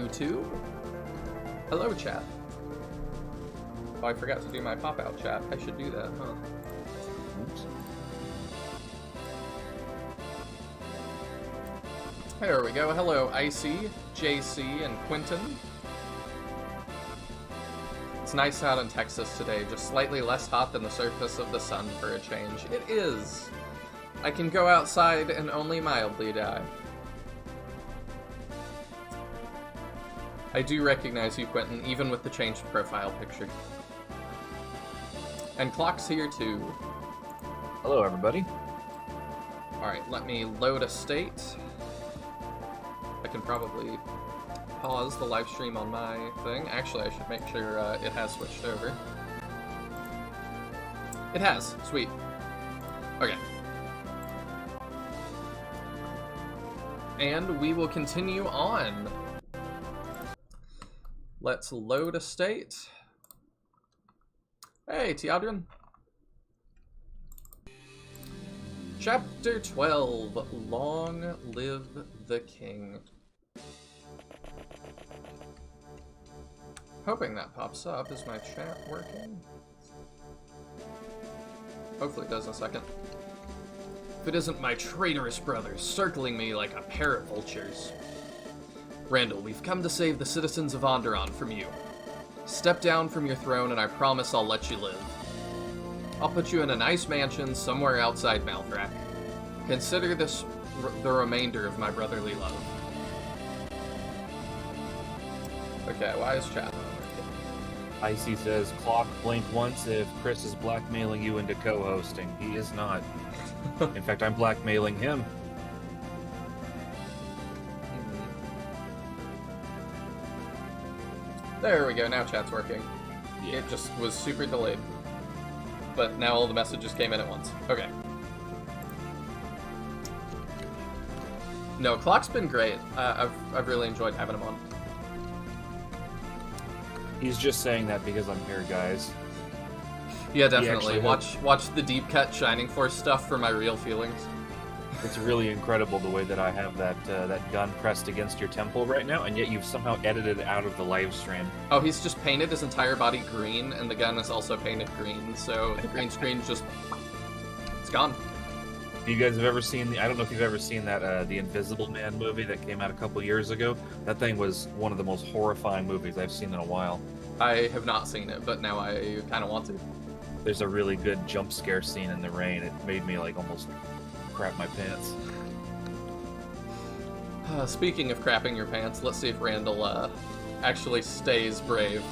YouTube. Hello, chat. Oh, I forgot to do my pop-out chat. I should do that, huh? Oops. There we go. Hello, Icy, JC, and Quentin. It's nice out in Texas today, just slightly less hot than the surface of the sun for a change. It is. I can go outside and only mildly die. I do recognize you, Quentin, even with the changed profile picture. And Clock's here too. Hello, everybody. Alright, let me load a state. I can probably pause the live stream on my thing. Actually, I should make sure it has switched over. It has. Sweet. Okay. And we will continue on. Let's load a state. Hey, Teodrin. Chapter 12, Long Live the King. Hoping that pops up. Is my chat working? Hopefully it does in a second. If it isn't my traitorous brothers circling me like a pair of vultures. Randall, we've come to save the citizens of Andaron from you. Step down from your throne and I promise I'll let you live. I'll put you in a nice mansion somewhere outside Malthrak. Consider this the remainder of my brotherly love. Okay, why is chat? Icy says, Clock, blink once if Chris is blackmailing you into co-hosting. He is not. In fact, I'm blackmailing him. There we go, now chat's working. Yeah. It just was super delayed. But now all the messages came in at once. Okay. No, Clock's been great. I've really enjoyed having him on. He's just saying that because I'm here, guys. Yeah, definitely. Watch the deep cut Shining Force stuff for my real feelings. It's really incredible the way that I have that gun pressed against your temple right now, and yet you've somehow edited it out of the live stream. Oh, he's just painted his entire body green, and the gun is also painted green, so the green screen's just... it's gone. You guys have ever seen I don't know if you've ever seen that, the Invisible Man movie that came out a couple years ago? That thing was one of the most horrifying movies I've seen in a while. I have not seen it, but now I kind of want to. There's a really good jump scare scene in the rain. It made me, like, almost crap my pants. Speaking of crapping your pants, let's see if Randall actually stays brave.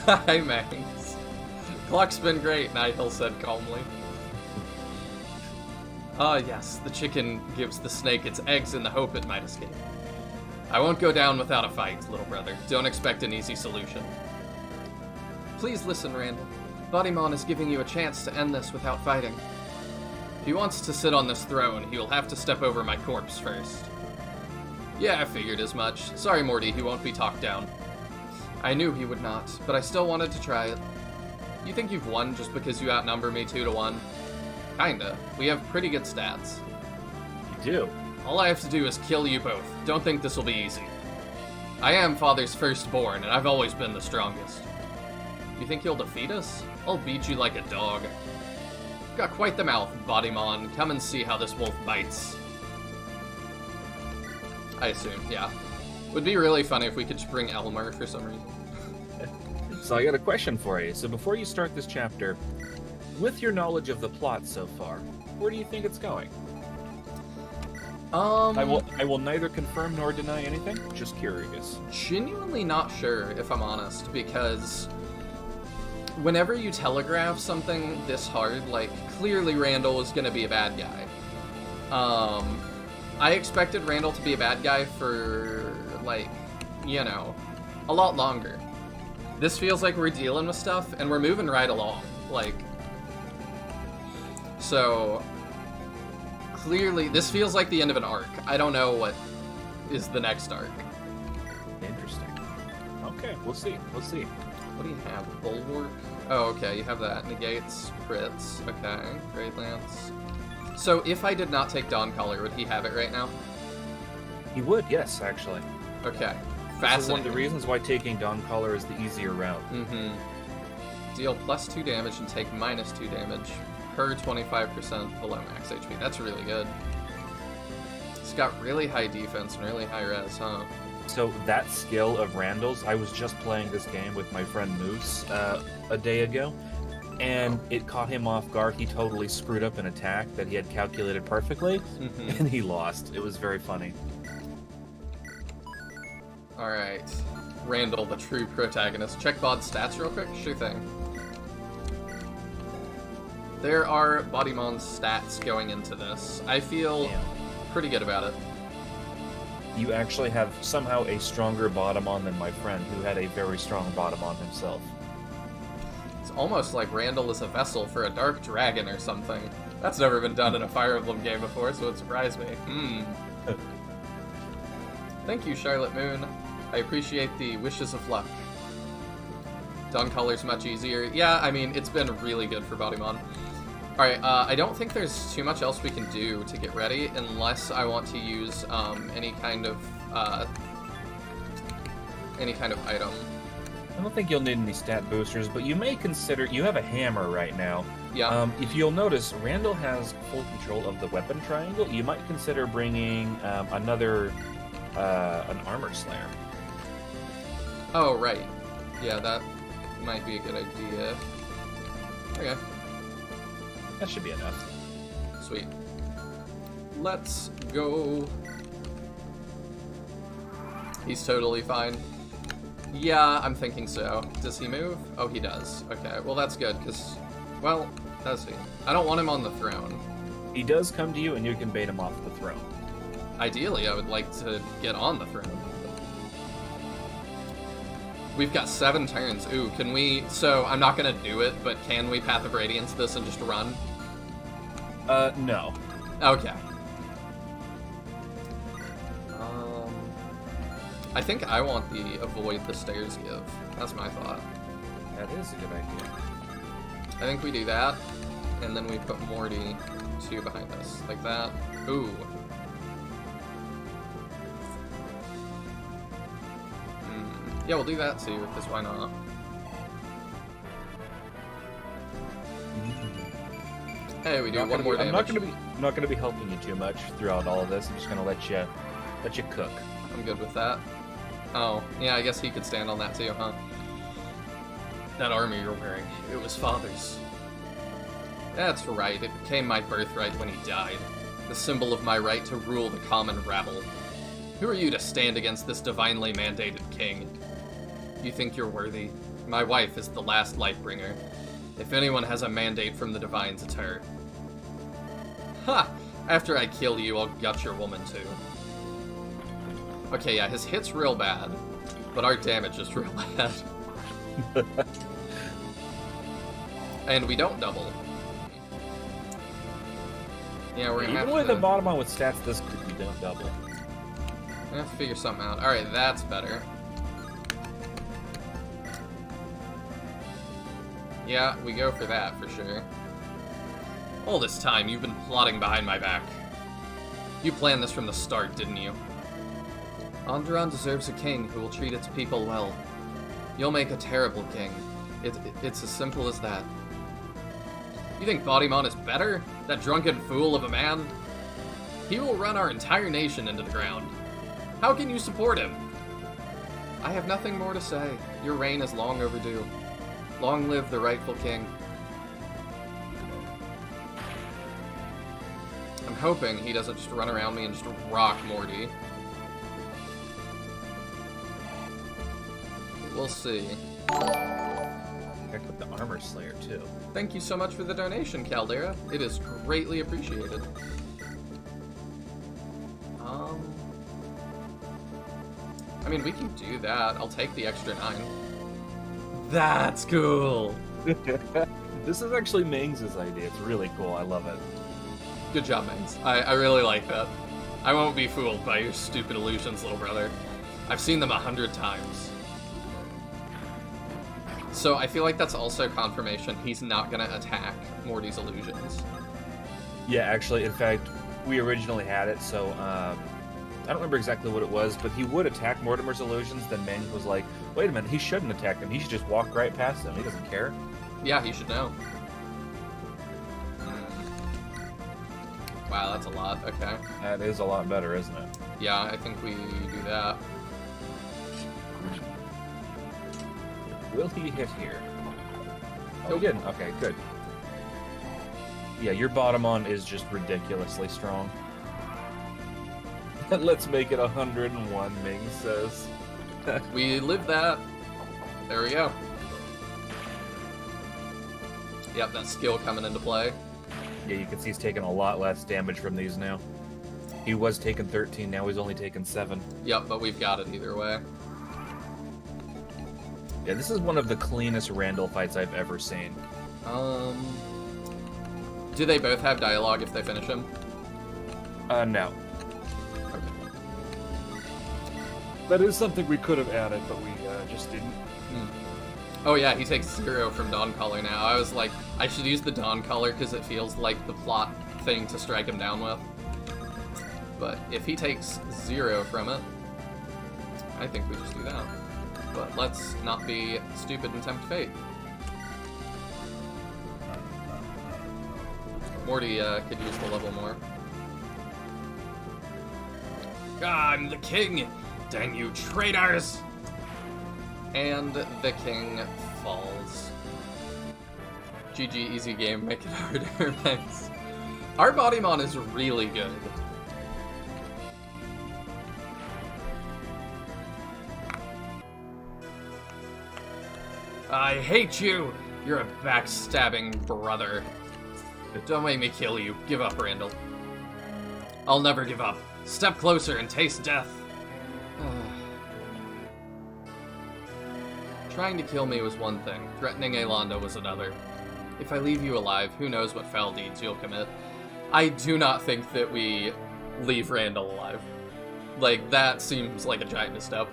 Hi, Max. Clock's been great, Nighthill said calmly. Yes, the chicken gives the snake its eggs in the hope it might escape. I won't go down without a fight, little brother. Don't expect an easy solution. Please listen, Randall. Baudimon is giving you a chance to end this without fighting. If he wants to sit on this throne, he will have to step over my corpse first. Yeah, I figured as much. Sorry, Morty, he won't be talked down. I knew he would not, but I still wanted to try it. You think you've won just because you outnumber me 2-1? Kinda. We have pretty good stats. You do? All I have to do is kill you both. Don't think this will be easy. I am Father's firstborn, and I've always been the strongest. You think you'll defeat us? I'll beat you like a dog. Got quite the mouth, Baudimon. Come and see how this wolf bites. I assume, yeah. Would be really funny if we could just bring Elmer for some reason. So I got a question for you. So before you start this chapter, with your knowledge of the plot so far, where do you think it's going? I will neither confirm nor deny anything. Just curious. Genuinely not sure, if I'm honest, because whenever you telegraph something this hard, like, clearly Randall is gonna be a bad guy. I expected Randall to be a bad guy for, like, you know, a lot longer. This feels like we're dealing with stuff, and we're moving right along, like... So, clearly, this feels like the end of an arc. I don't know what is the next arc. Interesting. Okay, we'll see. We'll see. What do you have? Bulwark? Oh, okay, you have that. Negates, crits. Okay, Great Lance. So, if I did not take Dawncaller, would he have it right now? He would, yes, actually. Okay. This is one of the reasons why taking Dawncaller is the easier route. Mm-hmm. Deal +2 damage and take -2 damage per 25% below max HP. That's really good. It's got really high defense and really high res, huh? So that skill of Randall's, I was just playing this game with my friend Moose a day ago, and it caught him off guard. He totally screwed up an attack that he had calculated perfectly, and he lost. It was very funny. Alright. Randall, the true protagonist. Check Baud's stats real quick? Sure thing. There are Baudimon's stats going into this. I feel pretty good about it. You actually have somehow a stronger Baudimon than my friend, who had a very strong Baudimon himself. It's almost like Randall is a vessel for a dark dragon or something. That's never been done in a Fire Emblem game before, so it surprised me. Thank you, Charlotte Moon. I appreciate the wishes of luck. Dawncolor's much easier. Yeah, I mean, it's been really good for Baudimon. Alright, I don't think there's too much else we can do to get ready, unless I want to use any kind of item. I don't think you'll need any stat boosters, but you may consider... You have a hammer right now. Yeah. If you'll notice, Randall has full control of the weapon triangle. You might consider bringing an armor slayer. Oh, right. Yeah, that might be a good idea. Okay. That should be enough. Sweet. Let's go. He's totally fine. Yeah, I'm thinking so. Does he move? Oh, he does. Okay, well that's good, because... Well, does he? I don't want him on the throne. He does come to you, and you can bait him off the throne. Ideally, I would like to get on the throne. We've got 7 turns. Ooh, can we... So, I'm not gonna do it, but can we Path of Radiance this and just run? No. Okay. I think I want the avoid the stairs give. That's my thought. That is a good idea. I think we do that, and then we put Morty 2 behind us, like that. Ooh. Yeah, we'll do that too, because why not? Hey, we do one more damage. I'm not gonna be helping you too much throughout all of this. I'm just gonna let you cook. I'm good with that. Oh, yeah, I guess he could stand on that too, huh? That armor you're wearing, it was Father's. That's right, it became my birthright when he died. The symbol of my right to rule the common rabble. Who are you to stand against this divinely mandated king? You think you're worthy? My wife is the last Lightbringer. If anyone has a mandate from the divines, it's her. Ha! After I kill you, I'll gut your woman too. Okay, yeah, his hit's real bad, but our damage is real bad. And we don't double. Yeah, we're gonna have to... Even with a Baudimon with stats this good, we don't double. I'm gonna have to figure something out. Alright, that's better. Yeah, we go for that, for sure. All this time, you've been plotting behind my back. You planned this from the start, didn't you? Andaron deserves a king who will treat its people well. You'll make a terrible king. It's as simple as that. You think Baudimon is better? That drunken fool of a man? He will run our entire nation into the ground. How can you support him? I have nothing more to say. Your reign is long overdue. Long live the rightful king. I'm hoping he doesn't just run around me and just rock Morty. We'll see. Heck with the armor slayer too. Thank you so much for the donation, Caldera. It is greatly appreciated. I mean, we can do that. I'll take the extra 9. That's cool. This is actually Mings' idea. It's really cool. I love it. Good job, Mings. I really like that. I won't be fooled by your stupid illusions, little brother. I've seen them 100 times. So I feel like that's also confirmation he's not gonna attack Morty's illusions. Yeah, actually, in fact, we originally had it so don't remember exactly what it was, but he would attack Mortimer's illusions, then Ming was like, wait a minute, he shouldn't attack them. He should just walk right past them. He doesn't care. Yeah, he should know. Wow, that's a lot. Okay. That is a lot better, isn't it? Yeah, I think we do that. Will he hit here? Oh, he didn't. Okay, good. Yeah, your Baudimon is just ridiculously strong. Let's make it 101, Ming says. We live that. There we go. Yep, that skill coming into play. Yeah, you can see he's taking a lot less damage from these now. He was taking 13, now he's only taking 7. Yep, but we've got it either way. Yeah, this is one of the cleanest Randall fights I've ever seen. Do they both have dialogue if they finish him? No. Okay. That is something we could have added, but we just didn't. Oh yeah, he takes 0 from Dawncaller now. I was like, I should use the Dawncaller because it feels like the plot thing to strike him down with. But if he takes 0 from it, I think we just do that. But let's not be stupid and tempt fate. Morty could use the level more. I'm the king! Dang you traitors! And the king falls. GG, easy game, make it harder, thanks. Our Baudimon is really good. I hate you! You're a backstabbing brother. Don't make me kill you. Give up, Randall. I'll never give up. Step closer and taste death. Trying to kill me was one thing. Threatening Aelanda was another. If I leave you alive, who knows what foul deeds you'll commit. I do not think that we leave Randall alive. Like, that seems like a giant misstep.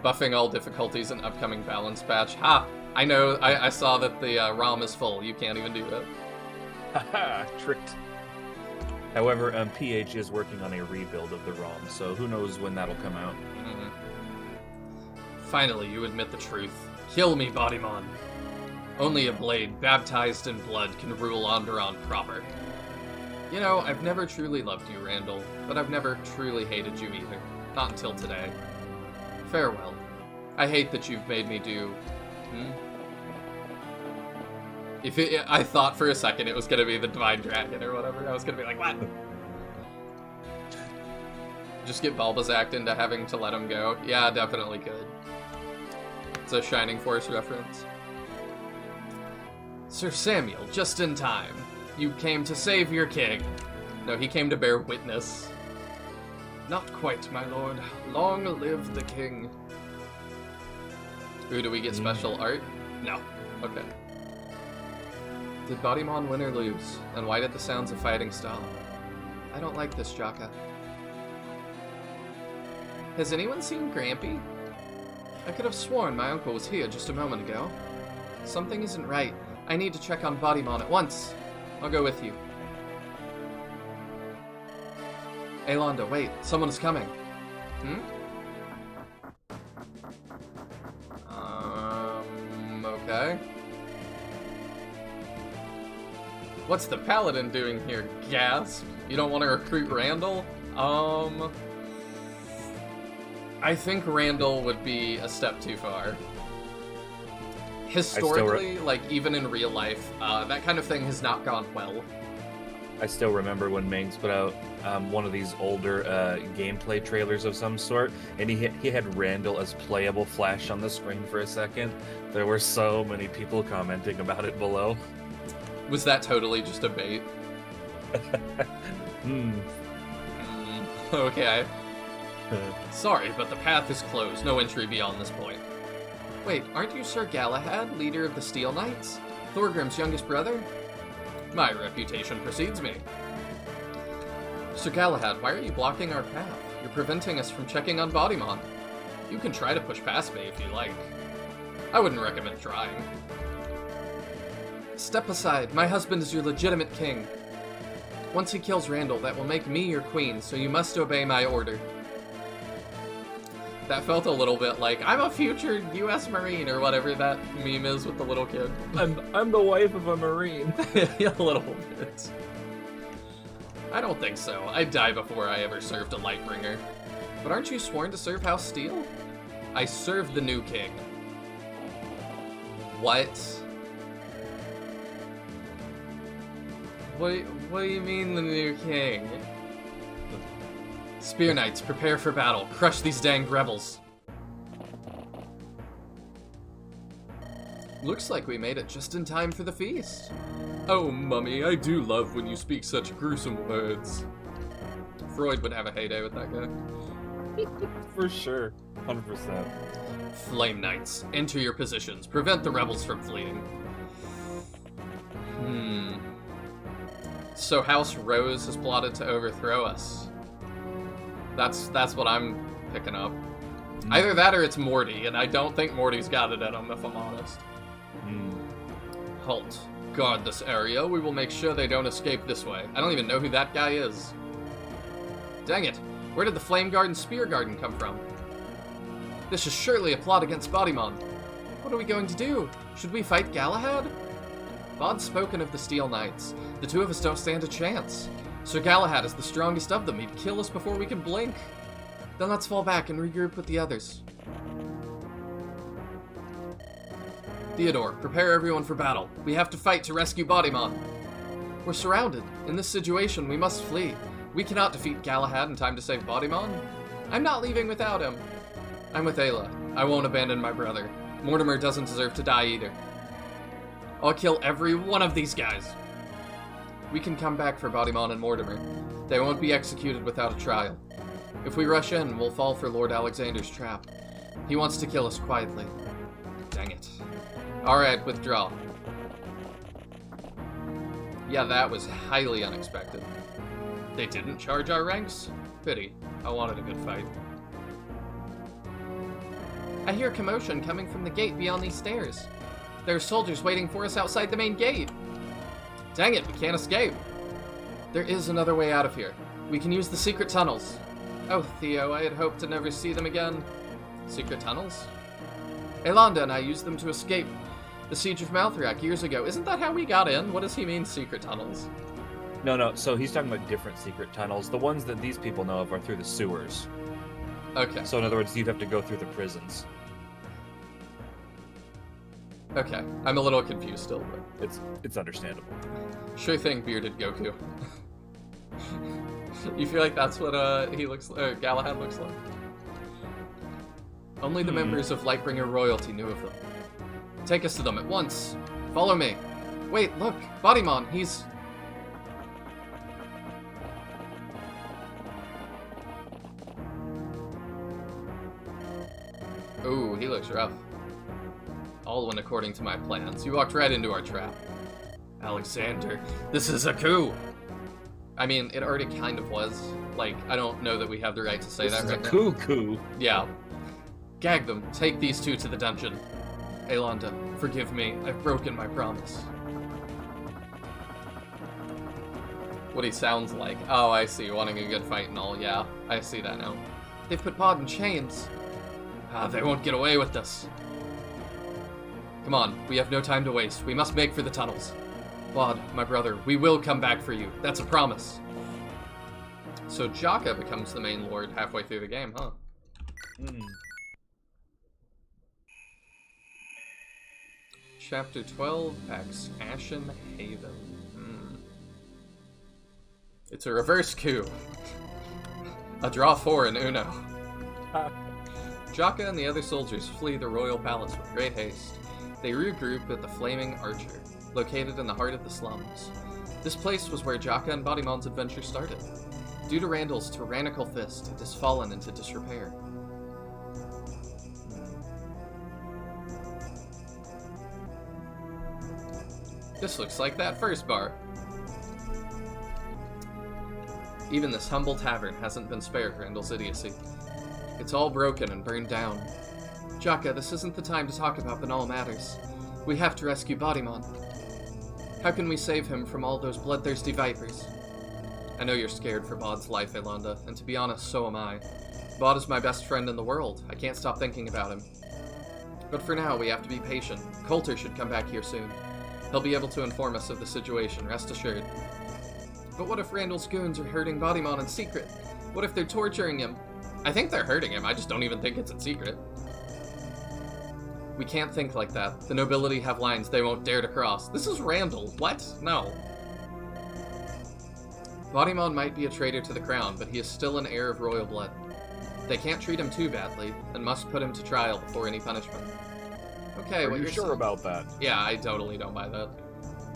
Buffing all difficulties in upcoming balance patch. Ha! I know, I saw that the ROM is full. You can't even do it. Haha, tricked. However, PH is working on a rebuild of the ROM, so who knows when that'll come out. Mm-hmm. Finally, you admit the truth. Kill me, Baudimon. Only a blade baptized in blood can rule Andaron proper. You know, I've never truly loved you, Randall, but I've never truly hated you either. Not until today. Farewell. I hate that you've made me do... I thought for a second it was gonna be the Divine Dragon or whatever. I was gonna be like, what? Just get Bulbasac into having to let him go. Yeah, definitely could. It's a Shining Force reference. Sir Samuel, just in time. You came to save your king. No, he came to bear witness. Not quite, my lord. Long live the king. Ooh, do we get special art? No. Okay. Did Baudimon win or lose? And why did the sounds of fighting stop? I don't like this, Jaka. Has anyone seen Grampy? I could have sworn my uncle was here just a moment ago. Something isn't right. I need to check on Baudimon at once. I'll go with you. Aelanda, wait. Someone is coming. Okay. What's the paladin doing here? Gasp. You don't want to recruit Randall? I think Randall would be a step too far. Historically, like, even in real life, that kind of thing has not gone well. I still remember when Mings put out one of these older gameplay trailers of some sort, and he had Randall as playable Flash on the screen for a second. There were so many people commenting about it below. Was that totally just a bait? Okay. Sorry, but the path is closed. No entry beyond this point. Wait, aren't you Sir Galahad, leader of the Steel Knights? Thorgrim's youngest brother? My reputation precedes me. Sir Galahad, why are you blocking our path? You're preventing us from checking on Baudimon. You can try to push past me if you like. I wouldn't recommend trying. Step aside. My husband is your legitimate king. Once he kills Randall, that will make me your queen, so you must obey my order. That felt a little bit like, I'm a future U.S. Marine, or whatever that meme is with the little kid. I'm the wife of a Marine. A little bit. I don't think so. I'd die before I ever served a Lightbringer. But aren't you sworn to serve House Steel? I serve the new king. What? What do you mean the new king? Spear Knights, prepare for battle. Crush these danged rebels. Looks like we made it just in time for the feast. Oh, Mummy, I do love when you speak such gruesome words. Freud would have a heyday with that guy. For sure. 100%. Flame Knights, enter your positions. Prevent the rebels from fleeing. So House Rose has plotted to overthrow us. That's what I'm picking up. Either that or it's Morty, and I don't think Morty's got it in him, if I'm honest. Halt. Guard this area. We will make sure they don't escape this way. I don't even know who that guy is. Dang it. Where did the Flame Guard and Spear Garden come from? This is surely a plot against Baudimon. What are we going to do? Should we fight Galahad? Baud's spoken of the Steel Knights. The two of us don't stand a chance. Sir Galahad is the strongest of them. He'd kill us before we can blink. Then let's fall back and regroup with the others. Theodore, prepare everyone for battle. We have to fight to rescue Baudimon. We're surrounded. In this situation, we must flee. We cannot defeat Galahad in time to save Baudimon. I'm not leaving without him. I'm with Ayla. I won't abandon my brother. Mortimer doesn't deserve to die either. I'll kill every one of these guys. We can come back for Baudimon and Mortimer. They won't be executed without a trial. If we rush in, we'll fall for Lord Alexander's trap. He wants to kill us quietly. Dang it. Alright, withdraw. Yeah, that was highly unexpected. They didn't charge our ranks? Pity. I wanted a good fight. I hear commotion coming from the gate beyond these stairs. There are soldiers waiting for us outside the main gate. Dang it, we can't escape. There is another way out of here. We can use the secret tunnels. Oh, Theo, I had hoped to never see them again. Secret tunnels? Elonda and I used them to escape the Siege of Malthrak years ago. Isn't that how we got in? What does he mean, secret tunnels? No, so he's talking about different secret tunnels. The ones that these people know of are through the sewers. Okay. So in other words, you'd have to go through the prisons. Okay, I'm a little confused still, but... It's understandable. Sure thing, bearded Goku. You feel like that's what Galahad looks like? Only the members of Lightbringer royalty knew of them. Take us to them at once. Follow me. Wait, look, Baudimon, he's... Ooh, he looks rough. All went according to my plans. You walked right into our trap. Alexander, this is a coup! I mean, it already kind of was. Like, I don't know that we have the right to say that right now. This is a coup. Yeah. Gag them. Take these two to the dungeon. Elonda, forgive me. I've broken my promise. What he sounds like. Oh, I see. Wanting a good fight and all. Yeah, I see that now. They've put Baud in chains. They won't get away with this. Come on, we have no time to waste. We must make for the tunnels. Baud, my brother, we will come back for you. That's a promise. So Jaka becomes the main lord halfway through the game, huh? Chapter 12X, Ashen Haven. It's a reverse coup. A draw 4 in Uno. Jaka and the other soldiers flee the royal palace with great haste. They regroup at the Flaming Archer, located in the heart of the slums. This place was where Jaka and Baudimon's adventure started. Due to Randall's tyrannical fist, it has fallen into disrepair. This looks like that first bar. Even this humble tavern hasn't been spared Randall's idiocy. It's all broken and burned down. Jaka, this isn't the time to talk about banal matters. We have to rescue Baudimon. How can we save him from all those bloodthirsty vipers? I know you're scared for Baud's life, Elonda, and to be honest, so am I. Baud is my best friend in the world. I can't stop thinking about him. But for now, we have to be patient. Coulter should come back here soon. He'll be able to inform us of the situation, rest assured. But what if Randall's goons are hurting Baudimon in secret? What if they're torturing him? I think they're hurting him, I just don't even think it's in secret. We can't think like that. The nobility have lines they won't dare to cross. This is Randall. What? No. Baudimon might be a traitor to the crown, but he is still an heir of royal blood. They can't treat him too badly, and must put him to trial before any punishment. Okay, Are you sure about that? Yeah, I totally don't buy that.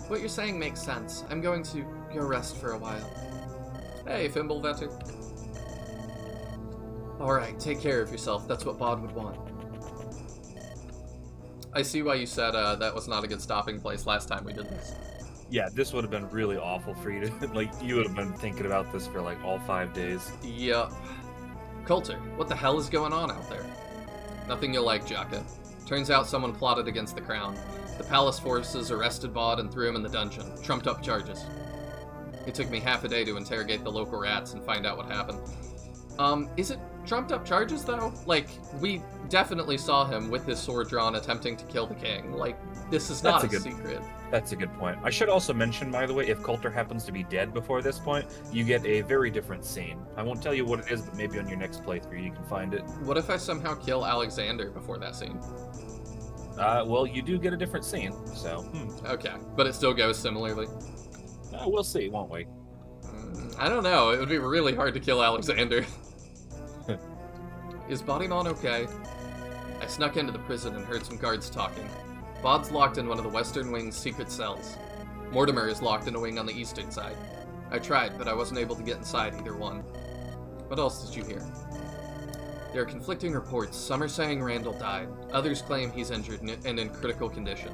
What you're saying makes sense. I'm going to go rest for a while. Hey, Fimblevetter. Alright, take care of yourself. That's what Baud would want. I see why you said that was not a good stopping place last time we did this. Yeah, this would have been really awful for you to, like, you would have been thinking about this for, like, all 5 days. Yup. Coulter, what the hell is going on out there? Nothing you'll like, Jaka. Turns out someone plotted against the crown. The palace forces arrested Baud and threw him in the dungeon. Trumped up charges. It took me half a day to interrogate the local rats and find out what happened. Is it trumped up charges, though? Like, we definitely saw him with his sword drawn attempting to kill the king. Like, this is not a secret. That's a good point. I should also mention, by the way, if Coulter happens to be dead before this point, you get a very different scene. I won't tell you what it is, but maybe on your next playthrough you can find it. What if I somehow kill Alexander before that scene? Well, you do get a different scene, so... Okay, but it still goes similarly? We'll see, won't we? I don't know. It would be really hard to kill Alexander. Is Baudimon okay? I snuck into the prison and heard some guards talking. Baud's locked in one of the western wing's secret cells. Mortimer is locked in a wing on the eastern side. I tried, but I wasn't able to get inside either one. What else did you hear? There are conflicting reports. Some are saying Randall died. Others claim he's injured and in critical condition.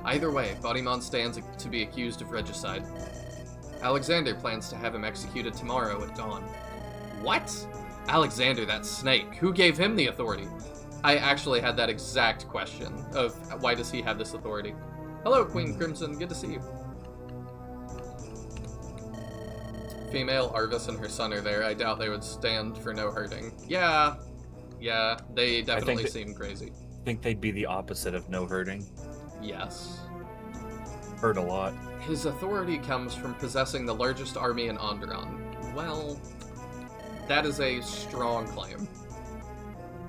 Either way, Baudimon stands to be accused of regicide. Alexander plans to have him executed tomorrow at dawn. What? Alexander, that snake. Who gave him the authority? I actually had that exact question of why does he have this authority? Hello, Queen Crimson. Good to see you. Female Arvis and her son are there. I doubt they would stand for no hurting. Yeah, they definitely seem crazy. I think they'd be the opposite of no hurting. Yes. Hurt a lot. His authority comes from possessing the largest army in Andaron. Well, that is a strong claim.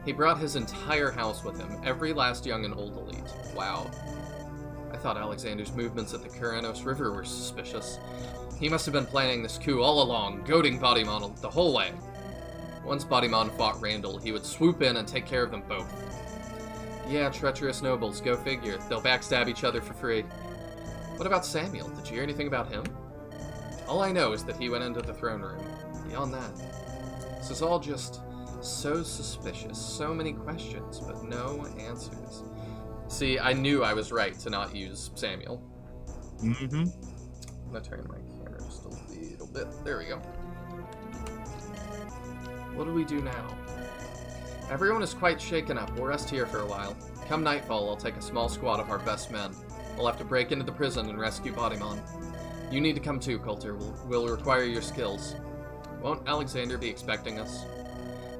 He brought his entire house with him, every last young and old elite. Wow. I thought Alexander's movements at the Kuranos River were suspicious. He must have been planning this coup all along, goading Baudimon the whole way. Once Baudimon fought Randall, he would swoop in and take care of them both. Yeah, treacherous nobles, go figure. They'll backstab each other for free. What about Samuel? Did you hear anything about him? All I know is that he went into the throne room. Beyond that, this is all just so suspicious. So many questions, but no answers. See, I knew I was right to not use Samuel. Mm-hmm. I'm gonna turn my camera just a little bit. There we go. What do we do now? Everyone is quite shaken up. We'll rest here for a while. Come nightfall, I'll take a small squad of our best men. We'll have to break into the prison and rescue Baudimon. You need to come too, Coulter. We'll require your skills. Won't Alexander be expecting us?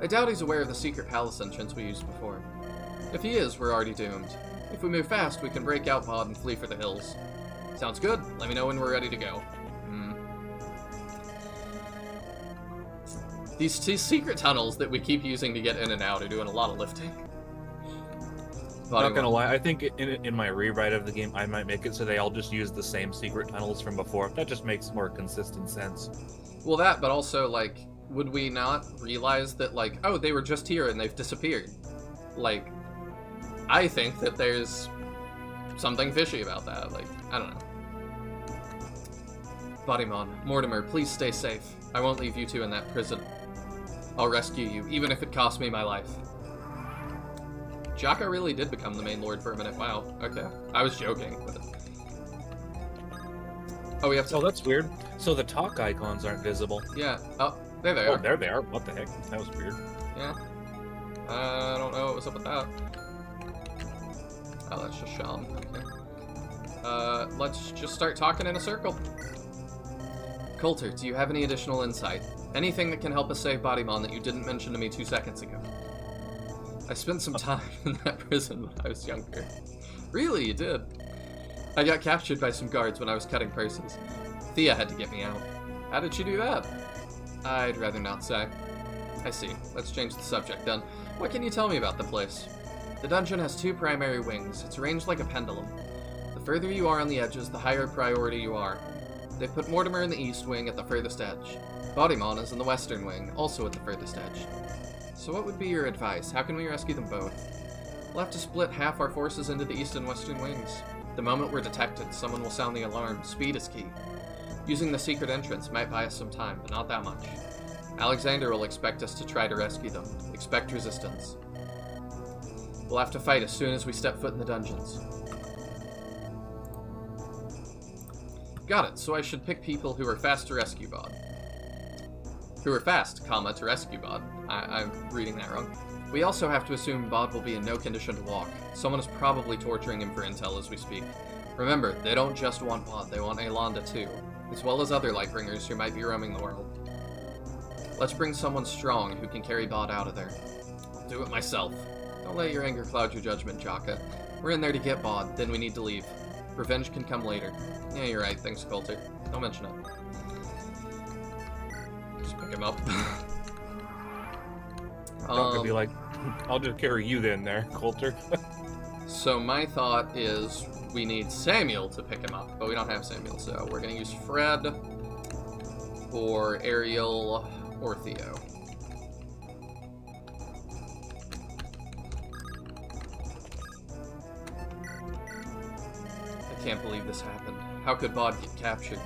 I doubt he's aware of the secret palace entrance we used before. If he is, we're already doomed. If we move fast, we can break out Baud and flee for the hills. Sounds good. Let me know when we're ready to go. These two secret tunnels that we keep using to get in and out are doing a lot of lifting. Not gonna lie, I think in my rewrite of the game, I might make it so they all just use the same secret tunnels from before. That just makes more consistent sense. Well, that, but also, like, would we not realize that, like, oh, they were just here and they've disappeared? Like, I think that there's something fishy about that. Like, I don't know. Baudimon, Mortimer, please stay safe. I won't leave you two in that prison. I'll rescue you, even if it costs me my life. Jaka really did become the main lord for a minute. Wow, okay. I was joking, but... Oh, we have to... Oh, that's weird. So the talk icons aren't visible. Yeah. Oh, there they are. Oh, there they are. What the heck? That was weird. Yeah. I don't know what was up with that. Oh, that's just Sham. Okay. Let's just start talking in a circle. Coulter, do you have any additional insight? Anything that can help us save Baudimon that you didn't mention to me 2 seconds ago? I spent some time in that prison when I was younger. Really, you did? I got captured by some guards when I was cutting purses. Thea had to get me out. How did she do that? I'd rather not say. I see. Let's change the subject then. What can you tell me about the place? The dungeon has 2 primary wings. It's arranged like a pendulum. The further you are on the edges, the higher priority you are. They've put Mortimer in the east wing at the furthest edge. Baudimon is in the western wing, also at the furthest edge. So what would be your advice? How can we rescue them both? We'll have to split half our forces into the east and western wings. The moment we're detected, someone will sound the alarm. Speed is key. Using the secret entrance might buy us some time, but not that much. Alexander will expect us to try to rescue them. Expect resistance. We'll have to fight as soon as we step foot in the dungeons. Got it, so I should pick people who are fast to rescue Baud. Who are fast, comma, to rescue Baud. I'm reading that wrong. We also have to assume Baud will be in no condition to walk. Someone is probably torturing him for intel as we speak. Remember, they don't just want Baud, they want Aelanda too, as well as other Lightbringers who might be roaming the world. Let's bring someone strong who can carry Baud out of there. I'll do it myself. Don't let your anger cloud your judgment, Jaka. We're in there to get Baud, then we need to leave. Revenge can come later. Yeah, you're right, thanks, Coulter. Don't mention it. Just pick him up. Don't be like, I'll just carry you then there, Coulter. So my thought is we need Samuel to pick him up, but we don't have Samuel, so we're going to use Fred or Ariel or Theo. I can't believe this happened. How could Baud get captured?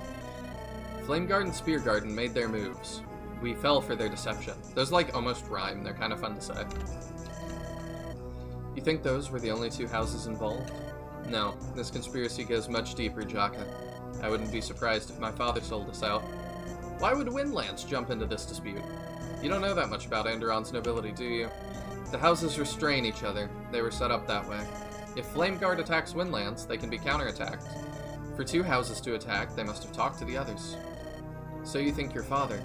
Flameguard and Speargarden made their moves. We fell for their deception. Those like almost rhyme, they're kind of fun to say. You think those were the only 2 houses involved? No, this conspiracy goes much deeper, Jaka. I wouldn't be surprised if my father sold us out. Why would Windlands jump into this dispute? You don't know that much about Andaron's nobility, do you? The houses restrain each other. They were set up that way. If Flameguard attacks Windlands, they can be counterattacked. For 2 houses to attack, they must have talked to the others. So you think your father?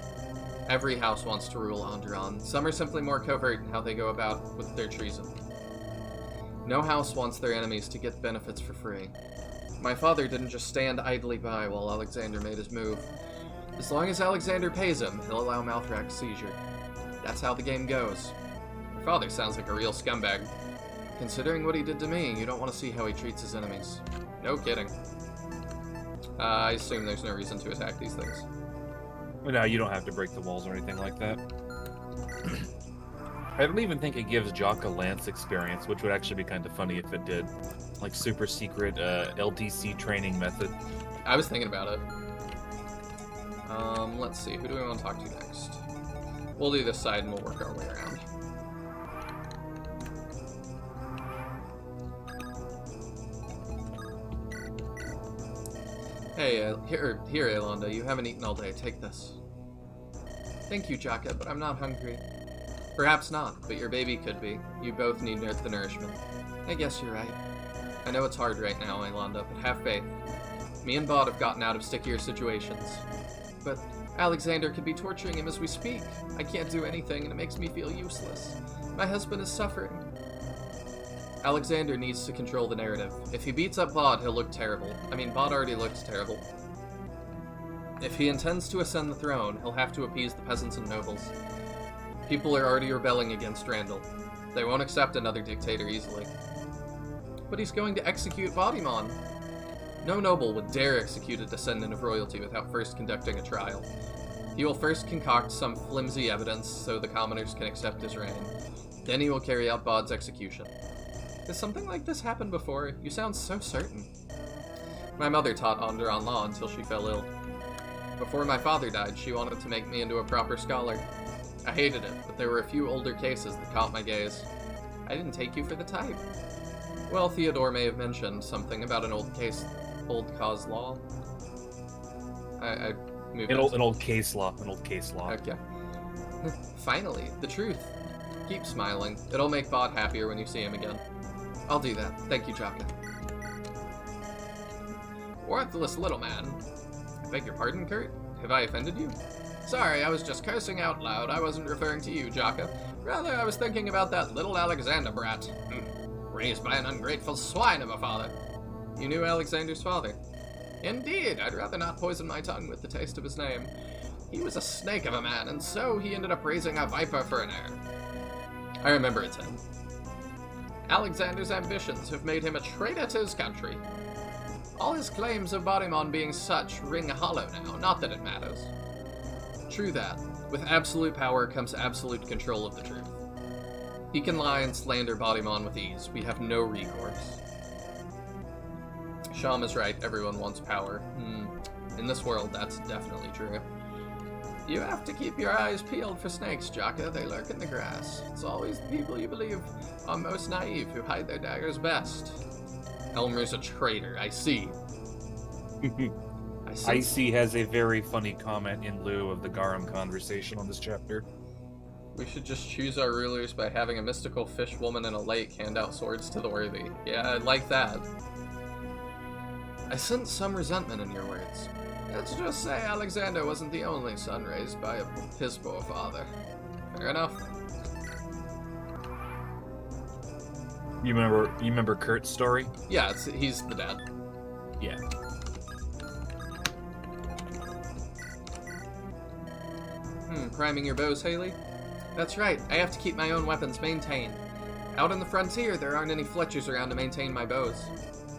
Every house wants to rule Andaron. Some are simply more covert in how they go about with their treason. No house wants their enemies to get benefits for free. My father didn't just stand idly by while Alexander made his move. As long as Alexander pays him, he'll allow Malthrak's seizure. That's how the game goes. Your father sounds like a real scumbag. Considering what he did to me, you don't want to see how he treats his enemies. No kidding. I assume there's no reason to attack these things. No, you don't have to break the walls or anything like that. I don't even think it gives Jock a lance experience, which would actually be kind of funny if it did. Like super secret LTC training method. I was thinking about it. Let's see, who do we want to talk to next? We'll do this side and we'll work our way around. Hey, here, Aelanda, you haven't eaten all day. Take this. Thank you, Jaka, but I'm not hungry. Perhaps not, but your baby could be. You both need the nourishment. I guess you're right. I know it's hard right now, Aelanda, but have faith. Me and Baud have gotten out of stickier situations. But Alexander could be torturing him as we speak. I can't do anything, and it makes me feel useless. My husband is suffering. Alexander needs to control the narrative. If he beats up Baud, he'll look terrible. I mean, Baud already looks terrible. If he intends to ascend the throne, he'll have to appease the peasants and nobles. People are already rebelling against Randall. They won't accept another dictator easily. But he's going to execute Baudimon. No noble would dare execute a descendant of royalty without first conducting a trial. He will first concoct some flimsy evidence so the commoners can accept his reign. Then he will carry out Baud's execution. Has something like this happened before? You sound so certain. My mother taught Andaron law until she fell ill. Before my father died, she wanted to make me into a proper scholar. I hated it, but there were a few older cases that caught my gaze. I didn't take you for the type. Well, Theodore may have mentioned something about an old cause law. I moved an old case law. Okay. Finally, the truth. Keep smiling. It'll make Baud happier when you see him again. I'll do that. Thank you, Jaka. Worthless little man. I beg your pardon, Kurt? Have I offended you? Sorry, I was just cursing out loud. I wasn't referring to you, Jaka. Rather, I was thinking about that little Alexander brat. Raised by an ungrateful swine of a father. You knew Alexander's father? Indeed, I'd rather not poison my tongue with the taste of his name. He was a snake of a man, and so he ended up raising a viper for an heir. I remember it's him. Alexander's ambitions have made him a traitor to his country. All his claims of Baudimon being such ring hollow now, not that it matters. True that. With absolute power comes absolute control of the truth. He can lie and slander Baudimon with ease. We have no recourse. Sham is right, everyone wants power. In this world, that's definitely true. You have to keep your eyes peeled for snakes, Jaka. They lurk in the grass. It's always the people you believe are most naive who hide their daggers best. Elmer's a traitor, I see. Icy has a very funny comment in lieu of the Garum conversation on this chapter. We should just choose our rulers by having a mystical fish woman in a lake hand out swords to the worthy. Yeah, I like that. I sense some resentment in your words. Let's just say Alexander wasn't the only son raised by a piss-poor father. Fair enough. You remember Kurt's story? Yeah, he's the dad. Yeah. Priming your bows, Haley? That's right, I have to keep my own weapons maintained. Out on the frontier, there aren't any Fletchers around to maintain my bows.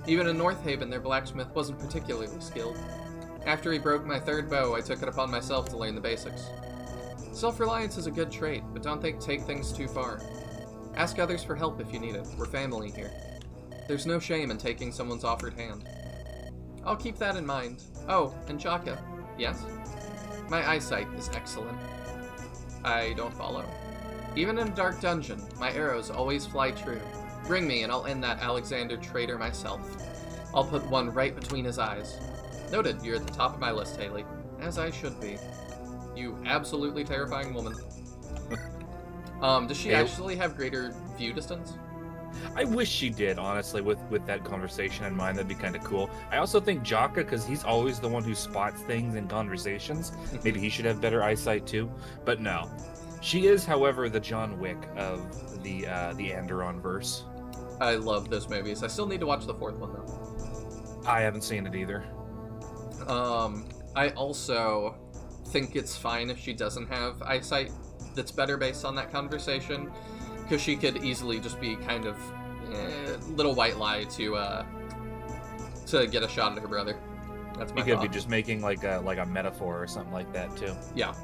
Even in North Haven, their blacksmith wasn't particularly skilled. After he broke my third bow, I took it upon myself to learn the basics. Self-reliance is a good trait, but don't take things too far. Ask others for help if you need it. We're family here. There's no shame in taking someone's offered hand. I'll keep that in mind. Oh, and Jaka. Yes? My eyesight is excellent. I don't follow. Even in a dark dungeon, my arrows always fly true. Bring me and I'll end that Alexander traitor myself. I'll put one right between his eyes. Noted, you're at the top of my list, Haley. As I should be. You absolutely terrifying woman. Does she actually have greater view distance? I wish she did, honestly, with that conversation in mind. That'd be kind of cool. I also think Jaka, because he's always the one who spots things in conversations. Maybe he should have better eyesight too. But no. She is, however, the John Wick of the Andaron verse. I love those movies. I still need to watch the fourth one, though. I haven't seen it either. I also think it's fine if she doesn't have eyesight that's better based on that conversation, because she could easily just be kind of little white lie to get a shot at her brother. That's my You could thought. be just making like a metaphor or something like that too. Yeah.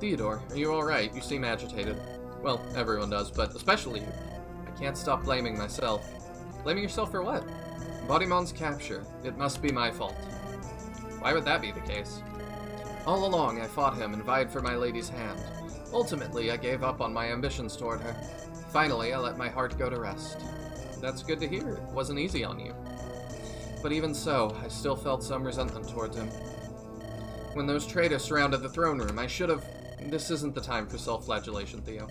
Theodore, are you alright? You seem agitated. Well, everyone does, but especially you. I can't stop blaming myself. Blaming yourself for what? Baudimon's capture. It must be my fault. Why would that be the case? All along, I fought him and vied for my lady's hand. Ultimately, I gave up on my ambitions toward her. Finally, I let my heart go to rest. That's good to hear. It wasn't easy on you. But even so, I still felt some resentment towards him. When those traitors surrounded the throne room, I should have... This isn't the time for self-flagellation, Theo.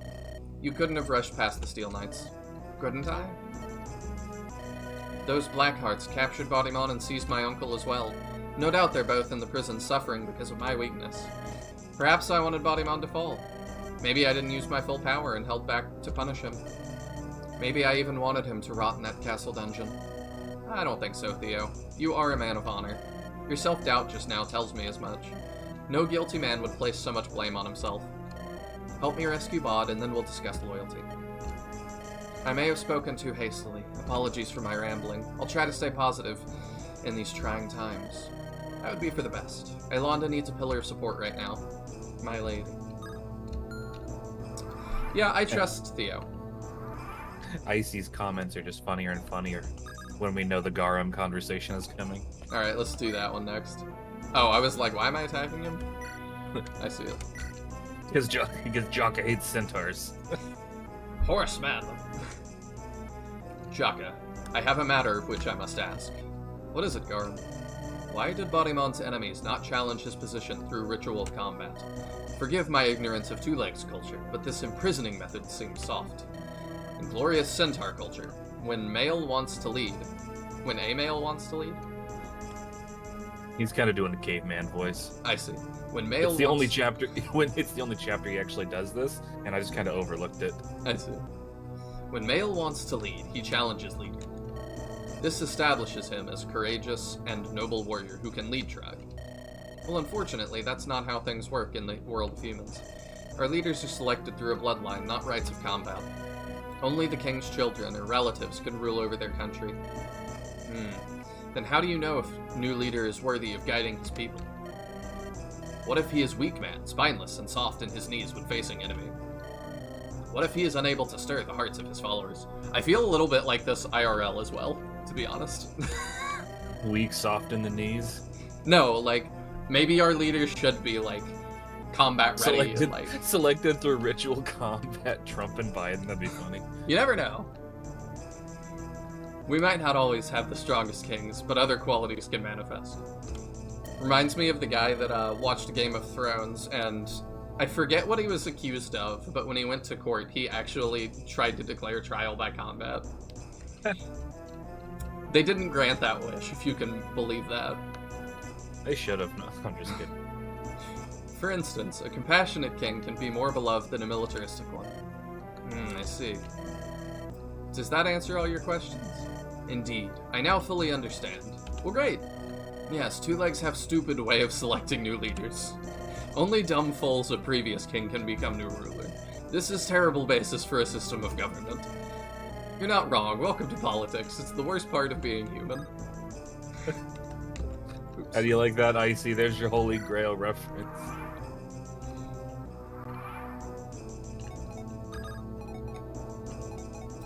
You couldn't have rushed past the Steel Knights. Couldn't I? Those Blackhearts captured Baudimon and seized my uncle as well. No doubt they're both in the prison suffering because of my weakness. Perhaps I wanted Baudimon to fall. Maybe I didn't use my full power and held back to punish him. Maybe I even wanted him to rot in that castle dungeon. I don't think so, Theo. You are a man of honor. Your self-doubt just now tells me as much. No guilty man would place so much blame on himself. Help me rescue Baud, and then we'll discuss loyalty. I may have spoken too hastily. Apologies for my rambling. I'll try to stay positive in these trying times. That would be for the best. Aelonda needs a pillar of support right now. My lady. Yeah, I trust Theo. Icy's comments are just funnier and funnier when we know the Garum conversation is coming. Alright, let's do that one next. Oh, I was like, why am I attacking him? I see it. Because Jaka hates centaurs. Horseman! Jaka, I have a matter of which I must ask. What is it, Garum? Why did Baudimon's enemies not challenge his position through ritual combat? Forgive my ignorance of two-legs culture, but this imprisoning method seems soft. In glorious centaur culture, when a male wants to lead... He's kind of doing a caveman voice. I see. When Mail It's the only chapter he actually does this, and I just kind of overlooked it. I see. When Mail wants to lead, he challenges leader. This establishes him as courageous and noble warrior who can lead tribe. Well, unfortunately, that's not how things work in the world of humans. Our leaders are selected through a bloodline, not rites of combat. Only the king's children or relatives can rule over their country. Then how do you know if new leader is worthy of guiding his people? What if he is weak man, spineless, and soft in his knees when facing enemy? What if he is unable to stir the hearts of his followers? I feel a little bit like this IRL as well, to be honest. Weak, soft in the knees. No, like, maybe our leaders should be, like, combat ready. Selected through ritual combat, Trump and Biden, that'd be funny. You never know. We might not always have the strongest kings, but other qualities can manifest. Reminds me of the guy that watched Game of Thrones, and I forget what he was accused of, but when he went to court, he actually tried to declare trial by combat. They didn't grant that wish, if you can believe that. They should have. No, I'm just kidding. For instance, a compassionate king can be more beloved than a militaristic one. I see. Does that answer all your questions? Indeed. I now fully understand. Well, great. Yes, Two Legs have stupid way of selecting new leaders. Only dumb fools of previous king can become new ruler. This is terrible basis for a system of government. You're not wrong. Welcome to politics. It's the worst part of being human. How do you like that, Icy? There's your Holy Grail reference.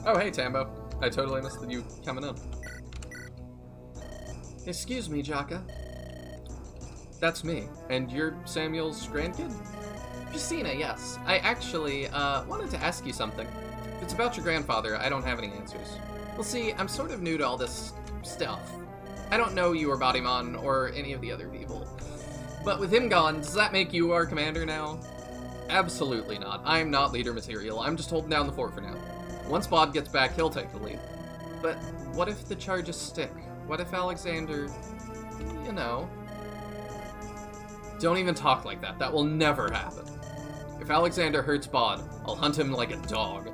Oh, hey, Tambo. I totally missed you coming in. Excuse me, Jaka. That's me. And you're Samuel's grandkid? Justina, yes. I actually, wanted to ask you something. If it's about your grandfather, I don't have any answers. Well, see, I'm sort of new to all this stuff. I don't know you or Baudimon or any of the other people. But with him gone, does that make you our commander now? Absolutely not. I'm not leader material. I'm just holding down the fort for now. Once Baud gets back, he'll take the lead. But what if the charges stick? What if Alexander... you know... Don't even talk like that. That will never happen. If Alexander hurts Baud, I'll hunt him like a dog.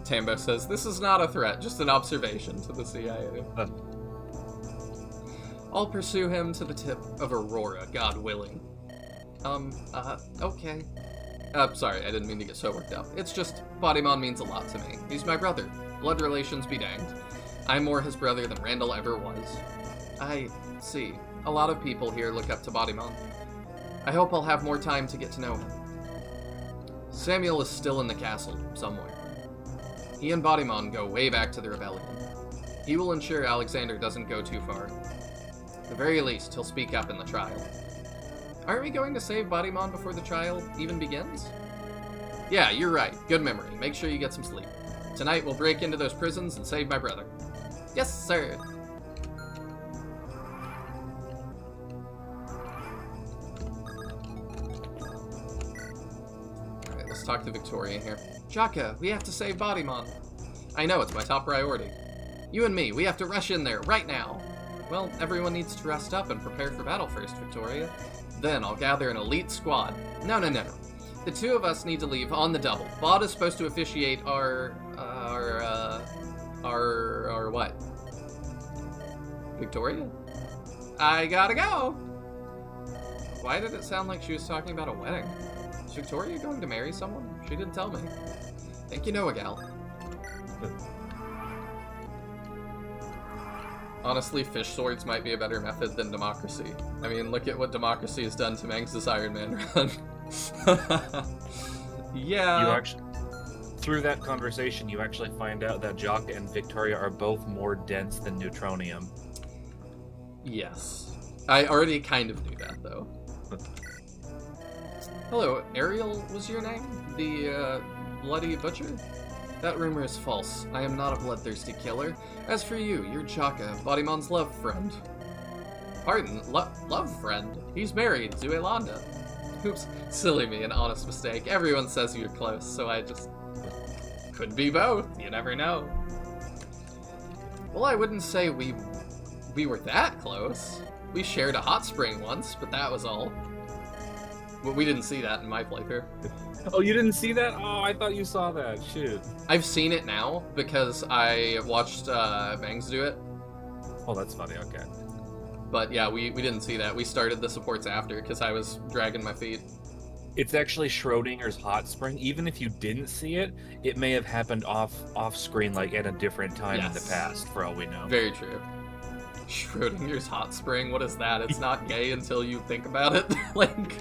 Tambo says, this is not a threat, just an observation to the CIA. I'll pursue him to the tip of Aurora, God willing. Okay. Sorry, I didn't mean to get so worked up. It's just, Baudimon means a lot to me. He's my brother. Blood relations be danged. I'm more his brother than Randall ever was. I see. A lot of people here look up to Baudimon. I hope I'll have more time to get to know him. Samuel is still in the castle, somewhere. He and Baudimon go way back to the rebellion. He will ensure Alexander doesn't go too far. At the very least, he'll speak up in the trial. Aren't we going to save Baudimon before the trial even begins? Yeah, you're right. Good memory. Make sure you get some sleep. Tonight we'll break into those prisons and save my brother. Yes, sir. Alright, let's talk to Victoria here. Jaka, we have to save Baudimon. I know, it's my top priority. You and me, we have to rush in there, right now. Well, everyone needs to rest up and prepare for battle first, Victoria. Then I'll gather an elite squad. No. The two of us need to leave on the double. Baud is supposed to officiate our what? Victoria? I gotta go! Why did it sound like she was talking about a wedding? Is Victoria going to marry someone? She didn't tell me. Think you know a gal. Honestly, fish swords might be a better method than democracy. I mean, look at what democracy has done to Mangs' Iron Man run. Yeah. You actually, through that conversation, you actually find out that Jaka and Victoria are both more dense than neutronium. Yes. I already kind of knew that, though. Hello, Ariel was your name? The, Bloody Butcher? That rumor is false. I am not a bloodthirsty killer. As for you, you're Jaka, Baudimon's love friend. Pardon? Love friend? He's married to Yolanda. Oops, silly me, an honest mistake. Everyone says you're close, so I just... Could be both, you never know. Well, I wouldn't say we were that close. We shared a hot spring once, but that was all. Well, we didn't see that in my playthrough. Oh, you didn't see that? Oh, I thought you saw that. Shoot. I've seen it now because I watched Bangs do it. Oh, that's funny. Okay. But yeah, we didn't see that. We started the supports after because I was dragging my feet. It's actually Schrodinger's hot spring. Even if you didn't see it, it may have happened off screen, like at a different time in the past, for all we know. Very true. Schrodinger's hot spring, what is that? It's not gay until you think about it? Like,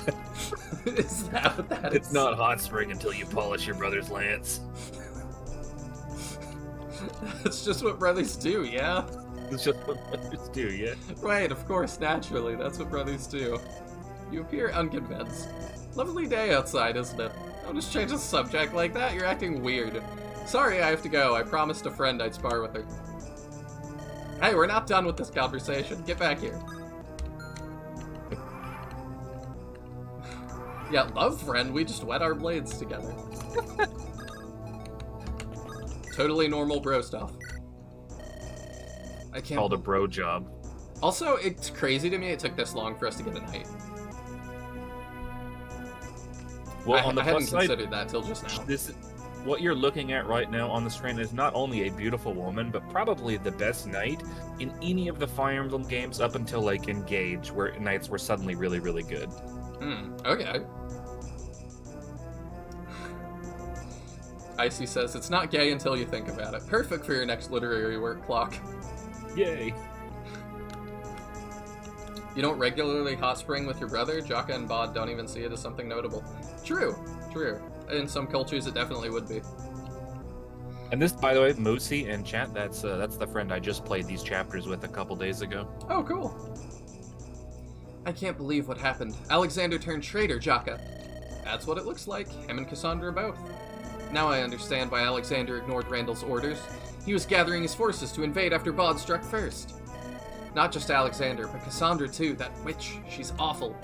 is that what that is? It's not hot spring until you polish your brother's lance. That's just what brothers do, yeah? It's just what brothers do, yeah? Right, of course, naturally, that's what brothers do. You appear unconvinced. Lovely day outside, isn't it? Don't just change the subject like that, you're acting weird. Sorry, I have to go. I promised a friend I'd spar with her. Hey, we're not done with this conversation. Get back here. Yeah, love friend, we just wet our blades together. Totally normal bro stuff. I can't... Called a bro job. Also, it's crazy to me it took this long for us to get a knight. Well, on the I hadn't plus side, considered that till just now. What you're looking at right now on the screen is not only a beautiful woman, but probably the best knight in any of the Fire Emblem games up until, like, Engage, where knights were suddenly really, really good. Okay. Icy says, it's not gay until you think about it. Perfect for your next literary work, Clock. Yay. You don't regularly hot spring with your brother? Jaka and Bod don't even see it as something notable. True. In some cultures, it definitely would be. And this, by the way, Moosey in chat, that's the friend I just played these chapters with a couple days ago. Oh, cool. I can't believe what happened. Alexander turned traitor, Jaka. That's what it looks like. Him and Cassandra both. Now I understand why Alexander ignored Randall's orders. He was gathering his forces to invade after Bod struck first. Not just Alexander, but Cassandra too, that witch. She's awful.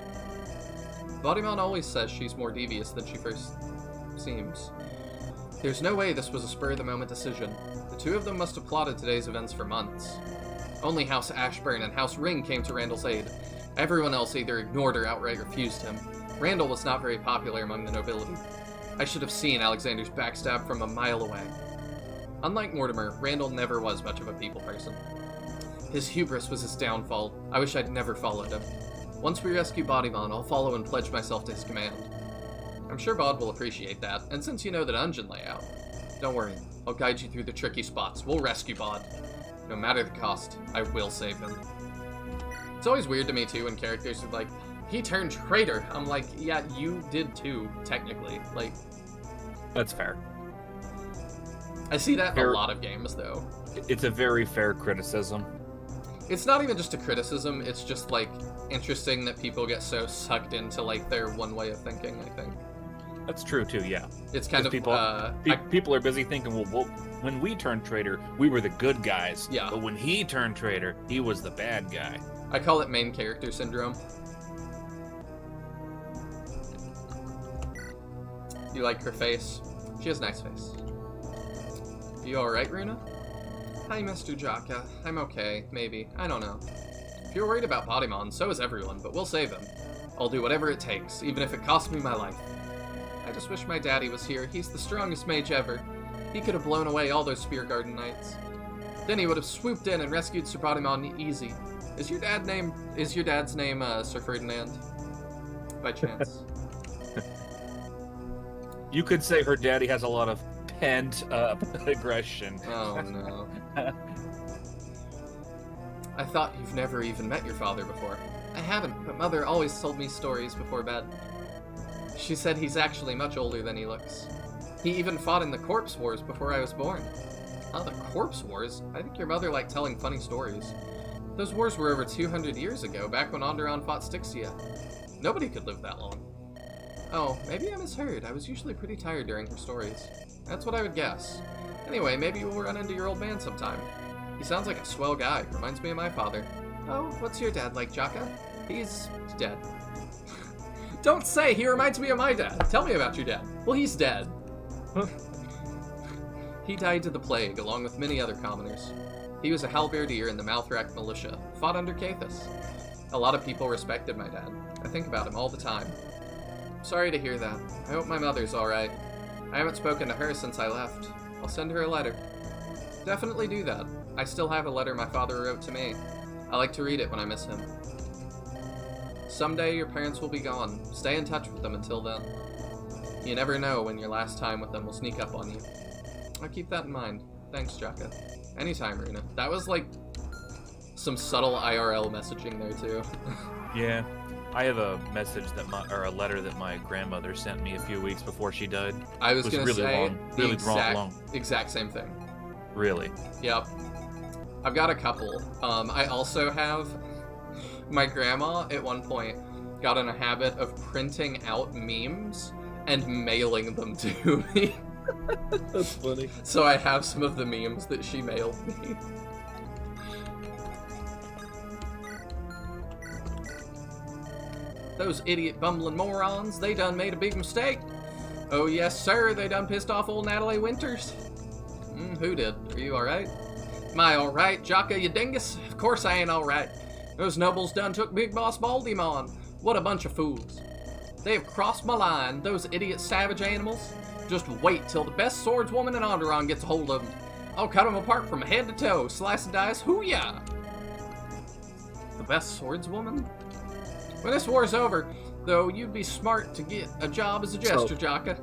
Baudimon always says she's more devious than she first seems. There's no way this was a spur-of-the-moment decision. The two of them must have plotted today's events for months. Only House Ashburn and House Ring came to Randall's aid. Everyone else either ignored or outright refused him. Randall was not very popular among the nobility. I should have seen Alexander's backstab from a mile away. Unlike Mortimer, Randall never was much of a people person. His hubris was his downfall. I wish I'd never followed him. Once we rescue Baudimon, I'll follow and pledge myself to his command. I'm sure Bod will appreciate that, and since you know the dungeon layout, don't worry, I'll guide you through the tricky spots. We'll rescue Bod. No matter the cost, I will save him. It's always weird to me, too, when characters are like, he turned traitor. I'm like, yeah, you did too, technically. Like, That's fair. I see that in a lot of games, though. It's a very fair criticism. It's not even just a criticism, it's just, like, interesting that people get so sucked into, like, their one way of thinking, I think. That's true, too, yeah. It's kind of, people are busy thinking, well, when we turned traitor, we were the good guys. Yeah. But when he turned traitor, he was the bad guy. I call it main character syndrome. You like her face? She has a nice face. You alright, Runa? Hi, Mr. Jaka. I'm okay, maybe. I don't know. If you're worried about Baudimon, so is everyone, but we'll save him. I'll do whatever it takes, even if it costs me my life. I just wish my daddy was here. He's the strongest mage ever. He could have blown away all those Spear Garden Knights. Then he would have swooped in and rescued Sir Baudimon easy. Is your dad's name Sir Ferdinand? By chance? You could say her daddy has a lot of pent-up aggression. Oh, no. I thought you've never even met your father before. I haven't, but Mother always told me stories before bed. She said he's actually much older than he looks. He even fought in the Corpse Wars before I was born. Oh, the Corpse Wars? I think your mother liked telling funny stories. Those wars were over 200 years ago, back when Andaron fought Styxia. Nobody could live that long. Oh, maybe I misheard. I was usually pretty tired during her stories. That's what I would guess. Anyway, maybe we'll run into your old man sometime. He sounds like a swell guy. Reminds me of my father. Oh, what's your dad like, Jaka? He's dead. Don't say he reminds me of my dad. Tell me about your dad. Well, he's dead. He died to the plague, along with many other commoners. He was a halberdier in the Malthrak militia, fought under Cathus. A lot of people respected my dad. I think about him all the time. Sorry to hear that. I hope my mother's alright. I haven't spoken to her since I left. I'll send her a letter. Definitely do that. I still have a letter my father wrote to me. I like to read it when I miss him. Someday your parents will be gone. Stay in touch with them until then. You never know when your last time with them will sneak up on you. I'll keep that in mind. Thanks, Jaka. Anytime, Runa. That was like some subtle IRL messaging there too. Yeah. I have a message or a letter that my grandmother sent me a few weeks before she died. I was gonna really say long, really long. Exact same thing. Really? Yep. I've got a couple. I also have my grandma at one point got in a habit of printing out memes and mailing them to me. That's funny. So I have some of the memes that she mailed me. Those idiot bumbling morons, they done made a big mistake. Oh yes, sir, they done pissed off old Natalie Winters. Who did? Are you alright? Am I alright, Jaka, you dingus? Of course I ain't alright. Those nobles done took Big Boss Baudimon. What a bunch of fools. They have crossed my line, those idiot savage animals. Just wait till the best swordswoman in Andaron gets a hold of them. I'll cut them apart from head to toe, slice and dice, hoo-yah! The best swordswoman? When this war's over, though, you'd be smart to get a job as a jester, Jaka.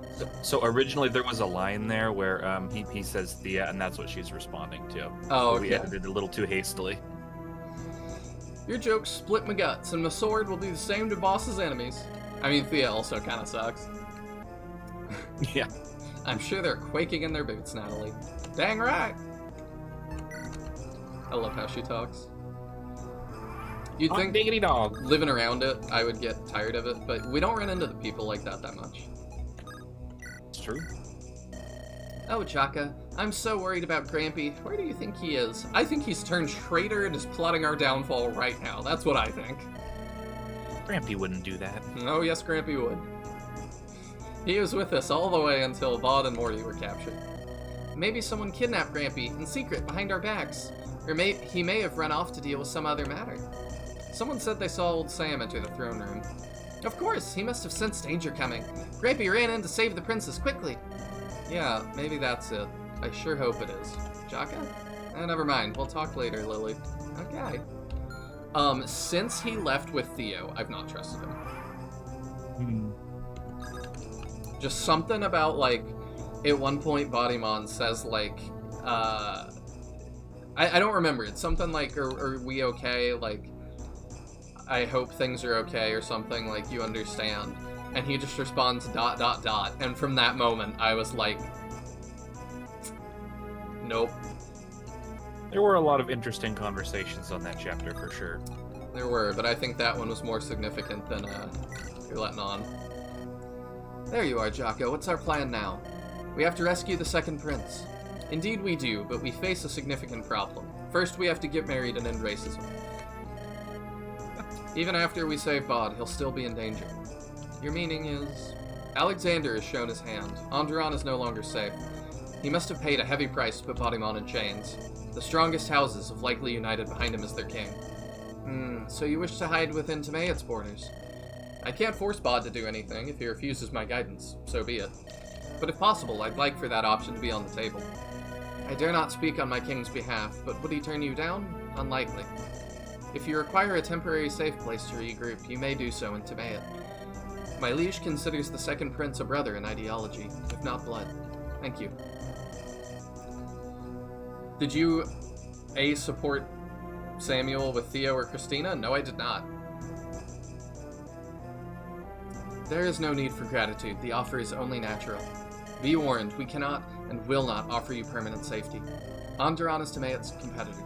So originally there was a line there where he says Thea, and that's what she's responding to. Oh, okay. We edited a little too hastily. Your jokes split my guts, and my sword will do the same to boss's enemies. I mean, Thea also kind of sucks. Yeah. I'm sure they're quaking in their boots, Natalie. Dang right! I love how she talks. You'd think diggity dog. Living around it, I would get tired of it, but we don't run into the people like that much. It's true. Oh, Jaka, I'm so worried about Grampy. Where do you think he is? I think he's turned traitor and is plotting our downfall right now. That's what I think. Grampy wouldn't do that. Oh, yes, Grampy would. He was with us all the way until Baudimon and Morty were captured. Maybe someone kidnapped Grampy in secret behind our backs. Or he may have run off to deal with some other matter. Someone said they saw old Sam enter the throne room. Of course, he must have sensed danger coming. Grampy ran in to save the princess quickly. Yeah, maybe that's it. I sure hope it is. Jaka? Never mind. We'll talk later, Lily. Okay. Since he left with Theo, I've not trusted him. Just something about, like, at one point Baudimon says, like, I don't remember. It's something like, are we okay? Like, I hope things are okay or something, like, you understand. And he just responds, ... And from that moment, I was like, nope. There were a lot of interesting conversations on that chapter, for sure. There were, but I think that one was more significant than, you're letting on. There you are, Jocko. What's our plan now? We have to rescue the second prince. Indeed we do, but we face a significant problem. First, we have to get married and end racism. Even after we save Baud, he'll still be in danger. Your meaning is... Alexander has shown his hand. Andaron is no longer safe. He must have paid a heavy price to put Baudimon in chains. The strongest houses have likely united behind him as their king. So you wish to hide within Timaeus' borders? I can't force Baud to do anything if he refuses my guidance, so be it. But if possible, I'd like for that option to be on the table. I dare not speak on my king's behalf, but would he turn you down? Unlikely. If you require a temporary safe place to regroup, you may do so in Timaeus. My liege considers the second prince a brother in ideology, if not blood. Thank you. Did you, A, support Samuel with Theo or Christina? No, I did not. There is no need for gratitude. The offer is only natural. Be warned, we cannot and will not offer you permanent safety. Andaron is Timaeus' competitor.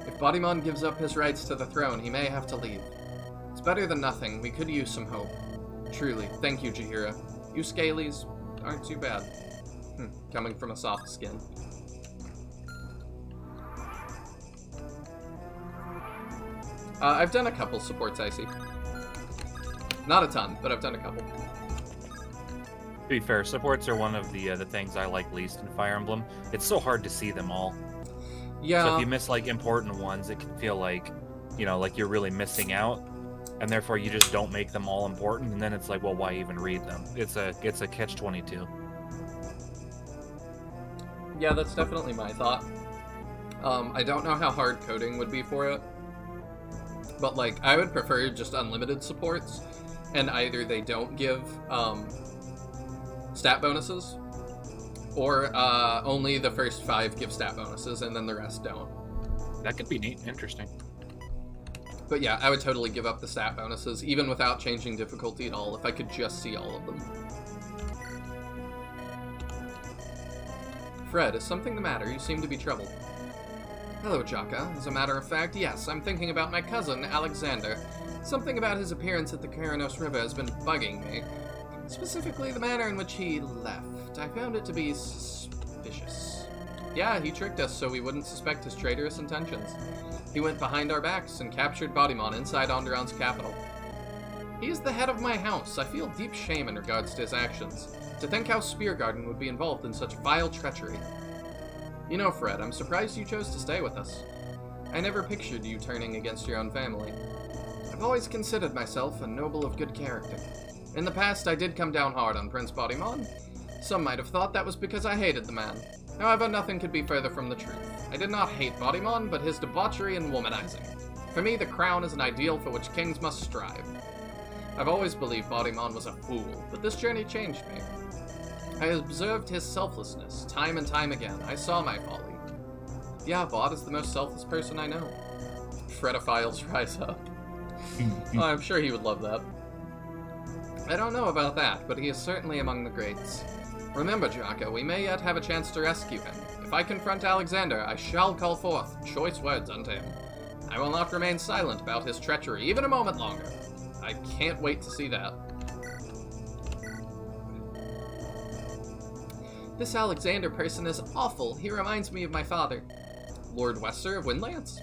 If Baudimon gives up his rights to the throne, he may have to leave. It's better than nothing. We could use some hope. Truly, thank you, Jaheira. You Scalies aren't too bad. Coming from a soft skin. I've done a couple supports, Icy. Not a ton, but I've done a couple. To be fair, supports are one of the things I like least in Fire Emblem. It's so hard to see them all. Yeah. So if you miss like important ones, it can feel like, you know, like you're really missing out, and therefore you just don't make them all important, and then it's like, well, why even read them? It's a catch-22. Yeah, that's definitely my thought. I don't know how hard coding would be for it, but like I would prefer just unlimited supports, and either they don't give stat bonuses, or only the first 5 give stat bonuses, and then the rest don't. That could be neat, interesting. But yeah, I would totally give up the stat bonuses, even without changing difficulty at all, if I could just see all of them. Fred, is something the matter? You seem to be troubled. Hello, Jaka. As a matter of fact, yes, I'm thinking about my cousin, Alexander. Something about his appearance at the Karanos River has been bugging me. Specifically, the manner in which he left. I found it to be suspicious. Yeah, he tricked us so we wouldn't suspect his traitorous intentions. He went behind our backs and captured Baudimon inside Andaron's capital. He is the head of my house. I feel deep shame in regards to his actions. To think how Speargarden would be involved in such vile treachery. You know, Fred, I'm surprised you chose to stay with us. I never pictured you turning against your own family. I've always considered myself a noble of good character. In the past, I did come down hard on Prince Baudimon. Some might have thought that was because I hated the man. However, nothing could be further from the truth. I did not hate Baudimon, but his debauchery and womanizing. For me, the crown is an ideal for which kings must strive. I've always believed Baudimon was a fool, but this journey changed me. I observed his selflessness, time and time again. I saw my folly. Yeah, Baud is the most selfless person I know. Fredophiles rise up. Oh, I'm sure he would love that. I don't know about that, but he is certainly among the greats. Remember, Jaka, we may yet have a chance to rescue him. If I confront Alexander, I shall call forth choice words unto him. I will not remain silent about his treachery, even a moment longer. I can't wait to see that. This Alexander person is awful. He reminds me of my father. Lord Wester of Windlands?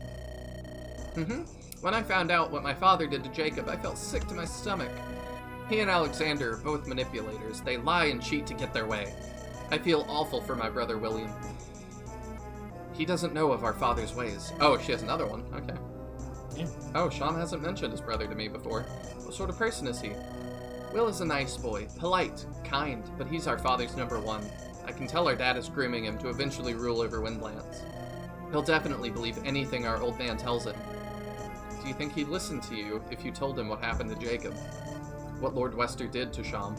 When I found out what my father did to Jacob, I felt sick to my stomach. He and Alexander are both manipulators. They lie and cheat to get their way. I feel awful for my brother William. He doesn't know of our father's ways. Oh, she has another one. Okay. Yeah. Oh, Sean hasn't mentioned his brother to me before. What sort of person is he? Will is a nice boy. Polite, kind, but he's our father's number 1. I can tell our dad is grooming him to eventually rule over Windlands. He'll definitely believe anything our old man tells him. Do you think he'd listen to you if you told him what happened to Jacob? What Lord Wester did to Sham?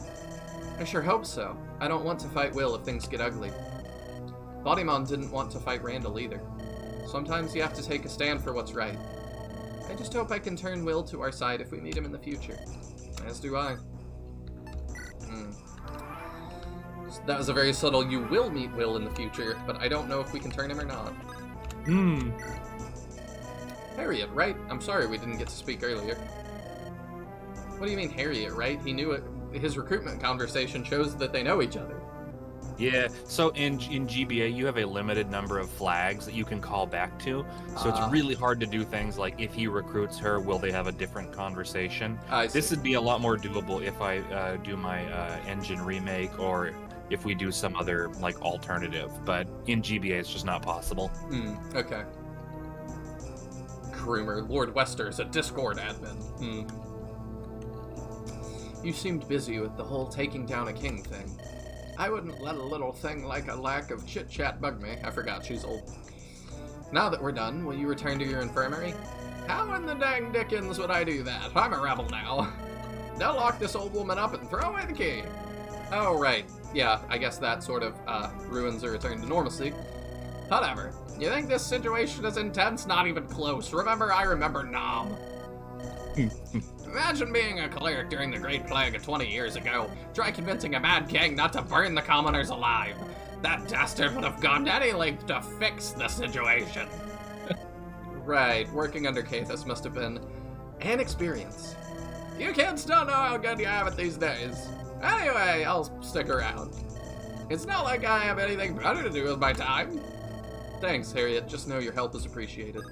I sure hope so. I don't want to fight Will if things get ugly. Baudimon didn't want to fight Randall either. Sometimes you have to take a stand for what's right. I just hope I can turn Will to our side if we meet him in the future. As do I. That was a very subtle, you will meet Will in the future, but I don't know if we can turn him or not. Harriet, right? I'm sorry we didn't get to speak earlier. What do you mean Harriet, right? He knew it. His recruitment conversation shows that they know each other. Yeah, so in GBA, you have a limited number of flags that you can call back to, so it's really hard to do things like, if he recruits her, will they have a different conversation? This would be a lot more doable if I do my engine remake, or if we do some other, like, alternative, but in GBA, it's just not possible. Okay. Groomer, Lord Wester is a Discord admin. You seemed busy with the whole taking down a king thing. I wouldn't let a little thing like a lack of chit-chat bug me. I forgot she's old. Now that we're done, will you return to your infirmary? How in the dang dickens would I do that? I'm a rebel now. They'll lock this old woman up and throw away the key. Oh, right. Yeah, I guess that sort of ruins a return to normalcy. Whatever. You think this situation is intense? Not even close. Remember, I remember Nom. Imagine being a cleric during the Great Plague of 20 years ago. Try convincing a mad king not to burn the commoners alive. That dastard would have gone to any length to fix the situation. Right, working under Cathus must have been an experience. You kids don't know how good you have it these days. Anyway, I'll stick around. It's not like I have anything better to do with my time. Thanks, Harriet. Just know your help is appreciated.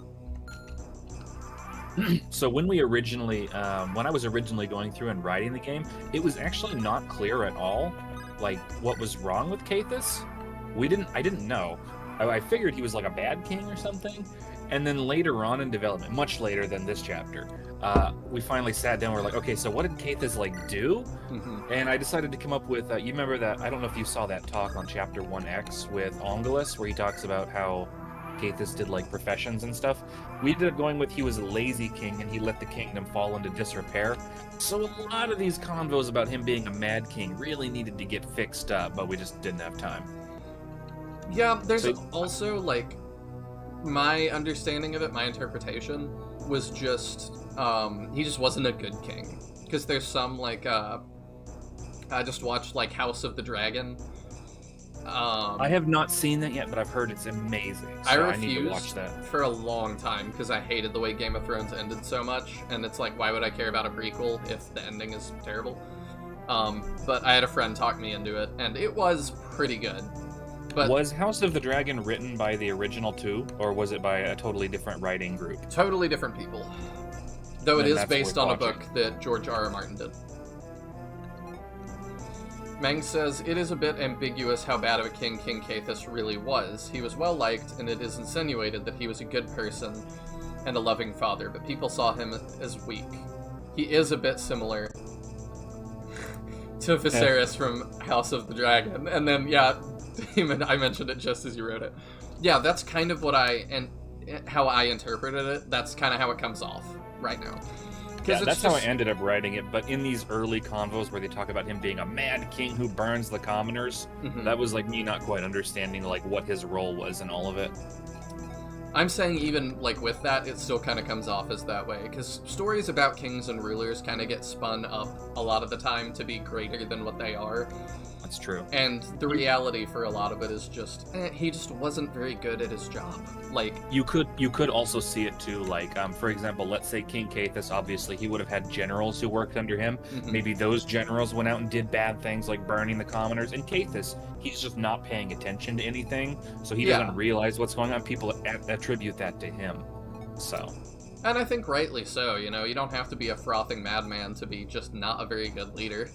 So when we originally, when I was originally going through and writing the game, it was actually not clear at all, like, what was wrong with Cathus. I didn't know. I figured he was like a bad king or something. And then later on in development, much later than this chapter, we finally sat down. We're like, okay, so what did Caithus like do? Mm-hmm. And I decided to come up with. You remember that? I don't know if you saw that talk on Chapter 1X with Ongelis, where he talks about how Caithus did like professions and stuff. We ended up going with he was a lazy king and he let the kingdom fall into disrepair. So a lot of these convos about him being a mad king really needed to get fixed up, but we just didn't have time. Yeah, there's also like my understanding of it, my interpretation was just he just wasn't a good king, because there's some like I just watched like House of the Dragon. I have not seen that yet, but I've heard it's amazing. So I refused need to watch that for a long time because I hated the way Game of Thrones ended so much, and it's like, why would I care about a prequel if the ending is terrible? But I had a friend talk me into it, and it was pretty good. But was House of the Dragon written by the original two, or was it by a totally different writing group? Totally different people. Though it Then is that's based worth on a watching. book that George R.R. Martin did. Mang says, it is a bit ambiguous how bad of a king King Caithus really was. He was well liked, and it is insinuated that he was a good person and a loving father, but people saw him as weak. He is a bit similar to Viserys from House of the Dragon. And then, yeah, Damon, I mentioned it just as you wrote it. Yeah, that's kind of what how I interpreted it. That's kind of how it comes off right now. Yeah, that's how I ended up writing it, but in these early convos where they talk about him being a mad king who burns the commoners, that was like me not quite understanding like what his role was in all of it. I'm saying even like with that, it still kind of comes off as that way, because stories about kings and rulers kind of get spun up a lot of the time to be greater than what they are. That's true. And the reality for a lot of it is just, he just wasn't very good at his job. Like, you could also see it too, like, for example, let's say King Caithus, obviously he would have had generals who worked under him. Maybe those generals went out and did bad things like burning the commoners, and Caithus, he's just not paying attention to anything, so he doesn't realize what's going on. People attribute that to him. So, and I think rightly so. You know, you don't have to be a frothing madman to be just not a very good leader.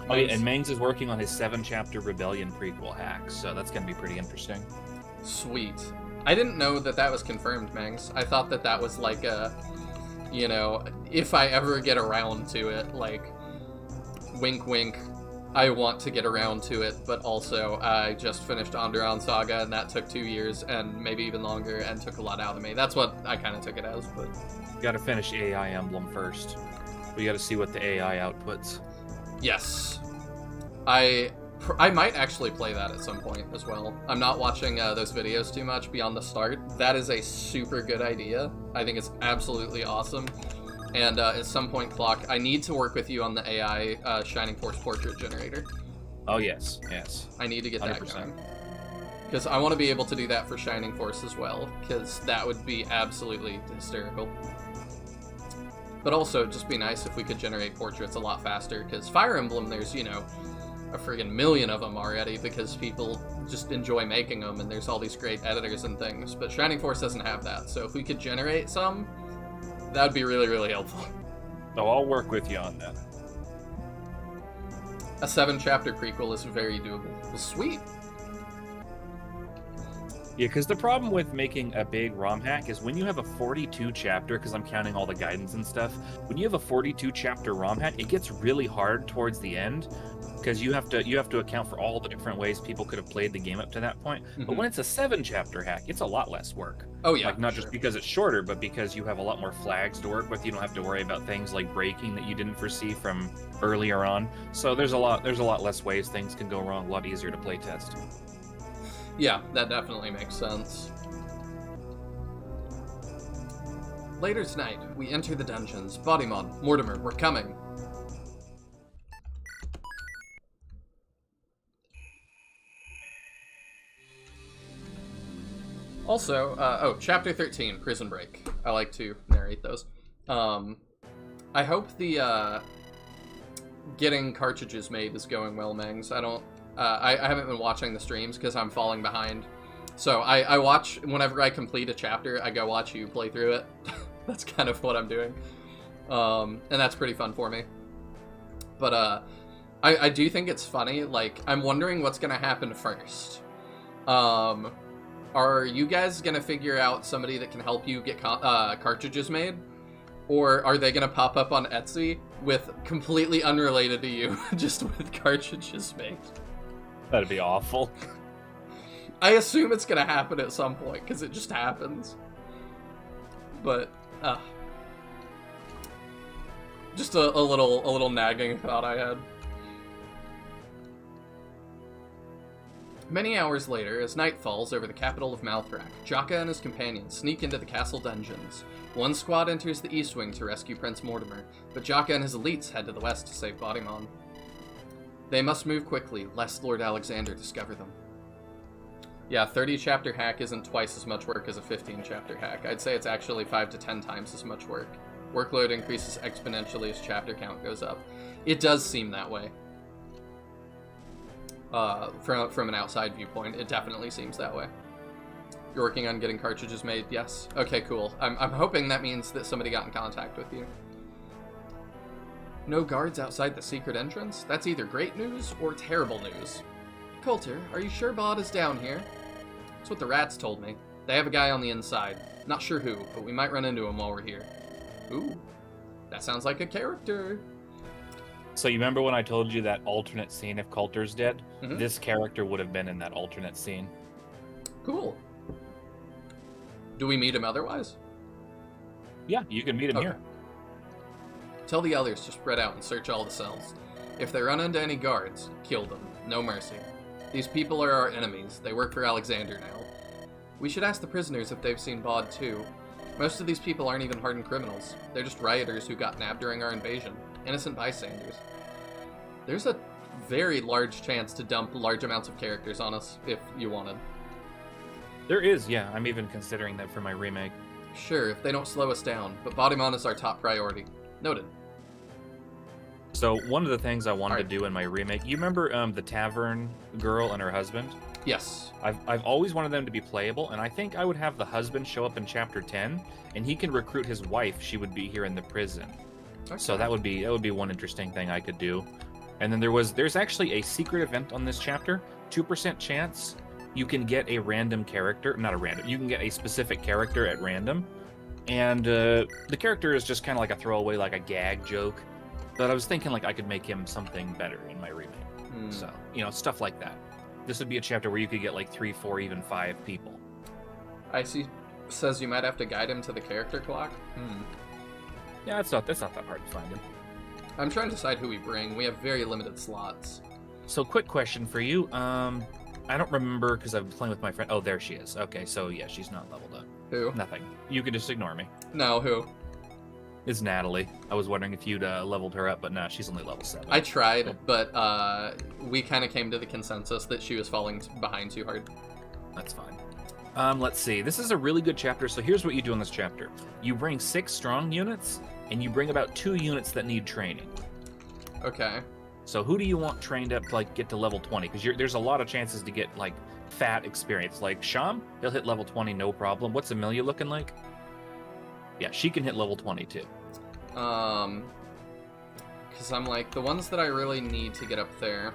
Oh, yeah, and Mangs is working on his 7-chapter Rebellion prequel hack, so that's going to be pretty interesting. Sweet. I didn't know that that was confirmed, Mangs. I thought that that was like a, you know, if I ever get around to it, like, wink wink, I want to get around to it, but also I just finished Andaron Saga, and that took 2 years, and maybe even longer, and took a lot out of me. That's what I kind of took it as, but... You gotta finish AI Emblem first. We gotta see what the AI outputs. Yes. I might actually play that at some point as well. I'm not watching those videos too much beyond the start. That is a super good idea. I think it's absolutely awesome. And at some point, Clock, I need to work with you on the AI Shining Force portrait generator. Oh, yes. I need to get 100%. that going. Because I want to be able to do that for Shining Force as well, because that would be absolutely hysterical. But also, it'd just be nice if we could generate portraits a lot faster, because Fire Emblem, there's, you know, a friggin' million of them already, because people just enjoy making them, and there's all these great editors and things, but Shining Force doesn't have that, so if we could generate some, that would be really, really helpful. So I'll work with you on that. A 7-chapter prequel is very doable. Well, sweet. Yeah, because the problem with making a big ROM hack is when you have a 42-chapter, because I'm counting all the guidance and stuff, when you have a 42-chapter ROM hack, it gets really hard towards the end, because you have to account for all the different ways people could have played the game up to that point. But when it's a 7-chapter hack, it's a lot less work. Oh yeah, like not just because it's shorter, but because you have a lot more flags to work with. You don't have to worry about things like breaking that you didn't foresee from earlier on. So there's a lot less ways things can go wrong. A lot easier to play test. Yeah, that definitely makes sense. Later tonight, we enter the dungeons. Baudimon, Mortimer, we're coming. Also, Chapter 13, Prison Break. I like to narrate those. I hope the, getting cartridges made is going well, Mangs. I haven't been watching the streams because I'm falling behind. So I watch, whenever I complete a chapter, I go watch you play through it. That's kind of what I'm doing. And that's pretty fun for me. But I do think it's funny. Like, I'm wondering what's gonna happen first. Are you guys gonna figure out somebody that can help you get cartridges made? Or are they gonna pop up on Etsy with completely unrelated to you, just with cartridges made? That'd be awful. I assume it's gonna happen at some point, because it just happens. But, just a little nagging thought I had. Many hours later, as night falls over the capital of Malthrak, Jaka and his companions sneak into the castle dungeons. One squad enters the East Wing to rescue Prince Mortimer, but Jaka and his elites head to the west to save Baudimon. They must move quickly, lest Lord Alexander discover them. Yeah, 30-chapter hack isn't twice as much work as a 15-chapter hack. I'd say it's actually 5 to 10 times as much work. Workload increases exponentially as chapter count goes up. It does seem that way. From an outside viewpoint, it definitely seems that way. You're working on getting cartridges made? Yes. Okay, cool. I'm hoping that means that somebody got in contact with you. No guards outside the secret entrance? That's either great news or terrible news. Coulter, are you sure Baud is down here? That's what the rats told me. They have a guy on the inside. Not sure who, but we might run into him while we're here. Ooh, that sounds like a character. So you remember when I told you that alternate scene if Coulter's dead? Mm-hmm. This character would have been in that alternate scene. Cool. Do we meet him otherwise? Yeah, you can meet him here. Tell the others to spread out and search all the cells. If they run into any guards, kill them. No mercy. These people are our enemies. They work for Alexander now. We should ask the prisoners if they've seen Baud too. Most of these people aren't even hardened criminals. They're just rioters who got nabbed during our invasion. Innocent bystanders. There's a very large chance to dump large amounts of characters on us if you wanted. There is, yeah. I'm even considering that for my remake. Sure, if they don't slow us down, but Baudimon is our top priority. Noted. So one of the things I wanted to do in my remake, you remember the tavern girl and her husband? Yes. I've always wanted them to be playable, and I think I would have the husband show up in chapter 10, and he can recruit his wife. She would be here in the prison. Okay. So that would be one interesting thing I could do. And then there's actually a secret event on this chapter. 2% chance you can get a random character, you can get a specific character at random. And the character is just kind of like a throwaway, like a gag joke. But I was thinking like I could make him something better in my remake. So, stuff like that. This would be a chapter where you could get like 3, 4, even 5 people. I see. Says you might have to guide him to the character clock. Yeah, that's not that hard to find him. I'm trying to decide who we bring. We have very limited slots. So, quick question for you. I don't remember because I've been playing with my friend. Oh, there she is. Okay, so yeah, she's not leveled up. Who? Nothing. You can just ignore me. No, who? It's Natalie. I was wondering if you'd leveled her up, but no, she's only level 7. I tried, but we kind of came to the consensus that she was falling behind too hard. That's fine. Let's see. This is a really good chapter, so here's what you do in this chapter. You bring 6 strong units, and you bring about 2 units that need training. Okay. So who do you want trained up to like get to level 20? Because there's a lot of chances to get like fat experience. Like Sham, he'll hit level 20 no problem. What's Amelia looking like? Yeah, she can hit level 20 too. Because I'm like, the ones that I really need to get up there.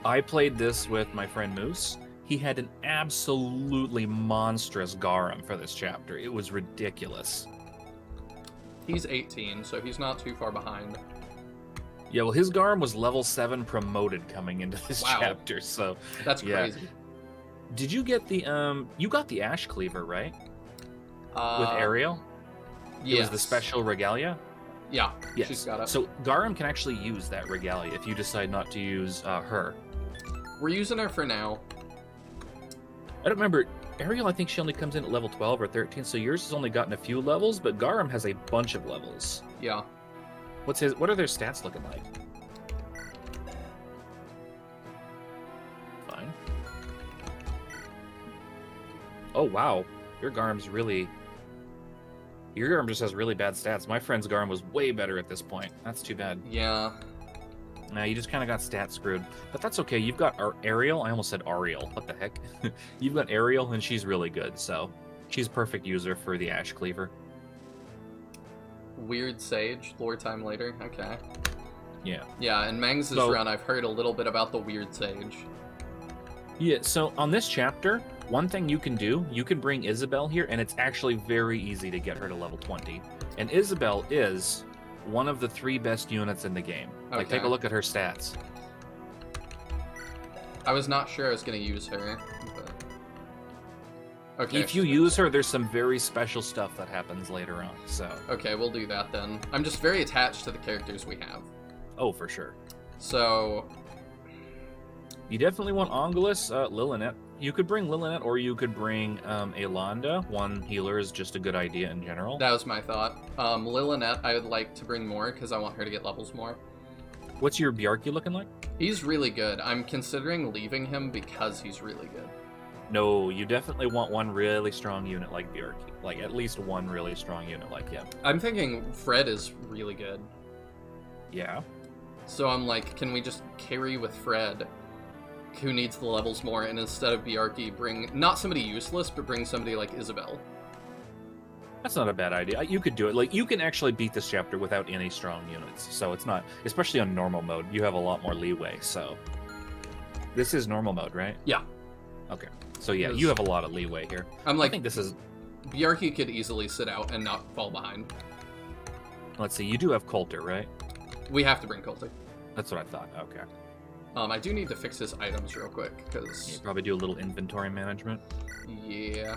I played this with my friend Moose. He had an absolutely monstrous Garum for this chapter. It was ridiculous. He's 18, so he's not too far behind. Yeah, well, his Garum was level 7 promoted coming into this chapter, so... That's crazy. Yeah. Did you get the, you got the Ash Cleaver, right? With Ariel? Yes. It was the special regalia? Yeah, yes. She's got it. So Garum can actually use that regalia if you decide not to use her. We're using her for now. I don't remember. Ariel, I think she only comes in at level 12 or 13, so yours has only gotten a few levels, but Garum has a bunch of levels. Yeah. What are their stats looking like? Fine. Oh, wow. Your Garum just has really bad stats. My friend's Garum was way better at this point. That's too bad. Yeah. Nah, you just kind of got stat screwed. But that's okay. You've got Ariel. I almost said Ariel. What the heck? You've got Ariel, and she's really good, so she's a perfect user for the Ash Cleaver. Weird Sage, lore time later. Okay. Yeah. Yeah, in Mangs' run, I've heard a little bit about the Weird Sage. Yeah, so on this chapter, one thing you can do, you can bring Isabel here, and it's actually very easy to get her to level 20. And Isabel is one of the 3 best units in the game. Okay. Like, take a look at her stats. I was not sure I was going to use her, but... Okay. If you use her, there's some very special stuff that happens later on, so... Okay, we'll do that then. I'm just very attached to the characters we have. Oh, for sure. So... You definitely want Angelus, Lilinet. You could bring Lilinet, or you could bring Elanda. One healer is just a good idea in general. That was my thought. Lilinet, I would like to bring more, because I want her to get levels more. What's your Bjarki looking like? He's really good. I'm considering leaving him because he's really good. No, you definitely want one really strong unit like Bjarki. Like, at least one really strong unit like him. I'm thinking Fred is really good. Yeah. So I'm like, can we just carry with Fred, who needs the levels more, and instead of Bjarki, bring not somebody useless, but bring somebody like Isabel? That's not a bad idea. You could do it. Like, you can actually beat this chapter without any strong units. So it's not, especially on normal mode, you have a lot more leeway, so. This is normal mode, right? Yeah. Okay. So yeah, you have a lot of leeway here. I'm like, I think this is... Bjarki could easily sit out and not fall behind. Let's see, you do have Coulter, right? We have to bring Coulter. That's what I thought, okay. I do need to fix his items real quick, because... You probably do a little inventory management. Yeah.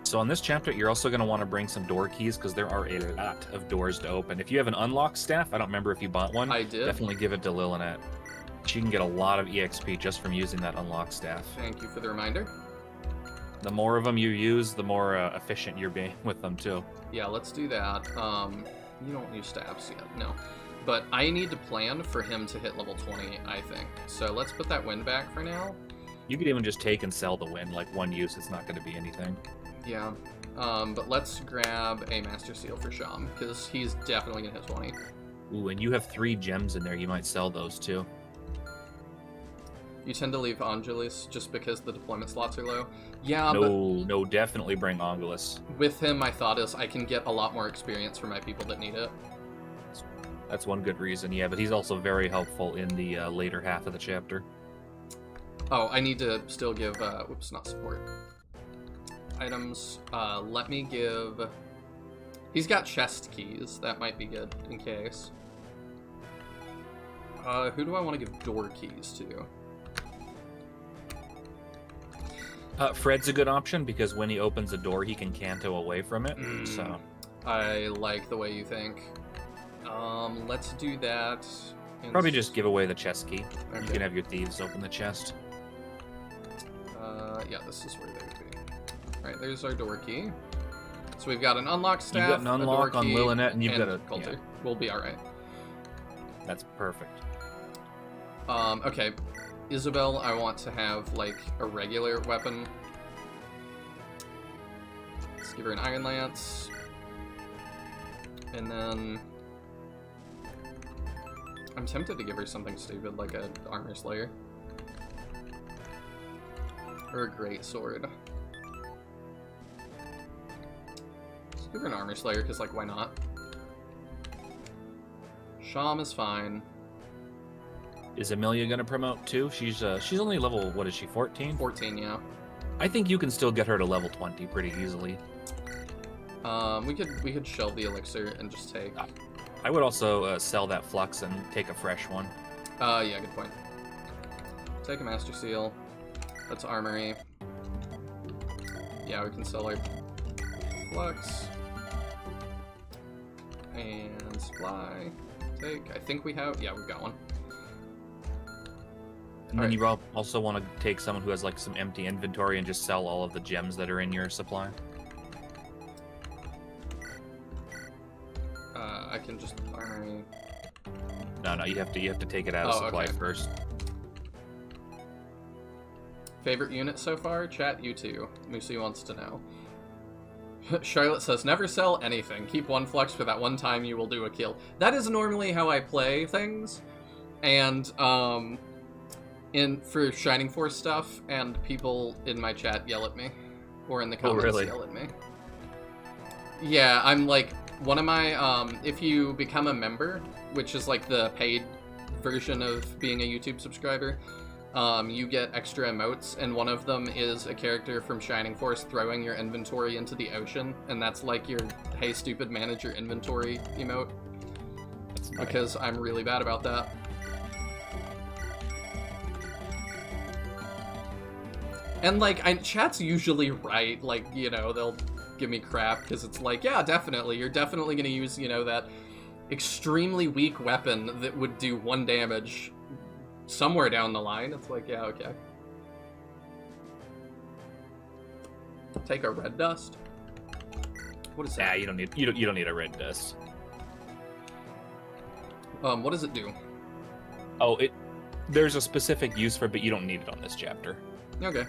So on this chapter, you're also going to want to bring some door keys, because there are a lot of doors to open. If you have an unlock staff, I don't remember if you bought one. I did. Definitely give it to Lilinet. She can get a lot of EXP just from using that unlock staff. Thank you for the reminder. The more of them you use, the more efficient you're being with them, too. Yeah, let's do that. You don't use staffs yet, no. But I need to plan for him to hit level 20, I think. So let's put that wind back for now. You could even just take and sell the wind, like one use, it's not going to be anything. Yeah. But let's grab a Master Seal for Sham, because he's definitely going to hit 20. Ooh, and you have 3 gems in there, you might sell those, too. You tend to leave Angelus just because the deployment slots are low? Yeah, No, definitely bring Angelus. With him, my thought is I can get a lot more experience for my people that need it. That's one good reason, yeah, but he's also very helpful in the later half of the chapter. Oh, I need to still give, whoops, not support. Items, let me give... He's got chest keys, that might be good, in case. Who do I want to give door keys to? Fred's a good option, because when he opens a door, he can canto away from it, so... I like the way you think. Let's do that. Probably just give away the chest key. Okay. You can have your thieves open the chest. Yeah, this is where they would be. Alright, there's our door key. So we've got an unlock staff, You've got an unlock on Lilinet, and you've got a... Coulter. Yeah. We'll be alright. That's perfect. Okay. Isabel, I want to have, like, a regular weapon. Let's give her an Iron Lance. And then... I'm tempted to give her something stupid, like a Armor Slayer. Or a Great Sword. Let's give her an Armor Slayer, because, like, why not? Sham is fine. Is Amelia going to promote too? She's only level, what is she, 14? 14, yeah. I think you can still get her to level 20 pretty easily. We could shelve the elixir and just take... I would also sell that flux and take a fresh one. Yeah, good point. Take a Master Seal. That's Armory. Yeah, we can sell our flux. And supply. Take. I think we have... Yeah, we've got one. And then you also want to take someone who has like some empty inventory and just sell all of the gems that are in your supply. I can just armory. No, you have to take it out of supply first. Favorite unit so far? Chat, you too. Moosey wants to know. Charlotte says, never sell anything. Keep one flux for that one time you will do a kill. That is normally how I play things. And, for Shining Force stuff, and people in my chat yell at me. Or in the comments yell at me. Yeah, I'm like, one of my, if you become a member, which is like the paid version of being a YouTube subscriber, you get extra emotes, and one of them is a character from Shining Force throwing your inventory into the ocean, and that's like your, hey stupid, manage your inventory emote. That's nice. Because I'm really bad about that. And like, chat's usually right, like, you know, they'll give me crap, because it's like, yeah, definitely, you're definitely gonna use, you know, that extremely weak weapon that would do 1 damage somewhere down the line. It's like, yeah, okay. Take a red dust. What is that? Nah, you don't need a red dust. What does it do? Oh, there's a specific use for it, but you don't need it on this chapter. Okay.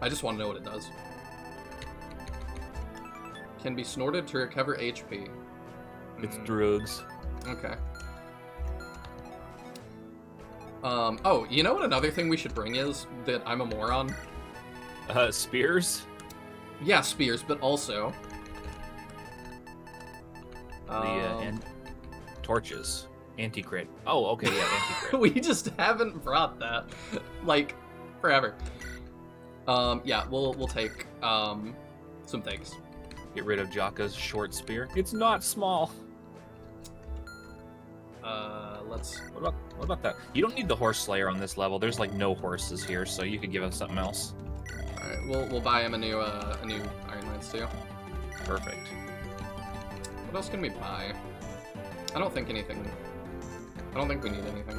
I just want to know what it does. Can be snorted to recover HP. It's drugs. Okay. Oh, you know what another thing we should bring is that I'm a moron? Spears? Yeah, spears, but also... and torches. Anti-crit. Oh, okay, yeah, anti-crit. We just haven't brought that, like, forever. Yeah, we'll take, some things. Get rid of Jaka's short spear. It's not small. Let's... What about that? You don't need the horse slayer on this level. There's like no horses here, so you could give us something else. Alright, we'll buy him a new Iron Lance too. Perfect. What else can we buy? I don't think anything. I don't think we need anything.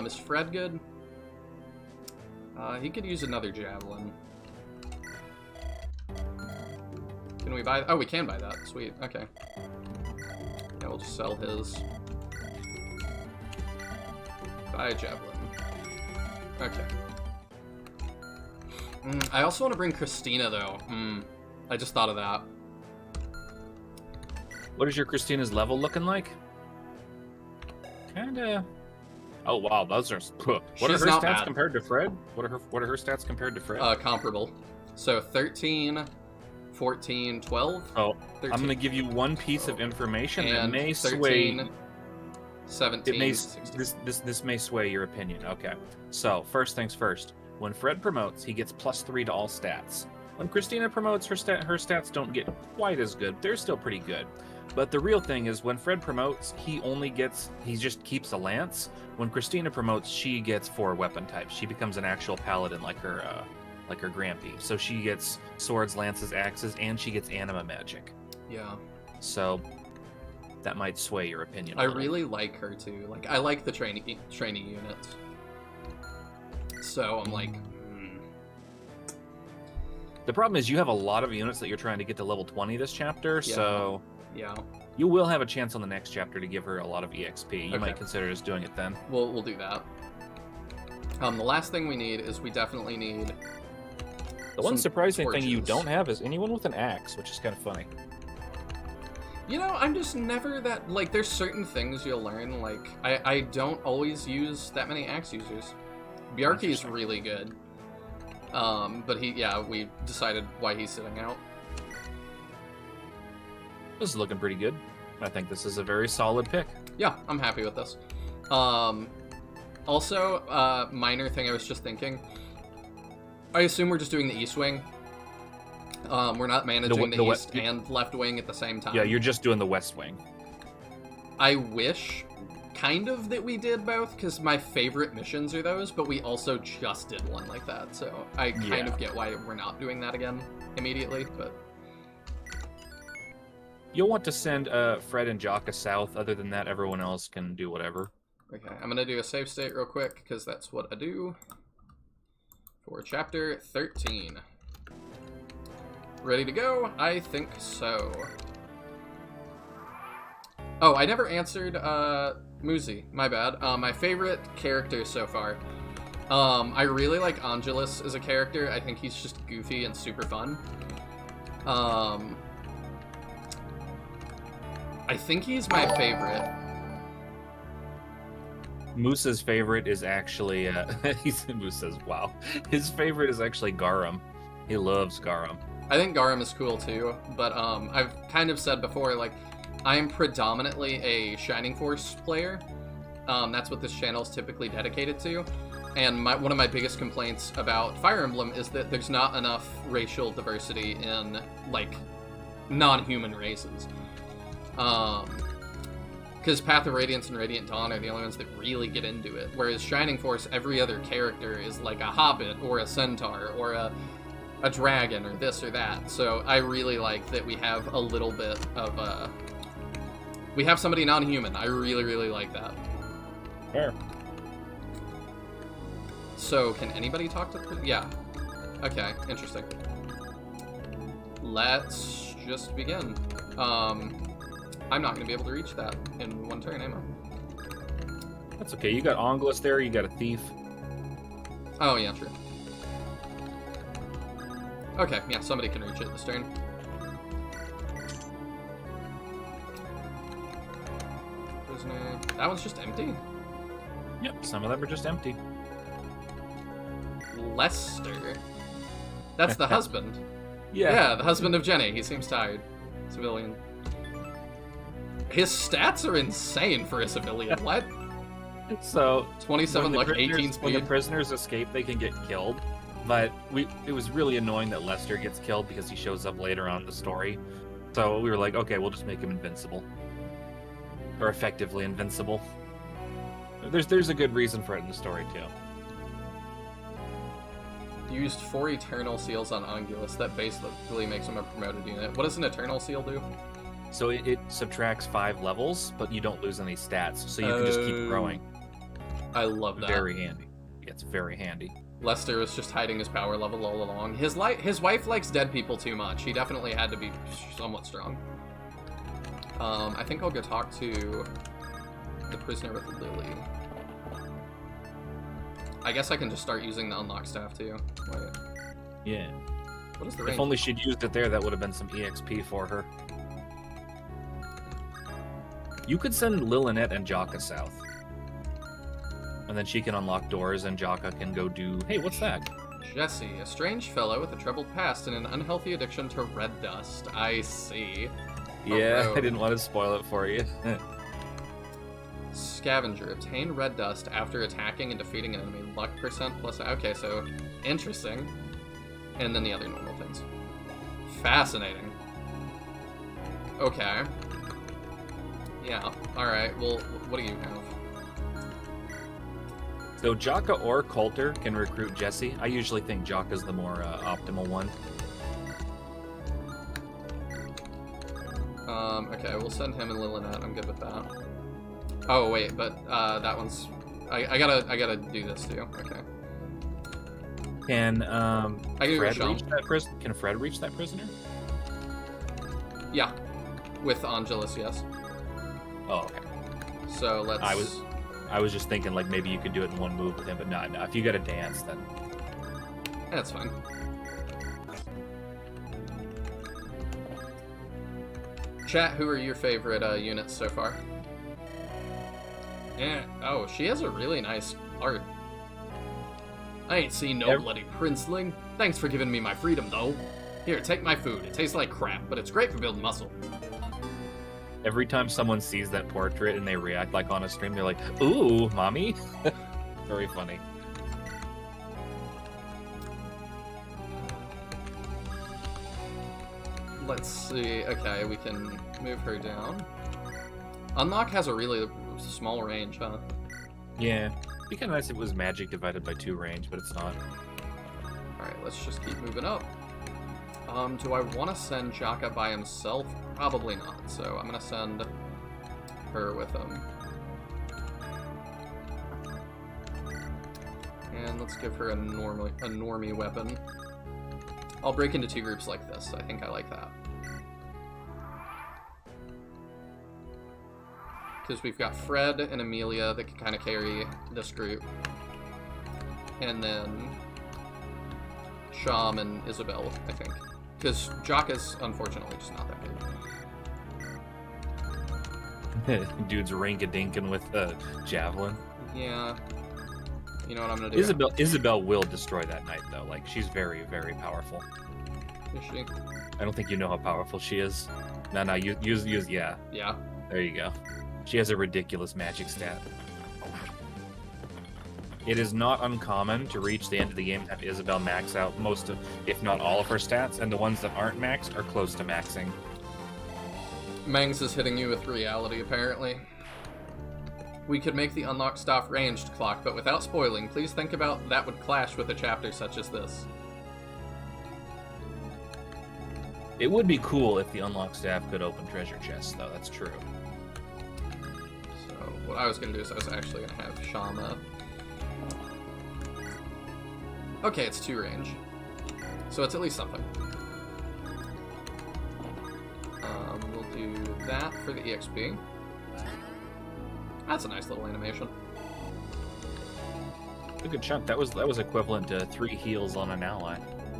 Is Fred good? He could use another javelin. Can we buy... Oh, we can buy that. Sweet. Okay. Yeah, we'll just sell his. Buy a javelin. Okay. I also want to bring Christina, though. I just thought of that. What is your Christina's level looking like? Kinda... Oh, wow, those are... What are her stats compared to Fred? What are her stats compared to Fred? Comparable. So 13, 14, 12. Oh, 13. I'm going to give you one piece of information that And may 13, sway... 17, It may, 16. this may sway your opinion. Okay. So, first things first. When Fred promotes, he gets +3 to all stats. When Christina promotes, her stats don't get quite as good. They're still pretty good. But the real thing is, when Fred promotes, he just keeps a lance. When Christina promotes, she gets 4 weapon types. She becomes an actual paladin like her Grampy. So she gets swords, lances, axes, and she gets anima magic. Yeah. So that might sway your opinion. I really like her too. Like, I like the training units. So I'm like, The problem is you have a lot of units that you're trying to get to level 20 this chapter, Yeah. so yeah, you will have a chance on the next chapter to give her a lot of EXP. You might consider just doing it then. we'll do that. The last thing we need is we definitely need. The one some surprising thing you torches. don't have is anyone with an axe, which is kind of funny. You know, I'm just never that, like, there's certain things you'll learn, like, I don't always use that many axe users. Bjarki is really good. But we decided why he's sitting out. This is looking pretty good. I think this is a very solid pick. Yeah, I'm happy with this. Also, minor thing I was just thinking. I assume we're just doing the east wing. We're not managing the east and left wing at the same time. Yeah, you're just doing the west wing. I wish, kind of, that we did both, because my favorite missions are those, but we also just did one like that, so I kind of get why we're not doing that again immediately, but... You'll want to send Fred and Jaka south. Other than that, everyone else can do whatever. Okay, I'm gonna do a save state real quick, because that's what I do for chapter 13. Ready to go? I think so. Oh, I never answered Muzi. My bad. My favorite character so far. I really like Angelus as a character. I think he's just goofy and super fun. I think he's my favorite. Moose's favorite is actually Moose says, wow. His favorite is actually Garum. He loves Garum. I think Garum is cool too, but I've kind of said before, like, I am predominantly a Shining Force player. That's what this channel is typically dedicated to. And one of my biggest complaints about Fire Emblem is that there's not enough racial diversity in, like, non-human races. Because Path of Radiance and Radiant Dawn are the only ones that really get into it. Whereas Shining Force, every other character is like a hobbit or a centaur or a dragon or this or that. So I really like that we have a little bit of we have somebody non-human. I really, really like that. Fair. So can anybody talk to... Yeah. Okay, interesting. Let's just begin. I'm not going to be able to reach that in one turn, am I? That's okay. You got Onglis there. You got a thief. Oh, yeah, true. Okay, yeah, somebody can reach it this turn. Prisoner. That one's just empty. Yep, some of them are just empty. Lester. That's the husband. Yeah, the husband of Jenny. He seems tired. Civilian. His stats are insane for a civilian. What? So 27 luck, 18 speed. When the prisoners escape, they can get killed. But it was really annoying that Lester gets killed because he shows up later on in the story. So we were like, okay, we'll just make him invincible. Or effectively invincible. There's a good reason for it in the story, too. Used 4 Eternal Seals on Ongulus. That basically makes him a promoted unit. What does an Eternal Seal do? So it subtracts 5 levels, but you don't lose any stats. So you can just keep growing. I love that. Very handy. It's very handy. Lester was just hiding his power level all along. His wife likes dead people too much. He definitely had to be somewhat strong. I think I'll go talk to the prisoner with Lily. I guess I can just start using the unlock staff too. Wait. Yeah. What is the range? If only she'd used it there, that would have been some EXP for her. You could send Lilynette and Jaka south. And then she can unlock doors and Jaka can go do... Hey, what's that? Jesse, a strange fellow with a troubled past and an unhealthy addiction to red dust. I see. Yeah, I didn't want to spoil it for you. Scavenger, obtain red dust after attacking and defeating an enemy. Luck percent plus... Okay, so interesting. And then the other normal things. Fascinating. Okay. Yeah, alright, well, what do you have? So Jaka or Coulter can recruit Jesse. I usually think Jaka's the more optimal one. Okay, we'll send him and Lilynette. I'm good with that. Oh wait, but that one's... I gotta do this too. Okay. Can Fred reach that person? Can Fred reach that prisoner? Yeah, with Angelus, yes. Oh, okay. So let's... I was just thinking like maybe you could do it in one move with him, but no. If you got to dance, then that's fine. Chat, who are your favorite units so far? Yeah. Oh, she has a really nice art. I ain't seen no bloody princeling. Thanks for giving me my freedom, though. Here, take my food. It tastes like crap, but it's great for building muscle. Every time someone sees that portrait and they react like on a stream, they're like, "Ooh, mommy." Very funny. Let's see. Okay, we can move her down. Unlock has a really small range, huh? Yeah. It'd be kind of nice if it was magic divided by 2 range, but it's not. Alright, let's just keep moving up. Do I want to send Jaka by himself? Probably not, so I'm going to send her with him. And let's give her a normie weapon. I'll break into 2 groups like this. I think I like that. Because we've got Fred and Amelia that can kind of carry this group. And then Sham and Isabel, I think. Because Jaka's unfortunately just not that good. Dude's rink-a-dinkin' with a javelin. Yeah. You know what I'm gonna do? Isabel will destroy that knight, though. Like, she's very, very powerful. Is she? I don't think you know how powerful she is. No, use, yeah. Yeah. There you go. She has a ridiculous magic stat. It is not uncommon to reach the end of the game and have Isabel max out most of, if not all of her stats, and the ones that aren't maxed are close to maxing. Mangs is hitting you with reality, apparently. We could make the unlocked staff ranged clock, but without spoiling, please think about that would clash with a chapter such as this. It would be cool if the unlocked staff could open treasure chests, though. That's true. So, what I was going to do is I was actually going to have Shama. Okay, it's 2 range. So it's at least something. We'll do that for the EXP. That's a nice little animation. A good chunk. That was equivalent to 3 heals on an ally.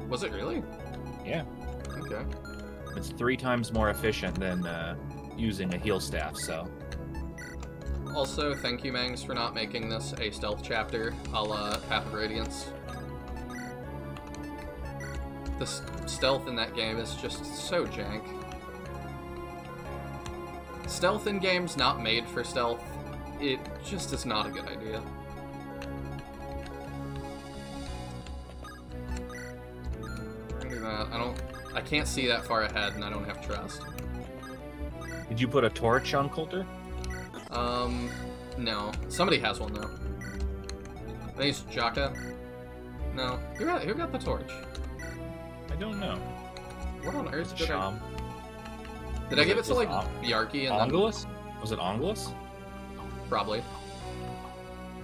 Was it really? Yeah. Okay. It's 3 times more efficient than using a heal staff, so... Also, thank you, Mangs, for not making this a stealth chapter a la Path of Radiance. The stealth in that game is just so jank. Stealth in games not made for stealth, it just is not a good idea. We're gonna do that. I can't see that far ahead, and I don't have trust. Did you put a torch on Coulter? No. Somebody has one, though. I think it's Jaka. No. Who got the torch? I don't know. What on earth did Sham. Did I give it to, like, Bjarki and Ongulus? Was it Ongulus? Probably.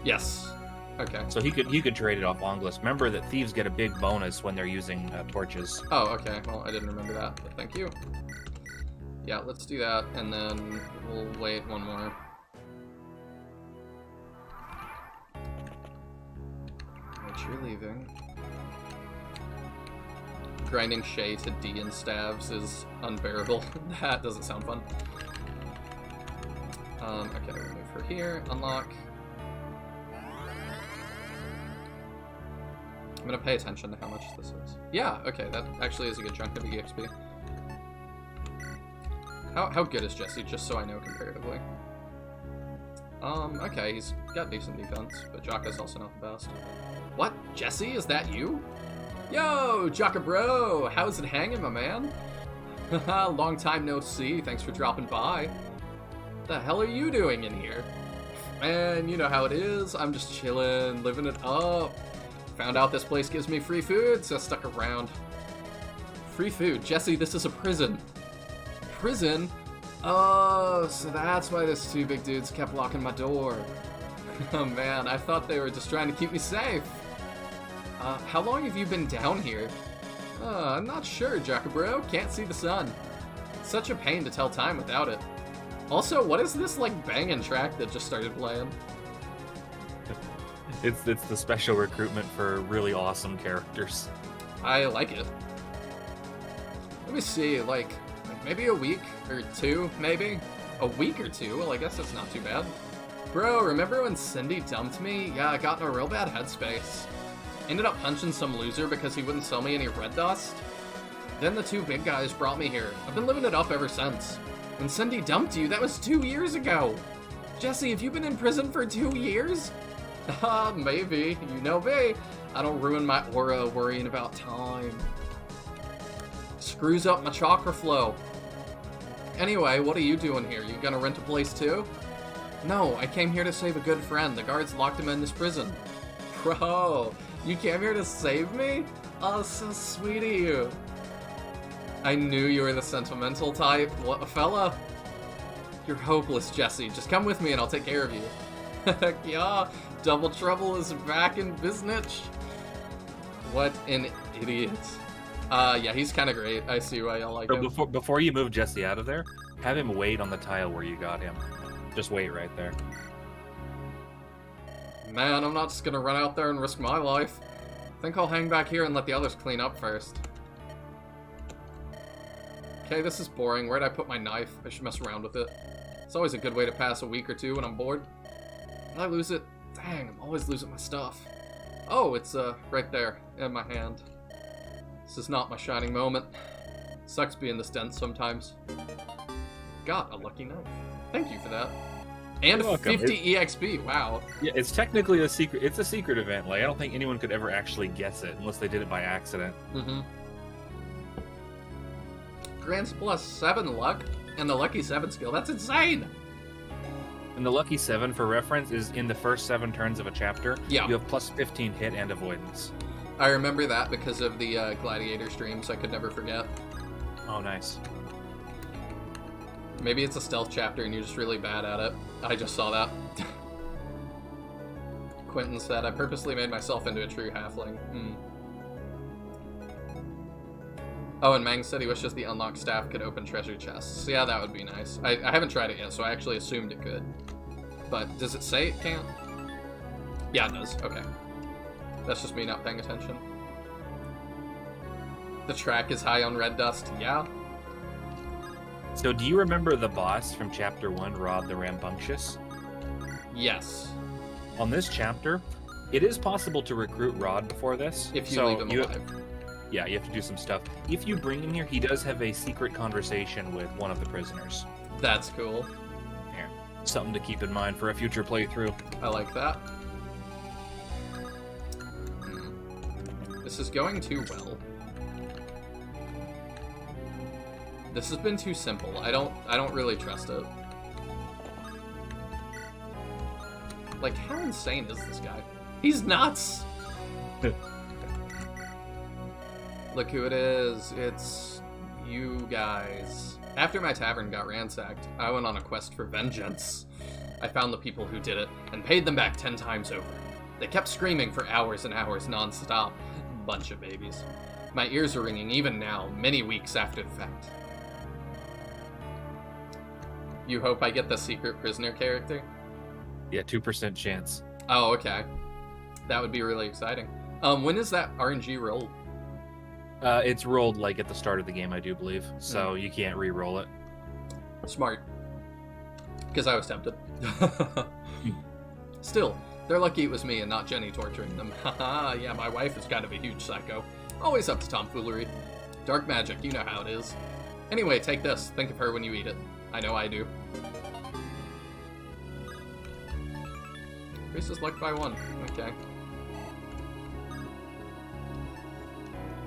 Yes. Okay. So he could trade it off Ongulus. Remember that thieves get a big bonus when they're using torches. Oh, okay. Well, I didn't remember that, but thank you. Yeah, let's do that, and then we'll wait one more. Which you're leaving. Grinding Shay to D in stabs is unbearable. That doesn't sound fun. Okay, we'll move her here. Unlock. I'm gonna pay attention to how much this is. Yeah, okay, that actually is a good chunk of EXP. How good is Jesse, just so I know comparatively? Okay, he's got decent defense, but Jaka's also not the best. What? Jesse, is that you? Yo, Jaka bro! How's it hanging, my man? Haha, long time no see, thanks for dropping by. What the hell are you doing in here? Man, you know how it is, I'm just chilling, living it up. Found out this place gives me free food, so I stuck around. Free food? Jesse, this is a prison. Prison? Oh, so that's why those 2 big dudes kept locking my door. Oh man, I thought they were just trying to keep me safe. How long have you been down here? I'm not sure, Jaka bro. Can't see the sun. Such a pain to tell time without it. Also, what is this, like, banging track that just started playing? It's the special recruitment for really awesome characters. I like it. Let me see, like maybe a week or 2, maybe? A week or 2? Well, I guess that's not too bad. Bro, remember when Cindy dumped me? Yeah, I got in a real bad headspace. Ended up punching some loser because he wouldn't sell me any red dust. Then the 2 big guys brought me here. I've been living it up ever since. When Cindy dumped you, that was 2 years ago. Jesse, have you been in prison for 2 years? Maybe. You know me. I don't ruin my aura worrying about time. Screws up my chakra flow. Anyway, what are you doing here? You gonna rent a place too? No, I came here to save a good friend. The guards locked him in this prison. Bro, you came here to save me? Oh, so sweet of you. I knew you were the sentimental type. What a fella. You're hopeless, Jesse. Just come with me and I'll take care of you. Heck yeah, Double Trouble is back in business. What an idiot. Yeah, he's kind of great. I see why y'all like him. Before you move Jesse out of there, have him wait on the tile where you got him. Just wait right there. Man, I'm not just gonna run out there and risk my life. I think I'll hang back here and let the others clean up first. Okay, this is boring. Where'd I put my knife? I should mess around with it. It's always a good way to pass a week or 2 when I'm bored. Did I lose it? Dang, I'm always losing my stuff. Oh, it's right there in my hand. This is not my shining moment. Sucks being this dense sometimes. Got a lucky knife. Thank you for that. And 50 EXP, wow. Yeah, it's technically a secret. It's a secret event. Like, I don't think anyone could ever actually guess it unless they did it by accident. Mm-hmm. Grants plus 7 luck and the lucky 7 skill. That's insane! And the lucky 7, for reference, is in the first 7 turns of a chapter. Yeah. You have plus 15 hit and avoidance. I remember that because of the Gladiator streams. I could never forget. Oh, nice. Maybe it's a stealth chapter and you're just really bad at it. I just saw that. Quentin said, I purposely made myself into a true halfling. Oh, and Mang said he wishes the unlocked staff could open treasure chests. Yeah, that would be nice. I haven't tried it yet, so I actually assumed it could. But does it say it can't? Yeah, it does. Okay. That's just me not paying attention. The track is high on red dust. Yeah. So do you remember the boss from Chapter 1, Rod the Rambunctious? Yes. On this chapter, it is possible to recruit Rod before this. If you leave him alive. Yeah, you have to do some stuff. If you bring him here, he does have a secret conversation with one of the prisoners. That's cool. Yeah, something to keep in mind for a future playthrough. I like that. This is going too well. This has been too simple. I don't really trust it. Like, how insane is this guy? He's nuts! Look who it is. It's you guys. After my tavern got ransacked, I went on a quest for vengeance. I found the people who did it and paid them back 10 times over. They kept screaming for hours and hours non-stop. Bunch of babies. My ears are ringing even now, many weeks after the fact. You hope I get the secret prisoner character? Yeah, 2% chance. Oh, okay. That would be really exciting. When is that RNG rolled? It's rolled like at the start of the game, I do believe. So you can't re-roll it. Smart. Because I was tempted. Still, they're lucky it was me and not Jenny torturing them. Haha, yeah, my wife is kind of a huge psycho. Always up to tomfoolery. Dark magic, you know how it is. Anyway, take this. Think of her when you eat it. I know I do. Increases luck by 1. Okay.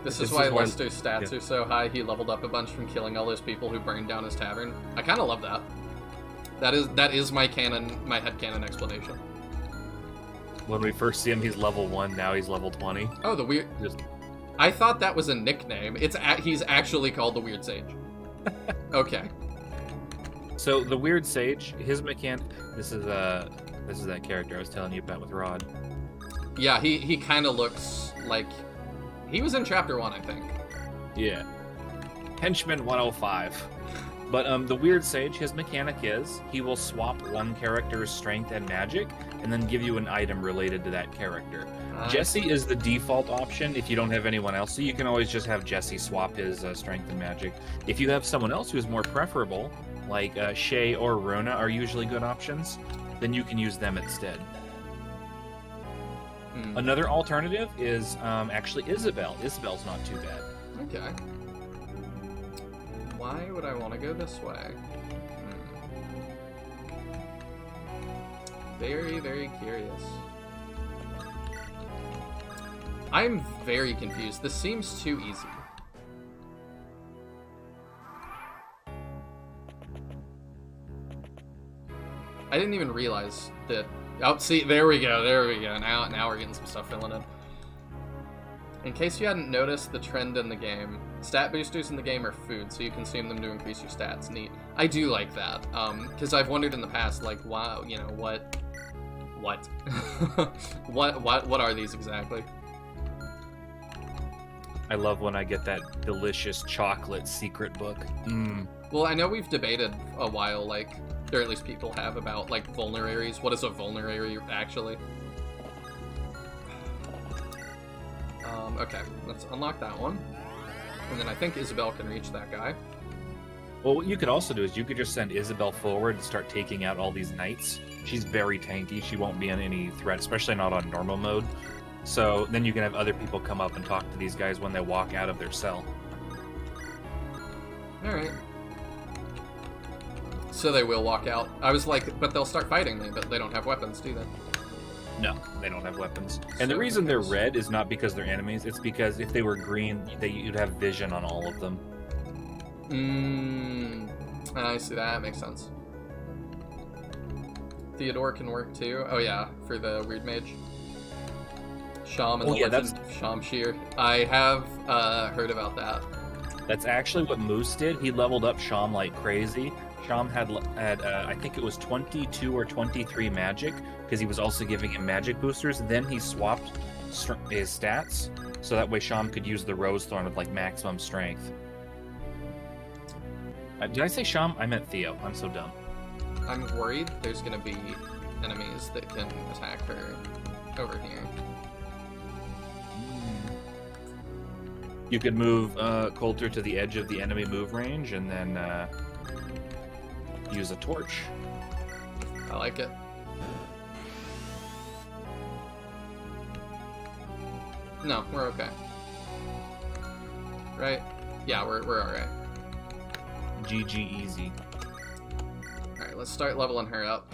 This is why Lester's stats are so high. He leveled up a bunch from killing all those people who burned down his tavern. I kind of love that. That is my headcanon explanation. When we first see him, he's level 1. Now he's level 20. Oh, the weird. I thought that was a nickname. He's actually called the Weird Sage. Okay. So the Weird Sage, his mechanic. This is that character I was telling you about with Rod. Yeah, he kind of looks like he was in Chapter 1, I think. Yeah. Henchman 105. But the Weird Sage, his mechanic is he will swap one character's strength and magic, and then give you an item related to that character. Jesse is the default option if you don't have anyone else, so you can always just have Jesse swap his strength and magic. If you have someone else who's more preferable, like Shay or Rona are usually good options, then you can use them instead. Another alternative is actually Isabel. Isabel's not too bad. Okay. Why would I want to go this way? Very, very curious. I'm very confused. This seems too easy. I didn't even realize that... Oh, see, there we go. Now we're getting some stuff filling in. In case you hadn't noticed the trend in the game, stat boosters in the game are food, so you consume them to increase your stats. Neat. I do like that, because I've wondered in the past, like, wow, you know, what are these exactly? I love when I get that delicious chocolate secret book. Well, I know we've debated a while, like, or at least people have, about, like, vulneraries. What is a vulnerary, actually? Okay, let's unlock that one. And then I think Isabel can reach that guy. Well, what you could also do is you could just send Isabel forward and start taking out all these knights. She's very tanky. She won't be in any threat, especially not on normal mode. So then you can have other people come up and talk to these guys when they walk out of their cell. Alright. So they will walk out. I was like, but they'll start fighting me, but they don't have weapons, do they? No, they don't have weapons. And the reason they're red is not because they're enemies, it's because if they were green, you'd have vision on all of them. I see that. Makes sense. Theodore can work too. Oh yeah, for the weird mage. Sham and the legend Shamshir. I have heard about that. That's actually what Moose did. He leveled up Sham like crazy. Sham had I think it was 22 or 23 magic, because he was also giving him magic boosters. Then he swapped his stats, so that way Sham could use the Rose Thorn with like maximum strength. Did I say Sham? I meant Theo. I'm so dumb. I'm worried there's gonna be enemies that can attack her over here. You could move Coulter to the edge of the enemy move range, and then use a torch. I like it. No, we're okay. Right? Yeah, we're alright. GG easy. Alright, let's start leveling her up.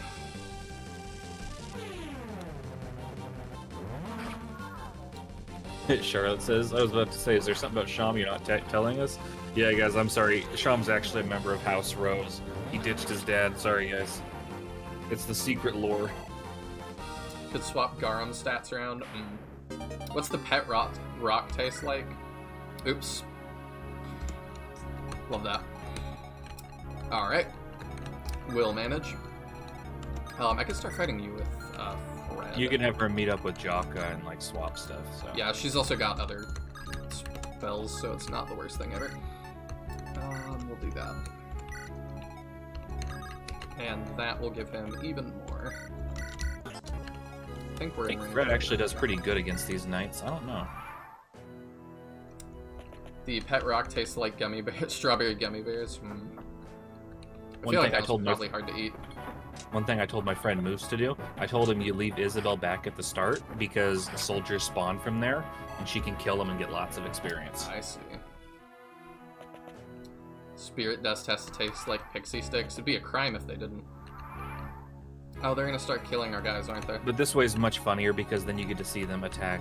Charlotte says, I was about to say, is there something about Sham you're not telling us? Yeah, guys, I'm sorry. Sham's actually a member of House Rose. He ditched his dad. Sorry, guys. It's the secret lore. Could swap Garum stats around. What's the pet rock taste like? Oops. Love that. Alright. We'll manage. I could start fighting you with Fred. You can have her meet up with Jaka and like swap stuff. So. Yeah, she's also got other spells, so it's not the worst thing ever. We'll do that. And that will give him even more. I think Fred actually does pretty good against these knights. I don't know. The pet rock tastes like gummy bears, strawberry gummy bears. I feel like that's probably hard to eat. One thing I told my friend Moose to do, I told him you leave Isabel back at the start because soldiers spawn from there, and she can kill them and get lots of experience. I see. Spirit dust has to taste like pixie sticks. It'd be a crime if they didn't. Oh, they're gonna start killing our guys, aren't they? But this way is much funnier because then you get to see them attack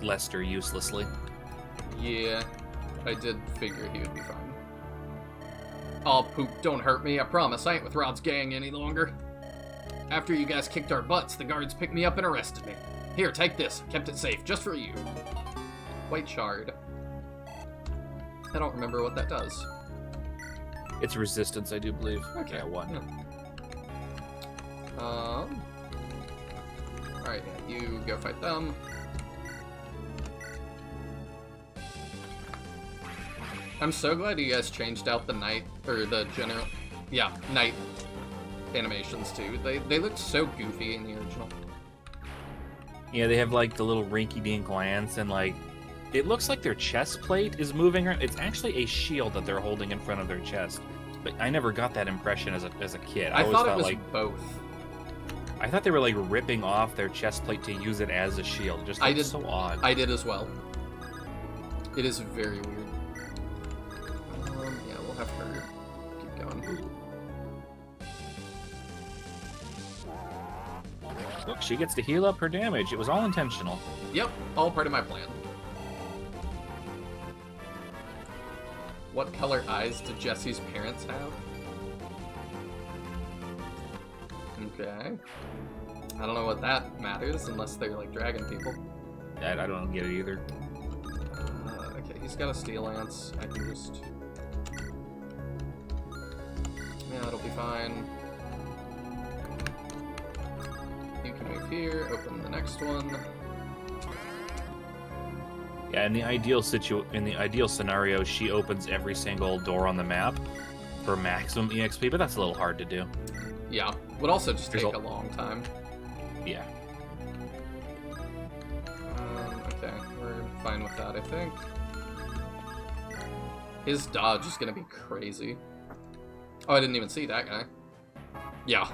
Lester uselessly. Yeah, I did figure he would be fine. Oh, poop, don't hurt me. I promise I ain't with Rod's gang any longer. After you guys kicked our butts, the guards picked me up and arrested me. Here, take this. Kept it safe, just for you. White shard. I don't remember what that does. It's resistance, I do believe. Okay. Yeah, 1. Yeah. Alright, yeah, you go fight them. I'm so glad you guys changed out the knight, or the general, yeah, knight animations too. They looked so goofy in the original. Yeah, they have like the little rinky-dink lance, and like, it looks like their chest plate is moving around. It's actually a shield that they're holding in front of their chest. But I never got that impression as a kid. I thought it was like both. I thought they were like ripping off their chest plate to use it as a shield. Just like, so odd. I did as well. It is very weird. Yeah, we'll have her keep going. Look, she gets to heal up her damage. It was all intentional. Yep, all part of my plan. What color eyes did Jesse's parents have? Okay. I don't know what that matters unless they're like dragon people. I don't get it either. Okay, he's got a steel lance. I can just... Yeah, it'll be fine. You can move here, open the next one. Yeah, in the ideal scenario, she opens every single door on the map for maximum EXP, but that's a little hard to do. Yeah, would also just take a long time. Yeah. Okay, we're fine with that, I think. His dodge is gonna be crazy. Oh, I didn't even see that guy. Yeah.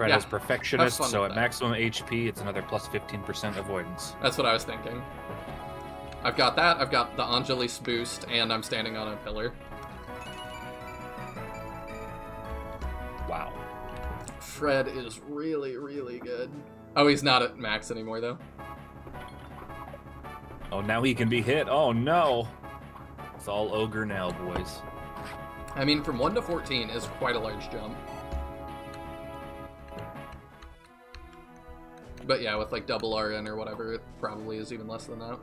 Fred Yeah, is perfectionist, have fun so with at that. maximum HP, it's another plus 15% avoidance. That's what I was thinking. I've got that, I've got the Angelis boost, and I'm standing on a pillar. Wow. Fred is really, really good. Oh, he's not at max anymore, though. Oh, now he can be hit. Oh, no. It's all ogre now, boys. I mean, from 1 to 14 is quite a large jump. But yeah, with like double RN or whatever, it probably is even less than that.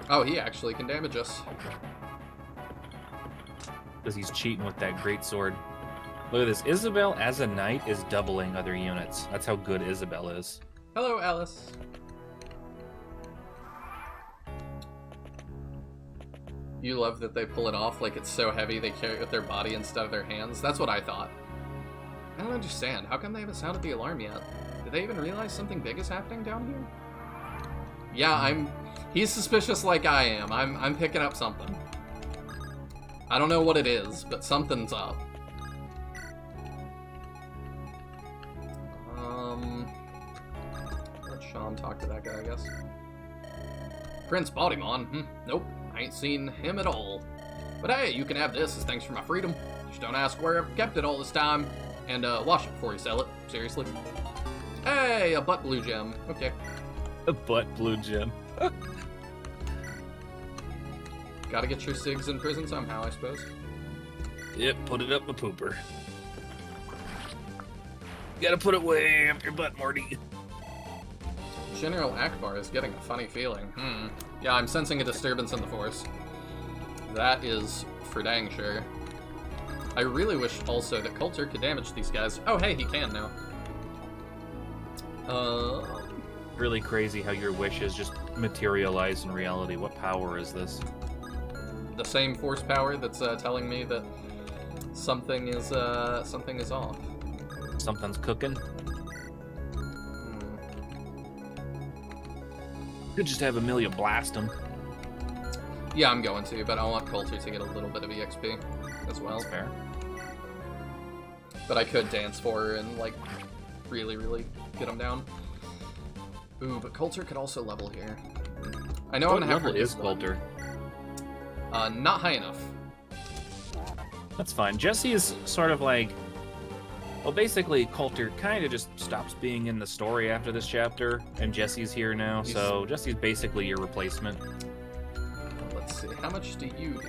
Oh, he actually can damage us. Because he's cheating with that great sword. Look at this. Isabel, as a knight, is doubling other units. That's how good Isabel is. Hello, Alice. You love that they pull it off like it's so heavy they carry it with their body instead of their hands. That's what I thought. I don't understand. How come they haven't sounded the alarm yet? Did they even realize something big is happening down here? Yeah, he's suspicious like I am. I'm picking up something. I don't know what it is, but something's up. Let Sean talk to that guy, I guess. Prince Baudimon? Nope, I ain't seen him at all. But hey, you can have this as thanks for my freedom. Just don't ask where I've kept it all this time. And wash it before you sell it, seriously. Hey, a butt blue gem. Okay. A butt blue gem. Gotta get your SIGs in prison somehow, I suppose. Yep, put it up my pooper. Gotta put it way up your butt, Morty. General Akbar is getting a funny feeling. Yeah, I'm sensing a disturbance in the force. That is for dang sure. I really wish also that Coulter could damage these guys. Oh, hey, he can now. Really crazy how your wishes just materialize in reality. What power is this? The same force power that's telling me that something is off. Something's cooking. Could just have Amelia blast him. Yeah, I'm going to, but I want Coulter to get a little bit of EXP as well. That's fair. But I could dance for her and, like, really, really get him down. Ooh, but Coulter could also level here. I know I'm gonna have her level is use one. Coulter? Not high enough. That's fine. Jesse is sort of like... Well, basically, Coulter kind of just stops being in the story after this chapter, and Jesse's here now, so Jesse's basically your replacement. Let's see, how much do you do?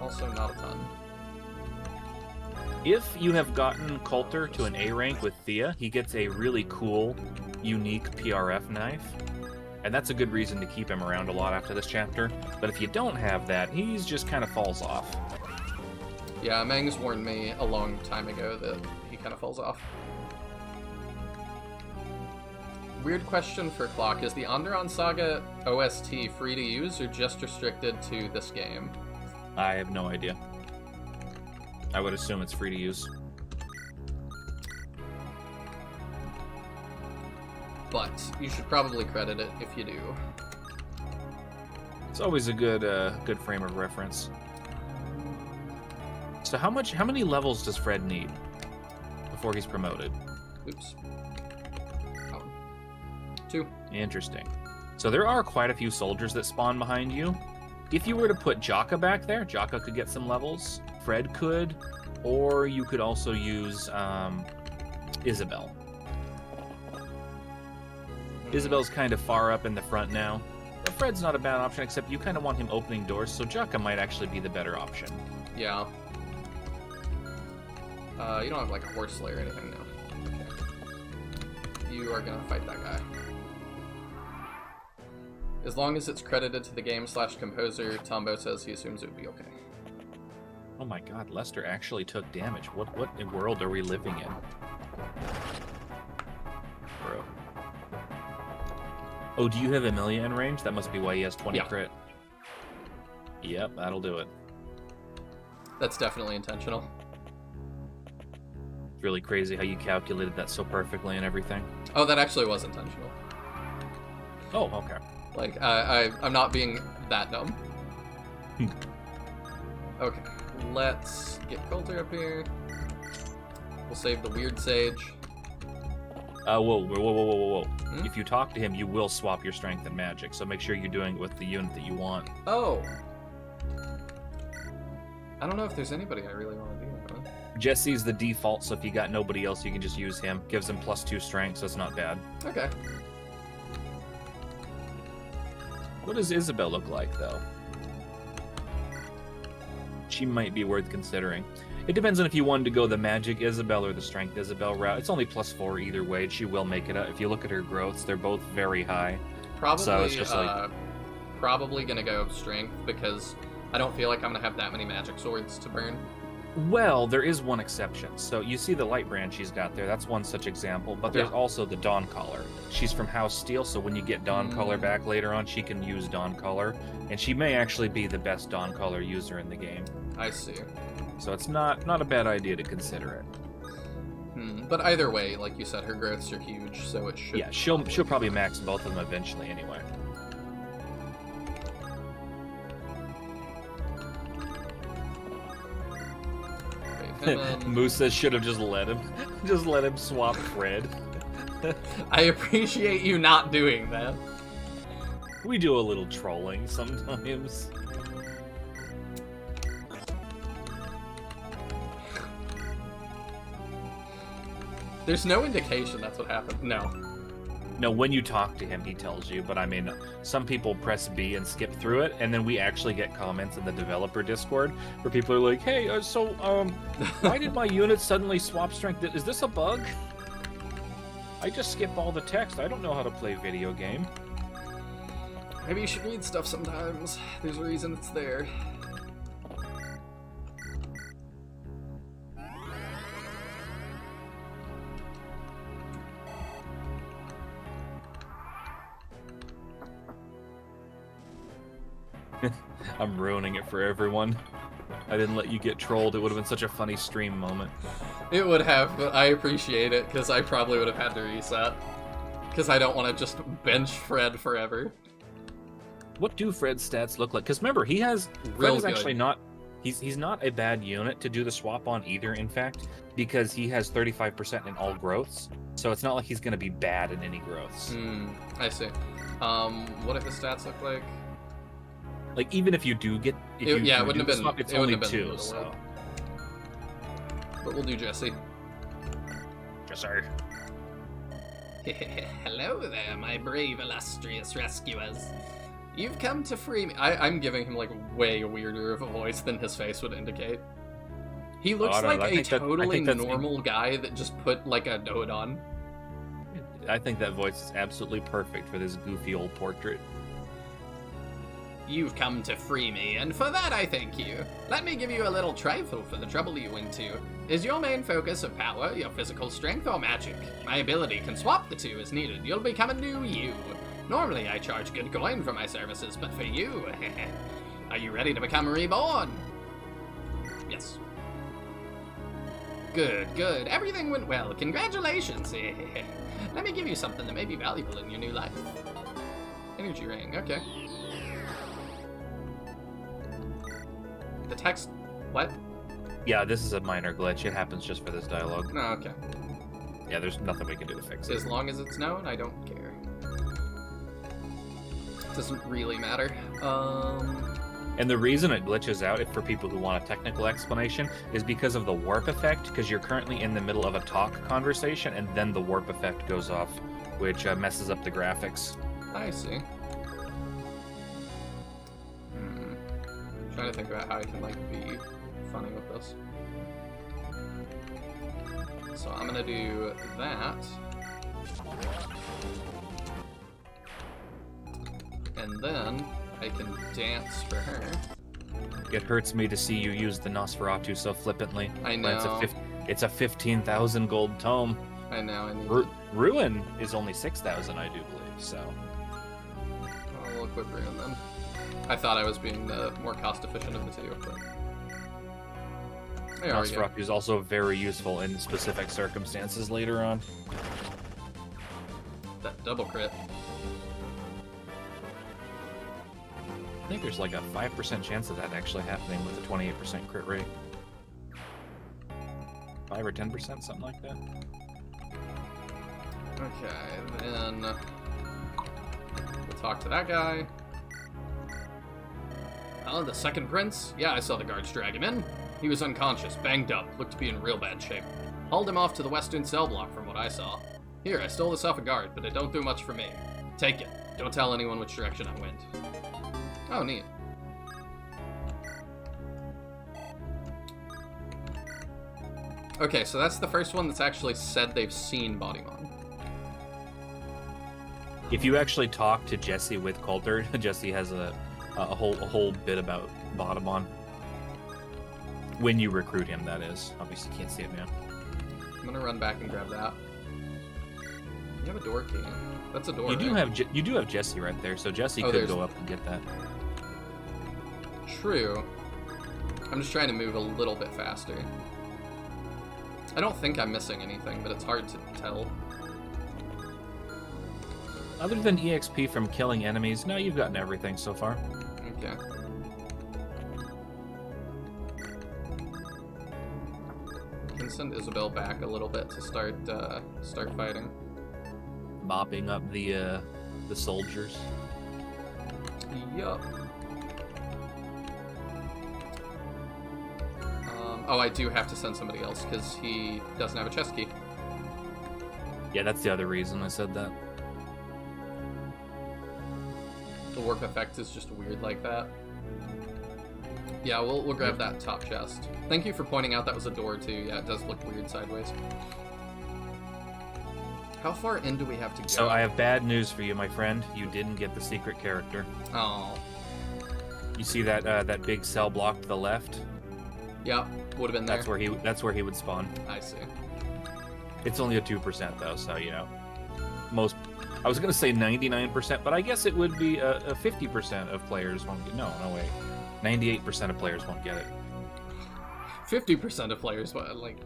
Also not a ton. If you have gotten Coulter to an A rank with Thea, he gets a really cool, unique PRF knife. And that's a good reason to keep him around a lot after this chapter. But if you don't have that, he's just kind of falls off. Yeah, Mang's warned me a long time ago that he kind of falls off. Weird question for Clock. Is the Andaron Saga OST free to use or just restricted to this game? I have no idea. I would assume it's free to use. But you should probably credit it if you do. It's always a good frame of reference. So how many levels does Fred need before he's promoted? Oops. 2. Interesting. So there are quite a few soldiers that spawn behind you. If you were to put Jaka back there, Jaka could get some levels. Fred could, or you could also use Isabel. Isabel's kind of far up in the front now. But Fred's not a bad option, except you kind of want him opening doors, so Jaka might actually be the better option. Yeah. You don't have like a horse slayer or anything now. Okay. You are gonna fight that guy. As long as it's credited to the game/composer, Tombo says he assumes it would be okay. Oh my god, Lester actually took damage. What world are we living in? Bro. Oh, do you have Amelia in range? That must be why he has 20 crit. Yep, that'll do it. That's definitely intentional. It's really crazy how you calculated that so perfectly and everything. Oh, that actually was intentional. Oh, okay. Like, I'm not being that dumb. Okay, let's get Coulter up here. We'll save the weird sage. Whoa. If you talk to him, you will swap your strength and magic, so make sure you're doing it with the unit that you want. Oh. I don't know if there's anybody I really want to do that with. Jesse's the default, so if you got nobody else, you can just use him. Gives him +2 strength, so it's not bad. Okay. What does Isabel look like, though? She might be worth considering. It depends on if you wanted to go the magic Isabel or the strength Isabel route. It's only +4 either way. She will make it up. If you look at her growths, they're both very high. Probably, so it's just probably gonna go strength because I don't feel like I'm gonna have that many magic swords to burn. Well, there is one exception. So you see the light brand she's got there. That's one such example. But there's also the Dawn Caller. She's from House Steel, so when you get Dawn Caller back later on, she can use Dawn Caller, and she may actually be the best Dawn Caller user in the game. I see. So it's not a bad idea to consider it. But either way, like you said, her growths are huge, so it should. Yeah, she'll probably max both of them eventually anyway. Musa should have just let him swap Fred. I appreciate you not doing that. We do a little trolling sometimes. There's no indication that's what happened. No, when you talk to him, he tells you. But I mean, some people press B and skip through it, and then we actually get comments in the developer Discord where people are like, "Hey, why did my unit suddenly swap strength? Is this a bug? I just skip all the text. I don't know how to play video game." Maybe you should read stuff sometimes. There's a reason it's there. I'm ruining it for everyone. I didn't let you get trolled. It would have been such a funny stream moment. It would have, but I appreciate it, because I probably would have had to reset. Because I don't want to just bench Fred forever. What do Fred's stats look like? Because remember, Fred is actually not... He's not a bad unit to do the swap on either, in fact, because he has 35% in all growths. So it's not like he's going to be bad in any growths. I see. What do his stats look like? Like, even if you do get... it wouldn't have been... Swap, it's only 2, so... But we'll do Jesse. Jesse. Hello there, my brave, illustrious rescuers. You've come to free me. I'm giving him, like, way weirder of a voice than his face would indicate. He looks like a totally normal guy that just put, like, a node on. I think that voice is absolutely perfect for this goofy old portrait. You've come to free me, and for that I thank you. Let me give you a little trifle for the trouble you went to. Is your main focus of power your physical strength or magic? My ability can swap the two as needed. You'll become a new you. Normally I charge good coin for my services, but for you, are you ready to become reborn? Yes. Good. Everything went well. Congratulations. Let me give you something that may be valuable in your new life. Energy ring, okay. The text... what? Yeah, this is a minor glitch. It happens just for this dialogue. No, okay. Yeah, there's nothing we can do to fix it. As long as it's known, I don't care. Doesn't really matter. And the reason it glitches out, if for people who want a technical explanation, is because of the warp effect, because you're currently in the middle of a talk conversation, and then the warp effect goes off, which messes up the graphics. I see. Trying to think about how I can, like, be funny with this. So I'm gonna do that. And then I can dance for her. It hurts me to see you use the Nosferatu so flippantly. I know. It's a 15,000 gold tome. I know, I need Ruin is only 6,000, I do believe, so... I'll equip Ruin then. I thought I was being the more cost-efficient of the two, but... Nosferatu is also very useful in specific circumstances later on. That double crit. I think there's like a 5% chance of that actually happening with a 28% crit rate. 5 or 10%, something like that. Okay, then we'll talk to that guy. Oh, the second prince? Yeah, I saw the guards drag him in. He was unconscious, banged up, looked to be in real bad shape. Hauled him off to the western cell block from what I saw. Here, I stole this off a guard, but it don't do much for me. Take it. Don't tell anyone which direction I went. Oh, neat. Okay, so that's the first one that's actually said they've seen Baudimon. If you actually talk to Jesse with Coulter, Jesse has a whole bit about Baudimon. When you recruit him, that is. Obviously, you can't see it now. I'm gonna run back and grab that. You have a door key. That's a door. You do have Jesse right there, so Jesse could go up and get that. True. I'm just trying to move a little bit faster. I don't think I'm missing anything, but it's hard to tell. Other than EXP from killing enemies, no, you've gotten everything so far. Okay. I can send Isabel back a little bit to start fighting. Mopping up the soldiers. Yup. Oh, I do have to send somebody else because he doesn't have a chest key. Yeah, that's the other reason I said that. The warp effect is just weird like that. Yeah, we'll grab that top chest. Thank you for pointing out that was a door too. Yeah, it does look weird sideways. How far in do we have to go? So I have bad news for you, my friend. You didn't get the secret character. Oh. You see that that big cell block to the left? Yeah, would have been there. That's where he would spawn. I see. It's only a 2% though, so you know. I was gonna say 99%, but I guess it would be a 50% of players won't get. No, wait. 98% of players won't get it. 50% of players, like.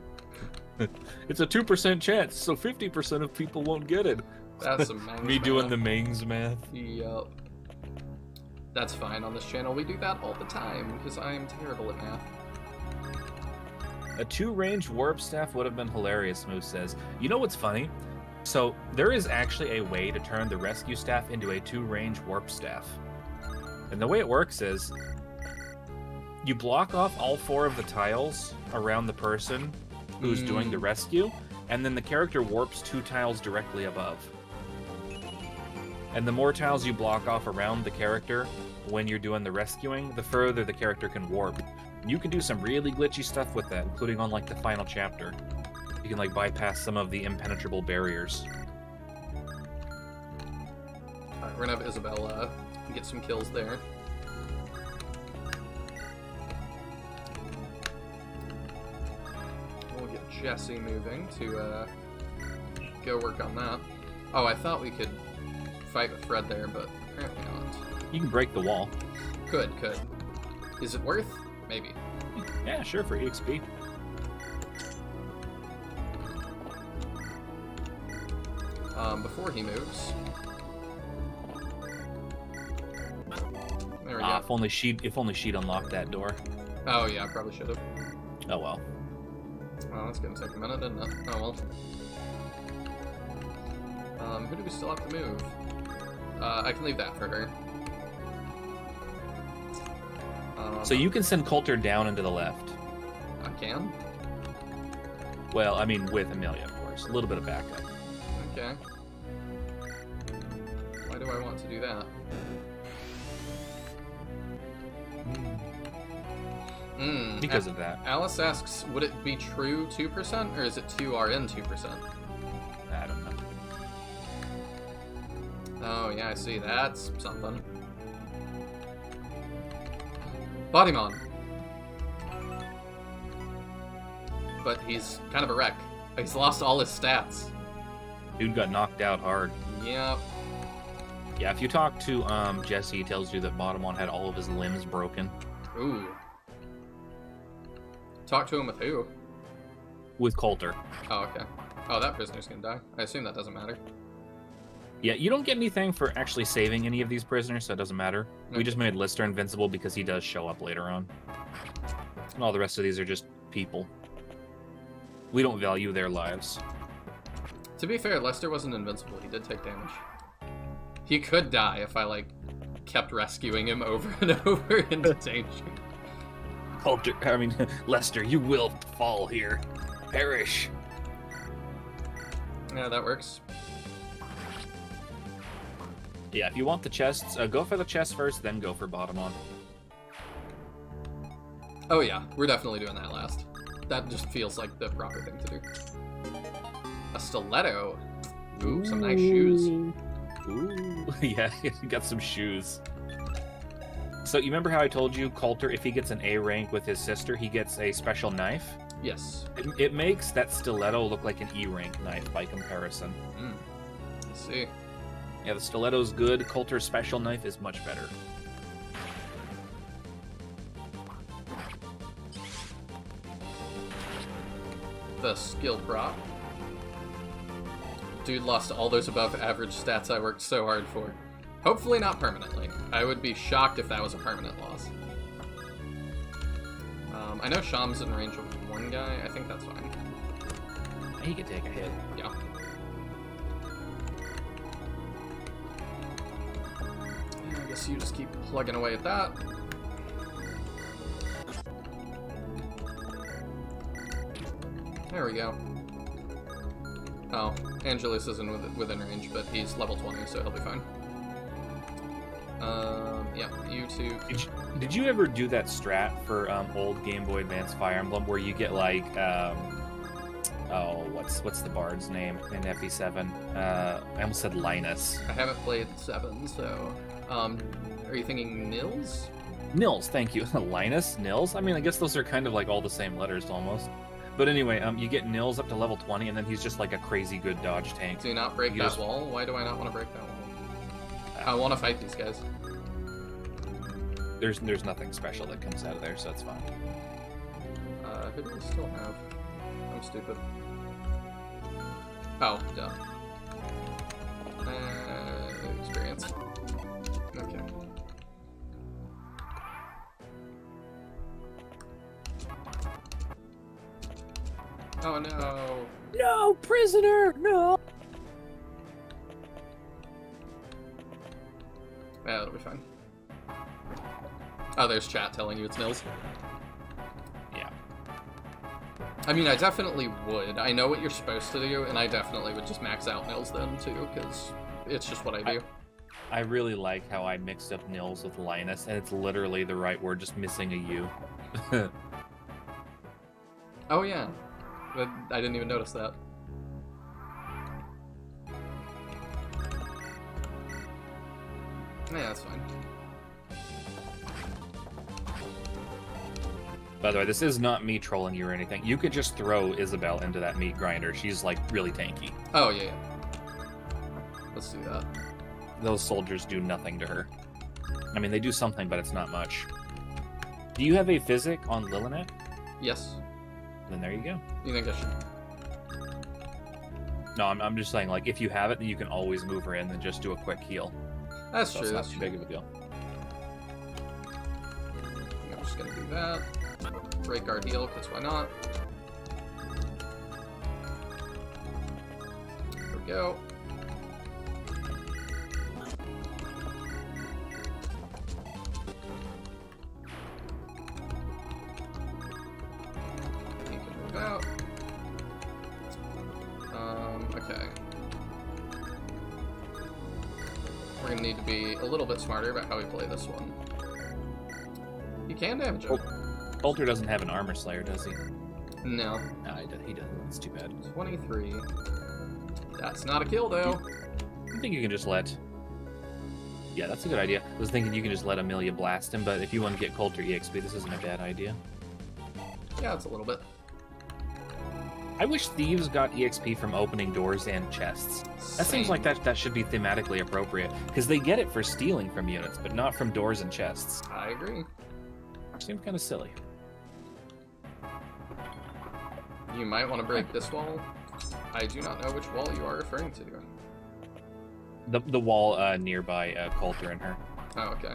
It's a 2% chance, so 50% of people won't get it. That's some Mangs Me math. doing the Mangs math. Yup. That's fine. On this channel, we do that all the time because I am terrible at math. A 2-range warp staff would have been hilarious, Moose says. You know what's funny? So there is actually a way to turn the rescue staff into a 2-range warp staff. And the way it works is you block off all 4 of the tiles around the person who's doing the rescue, and then the character warps 2 tiles directly above. And the more tiles you block off around the character when you're doing the rescuing, the further the character can warp. You can do some really glitchy stuff with that, including on like the final chapter. You can like bypass some of the impenetrable barriers. Alright, we're gonna have Isabel get some kills there. We'll get Jesse moving to go work on that. Oh, I thought we could fight with Fred there, but apparently not. You can break the wall. Could. Is it worth? Maybe. Yeah, sure, for EXP. Before he moves. There we go. If only she'd unlocked that door. Oh yeah, I probably should have. Oh well. Oh, that's gonna take a minute, isn't it? Oh well. Who do we still have to move? I can leave that for her. So you can send Coulter down and to the left. I can? Well, I mean with Amelia, of course. A little bit of backup. Okay. Why do I want to do that? Because of that. Alice asks, would it be true 2%, or is it 2RN 2%? I don't know. Oh, yeah, I see. That's something. Baudimon. But he's kind of a wreck. He's lost all his stats. Dude got knocked out hard. Yep. Yeah, if you talk to Jesse, he tells you that Baudimon had all of his limbs broken. Ooh. Talk to him with who? With Coulter. Oh, okay. Oh, that prisoner's gonna die. I assume that doesn't matter. Yeah, you don't get anything for actually saving any of these prisoners, so it doesn't matter. Okay. We just made Lister invincible because he does show up later on. And all the rest of these are just people. We don't value their lives. To be fair, Lester wasn't invincible. He did take damage. He could die if I, like, kept rescuing him over and over into danger. Lester, you will fall here. Perish. Yeah, that works. Yeah, if you want the chests, go for the chest first, then go for Baudimon. Oh yeah, we're definitely doing that last. That just feels like the proper thing to do. A stiletto. Ooh, some nice shoes. Ooh, yeah, you got some shoes. So you remember how I told you, Coulter, if he gets an A rank with his sister, he gets a special knife? Yes. It makes that stiletto look like an E rank knife by comparison. I see. Yeah, the stiletto's good. Coulter's special knife is much better. The skill prop. Dude lost all those above average stats I worked so hard for. Hopefully not permanently. I would be shocked if that was a permanent loss. I know Sham's in range of one guy. I think that's fine. He can take a hit. Yeah. I guess you just keep plugging away at that. There we go. Oh, Angelus isn't within range, but he's level 20, so he'll be fine. Yeah, you two. Did you ever do that strat for old Game Boy Advance Fire Emblem where you get like what's the bard's name in FE7? I almost said Linus. I haven't played 7, so are you thinking Nils? Nils, thank you. Linus, Nils. I mean, I guess those are kind of like all the same letters almost. But anyway, you get Nils up to level 20, and then he's just like a crazy good dodge tank. Do you not break that wall? Why do I not want to break that wall? I want to fight these guys. There's nothing special that comes out of there, so it's fine. Who do we still have? I'm stupid. Oh, duh. Experience. Okay. Oh no! No, prisoner! No! Yeah, that'll be fine. Oh, there's chat telling you it's Nils. Yeah. I mean, I definitely would. I know what you're supposed to do, and I definitely would just max out Nils then, too, because it's just what I do. I really like how I mixed up Nils with Linus, and it's literally the right word, just missing a U. Oh, yeah. I didn't even notice that. Yeah, that's fine. By the way, this is not me trolling you or anything. You could just throw Isabel into that meat grinder. She's, like, really tanky. Oh, yeah. Let's do that. Those soldiers do nothing to her. I mean, they do something, but it's not much. Do you have a physic on Lilinet? Yes. Then there you go. You think I should? No, I'm just saying, like, if you have it, then you can always move her in and just do a quick heal. That's So true. it's not That's too true. big of a deal. I'm just gonna do that. Break guard heal, because why not? There we go. You can move out. Okay. We're gonna need to be a little bit smarter about how we play this one. You can damage him. Coulter doesn't have an armor slayer, does he? No. No, he doesn't. That's too bad. 23. That's not a kill, though. I think you can just let... Yeah, that's a good idea. I was thinking you can just let Amelia blast him, but if you want to get Coulter EXP, this isn't a bad idea. Yeah, it's a little bit. I wish thieves got EXP from opening doors and chests. That seems like that should be thematically appropriate, because they get it for stealing from units, but not from doors and chests. I agree. Seems kind of silly. You might want to break this wall. I do not know which wall you are referring to. The wall nearby Coulter and her. Oh, okay.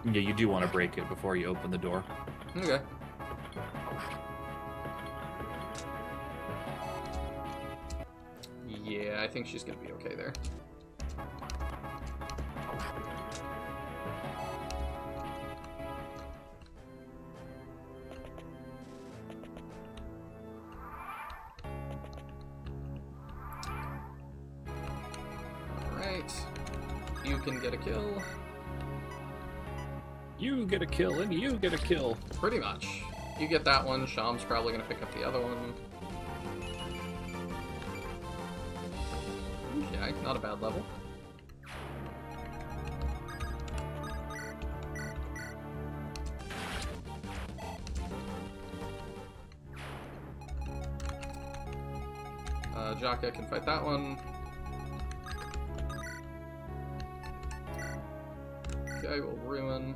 Yeah, you do want to break it before you open the door. Okay. Yeah, I think she's gonna be okay there. Alright. You can get a kill. You get a kill, and you get a kill. Pretty much. You get that one, Sham's probably gonna pick up the other one. Okay, not a bad level. Jaka can fight that one. Okay, we'll ruin.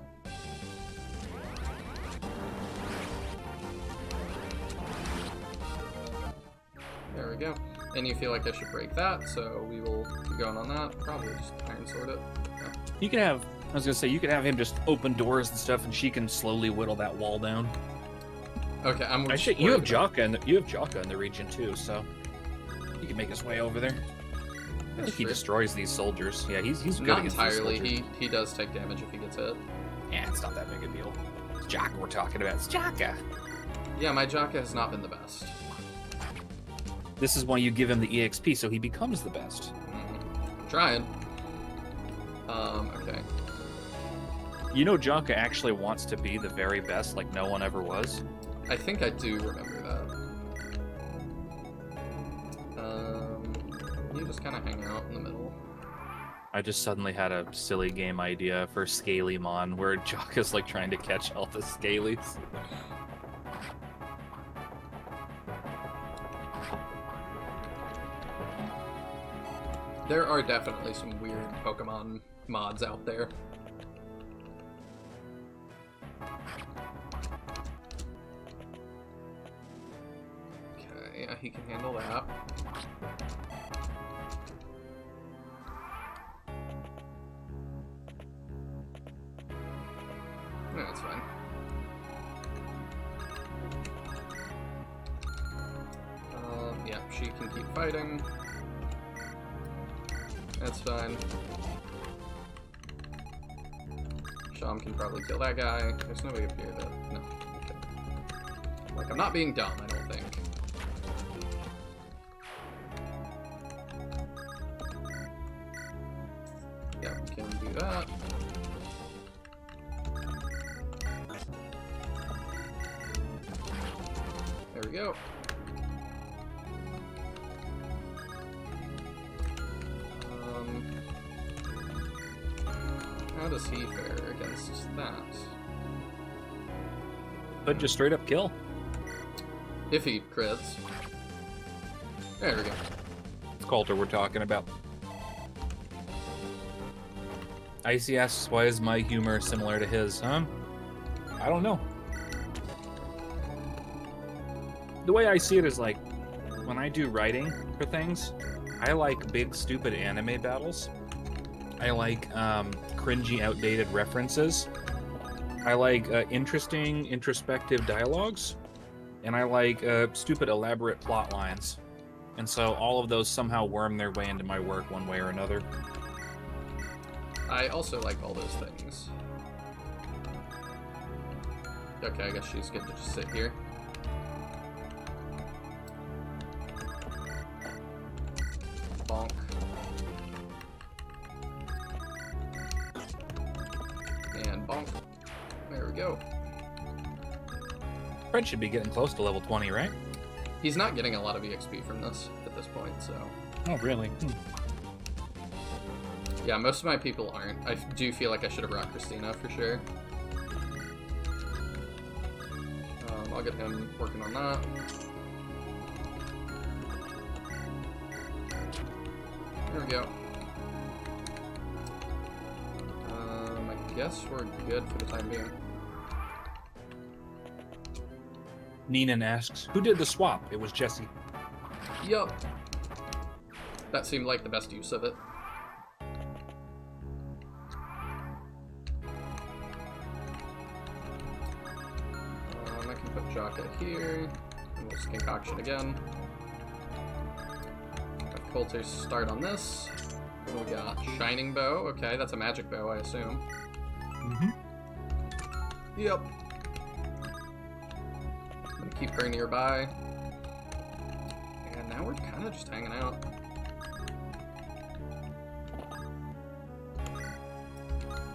There we go. And you feel like I should break that, so we will keep going on that. Probably just Iron Sword it. Yeah. You can have, I was gonna say, you could have him just open doors and stuff, and she can slowly whittle that wall down. Okay, I'm. Actually, you have Jaka in the region too, so he can make his way over there. I think he destroys these soldiers. Yeah, he's good not against entirely. these soldiers. He does take damage if he gets hit. Yeah, it's not that big a deal. It's Jaka we're talking about. It's Jaka. Yeah, my Jaka has not been the best. This is why you give him the EXP, so he becomes the best. Mm-hmm. Trying. Okay. You know Jaka actually wants to be the very best, like no one ever was? I think I do remember that. You just kind of hang out in the middle. I just suddenly had a silly game idea for Scalymon, where Jaka's like trying to catch all the Scalies. There are definitely some weird Pokemon mods out there. Okay, yeah, he can handle that. No, that's fine. Yeah, she can keep fighting. That's fine. Sham can probably kill that guy. There's nobody up here that... No. Okay. Like, I'm not being dumb, I don't think. Yeah, we can do that. There we go. How does he fare against that? But just straight up kill. If he crits. There we go. It's Coulter we're talking about. Icy asks, why is my humor similar to his? I don't know. The way I see it is like, when I do writing for things, I like big, stupid anime battles. I like cringy, outdated references. I like interesting, introspective dialogues. And I like stupid, elaborate plot lines. And so all of those somehow worm their way into my work one way or another. I also like all those things. Okay, I guess she's good to just sit here. Bonk. And bonk. There we go. Fred should be getting close to level 20, right? He's not getting a lot of EXP from this at this point, so... Oh, really? Yeah, most of my people aren't. I do feel like I should have brought Christina for sure. I'll get him working on that. There we go. I guess we're good for the time being. Neenan asks, who did the swap? It was Jesse. Yup. That seemed like the best use of it. I can put Jaka here. And we'll just concoction again. Have Coulter start on this. What do we got? Shining Bow. Okay, that's a magic bow, I assume. Mm-hmm. Yep. I'm gonna keep her nearby. And now we're kind of just hanging out.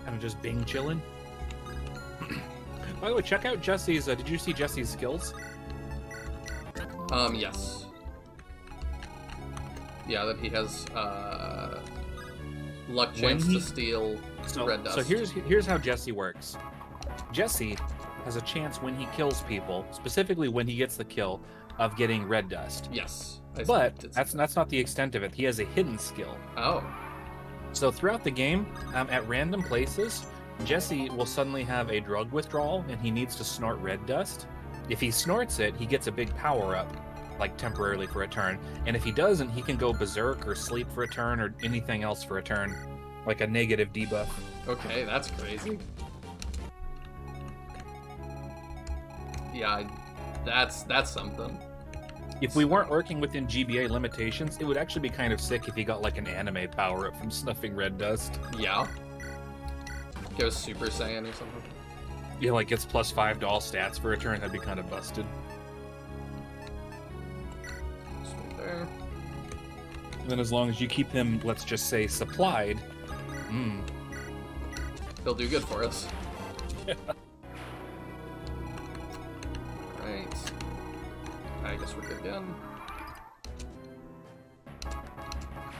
Kind of just being chilling. By the way, check out Jesse's. Did you see Jesse's skills? Yes. Yeah, that he has luck chance to steal red dust. So here's how Jesse works. Jesse has a chance when he kills people, specifically when he gets the kill, of getting red dust. Yes. But that's not the extent of it. He has a hidden skill. Oh. So throughout the game, at random places, Jesse will suddenly have a drug withdrawal and he needs to snort red dust. If he snorts it, he gets a big power up, like temporarily for a turn. And if he doesn't, he can go berserk or sleep for a turn or anything else for a turn, like a negative debuff. Okay, that's crazy. Yeah, that's something. If we weren't working within GBA limitations, it would actually be kind of sick if he got like an anime power up from snuffing red dust. Yeah. Goes Super Saiyan or something. Yeah, like gets +5 to all stats for a turn. That'd be kind of busted. Sweet there. And then as long as you keep him, let's just say, supplied, he'll do good for us. Right. I guess we're good again.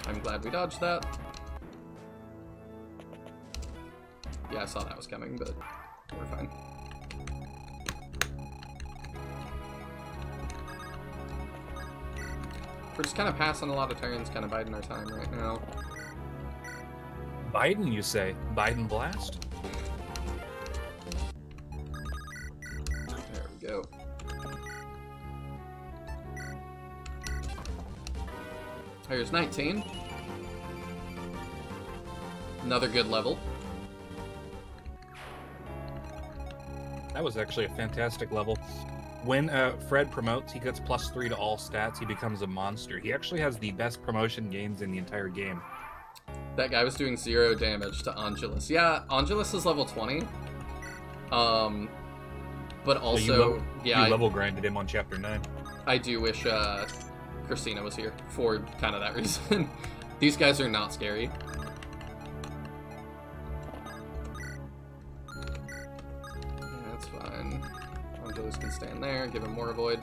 I'm glad we dodged that. Yeah, I saw that was coming, but we're fine. We're just kind of passing a lot of turns, kind of biding our time right now. Biden, you say? Biden blast? There we go. Here's 19. Another good level. That was actually a fantastic level. When Fred promotes, he gets +3 to all stats. He becomes a monster. He actually has the best promotion gains in the entire game. That guy was doing 0 damage to Angelus. Yeah, Angelus is level 20. But also, you level grinded him on chapter 9. I do wish Christina was here for kind of that reason. These guys are not scary. That's fine. Angelus can stand there, give him more avoid.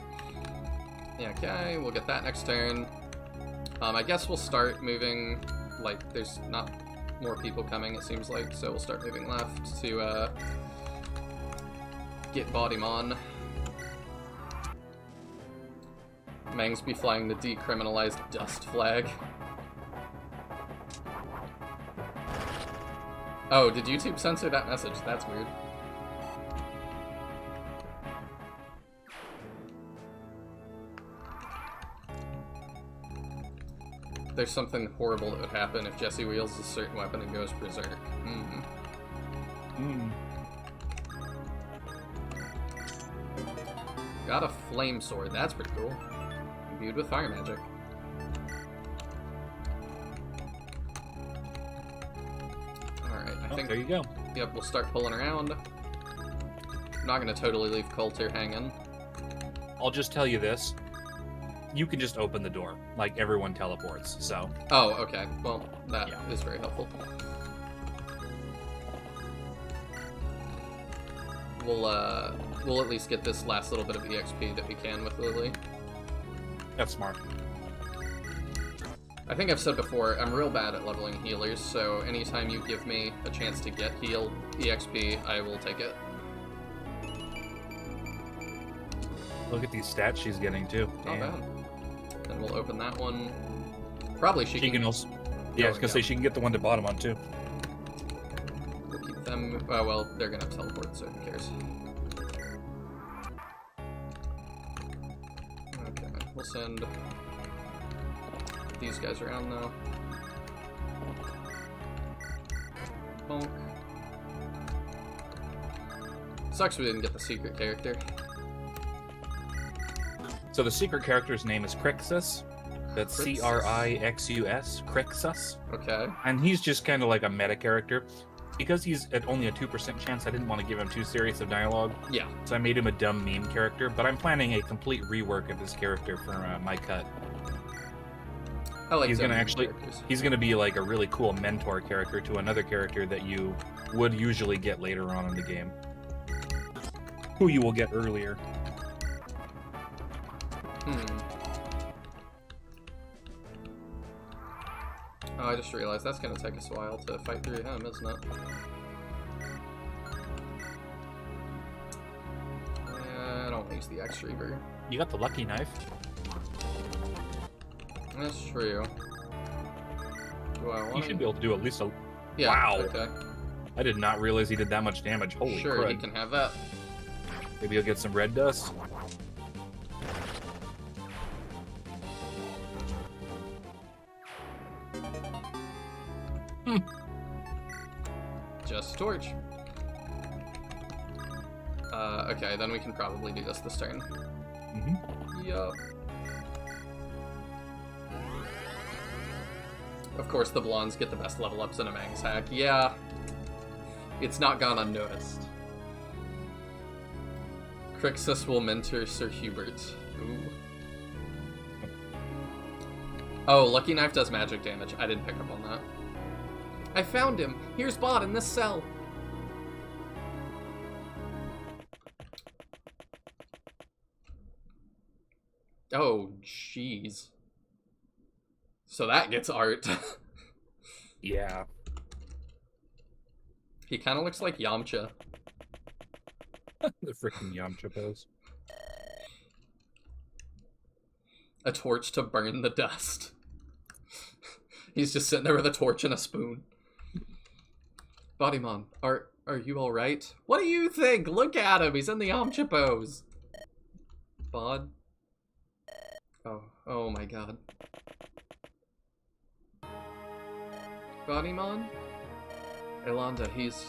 Yeah, okay, we'll get that next turn. I guess we'll start moving, like, there's not more people coming, it seems like, so we'll start moving left to get Baudimon. Mangs be flying the decriminalized dust flag. Oh, did YouTube censor that message? That's weird. There's something horrible that would happen if Jesse wields a certain weapon and goes berserk. Got a flame sword, that's pretty cool. Imbued with fire magic. Alright, I think... There you go. Yep, we'll start pulling around. I'm not gonna totally leave Coulter hanging. I'll just tell you this. You can just open the door. Like, everyone teleports, so... Oh, okay. Well, that is very helpful. We'll at least get this last little bit of EXP that we can with Lily. That's smart. I think I've said before, I'm real bad at leveling healers, so anytime you give me a chance to get heal EXP, I will take it. Look at these stats she's getting, too. Not bad. Then we'll open that one. Probably she can also... Yeah, I was gonna say she can get the one to Baudimon, too. We'll keep them... Oh, well, they're gonna teleport, so who cares? Okay, we'll send these guys around, though. Bonk. Sucks we didn't get the secret character. So the secret character's name is Crixus. That's Crixus, Crixus. Okay. And he's just kind of like a meta character. Because he's at only a 2% chance, I didn't want to give him too serious of dialogue. Yeah. So I made him a dumb meme character, but I'm planning a complete rework of this character for my cut. I like he's gonna be like a really cool mentor character to another character that you would usually get later on in the game. Who you will get earlier. Oh, I just realized that's gonna take us a while to fight through him, isn't it? Yeah, I don't use the X-Reaver. You got the lucky knife. That's true. Do I want You should be able to do at least a... Yeah, wow. okay. I did not realize he did that much damage. Holy Sure, crud. he can have that. Maybe he'll get some red dust. Just torch. Okay, then we can probably do this turn. Yup. Of course, the blondes get the best level ups in a Mang's hack. Yeah. It's not gone unnoticed. Crixus will mentor Sir Hubert. Ooh. Oh, Lucky Knife does magic damage. I didn't pick up on that. I found him! Here's Baud in this cell! Oh, jeez. So that gets art. Yeah. He kind of looks like Yamcha. The freaking Yamcha pose. A torch to burn the dust. He's just sitting there with a torch and a spoon. Baudimon, are you alright? What do you think? Look at him, he's in the Yamcha pose. Baud? Oh my god. Baudimon? Elanda, he's...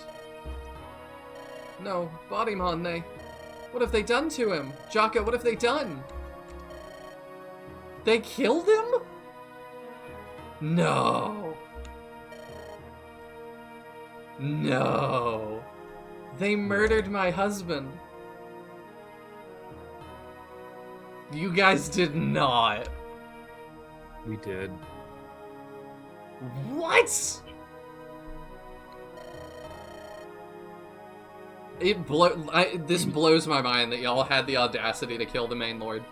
No, Baudimon, they... What have they done to him? Jaka, what have they done? They killed him? No. No. They murdered my husband. You guys did not. We did. What? This blows my mind that y'all had the audacity to kill the main lord.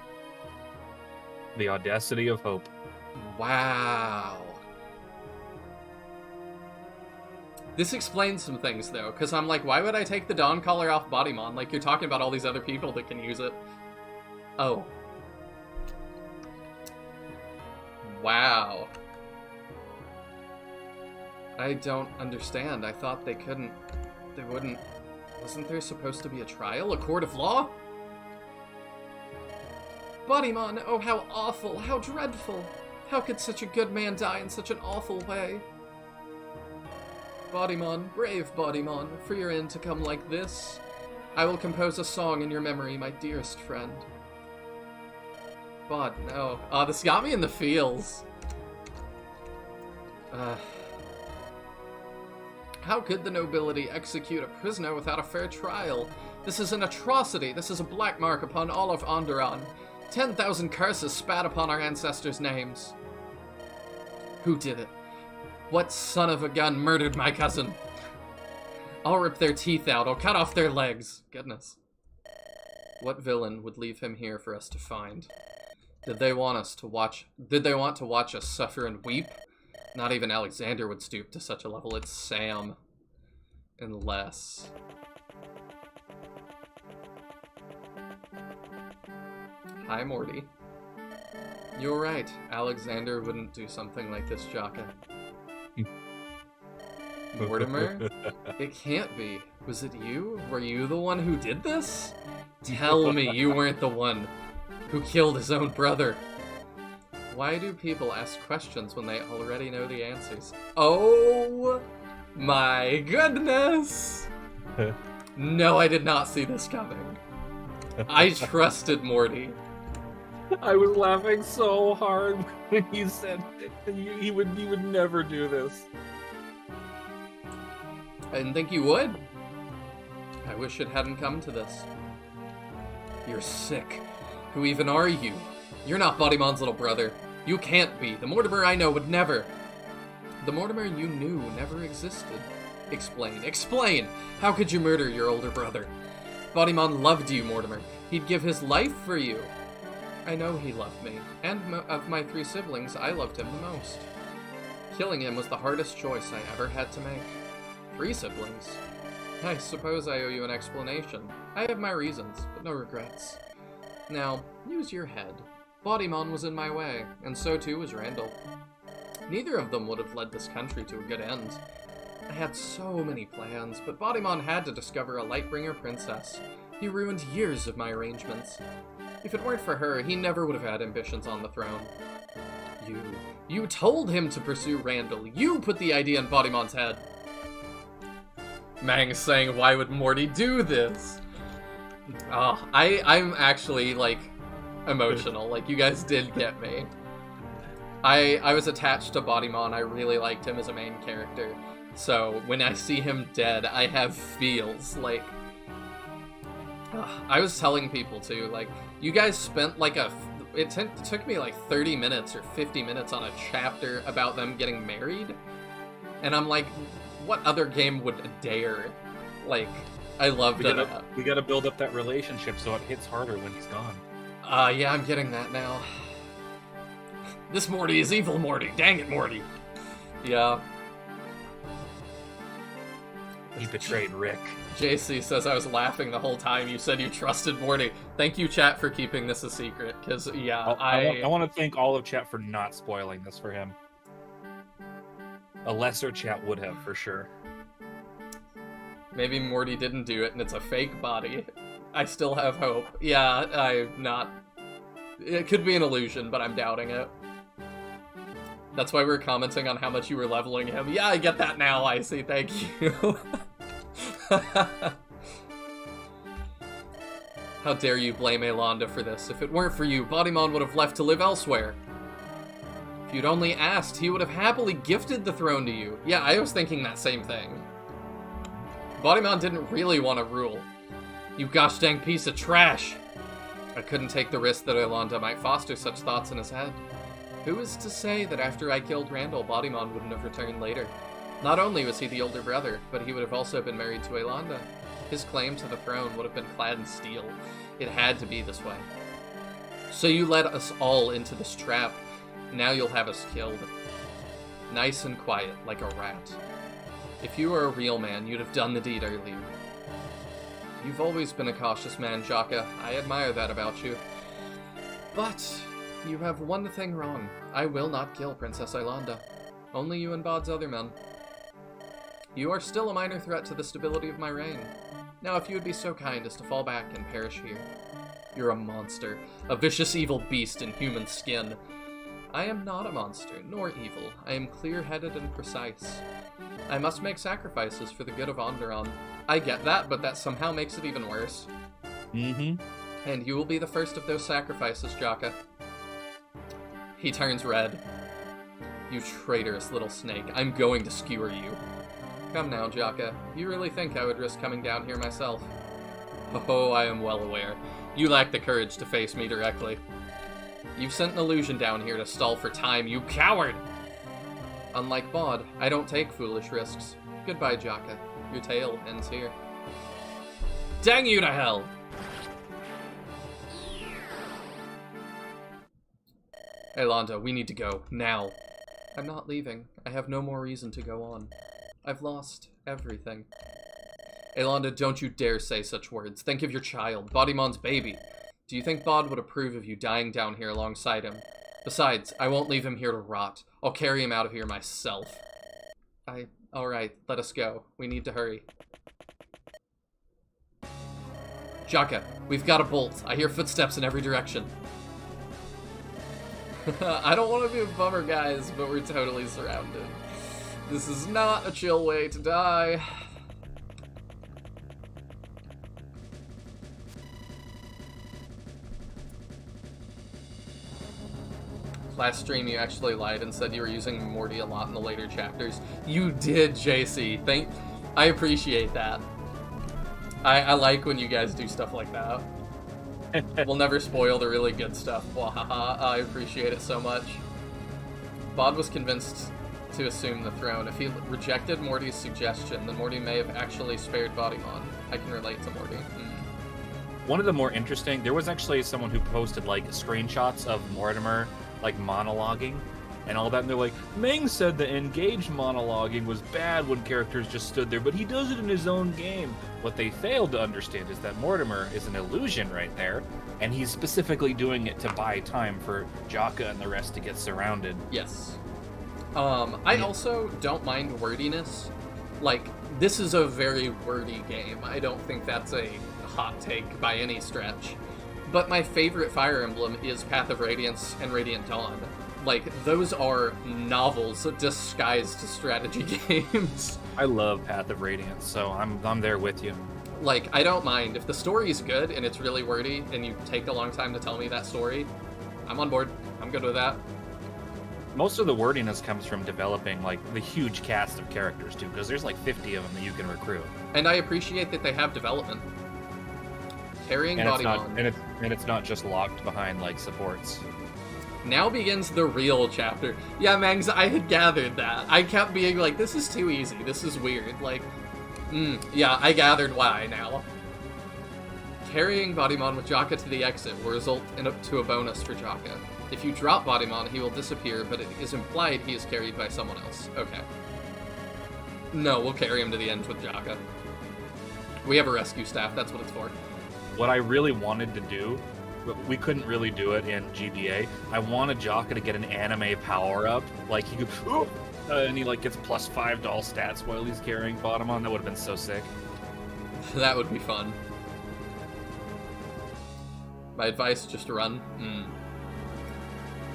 The audacity of hope. Wow. This explains some things, though, because I'm like, why would I take the Dawn Collar off Baudimon? Like, you're talking about all these other people that can use it. Oh. Wow. I don't understand. I thought they couldn't... They wouldn't... Wasn't there supposed to be a trial? A court of law? Baudimon, oh how awful, how dreadful. How could such a good man die in such an awful way? Baudimon, brave Baudimon, for your end to come like this. I will compose a song in your memory, my dearest friend. Baud, no. This got me in the feels. How could the nobility execute a prisoner without a fair trial? This is an atrocity. This is a black mark upon all of Andaron. 10,000 curses spat upon our ancestors' names. Who did it? What son of a gun murdered my cousin? I'll rip their teeth out. I'll cut off their legs. Goodness. What villain would leave him here for us to find? Did they want to watch us suffer and weep? Not even Alexander would stoop to such a level. It's Sam. Unless... Hi, Morty. You're right. Alexander wouldn't do something like this, Jaka. Mortimer? It can't be. Was it you? Were you the one who did this? Tell me you weren't the one who killed his own brother. Why do people ask questions when they already know the answers? Oh my goodness! No, I did not see this coming. I trusted Morty. I was laughing so hard when he said he would never do this. I didn't think you would. I wish it hadn't come to this. You're sick. Who even are you? You're not Baudimon's little brother. You can't be. The Mortimer I know would never. The Mortimer you knew never existed. Explain. Explain! How could you murder your older brother? Baudimon loved you, Mortimer. He'd give his life for you. I know he loved me. And of my 3 siblings, I loved him the most. Killing him was the hardest choice I ever had to make. 3 siblings? I suppose I owe you an explanation. I have my reasons, but no regrets. Now, use your head. Baudimon was in my way, and so too was Randall. Neither of them would have led this country to a good end. I had so many plans, but Baudimon had to discover a Lightbringer princess. He ruined years of my arrangements. If it weren't for her, he never would have had ambitions on the throne. You told him to pursue Randall. You put the idea in Baudimon's head. Mang's saying, why would Morty do this? Oh, I'm actually, like, emotional. Like, you guys did get me. I was attached to Baudimon. I really liked him as a main character. So, when I see him dead, I have feels. Like, I was telling people, too, like, you guys spent, like, it took me, like, 30 minutes or 50 minutes on a chapter about them getting married. And I'm like, what other game would dare? Like, I loved it. We gotta build up that relationship so it hits harder when he's gone. Yeah, I'm getting that now. This Morty is evil Morty. Dang it, Morty. Yeah. He betrayed Rick. JC says, I was laughing the whole time you said you trusted Morty. Thank you, chat, for keeping this a secret, because, yeah, I want to thank all of chat for not spoiling this for him. A lesser chat would have, for sure. Maybe Morty didn't do it, and it's a fake body. I still have hope. Yeah, I'm not... It could be an illusion, but I'm doubting it. That's why we're commenting on how much you were leveling him. Yeah, I get that now, I see. Thank you. How dare you blame Elonda for this? If it weren't for you, Baudimon would have left to live elsewhere. If you'd only asked, he would have happily gifted the throne to you. Yeah, I was thinking that same thing. Baudimon didn't really want to rule. You gosh dang piece of trash! I couldn't take the risk that Elonda might foster such thoughts in his head. Who is to say that after I killed Randall, Baudimon wouldn't have returned later? Not only was he the older brother, but he would have also been married to Elonda. His claim to the throne would have been clad in steel. It had to be this way. So you led us all into this trap. Now you'll have us killed. Nice and quiet, like a rat. If you were a real man, you'd have done the deed earlier. You've always been a cautious man, Jaka. I admire that about you. But you have one thing wrong. I will not kill Princess Elonda. Only you and Baud's other men. You are still a minor threat to the stability of my reign. Now, if you would be so kind as to fall back and perish here. You're a monster. A vicious evil beast in human skin. I am not a monster, nor evil. I am clear-headed and precise. I must make sacrifices for the good of Andaron. I get that, but that somehow makes it even worse. Mm-hmm. And you will be the first of those sacrifices, Jaka. He turns red. You traitorous little snake. I'm going to skewer you. Come now, Jaka. You really think I would risk coming down here myself? Oh, I am well aware. You lack the courage to face me directly. You've sent an illusion down here to stall for time, you coward! Unlike Baud, I don't take foolish risks. Goodbye, Jaka. Your tale ends here. Dang you to hell! Elonda, we need to go. Now. I'm not leaving. I have no more reason to go on. I've lost everything. Elonda, don't you dare say such words. Think of your child, Baudimon's baby. Do you think Baud would approve of you dying down here alongside him? Besides, I won't leave him here to rot. I'll carry him out of here myself. Alright, let us go. We need to hurry. Jaka, we've got a bolt. I hear footsteps in every direction. I don't want to be a bummer, guys, but we're totally surrounded. This is not a chill way to die. Last stream, you actually lied and said you were using Morty a lot in the later chapters. You did, JC. I appreciate that. I like when you guys do stuff like that. We'll never spoil the really good stuff. Wahaha. I appreciate it so much. Baud was convinced to assume the throne. If he rejected Morty's suggestion, then Morty may have actually spared Baudimon. I can relate to Morty. One of the more interesting, there was actually someone who posted like screenshots of Mortimer like monologuing and all that, and they're like, Meng said the engaged monologuing was bad when characters just stood there, but he does it in his own game. What they failed to understand is that Mortimer is an illusion right there, and he's specifically doing it to buy time for Jaka and the rest to get surrounded. Yes. I also don't mind wordiness. Like, this is a very wordy game. I don't think that's a hot take by any stretch. But my favorite Fire Emblem is Path of Radiance and Radiant Dawn. Like, those are novels disguised as strategy games. I love Path of Radiance, so I'm there with you. Like, I don't mind. If the story's good and it's really wordy and you take a long time to tell me that story, I'm on board. I'm good with that. Most of the wordiness comes from developing, like, the huge cast of characters, too, because there's, like, 50 of them that you can recruit. And I appreciate that they have development. Carrying Baudimon. And it's not just locked behind, like, supports. Now begins the real chapter. Yeah, Mangs, I had gathered that. I kept being like, this is too easy. This is weird. Like, yeah, I gathered why now. Carrying Baudimon with Jaka to the exit will result in to a bonus for Jaka. If you drop Baudimon, he will disappear, but it is implied he is carried by someone else. Okay. No, we'll carry him to the end with Jaka. We have a rescue staff, that's what it's for. What I really wanted to do, we couldn't really do it in GBA. I wanted Jaka to get an anime power-up. Like, he could, and he, like, gets +5 doll stats while he's carrying Baudimon. That would have been so sick. That would be fun. My advice, just run.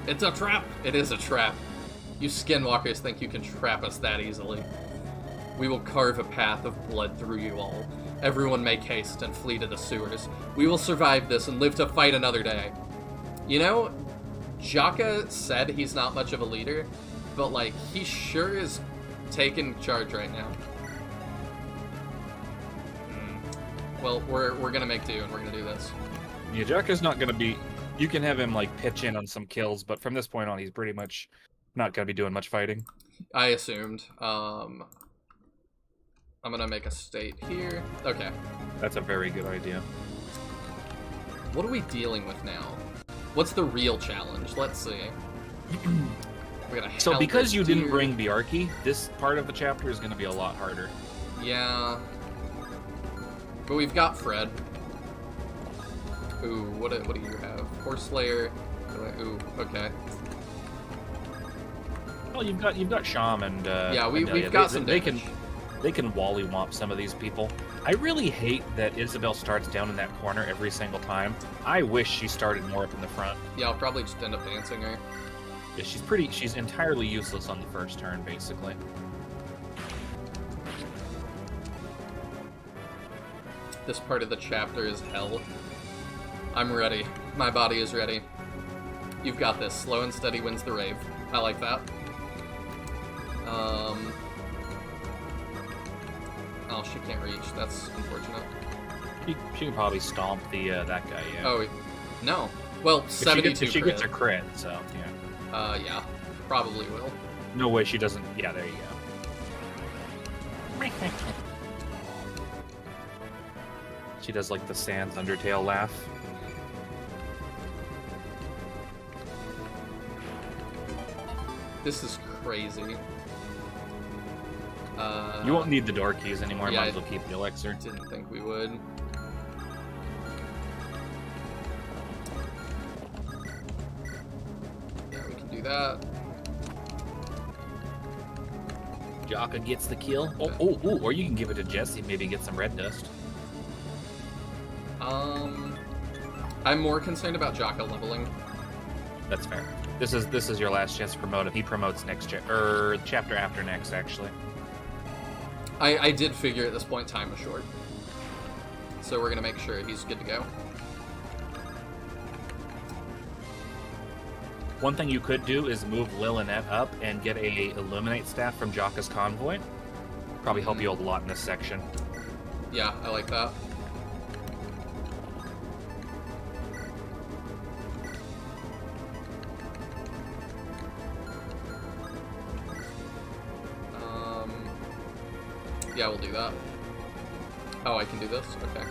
It's a trap! It is a trap. You skinwalkers think you can trap us that easily. We will carve a path of blood through you all. Everyone make haste and flee to the sewers. We will survive this and live to fight another day. You know, Jaka said he's not much of a leader, but, like, he sure is taking charge right now. Well, we're gonna make do, and we're gonna do this. Yeah, Jaka's not gonna be... You can have him, like, pitch in on some kills, but from this point on, he's pretty much not gonna be doing much fighting. I assumed. I'm gonna make a state here. Okay. That's a very good idea. What are we dealing with now? What's the real challenge? Let's see. So because you didn't bring Bjarki, this part of the chapter is going to be a lot harder. Yeah. But we've got Fred. Ooh, what do you have? Kingslayer. Ooh, okay. Well, you've got Sham and yeah, we've got some damage. They can wally-womp some of these people. I really hate that Isabel starts down in that corner every single time. I wish she started more up in the front. Yeah, I'll probably just end up dancing her. Yeah, she's entirely useless on the first turn, basically. This part of the chapter is hell. I'm ready. My body is ready. You've got this. Slow and steady wins the rave. I like that. Oh, she can't reach. That's unfortunate. She can probably stomp the that guy, yeah. Oh, no. Well, 72 If she gets a crit, so, yeah. Yeah. Probably will. No way she doesn't... Yeah, there you go. She does, like, the Sans Undertale laugh. This is crazy. You won't need the door keys anymore. Yeah, might as well keep the elixir. Didn't think we would. Yeah, we can do that. Jaka gets the kill. Oh, or you can give it to Jesse. Maybe get some red dust. I'm more concerned about Jaka leveling. That's fair. This is your last chance to promote him. He promotes next chapter after next, actually. I did figure at this point time was short. So we're gonna make sure he's good to go. One thing you could do is move Lillinette up and get a Illuminate staff from Jaka's convoy. Probably help you a lot in this section. Yeah, I like that. Yeah, we'll do that. Oh, I can do this? Okay.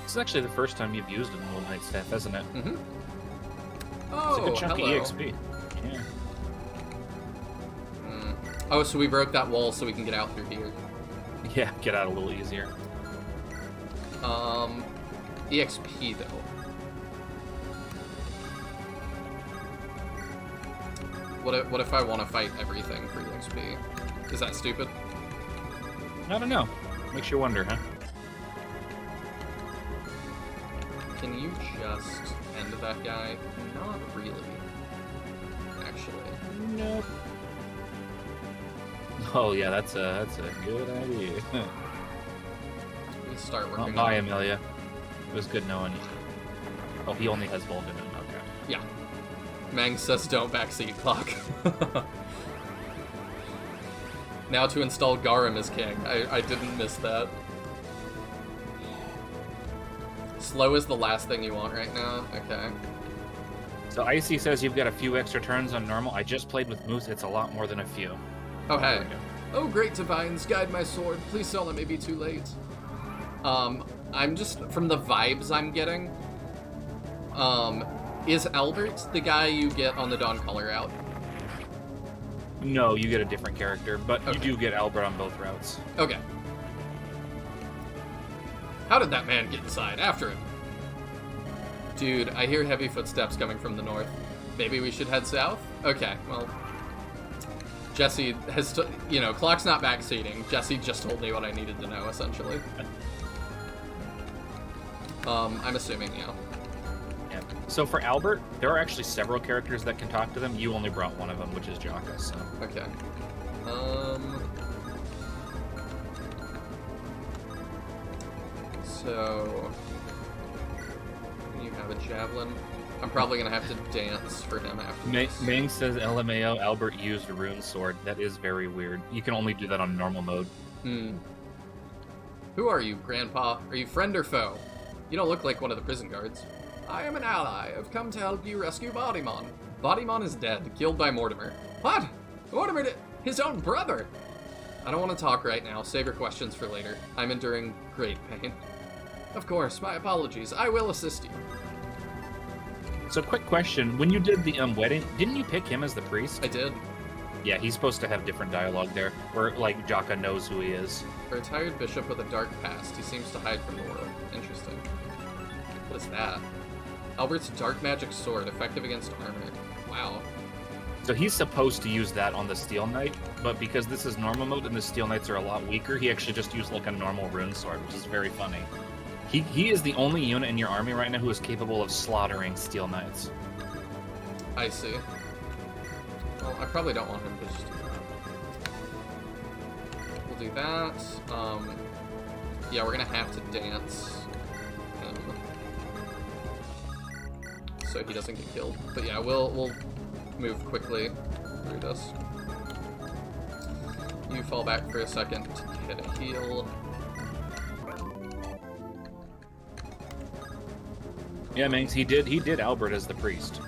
This is actually the first time you've used an Illuminate staff, isn't it? Mm-hmm. It's a good chunk hello. of EXP. Yeah. Oh, so we broke that wall so we can get out through here. Yeah, get out a little easier. EXP, though. What if I want to fight everything for EXP? Is that stupid? I don't know. Makes you wonder, huh? Can you just end that guy? Not really. Actually. Nope. Oh yeah, that's a good idea. We start working Bye, on... Amelia. It was good knowing you. Oh, he only has Volden in him. Okay. Yeah. Mang says don't backseat clock. Now to install Garum as king. I didn't miss that. Slow is the last thing you want right now? Okay. So Icy says you've got a few extra turns on normal. I just played with Moose. It's a lot more than a few. Oh, hey. Oh, great divines, guide my sword. Please don't let me be too late. I'm just, from the vibes I'm getting, is Albert the guy you get on the Dawn Caller route? No, you get a different character, but Okay. you do get Albert on both routes. Okay. How did that man get inside? After him. Dude, I hear heavy footsteps coming from the north. Maybe we should head south? Okay, well... Jesse has, Clock's not backseating. Jesse just told me what I needed to know, essentially. I'm assuming, yeah. Yeah. So for Albert, there are actually several characters that can talk to them. You only brought one of them, which is Jaka, so... Okay. So... You have a javelin. I'm probably gonna have to dance for him after this. Ming says LMAO, Albert used a rune sword. That is very weird. You can only do that on normal mode. Who are you, Grandpa? Are you friend or foe? You don't look like one of the prison guards. I am an ally. I've come to help you rescue Baudimon. Baudimon is dead, killed by Mortimer. What? Mortimer did his own brother! I don't want to talk right now. Save your questions for later. I'm enduring great pain. Of course, my apologies. I will assist you. So quick question, when you did the wedding, didn't you pick him as the priest? I did. Yeah, he's supposed to have different dialogue there, where, like, Jaka knows who he is. A retired bishop with a dark past. He seems to hide from the world. Interesting. What is that? Albert's dark magic sword, effective against armor. Wow. So he's supposed to use that on the Steel Knight, but because this is normal mode and the Steel Knights are a lot weaker, he actually just used, like, a normal rune sword, which is very funny. He is the only unit in your army right now who is capable of slaughtering Steel Knights. I see. Well, I probably don't want him to just do that. We'll do that. Yeah, we're gonna have to dance him so he doesn't get killed. But yeah, we'll move quickly through this. You fall back for a second to get a heal. Yeah, Manx, he did Albert as the priest.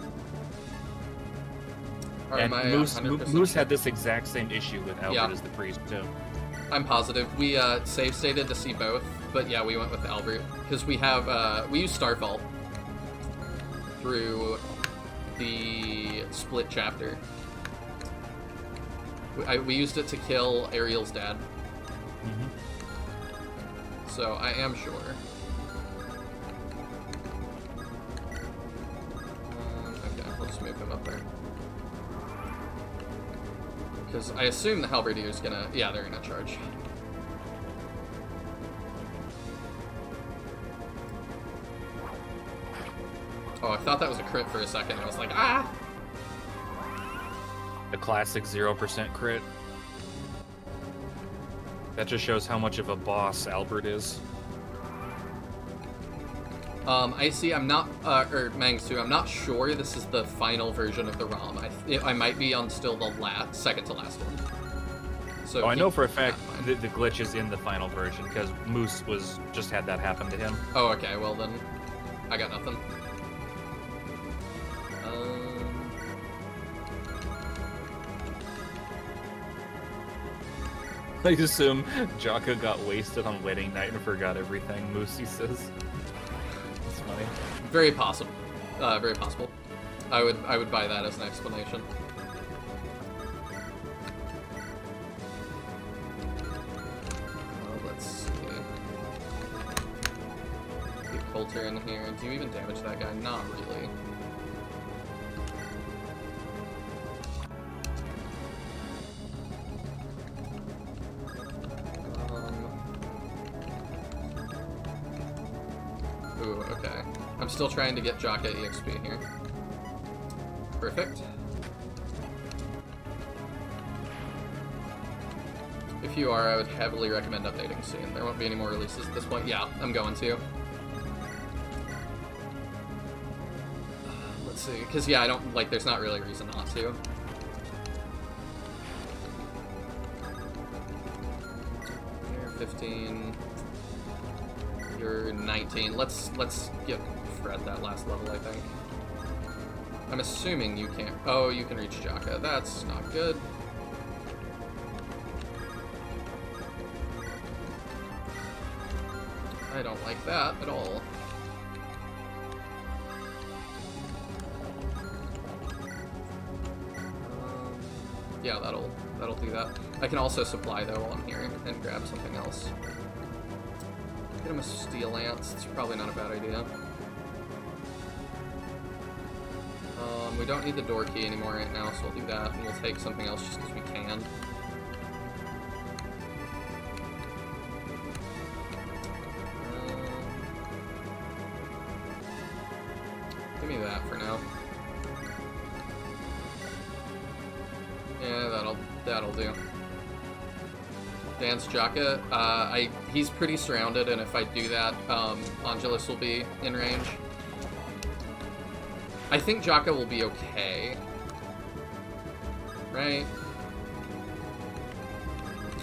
And Moose had this exact same issue with Albert as the priest, too. I'm positive. We save stated to see both, but yeah, we went with Albert. Because we have, we use Starfall through the split chapter. We used it to kill Ariel's dad. So I am sure. Okay, we'll just move him up there. Because I assume the Halberdier's gonna... Yeah, they're gonna charge. Oh, I thought that was a crit for a second. I was like, ah! The classic 0% crit. That just shows how much of a boss Albert is. I see. I'm not, or Mangsu, I'm not sure this is the final version of the ROM. I might be on still the second to last one. So I know for a fact the glitch is in the final version because Moose just had that happen to him. Oh, okay. Well then, I got nothing. I assume Jaka got wasted on wedding night and forgot everything. Moosey says. It's funny. Very possible. Very possible. I would buy that as an explanation. Let's see. Get Coulter in here. Do you even damage that guy? Not really. Ooh, okay. I'm still trying to get Jaka EXP here. Perfect. If you are, I would heavily recommend updating soon. There won't be any more releases at this point. Yeah, I'm going to. Let's see. Because, yeah, I don't, like, there's not really a reason not to. You're 15. You're 19. Let's get Fred that last level, I think. I'm assuming you can't... Oh, you can reach Jaka. That's not good. I don't like that at all. Yeah, that'll do that. I can also supply, though, while I'm here and grab something else. Get him a Steel Lance. It's probably not a bad idea. We don't need the door key anymore right now, so we'll do that, and we'll take something else just because we can. Give me that for now. Yeah, that'll do. Dance Jaka. He's pretty surrounded, and if I do that, Angelus will be in range. I think Jaka will be okay. Right?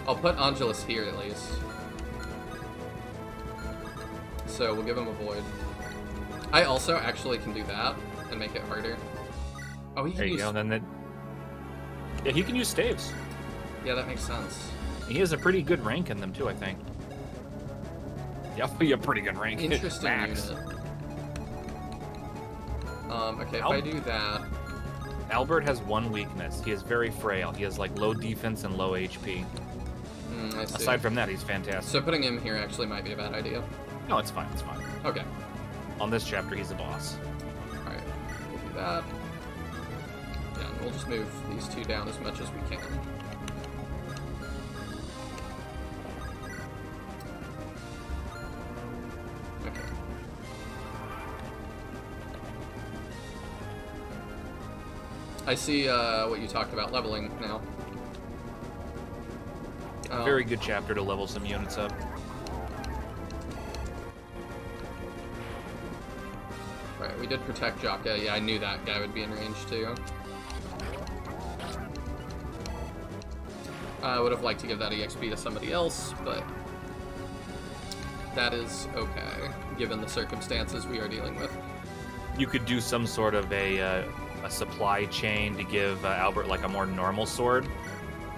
I'll put Angelus here at least. So we'll give him a void. I also actually can do that and make it harder. Oh, he can use... There you go, yeah, he can use staves. Yeah, that makes sense. He has a pretty good rank in them too, I think. Yeah, a pretty good rank. Interesting Max. unit. Okay, if I do that... Albert has one weakness. He is very frail. He has, like, low defense and low HP. I see. Aside from that, he's fantastic. So putting him here actually might be a bad idea. No, it's fine, it's fine. Okay. On this chapter, he's a boss. Alright, we'll do that. Yeah, and we'll just move these two down as much as we can. Okay. I see what you talked about, leveling now. Very good chapter to level some units up. Right, we did protect Jaka. Yeah, I knew that guy would be in range too. I would have liked to give that EXP to somebody else, but that is okay, given the circumstances we are dealing with. You could do some sort of a supply chain to give Albert like a more normal sword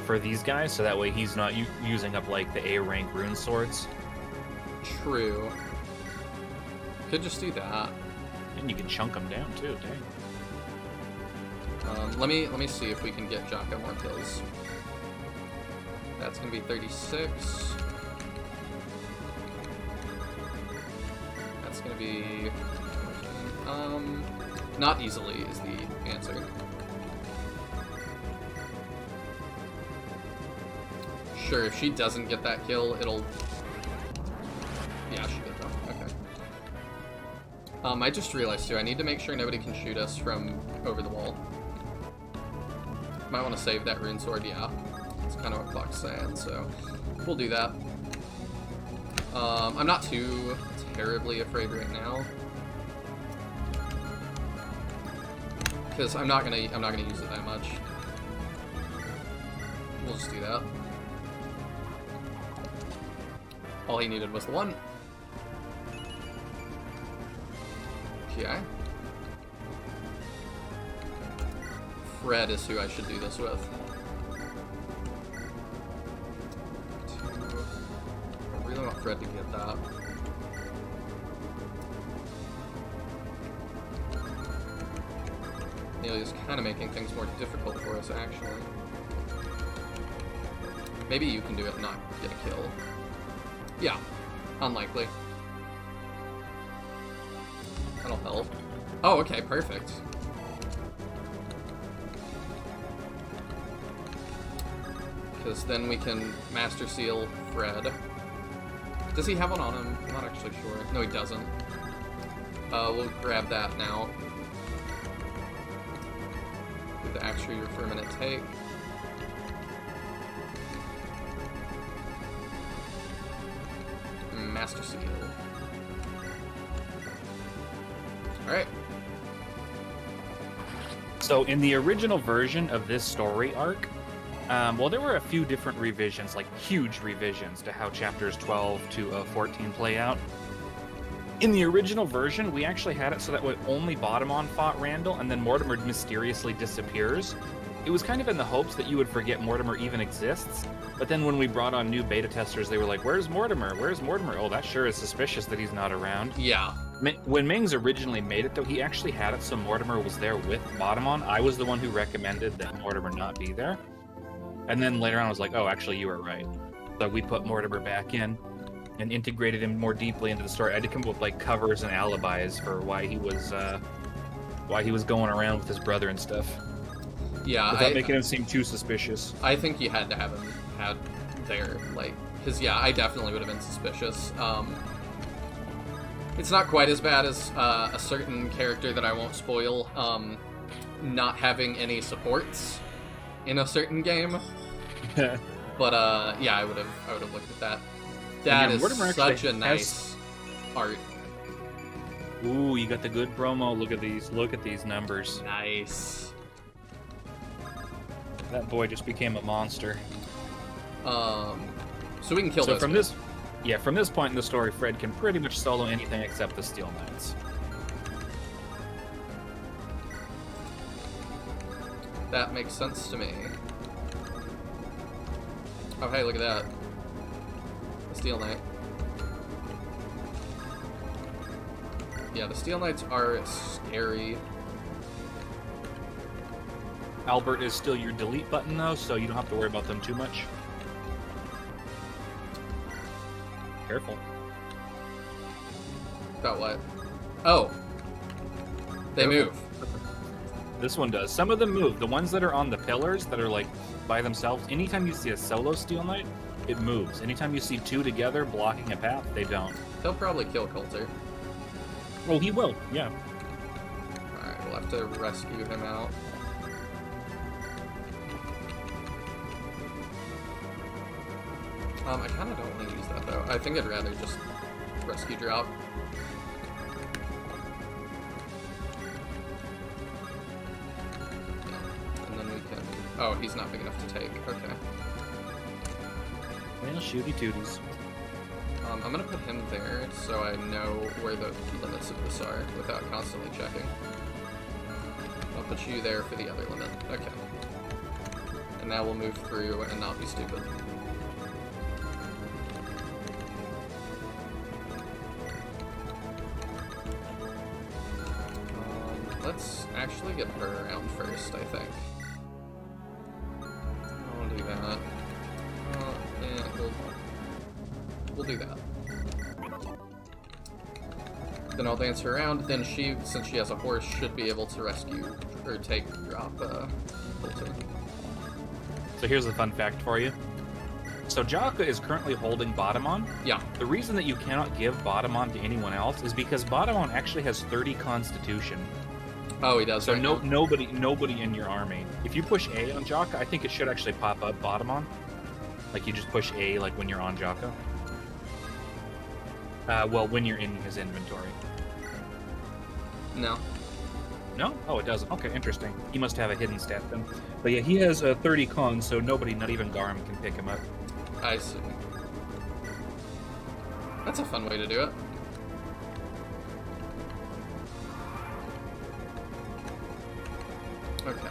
for these guys, so that way he's not using up like the A rank rune swords. True. Could just do that. And you can chunk them down too, dang. Let me see if we can get Jaka more kills. That's gonna be 36. That's gonna be... not easily is the answer. Sure, if she doesn't get that kill, it'll... Yeah, she did though. Okay. I just realized too, I need to make sure nobody can shoot us from over the wall. Might want to save that rune sword, yeah. That's kind of what Clock's saying, so we'll do that. I'm not too terribly afraid right now. because I'm not gonna use it that much. We'll just do that. All he needed was the one. Okay. Fred is who I should do this with. I really want Fred to get that. Amelia's kind of making things more difficult for us, actually. Maybe you can do it and not get a kill. Yeah, unlikely. That'll help. Oh, okay, perfect. Because then we can Master Seal Fred. Does he have one on him? I'm not actually sure. No, he doesn't. We'll grab that now. Do the extra year for a minute take. Master Seal. Alright. So in the original version of this story arc, well, there were a few different revisions, like huge revisions to how chapters 12 to 14 play out. In the original version, we actually had it so that when only Baudimon fought Randall, and then Mortimer mysteriously disappears. It was kind of in the hopes that you would forget Mortimer even exists, but then when we brought on new beta testers, they were like, "Where's Mortimer? Where's Mortimer? Oh, that sure is suspicious that he's not around." Yeah. When Mings originally made it, though, he actually had it so Mortimer was there with Baudimon. I was the one who recommended that Mortimer not be there. And then later on, I was like, "Oh, actually, you were right." So we put Mortimer back in and integrated him more deeply into the story. I had to come up with like covers and alibis for why he was going around with his brother and stuff. Yeah, without making him seem too suspicious. I think you had to have him had there, like, because yeah, I definitely would have been suspicious. It's not quite as bad as a certain character that I won't spoil, not having any supports in a certain game. But yeah, I would have looked at that. That is such a nice art. Ooh, you got the good promo. Look at these numbers. Nice. That boy just became a monster. So we can kill those from guys. from this point in the story, Fred can pretty much solo anything except the Steel Knights. That makes sense to me. Oh, hey, look at that. The Steel Knight. Yeah, the Steel Knights are scary. Albert is still your delete button, though, so you don't have to worry about them too much. Careful. About what? Oh. They move. This one does. Some of them move. The ones that are on the pillars that are, like, by themselves, anytime you see a solo Steel Knight, it moves. Anytime you see two together blocking a path, they don't. He'll probably kill Coulter. Well, he will, yeah. Alright, we'll have to rescue him out. I kind of don't want to use that, though. I think I'd rather just rescue drop. Yeah. And then we can... Oh, he's not big enough to take. Okay. Well, shooty tooties. I'm gonna put him there so I know where the limits of this are without constantly checking. I'll put you there for the other limit. Okay. And now we'll move through and not be stupid. Let's actually get her around first, I think. I'll do that. Yeah, we'll do that. Then I'll dance her around. Then she, since she has a horse, should be able to rescue or take drop Coulter. So here's a fun fact for you. So Jaka is currently holding Baudimon. Yeah. The reason that you cannot give Baudimon to anyone else is because Baudimon actually has 30 Constitution. Oh, he does. So right nobody in your army. If you push A on Jaka, I think it should actually pop up Baudimon. Like you just push A like when you're on Jaka. Well, when you're in his inventory. No. No? Oh, it doesn't. Okay, interesting. He must have a hidden stat then. But yeah, he has a 30 con, so nobody, not even Garm, can pick him up. I see. That's a fun way to do it. Okay.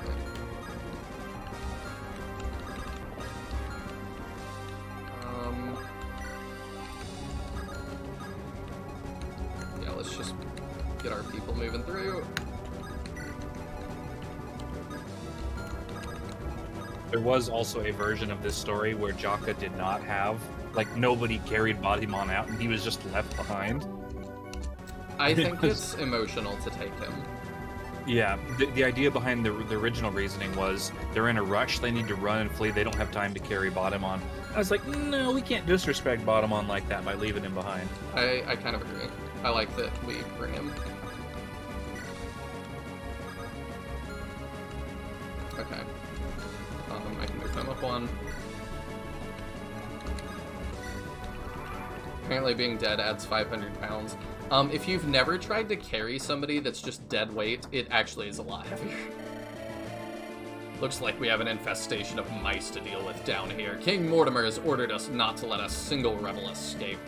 Yeah, let's just get our people moving through. There was also a version of this story where Jaka did not have, like, nobody carried Baudimon out, and he was just left behind. I think it's emotional to take him. Yeah, the idea behind the original reasoning was they're in a rush, they need to run and flee, they don't have time to carry Baudimon. I was like, no, we can't disrespect Baudimon like that by leaving him behind. I kind of agree. I like that we bring him. Okay. I can move him up one. Apparently being dead adds 500 pounds. If you've never tried to carry somebody that's just dead weight, it actually is a lot heavier. Looks like we have an infestation of mice to deal with down here. King Mortimer has ordered us not to let a single rebel escape.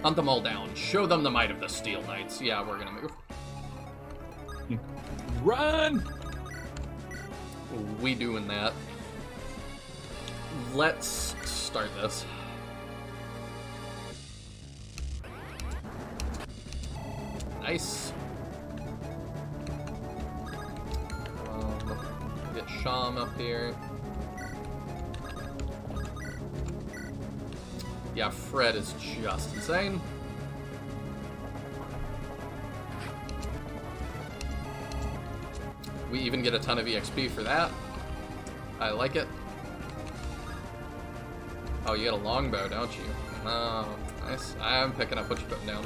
Hunt them all down. Show them the might of the Steel Knights. Yeah, we're gonna move. Run! We doing that. Let's start this. Nice. Get Sham up here. Yeah, Fred is just insane. We even get a ton of EXP for that. I like it. Oh, you get a longbow, don't you? Oh, nice. I'm picking up what you're putting down.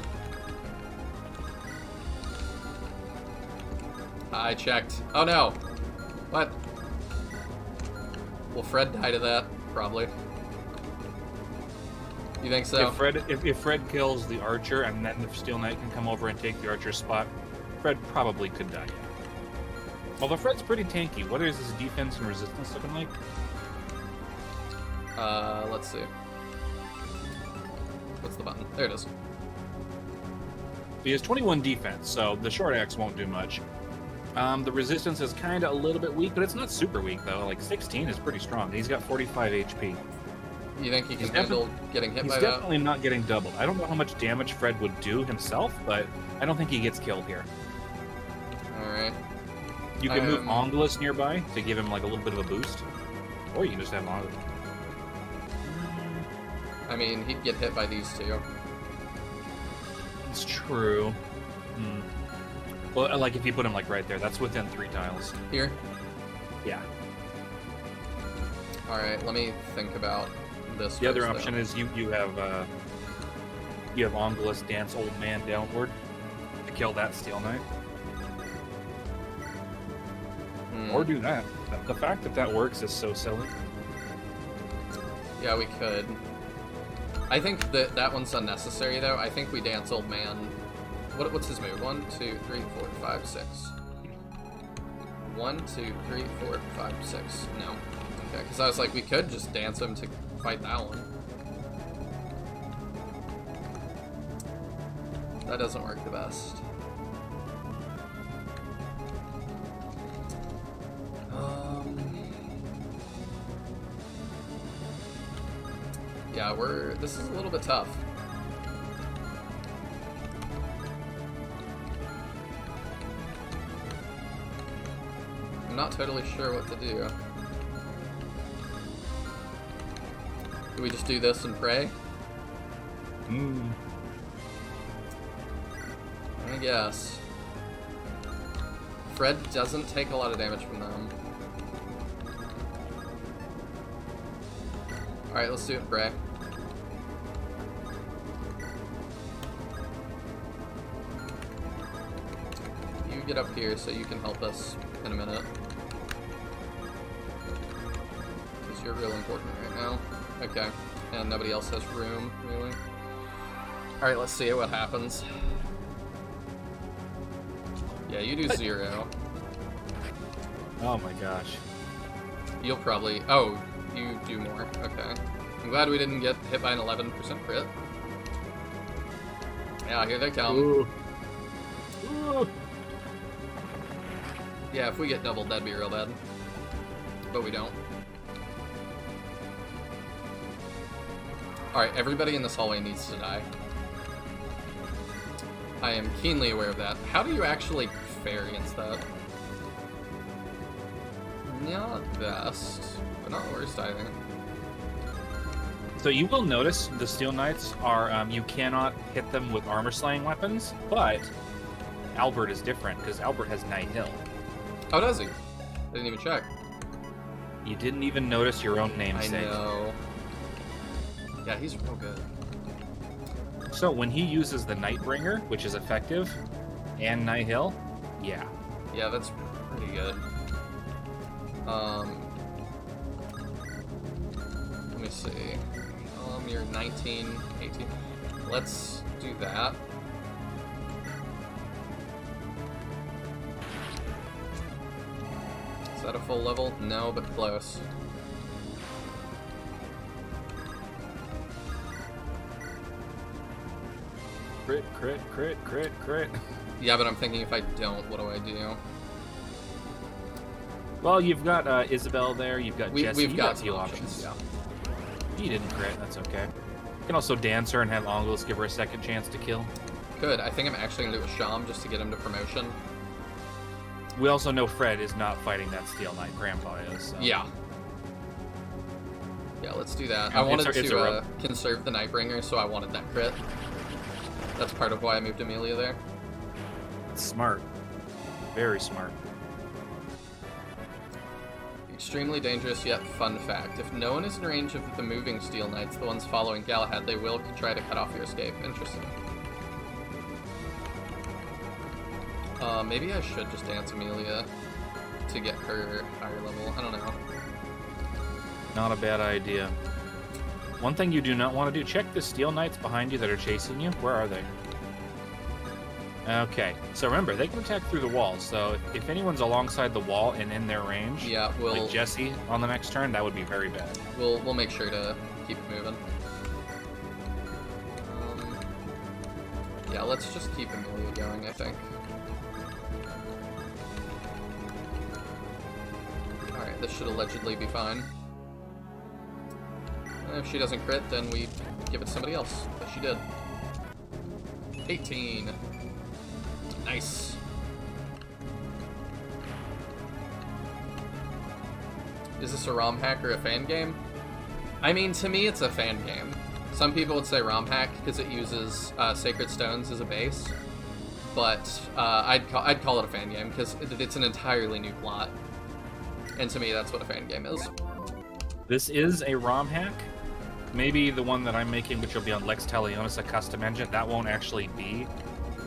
I checked. Oh no! What? Will Fred die to that? Probably. You think so? If Fred kills the archer and then the Steel Knight can come over and take the archer's spot, Fred probably could die. Although Fred's pretty tanky. What is his defense and resistance looking like? Let's see. What's the button? There it is. He has 21 defense, so the short axe won't do much. The resistance is kind of a little bit weak, but it's not super weak, though. Like, 16 is pretty strong. He's got 45 HP. You think he can handle getting hit by that? He's definitely not getting doubled. I don't know how much damage Fred would do himself, but I don't think he gets killed here. Alright. You can move Ongulus nearby to give him, like, a little bit of a boost. Or you can just have Ongulus. I mean, he'd get hit by these two. It's true. Well, like, if you put him, like, right there, that's within 3 tiles. Here? Yeah. Alright, let me think about this. The other option is you have Ongulus dance Old Man downward to kill that Steel Knight. Or do that. The fact that that works is so silly. Yeah, we could. I think that one's unnecessary, though. I think we dance Old Man. What's his move? 1, 2, 3, 4, 5, 6. 1, 2, 3, 4, 5, 6. No. Okay, because I was like, we could just dance him to fight that one. That doesn't work the best. Yeah, this is a little bit tough. I'm not totally sure what to do. Do we just do this and pray? I guess. Fred doesn't take a lot of damage from them. Alright, let's do it and pray. You get up here so you can help us in a minute. Because you're real important right now. Okay. And nobody else has room, really. Alright, let's see what happens. Yeah, you do 0. Oh my gosh. You'll probably... Oh, you do more. Okay. I'm glad we didn't get hit by an 11% crit. Yeah, here they come. Ooh. Ooh. Yeah, if we get doubled, that'd be real bad. But we don't. Alright, everybody in this hallway needs to die. I am keenly aware of that. How do you actually fare against that? Not best, but not worst either. So you will notice the Steel Knights are, you cannot hit them with armor-slaying weapons, but Albert is different, because Albert has Night Hill. Oh, does he? I didn't even check. You didn't even notice your own I namesake. know. Yeah, he's real good. So when he uses the Nightbringer, which is effective, and Night Hill, yeah. Yeah, that's pretty good. Let me see. You're 19, 18. Let's do that. Is that a full level? No, but close. Crit, crit, crit, crit, crit. Yeah, but I'm thinking if I don't, what do I do? Well, you've got Isabel there, you've got Jesse, We've you got a few some options. yeah. You didn't crit, that's okay. You can also dance her and have Ongos give her a second chance to kill. Good. I think I'm actually going to do a Sham just to get him to promotion. We also know Fred is not fighting that Steel Knight, Grandpa is. So. Yeah. Yeah, let's do that. It's I wanted a to conserve the Nightbringer, so I wanted that crit. That's part of why I moved Amelia there. Smart. Very smart. Extremely dangerous yet fun fact. If no one is in range of the moving Steel Knights, the ones following Galahad, they will try to cut off your escape. Interesting. Maybe I should just dance Amelia to get her higher level. I don't know. Not a bad idea. One thing you do not want to do, check the Steel Knights behind you that are chasing you. Where are they? Okay, so remember, they can attack through the walls, so if anyone's alongside the wall and in their range, yeah, we'll, like Jesse on the next turn, that would be very bad. We'll make sure to keep it moving. Yeah, let's just keep Amelia going, I think. Alright, this should allegedly be fine. If she doesn't crit, then we give it to somebody else, but she did. 18. Nice. Is this a ROM hack or a fan game? I mean, to me, it's a fan game. Some people would say ROM hack because it uses Sacred Stones as a base, but I'd call it a fan game because it's an entirely new plot. And to me, that's what a fan game is. This is a ROM hack. Maybe the one that I'm making, which will be on Lex Talionis, a custom engine, that won't actually be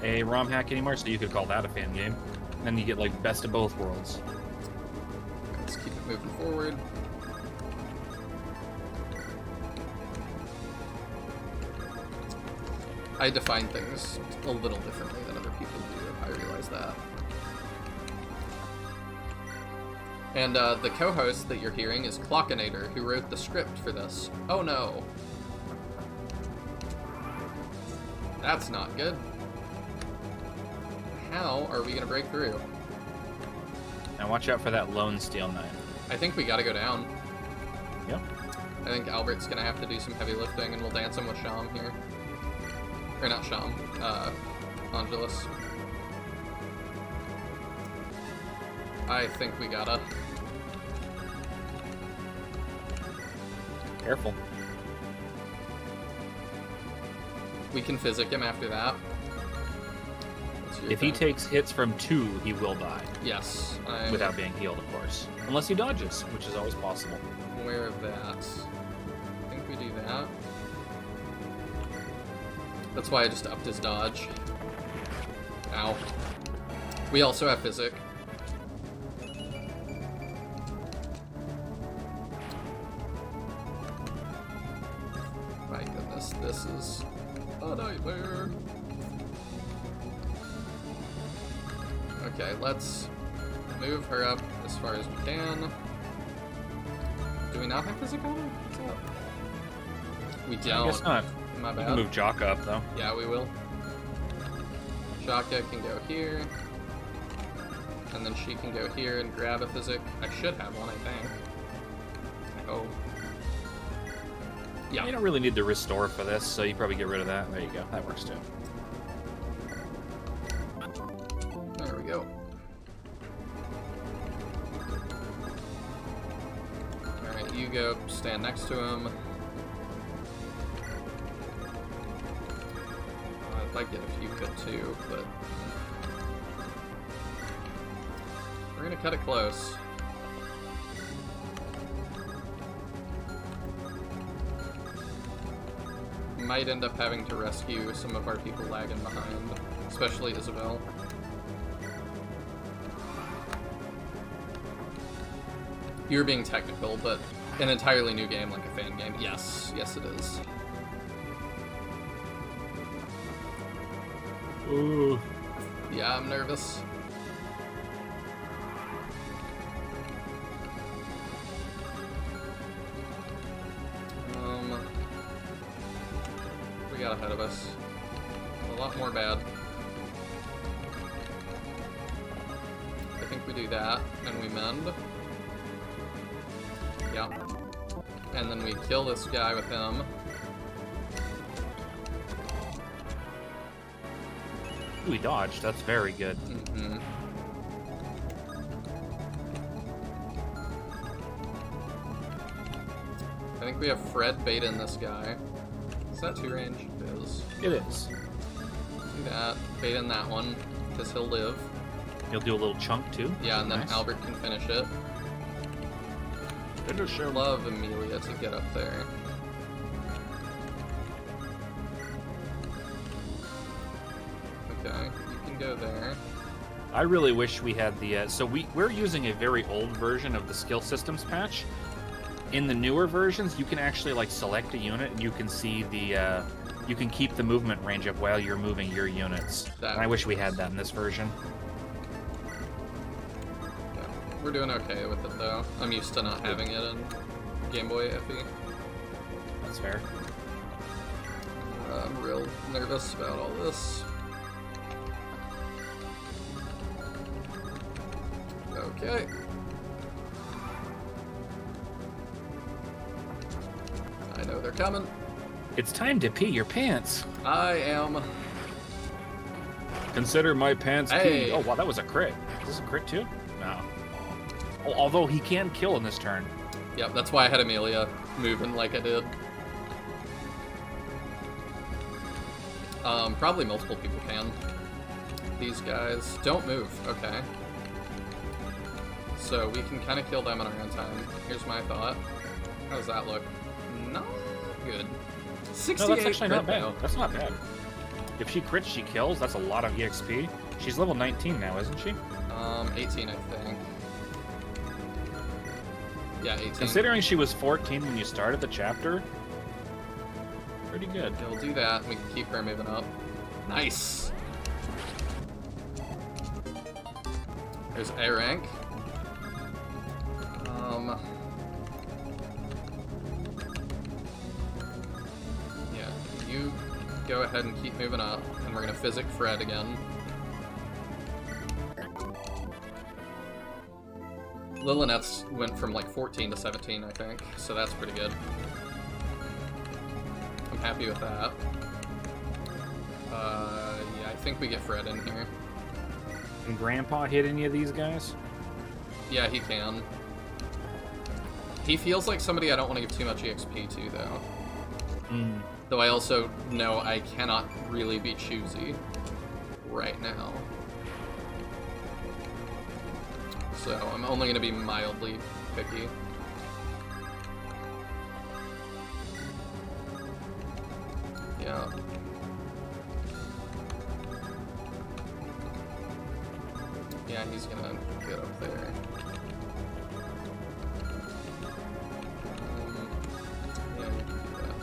a ROM hack anymore, so you could call that a fan game. And then you get, like, best of both worlds. Let's keep it moving forward. I define things a little differently than other people do, I realize that. And the co-host that you're hearing is Klokinator, who wrote the script for this. Oh no. That's not good. How are we going to break through? Now watch out for that lone Steel Knight. I think we got to go down. Yep. I think Albert's going to have to do some heavy lifting, and we'll dance him with Sham here. Or not Sham, Angelus. I think we gotta. Careful. We can physic him after that. If he takes hits from 2, he will die. Yes. Without being healed, of course. Unless he dodges, which is always possible. I'm aware of that. I think we do that. That's why I just upped his dodge. Ow. We also have physic. My goodness, this is a nightmare. Okay, let's Move her up as far as we can. Do we not have physical? What's up? We don't. I guess not. My You bad. can move Jaka up, though. Yeah, we will. Jaka can go here. And then she can go here and grab a physic. I should have one, I think. I hope. Yeah. You don't really need to restore for this, so you probably get rid of that. There you go. That works too. There we go. Alright, you go stand next to him. I'd like it if you could too, but we're gonna cut it close. Might end up having to rescue some of our people lagging behind, especially Isabel. You're being technical, but an entirely new game, like a fan game. Yes, yes it is. Ooh. Yeah, I'm nervous. We got ahead of us. A lot more bad. I think we do that, and we mend. Yeah. And then we kill this guy with him. Ooh, we dodged. That's very good. Mm-hmm. I think we have Fred bait in this guy. Is that 2 range? It is. It is. Do that. Bait in that one, because he'll live. He'll do a little chunk too. Yeah, and then Nice. Albert can finish it. Finish him. Love Amelia to get up there. Okay, you can go there. I really wish we had the. So we're using a very old version of the skill systems patch. In the newer versions, you can actually like select a unit and you can see the. You can keep the movement range up while you're moving your units. And I wish we had that in this version. Yeah, we're doing okay with it though. I'm used to not having it in Game Boy FE. That's fair. I'm real nervous about all this. Okay. I know they're coming. It's time to pee your pants. I am. Consider my pants Hey. pee. Oh, wow, that was a crit. Is this a crit too? No. Oh, although he can kill in this turn. Yep, that's why I had Amelia moving like I did. Probably multiple people can. These guys don't move. Okay. So we can kind of kill them in our own time. Here's my thought. How does that look? Not good. 68 No, that's actually not crit, bad. though. That's not bad. If she crits, she kills. That's a lot of EXP. She's level 19 now, isn't she? 18, I think. Yeah, 18. Considering she was 14 when you started the chapter, pretty good. Yeah, we'll do that, and we can keep her moving up. Nice! There's A rank. Yeah, you go ahead and keep moving up, and we're gonna physic Fred again. Lillinette's went from like 14 to 17, I think, so that's pretty good. I'm happy with that. Yeah, I think we get Fred in here. Can Grandpa hit any of these guys? Yeah, he can. He feels like somebody I don't want to give too much EXP to, though. Though I also know I cannot really be choosy right now. So I'm only going to be mildly picky. Yeah. Yeah, he's going to get up there. Yeah, you can do that.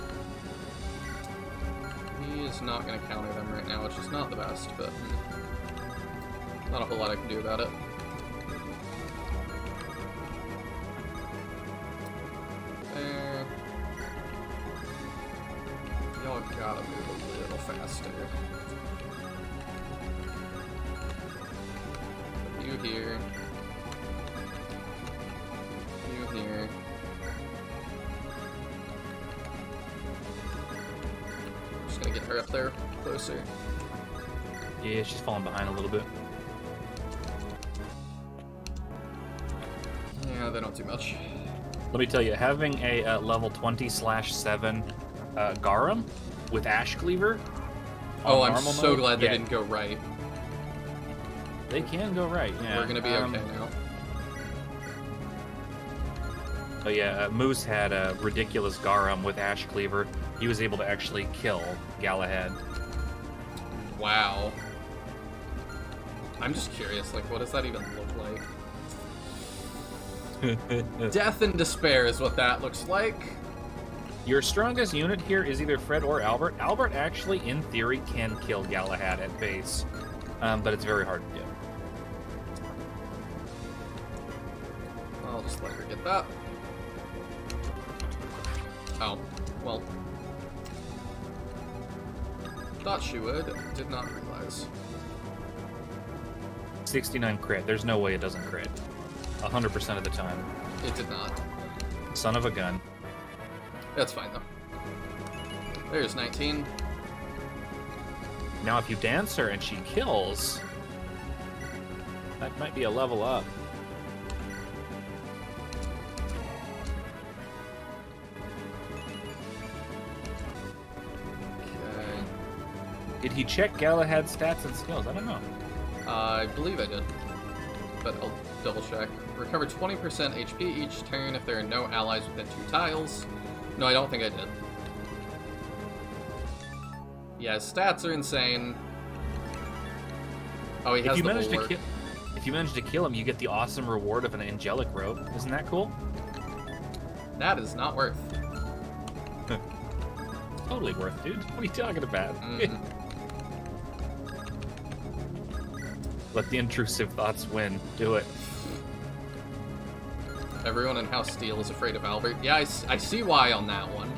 He is not going to counter them right now, which is not the best, but not a whole lot I can do about it. gotta move a little faster. You here. You here. Just gonna get her up there closer. Yeah, she's falling behind a little bit. Yeah, they don't do much. Let me tell you, having a level 20/7 Garum with Ash Cleaver. Oh, I'm normal so mode, glad they yeah, didn't go right. They can go right, yeah. We're gonna be okay now. Oh yeah, Moose had a ridiculous Garum with Ash Cleaver. He was able to actually kill Galahad. Wow. I'm just curious, like, what does that even look like? Death and despair is what that looks like. Your strongest unit here is either Fred or Albert. Albert actually, in theory, can kill Galahad at base, but it's very hard to do. I'll just let her get that. Oh, well. Thought she would, did not realize. 69 crit. There's no way it doesn't crit. 100% of the time. It did not. Son of a gun. That's fine, though. There's 19. Now, if you dance her and she kills, that might be a level up. Okay. Did he check Galahad's stats and skills? I don't know. I believe I did, but I'll double check. Recover 20% HP each turn if there are no allies within 2 tiles. No, I don't think I did. Yeah, his stats are insane. Oh, he has the bulwark. If you manage to kill him, you get the awesome reward of an angelic robe. Isn't that cool? That is not worth. Totally worth, dude. What are you talking about? Let the intrusive thoughts win. Do it. Everyone in House Steel is afraid of Albert. Yeah, I see why on that one.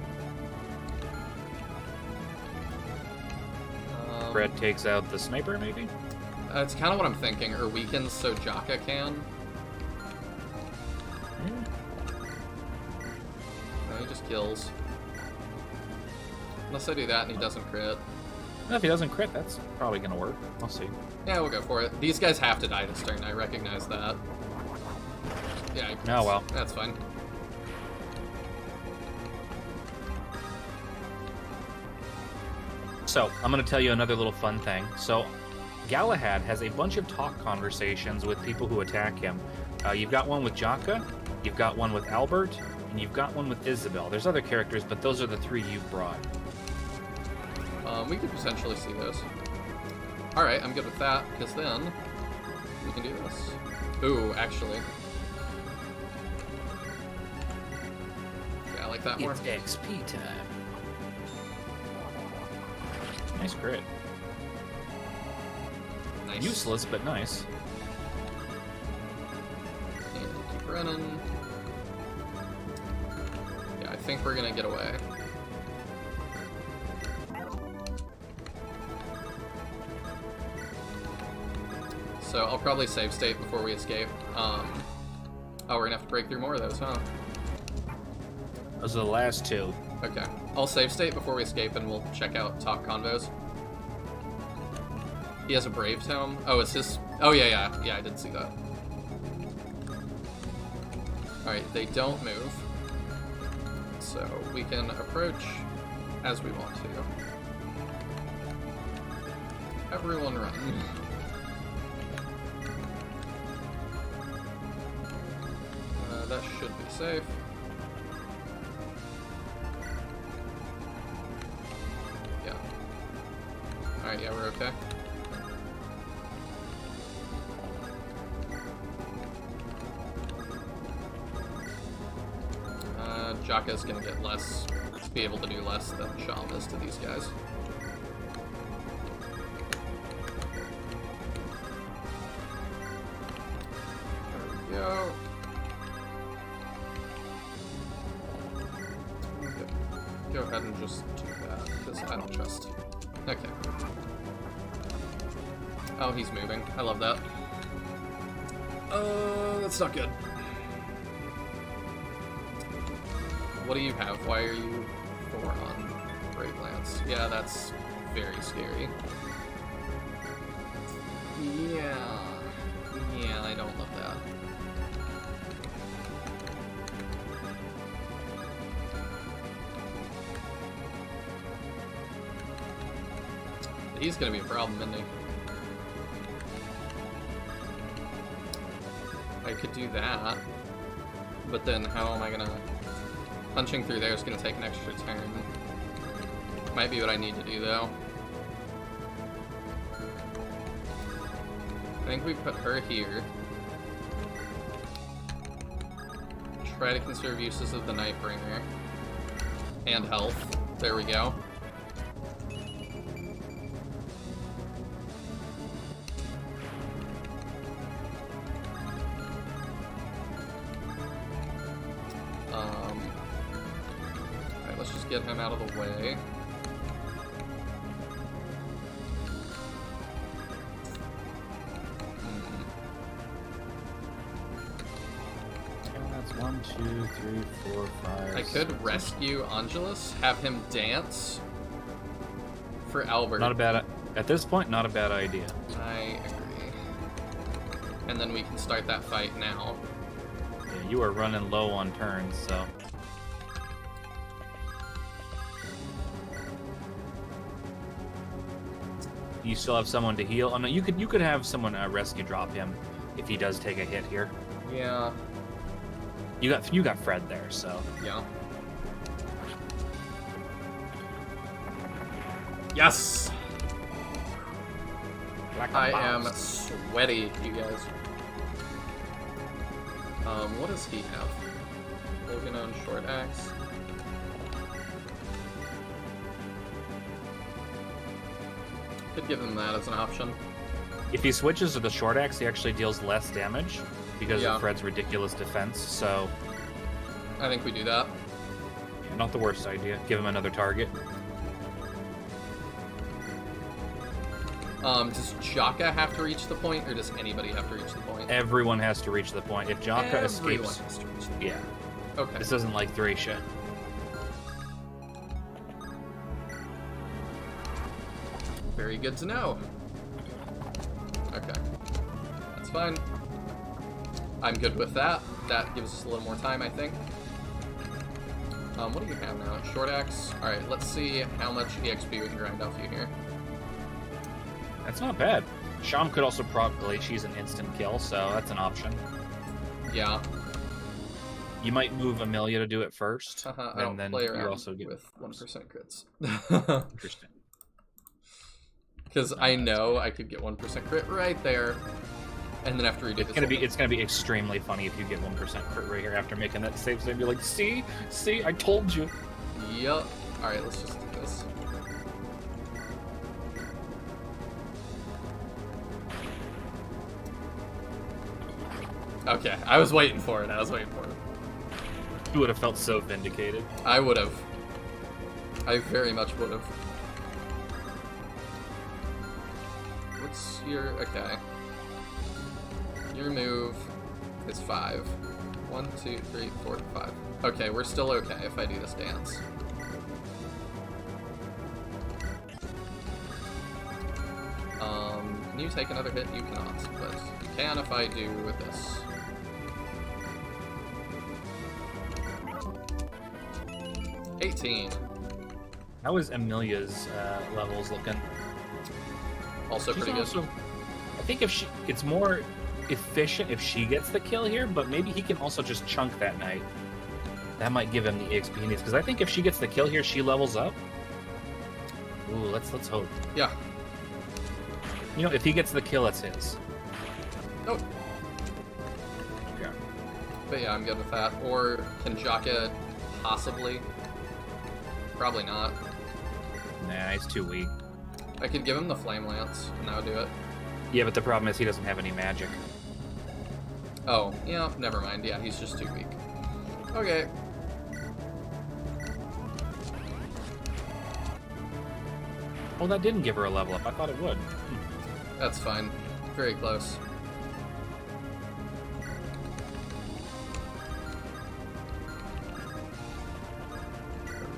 Fred takes out the sniper, maybe? That's kind of what I'm thinking. Or weakens so Jaka can. No, he just kills. Unless I do that and he doesn't crit. Well, if he doesn't crit, that's probably going to work. I'll see. Yeah, we'll go for it. These guys have to die this turn. I recognize that. Yeah. Oh, well. That's fine. So, I'm going to tell you another little fun thing. So, Galahad has a bunch of talk conversations with people who attack him. You've got one with Jaka, you've got one with Albert, and you've got one with Isabel. There's other characters, but those are the 3 you've brought. We could potentially see those. Alright, I'm good with that, because then we can do this. Ooh, actually. Yeah, I like that more. It's XP time. Nice crit. Nice. Useless, but nice. And keep running. Yeah, I think we're gonna get away. So I'll probably save state before we escape. Oh, we're gonna have to break through more of those, huh? Those are the last 2. Okay. I'll save state before we escape and we'll check out talk convos. He has a Brave Tome. Oh, it's his... Oh, yeah, I did see that. Alright, they don't move. So we can approach as we want to. Everyone run. That should be safe. Yeah. Alright, yeah, we're okay. Jaka's gonna get less, be able to do less than Shaw does to these guys. There we go. Go ahead and just do that, because I don't trust. Okay. Oh, he's moving. I love that. That's not good. What do you have? Why are you 4 on Brave Lance? Yeah, that's very scary. Yeah. Yeah, I don't love that. He's gonna be a problem, isn't he? I could do that, but then how am I gonna... Punching through there is gonna take an extra turn. Might be what I need to do, though. I think we put her here. Try to conserve uses of the Nightbringer. And health. There we go. Alright, let's just get him out of the way. That's 1, 2, 3, 4, 5. I could rescue Angelus, have him dance for Albert. Not a bad... At this point, not a bad idea. I agree. And then we can start that fight now. Yeah, you are running low on turns, so... You still have someone to heal? Oh no, you could have someone rescue drop him if he does take a hit here. Yeah. You got Fred there, so... Yeah. Yes! I am sweaty, you guys. What does he have? Klokinator short axe. Could give him that as an option. If he switches to the short axe, he actually deals less damage because of Fred's ridiculous defense, so... I think we do that. Yeah, not the worst idea. Give him another target. Does Jaka have to reach the point, or does anybody have to reach the point? Everyone has to reach the point. If Jaka Everyone escapes... has to reach the point. Yeah. Okay. This isn't like Thracia. Very good to know. Okay. That's fine. I'm good with that. That gives us a little more time, I think. What do you have now? Short axe? Alright, let's see how much EXP we can grind off you here. That's not bad. Sham could also proc Glaciers an instant kill, so that's an option. Yeah. You might move Amelia to do it first, I don't then play you're around also getting with 1% crits. Interesting. Because I know I could get 1% crit right there, and then after we do It's gonna be extremely funny if you get 1% crit right here after making that save. So you'd be like, see, I told you. Yup. All right, let's just do this. Okay, I was waiting for it. You would have felt so vindicated. I would have. I very much would have. What's your... okay. Your move is 5. 1, 2, 3, 4, 5. Okay, we're still okay if I do this dance. Can you take another hit? You cannot, but you can if I do this. How is Amelia's levels looking? Also pretty good. I think it's more efficient if she gets the kill here, but maybe he can also just chunk that night. That might give him the EXP he needs, because I think if she gets the kill here, she levels up. Ooh, let's hope. Yeah. You know, if he gets the kill, it's his. Oh. Yeah. But yeah, I'm good with that. Or can Jaka possibly? Probably not. Nah, he's too weak. I could give him the Flame Lance, and that would do it. Yeah, but the problem is he doesn't have any magic. Oh, yeah, never mind. Yeah, he's just too weak. Okay. Oh, that didn't give her a level up. I thought it would. That's fine. Very close.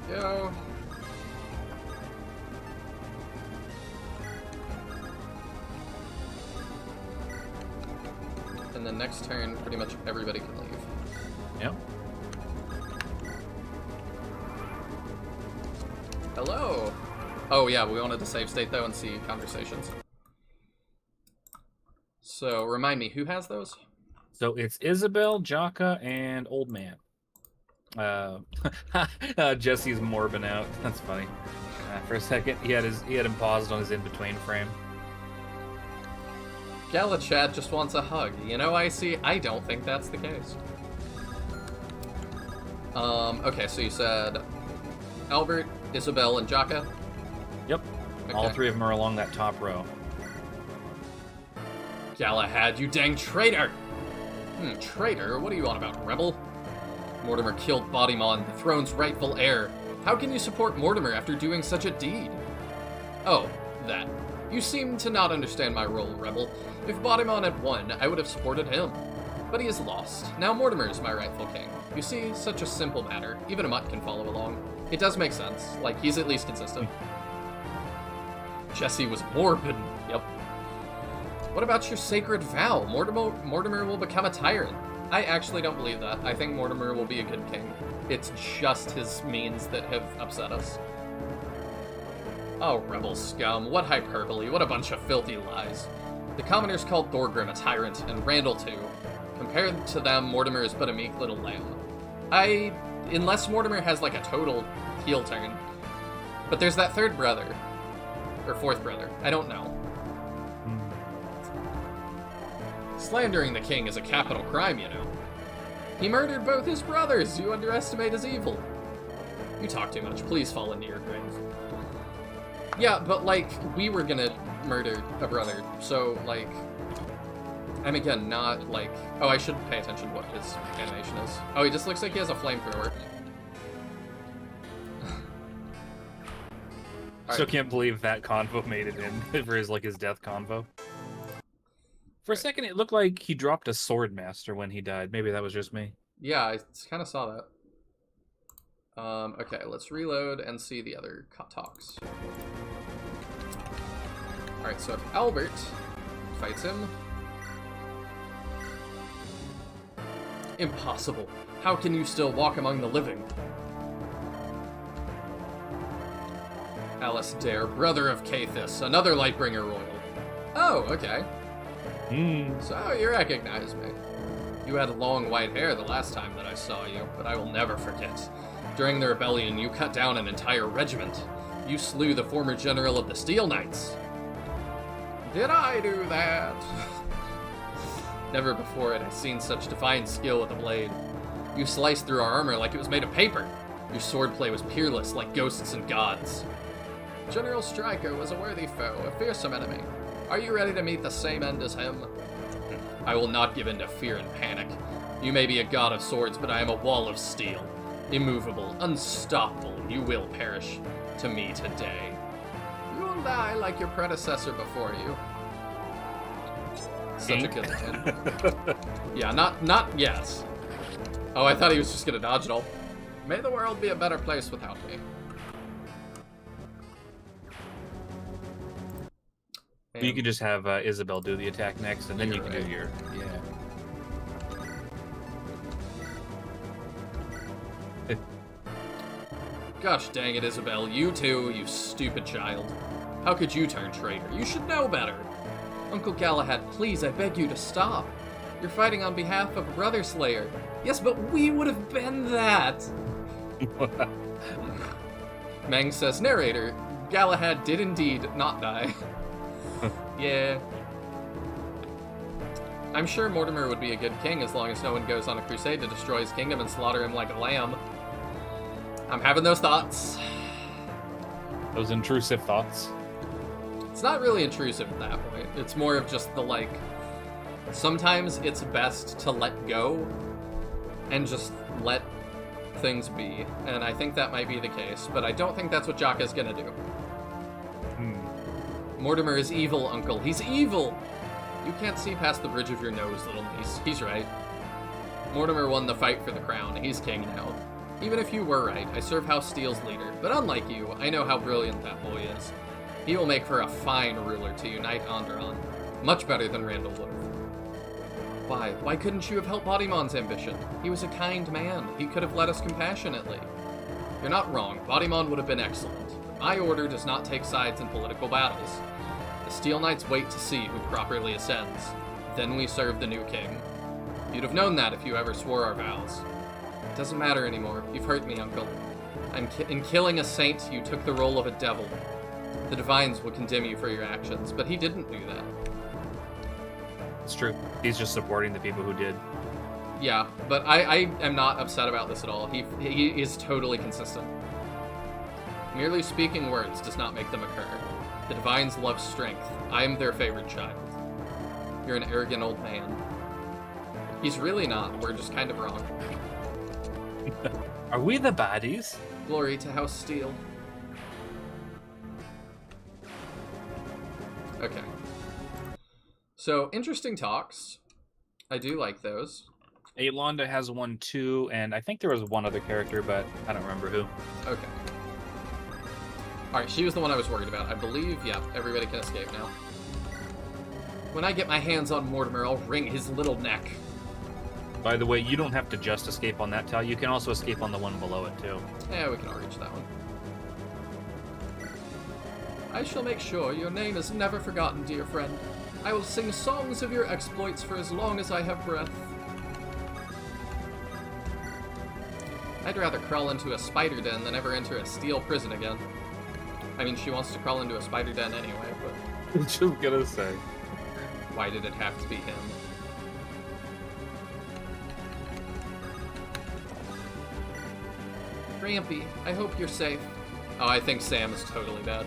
There we go. And then next turn, pretty much everybody can leave. Yep. Hello! Oh yeah, we wanted to save state though and see conversations. So, remind me, who has those? So it's Isabel, Jaka, and Old Man. Jesse's morbing out. That's funny. For a second, he had him paused on his in-between frame. Galachad just wants a hug. You know, Icy? I don't think that's the case. Okay, so you said Albert, Isabel, and Jaka? Yep. Okay. All three of them are along that top row. Galahad, you dang traitor! Traitor? What are you on about, rebel? Mortimer killed Baudimon, the throne's rightful heir. How can you support Mortimer after doing such a deed? Oh, that. You seem to not understand my role, rebel. If Baudimon had won, I would have supported him. But he is lost. Now Mortimer is my rightful king. You see, such a simple matter. Even a mutt can follow along. It does make sense. Like, he's at least consistent. Jesse was morbid. Yep. What about your sacred vow? Mortimer will become a tyrant. I actually don't believe that. I think Mortimer will be a good king. It's just his means that have upset us. Oh, rebel scum. What hyperbole. What a bunch of filthy lies. The commoners called Thorgrim a tyrant, and Randall too. Compared to them, Mortimer is but a meek little lamb. Unless Mortimer has like a total heel turn. But there's that third brother. Or fourth brother. I don't know. Slandering the king is a capital crime, you know. He murdered both his brothers. You underestimate his evil. You talk too much. Please fall into your grave. Yeah, but, like, we were gonna murder a brother, so, like... I'm, again, not, like... Oh, I should pay attention to what his animation is. Oh, he just looks like he has a flamethrower. So can't believe that convo made it in for his death convo. For a second, it looked like he dropped a sword master when he died. Maybe that was just me. Yeah, I kind of saw that. Okay, let's reload and see the other talks. Alright, so if Albert fights him... Impossible. How can you still walk among the living? Alasdair, brother of Caithus, another Lightbringer royal. Oh, okay. So you recognize me. You had long white hair the last time that I saw you, but I will never forget. During the rebellion, you cut down an entire regiment. You slew the former general of the Steel Knights. Did I do that? Never before had I seen such divine skill with a blade. You sliced through our armor like it was made of paper. Your swordplay was peerless like ghosts and gods. General Stryker was a worthy foe, a fearsome enemy. Are you ready to meet the same end as him? I will not give in to fear and panic. You may be a god of swords, but I am a wall of steel. Immovable, unstoppable, you will perish to me today. You will die like your predecessor before you. Such a good line. Yeah, not yes. Oh, I thought he was just gonna dodge it all. May the world be a better place without me. You could just have Isabel do the attack next, and then you can do your... Yeah. Gosh dang it, Isabel. You too, you stupid child. How could you turn traitor? You should know better. Uncle Galahad, please, I beg you to stop. You're fighting on behalf of Brother Slayer. Yes, but we would have been that. Meng says, narrator, Galahad did indeed not die. Yeah. I'm sure Mortimer would be a good king as long as no one goes on a crusade to destroy his kingdom and slaughter him like a lamb. I'm having those thoughts. Those intrusive thoughts? It's not really intrusive at that point. It's more of just the, like... Sometimes it's best to let go and just let things be. And I think that might be the case, but I don't think that's what Jaka's gonna do. Mortimer is evil, Uncle. He's evil! You can't see past the bridge of your nose, little niece. He's right. Mortimer won the fight for the crown. He's king now. Even if you were right, I serve House Steel's leader. But unlike you, I know how brilliant that boy is. He will make for a fine ruler to unite Andaron. Much better than Randall would have. Why? Why couldn't you have helped Baudimon's ambition? He was a kind man. He could have led us compassionately. You're not wrong. Baudimon would have been excellent. But my order does not take sides in political battles. The Steel Knights wait to see who properly ascends. Then we serve the new king. You'd have known that if you ever swore our vows. It doesn't matter anymore. You've hurt me, Uncle. In killing a saint, you took the role of a devil. The Divines will condemn you for your actions, but he didn't do that. It's true. He's just supporting the people who did. Yeah, but I am not upset about this at all. He is totally consistent. Merely speaking words does not make them occur. The Divines love strength. I am their favorite child. You're an arrogant old man. He's really not. We're just kind of wrong. Are we the baddies? Glory to House Steel. Okay. So, interesting talks. I do like those. Aelonda has one too, and I think there was one other character, but I don't remember who. Okay. Alright, she was the one I was worried about. I believe, yeah, everybody can escape now. When I get my hands on Mortimer, I'll wring his little neck. By the way, you don't have to just escape on that tile. You can also escape on the one below it, too. Yeah, we can all reach that one. I shall make sure your name is never forgotten, dear friend. I will sing songs of your exploits for as long as I have breath. I'd rather crawl into a spider den than ever enter a steel prison again. I mean, she wants to crawl into a spider den anyway, but... I was just gonna say. Why did it have to be him? Grampy, I hope you're safe. Oh, I think Sam is totally dead.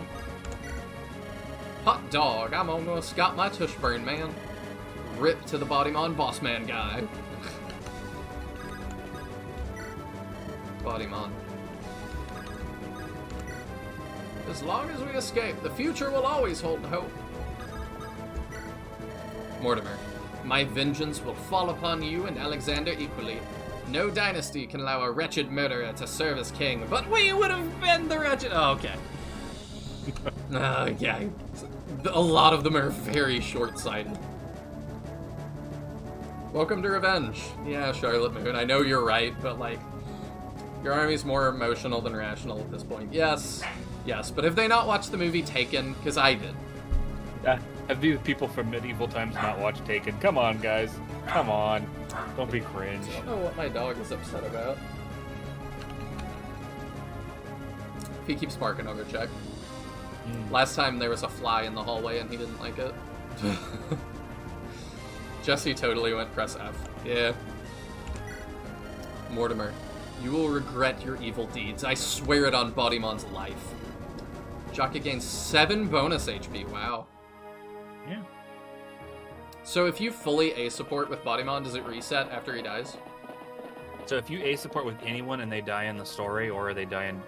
Hot dog, I'm almost got my tush burned, man. Rip to the Baudimon boss man guy. Baudimon. As long as we escape, the future will always hold hope. Mortimer, my vengeance will fall upon you and Alexander equally. No dynasty can allow a wretched murderer to serve as king, but we would have been the wretched... Oh, okay. Yeah. A lot of them are very short-sighted. Welcome to revenge. Yeah, Charlotte Moon, I know you're right, but, like, your army's more emotional than rational at this point. Yes, but have they not watched the movie Taken? Because I did. Have these people from medieval times not watched Taken? Come on, guys. Come on. Don't be cringe. I don't know what my dog is upset about. If he keeps barking, I'll go check. Last time there was a fly in the hallway and he didn't like it. Jesse totally went press F. Yeah. Mortimer, you will regret your evil deeds. I swear it on Baudimon's life. Jaka gains 7 bonus HP. Wow. Yeah. So if you fully A support with Baudimon, does it reset after he dies? So if you A support with anyone and they die in the story or they die in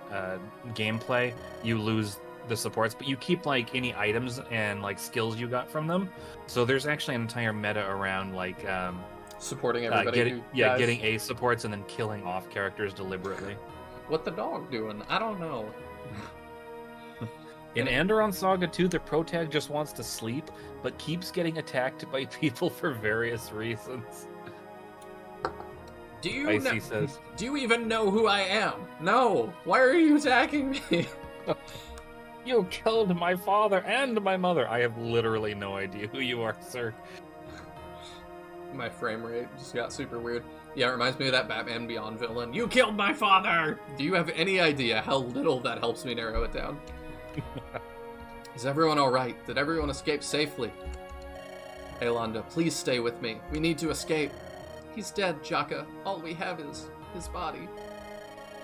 gameplay, you lose the supports, but you keep like any items and like skills you got from them. So there's actually an entire meta around like supporting everybody. Getting A supports and then killing off characters deliberately. What the dog doing? I don't know. In Andaron Saga 2, the protag just wants to sleep, but keeps getting attacked by people for various reasons. Do you even know who I am? No. Why are you attacking me? You killed my father and my mother. I have literally no idea who you are, sir. My frame rate just got super weird. Yeah, it reminds me of that Batman Beyond villain. You killed my father! Do you have any idea how little that helps me narrow it down? Is everyone alright? Did everyone escape safely? Aelonda, please stay with me. We need to escape. He's dead, Jaka. All we have is his body.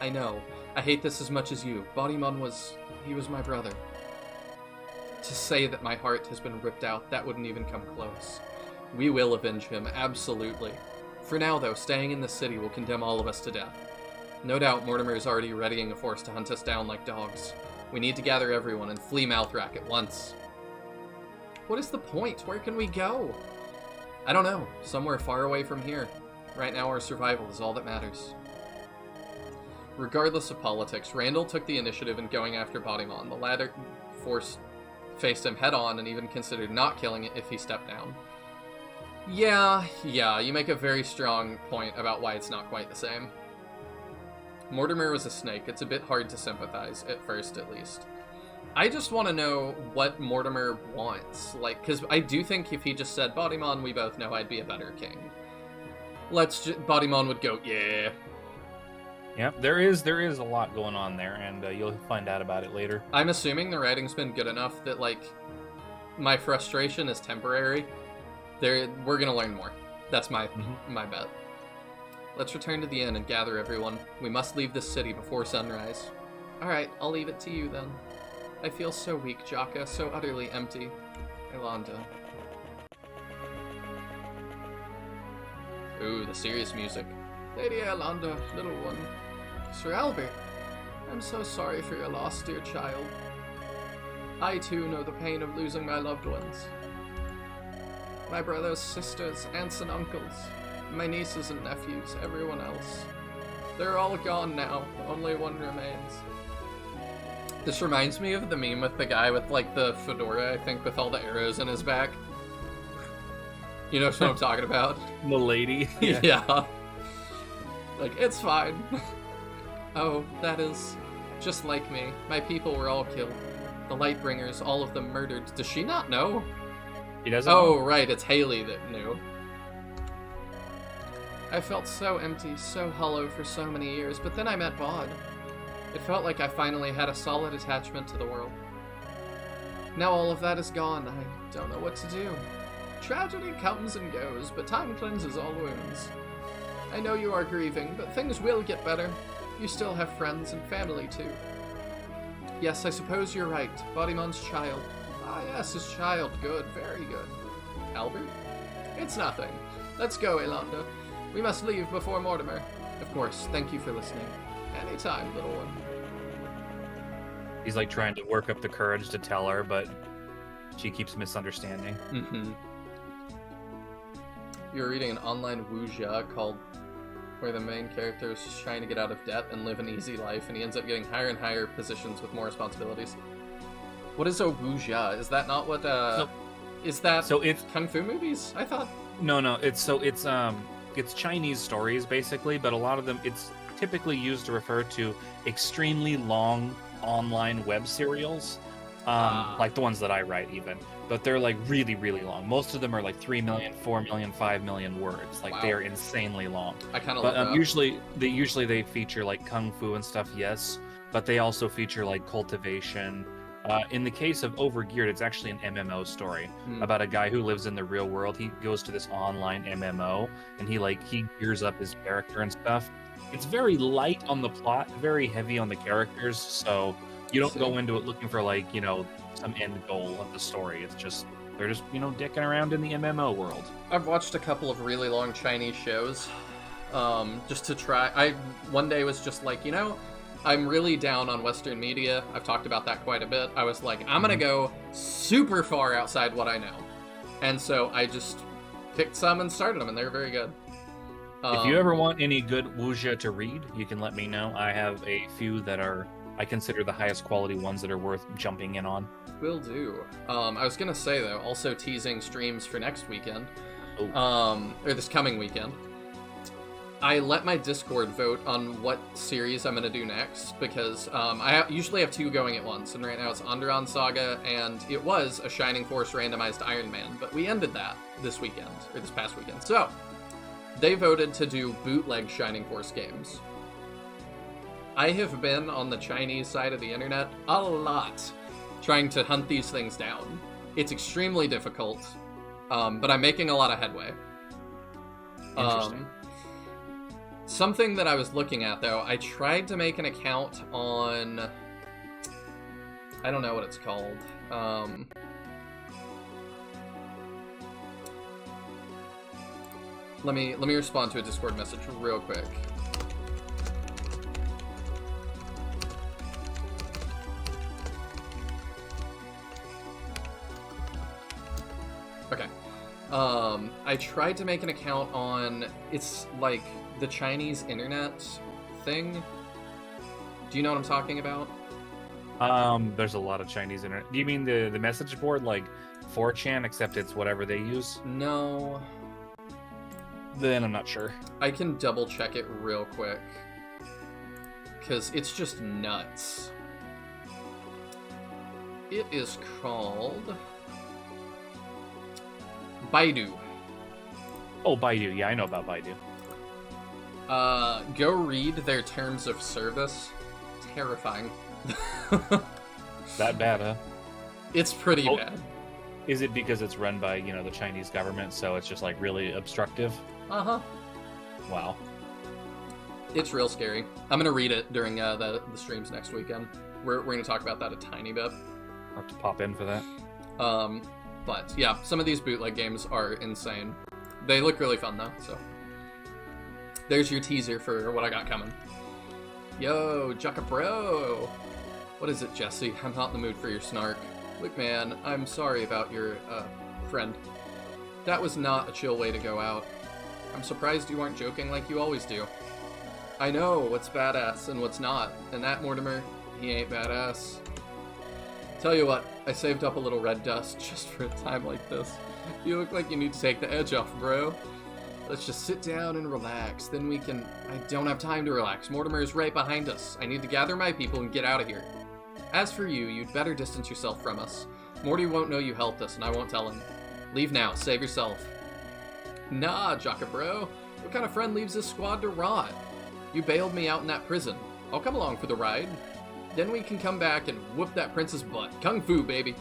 I know. I hate this as much as you. Baudimon he was my brother. To say that my heart has been ripped out, that wouldn't even come close. We will avenge him, absolutely. For now, though, staying in the city will condemn all of us to death. No doubt Mortimer is already readying a force to hunt us down like dogs. We need to gather everyone and flee Malthrak at once. What is the point? Where can we go? I don't know. Somewhere far away from here. Right now, our survival is all that matters. Regardless of politics, Randall took the initiative in going after Baudimon. The latter faced him head-on and even considered not killing it if he stepped down. Yeah, you make a very strong point about why it's not quite the same. Mortimer was a snake. It's a bit hard to sympathize, at first at least. I just want to know what Mortimer wants. Like, because I do think if he just said, Baudimon, we both know I'd be a better king. Baudimon would go, yeah. Yeah, there is a lot going on there, and you'll find out about it later. I'm assuming the writing's been good enough that, like, my frustration is temporary. We're gonna learn more. That's my bet. Let's return to the inn and gather everyone. We must leave this city before sunrise. Alright, I'll leave it to you then. I feel so weak, Jaka, so utterly empty. Yolanda. Ooh, the serious music. Lady Yolanda, little one. Sir Albert, I'm so sorry for your loss, dear child. I too know the pain of losing my loved ones. My brothers, sisters, aunts and uncles, my nieces and nephews, everyone else. They're all gone now, only one remains. This reminds me of the meme with the guy with, like, the fedora, I think, with all the arrows in his back. You know what I'm talking about? The lady. Yeah. Like, it's fine. Oh, that is just like me. My people were all killed. The Lightbringers, all of them murdered. Does she not know? He doesn't know. know. Right, it's Haley that knew. I felt so empty, so hollow for so many years, but then I met Baud. It felt like I finally had a solid attachment to the world. Now all of that is gone. I don't know what to do. Tragedy comes and goes, but time cleanses all wounds. I know you are grieving, but things will get better. You still have friends and family, too. Yes, I suppose you're right. Baudimon's child. Ah, yes, his child. Good, very good. Albert? It's nothing. Let's go, Yolanda. We must leave before Mortimer. Of course, thank you for listening. Anytime, little one. He's like trying to work up the courage to tell her, but she keeps misunderstanding. Mm-hmm. You're reading an online wuxia called where the main character is just trying to get out of debt and live an easy life, and he ends up getting higher and higher positions with more responsibilities. What is a wuxia? Is that not what, is that so it's kung fu movies? I thought... No, it's Chinese stories, basically, but a lot of them, it's typically used to refer to extremely long online web serials, like the ones that I write, even. But they're, like, really, really long. Most of them are, like, 3 million, 4 million, 5 million words. Like, They are insanely long. I kind of But love that. usually they feature, like, kung fu and stuff, yes. But they also feature, like, cultivation. In the case of Overgeared, it's actually an MMO story about a guy who lives in the real world. He goes to this online MMO, and he gears up his character and stuff. It's very light on the plot, very heavy on the characters, so you don't go into it looking for, like, some end goal of the story. It's just, they're just, dicking around in the MMO world. I've watched a couple of really long Chinese shows, just to try. I one day was just like, I'm really down on Western media. I've talked about that quite a bit. I was like, I'm gonna go super far outside what I know. And so I just picked some and started them, and they're very good. If you ever want any good wuxia to read, you can let me know. I have a few that I consider the highest quality ones that are worth jumping in on. Will do. I was gonna say, though, also teasing streams for next weekend. Oh. Or this coming weekend. I let my Discord vote on what series I'm going to do next, because I usually have two going at once, and right now it's Andaron Saga, and it was a Shining Force randomized Iron Man, but we ended that this weekend, or this past weekend. So, they voted to do bootleg Shining Force games. I have been on the Chinese side of the internet a lot, trying to hunt these things down. It's extremely difficult, but I'm making a lot of headway. Interesting. Something that I was looking at, though, I tried to make an account on... I don't know what it's called. Let me respond to a Discord message real quick. I tried to make an account on, it's like the Chinese internet thing. Do you know what I'm talking about? There's a lot of Chinese internet. Do you mean the message board, like 4chan, except it's whatever they use? No. Then I'm not sure. I can double check it real quick. Because it's just nuts. It is called Baidu. Oh, Baidu. Yeah, I know about Baidu. Go read their terms of service. Terrifying. That bad, huh? It's pretty bad. Is it because it's run by, the Chinese government, so it's just, like, really obstructive? Uh-huh. Wow. It's real scary. I'm gonna read it during the streams next weekend. We're gonna talk about that a tiny bit. I'll have to pop in for that. But, yeah, some of these bootleg games are insane. They look really fun, though, so... There's your teaser for what I got coming. Yo, Jocka Bro! What is it, Jesse? I'm not in the mood for your snark. Look, man, I'm sorry about your, friend. That was not a chill way to go out. I'm surprised you aren't joking like you always do. I know what's badass and what's not, and that, Mortimer, he ain't badass. Tell you what, I saved up a little red dust just for a time like this. You look like you need to take the edge off, bro. Let's just sit down and relax, then we can... I don't have time to relax. Mortimer is right behind us. I need to gather my people and get out of here. As for you, you'd better distance yourself from us. Morty won't know you helped us, and I won't tell him. Leave now. Save yourself. Nah, Jocka bro. What kind of friend leaves this squad to rot? You bailed me out in that prison. I'll come along for the ride. Then we can come back and whoop that prince's butt. Kung Fu, baby.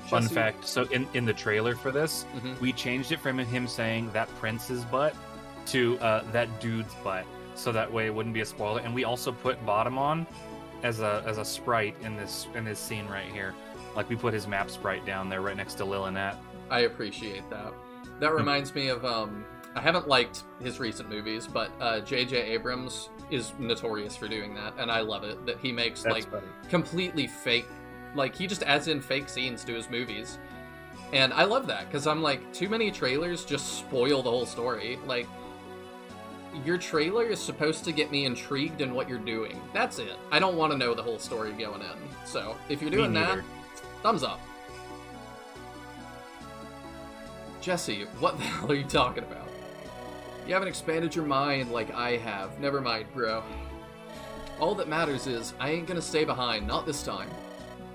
Fun Jesse... fact, so in the trailer for this, we changed it from him saying that prince's butt to that dude's butt, so that way it wouldn't be a spoiler. And we also put Baudimon as a sprite in this scene right here. Like, we put his map sprite down there right next to Lillinette. I appreciate that. That reminds me of, I haven't liked his recent movies, but J.J. Abrams is notorious for doing that, and I love it, that he makes, That's like, funny. completely fake, like, he just adds in fake scenes to his movies. And I love that, because I'm like, too many trailers just spoil the whole story. Like, your trailer is supposed to get me intrigued in what you're doing. That's it. I don't want to know the whole story going in. So, if you're doing that, thumbs up. Jesse, what the hell are you talking about? You haven't expanded your mind like I have. Never mind, bro. All that matters is, I ain't gonna stay behind, not this time.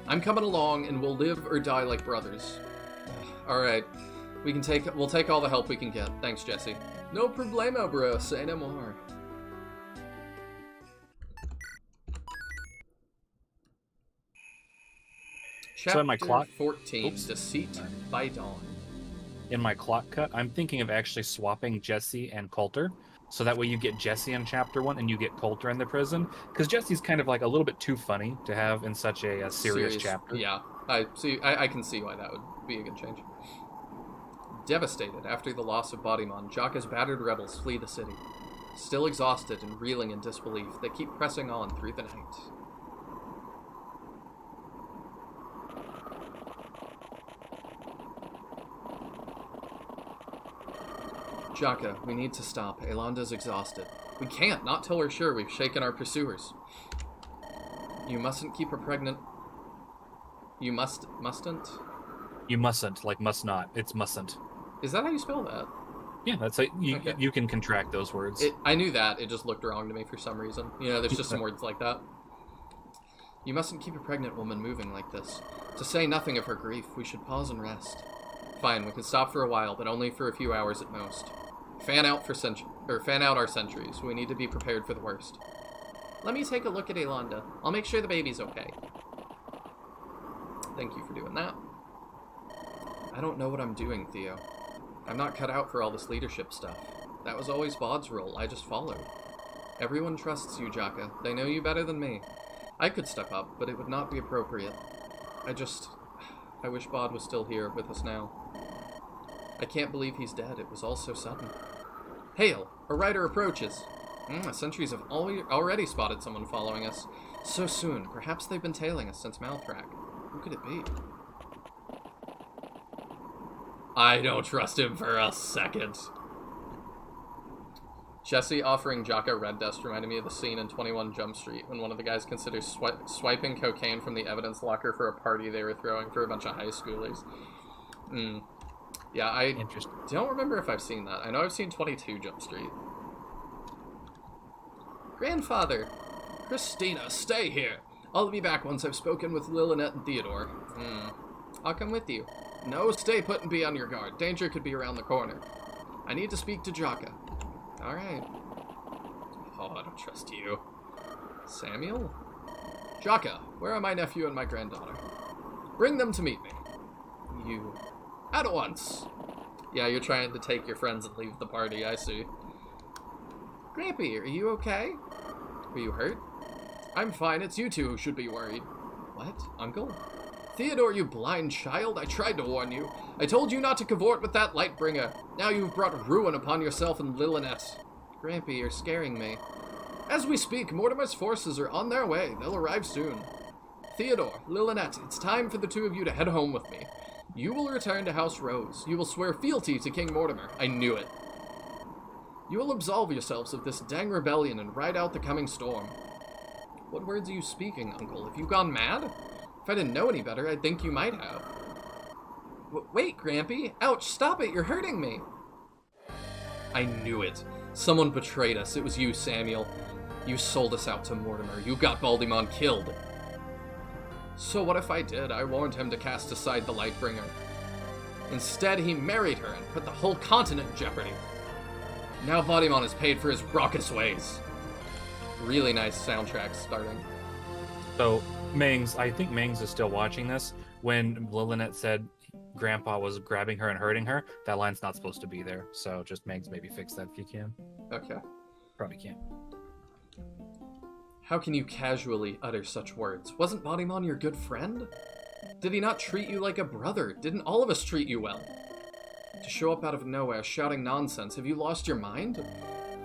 I'm coming along, and we'll live or die like brothers. Alright, we'll take all the help we can get. Thanks, Jesse. No problemo, bro. Say no more. Chapter So in my clock... 14, Deceit by Dawn. In my clock cut, I'm thinking of actually swapping Jesse and Coulter, so that way you get Jesse in Chapter 1 and you get Coulter in the prison, because Jesse's kind of like a little bit too funny to have in such a serious chapter. Yeah, I can see why that would be a good change. Devastated after the loss of Baudimon, Jocka's battered rebels flee the city. Still exhausted and reeling in disbelief, they keep pressing on through the night. Jocka, we need to stop. Alanda's exhausted. We can't, not till we're sure we've shaken our pursuers. You mustn't keep her pregnant. You mustn't? You mustn't, like must not. It's mustn't. Is that how you spell that? Yeah, that's like you can contract those words. I knew that. It just looked wrong to me for some reason. You know, there's just some words like that. You mustn't keep a pregnant woman moving like this. To say nothing of her grief, we should pause and rest. Fine, we can stop for a while, but only for a few hours at most. Fan out our sentries. We need to be prepared for the worst. Let me take a look at Alanda. I'll make sure the baby's okay. Thank you for doing that. I don't know what I'm doing, Theo. I'm not cut out for all this leadership stuff. That was always Baud's role. I just followed. Everyone trusts you, Jocka. They know you better than me. I could step up, but it would not be appropriate. I wish Baud was still here with us now. I can't believe he's dead. It was all so sudden. Hail! A rider approaches. Sentries have already spotted someone following us. So soon. Perhaps they've been tailing us since Malthrak. Who could it be? I don't trust him for a second. Jesse offering Jocko red dust reminded me of the scene in 21 Jump Street when one of the guys considers swiping cocaine from the evidence locker for a party they were throwing for a bunch of high schoolers. Yeah, I don't remember if I've seen that. I know I've seen 22 Jump Street. Grandfather! Christina, stay here. I'll be back once I've spoken with Lillinette and Theodore. I'll come with you. No, stay put and be on your guard. Danger could be around the corner. I need to speak to Jocko. Alright. Oh, I don't trust you. Samuel? Jocko, where are my nephew and my granddaughter? Bring them to meet me. You. At once! Yeah, you're trying to take your friends and leave the party, I see. Grampy, are you okay? Were you hurt? I'm fine, it's you two who should be worried. What? Uncle? Theodore, you blind child, I tried to warn you. I told you not to cavort with that Lightbringer. Now you've brought ruin upon yourself and Lillinette. Grampy, you're scaring me. As we speak, Mortimer's forces are on their way. They'll arrive soon. Theodore, Lillinette, it's time for the two of you to head home with me. You will return to House Rose. You will swear fealty to King Mortimer. I knew it. You will absolve yourselves of this dang rebellion and ride out the coming storm. What words are you speaking, Uncle? Have you gone mad? If I didn't know any better, I'd think you might have. Wait, Grampy! Ouch, stop it, you're hurting me! I knew it. Someone betrayed us. It was you, Samuel. You sold us out to Mortimer. You got Baudimon killed. So what if I did? I warned him to cast aside the Lightbringer. Instead, he married her and put the whole continent in jeopardy. Now Baudimon is paid for his raucous ways. Really nice soundtrack starting. So, Mings, I think Mings is still watching this. When Lillinette said Grandpa was grabbing her and hurting her, that line's not supposed to be there. So just Mings, maybe fix that if you can. Okay. Probably can't. How can you casually utter such words? Wasn't Baudimon your good friend? Did he not treat you like a brother? Didn't all of us treat you well? To show up out of nowhere shouting nonsense, have you lost your mind?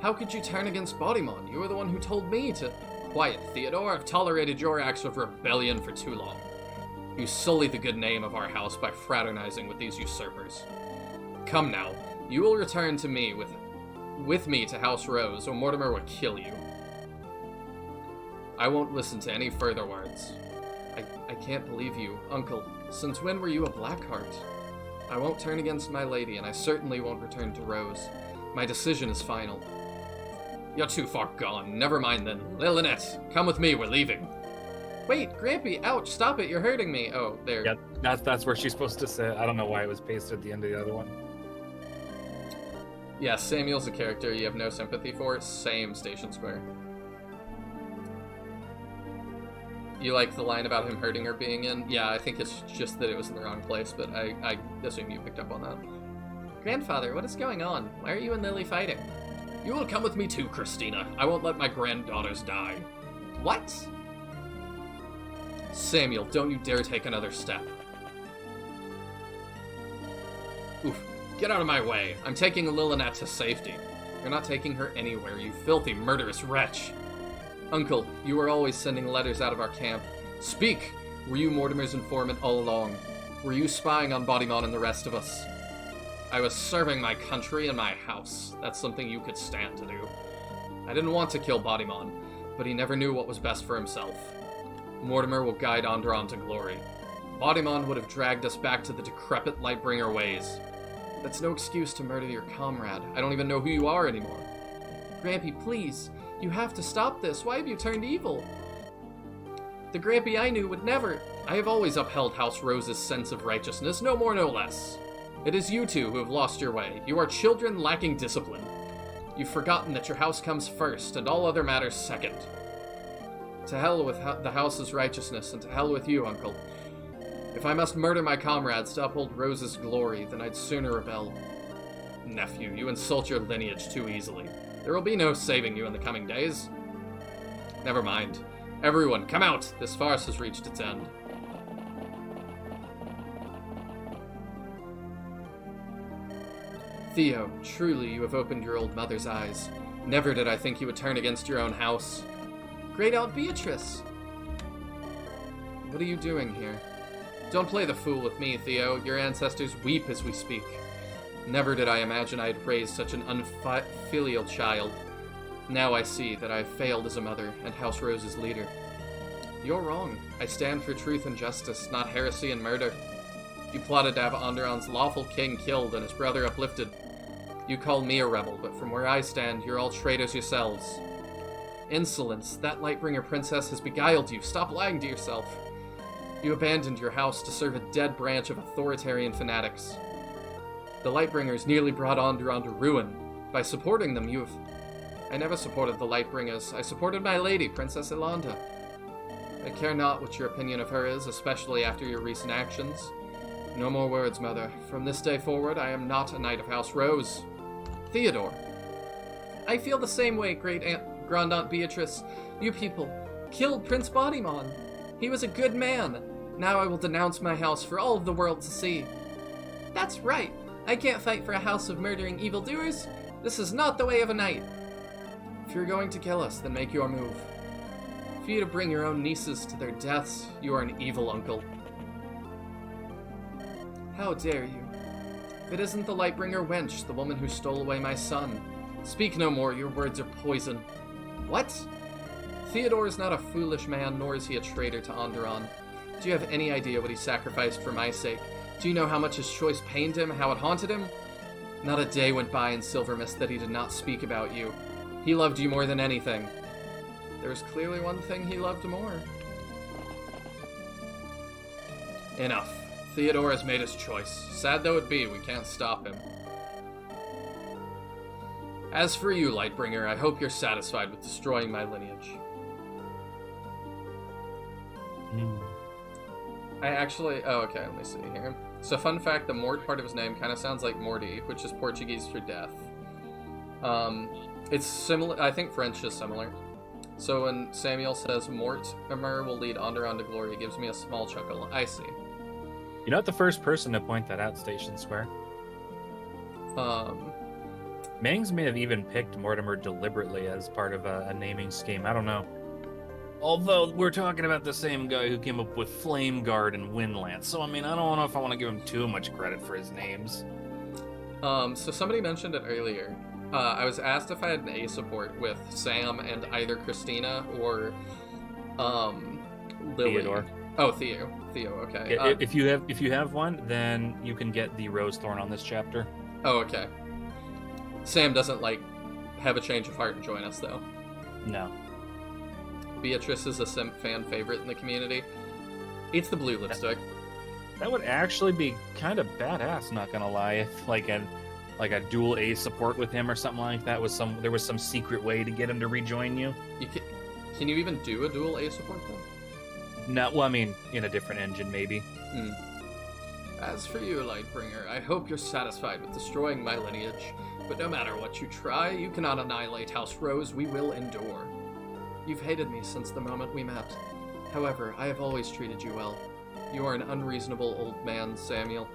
How could you turn against Baudimon? You were the one who told me to... Quiet, Theodore. I've tolerated your acts of rebellion for too long. You sully the good name of our house by fraternizing with these usurpers. Come now. You will return to me with me to House Rose, or Mortimer will kill you. I won't listen to any further words. I can't believe you. Uncle, since when were you a Blackheart? I won't turn against my lady, and I certainly won't return to Rose. My decision is final. You're too far gone. Never mind then. Lillinette, come with me. We're leaving. Wait, Grampy, ouch, stop it. You're hurting me. Oh, there. Yeah, that's where she's supposed to say. I don't know why it was pasted at the end of the other one. Yeah, Samuel's a character you have no sympathy for. Same Station Square. You like the line about him hurting her being in? Yeah, I think it's just that it was in the wrong place, but I assume you picked up on that. Grandfather, what is going on? Why are you and Lily fighting? You will come with me too, Christina. I won't let my granddaughters die. What? Samuel, don't you dare take another step. Oof. Get out of my way. I'm taking Lillinette to safety. You're not taking her anywhere, you filthy, murderous wretch. Uncle, you were always sending letters out of our camp. Speak! Were you Mortimer's informant all along? Were you spying on Baudimon and the rest of us? I was serving my country and my house. That's something you could stand to do. I didn't want to kill Baudimon, but he never knew what was best for himself. Mortimer will guide Andaron to glory. Baudimon would have dragged us back to the decrepit Lightbringer ways. That's no excuse to murder your comrade. I don't even know who you are anymore. Grampy, please. You have to stop this. Why have you turned evil? The Grampy I knew would never... I have always upheld House Rose's sense of righteousness, no more, no less. It is you two who have lost your way. You are children lacking discipline. You've forgotten that your house comes first, and all other matters second. To hell with the house's righteousness, and to hell with you, Uncle. If I must murder my comrades to uphold Rose's glory, then I'd sooner rebel. Nephew, you insult your lineage too easily. There will be no saving you in the coming days. Never mind. Everyone, come out! This farce has reached its end. Theo, truly you have opened your old mother's eyes. Never did I think you would turn against your own house. Great Aunt Beatrice! What are you doing here? Don't play the fool with me, Theo. Your ancestors weep as we speak. Never did I imagine I'd raise such an unfilial child. Now I see that I've failed as a mother and House Rose's leader. You're wrong. I stand for truth and justice, not heresy and murder. You plotted to have Andaron's lawful king killed and his brother uplifted. You call me a rebel, but from where I stand, you're all traitors yourselves. Insolence! That Lightbringer princess has beguiled you. Stop lying to yourself. You abandoned your house to serve a dead branch of authoritarian fanatics. The Lightbringers nearly brought Andaron to ruin. By supporting them, you've... I never supported the Lightbringers. I supported my lady, Princess Ilanda. I care not what your opinion of her is, especially after your recent actions. No more words, Mother. From this day forward, I am not a Knight of House Rose. Theodore. I feel the same way, Grand Aunt Beatrice. You people killed Prince Baudimon. He was a good man. Now I will denounce my house for all of the world to see. That's right. I can't fight for a house of murdering evildoers. This is not the way of a knight. If you're going to kill us, then make your move. For you to bring your own nieces to their deaths, you are an evil uncle. How dare you? If it isn't the Lightbringer wench, the woman who stole away my son. Speak no more, your words are poison. What? Theodore is not a foolish man, nor is he a traitor to Andaron. Do you have any idea what he sacrificed for my sake? Do you know how much his choice pained him, how it haunted him? Not a day went by in Silvermist that he did not speak about you. He loved you more than anything. There was clearly one thing he loved more. Enough. Theodore has made his choice. Sad though it be, we can't stop him. As for you, Lightbringer, I hope you're satisfied with destroying my lineage. I actually... Oh, okay, let me see here. So, fun fact, the Mort part of his name kind of sounds like Morty, which is Portuguese for death. It's similar... I think French is similar. So when Samuel says, Mortimer will lead Andaron to glory, it gives me a small chuckle. I see. You're not the first person to point that out, Station Square. Mangs may have even picked Mortimer deliberately as part of a naming scheme. I don't know. Although, we're talking about the same guy who came up with Flame Guard and Windlance, so I mean, I don't know if I want to give him too much credit for his names. So somebody mentioned it earlier. I was asked if I had an A support with Sam and either Christina or Lily. Theodore. Oh, Theo, okay. If you have one, then you can get the Rose Thorn on this chapter. Oh, okay. Sam doesn't, have a change of heart and join us, though. No. Beatrice is a fan favorite in the community. It's the blue lipstick. That would actually be kind of badass, not gonna lie, if, like a dual A support with him or something like that there was some secret way to get him to rejoin you. Can you even do a dual A support, though? No, well, I mean, in a different engine, maybe. As for you, Lightbringer, I hope you're satisfied with destroying my lineage. But no matter what you try, you cannot annihilate House Rose. We will endure. You've hated me since the moment we met. However, I have always treated you well. You are an unreasonable old man, Samuel.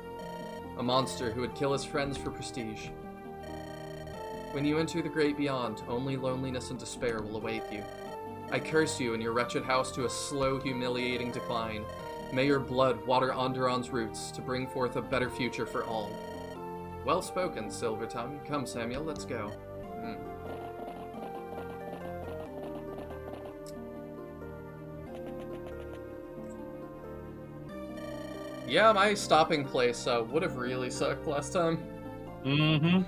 A monster who would kill his friends for prestige. When you enter the great beyond, only loneliness and despair will await you. I curse you and your wretched house to a slow, humiliating decline. May your blood water Andaron's roots to bring forth a better future for all. Well spoken, Silvertongue. Come, Samuel, let's go. Yeah, my stopping place would have really sucked last time. Mm-hmm.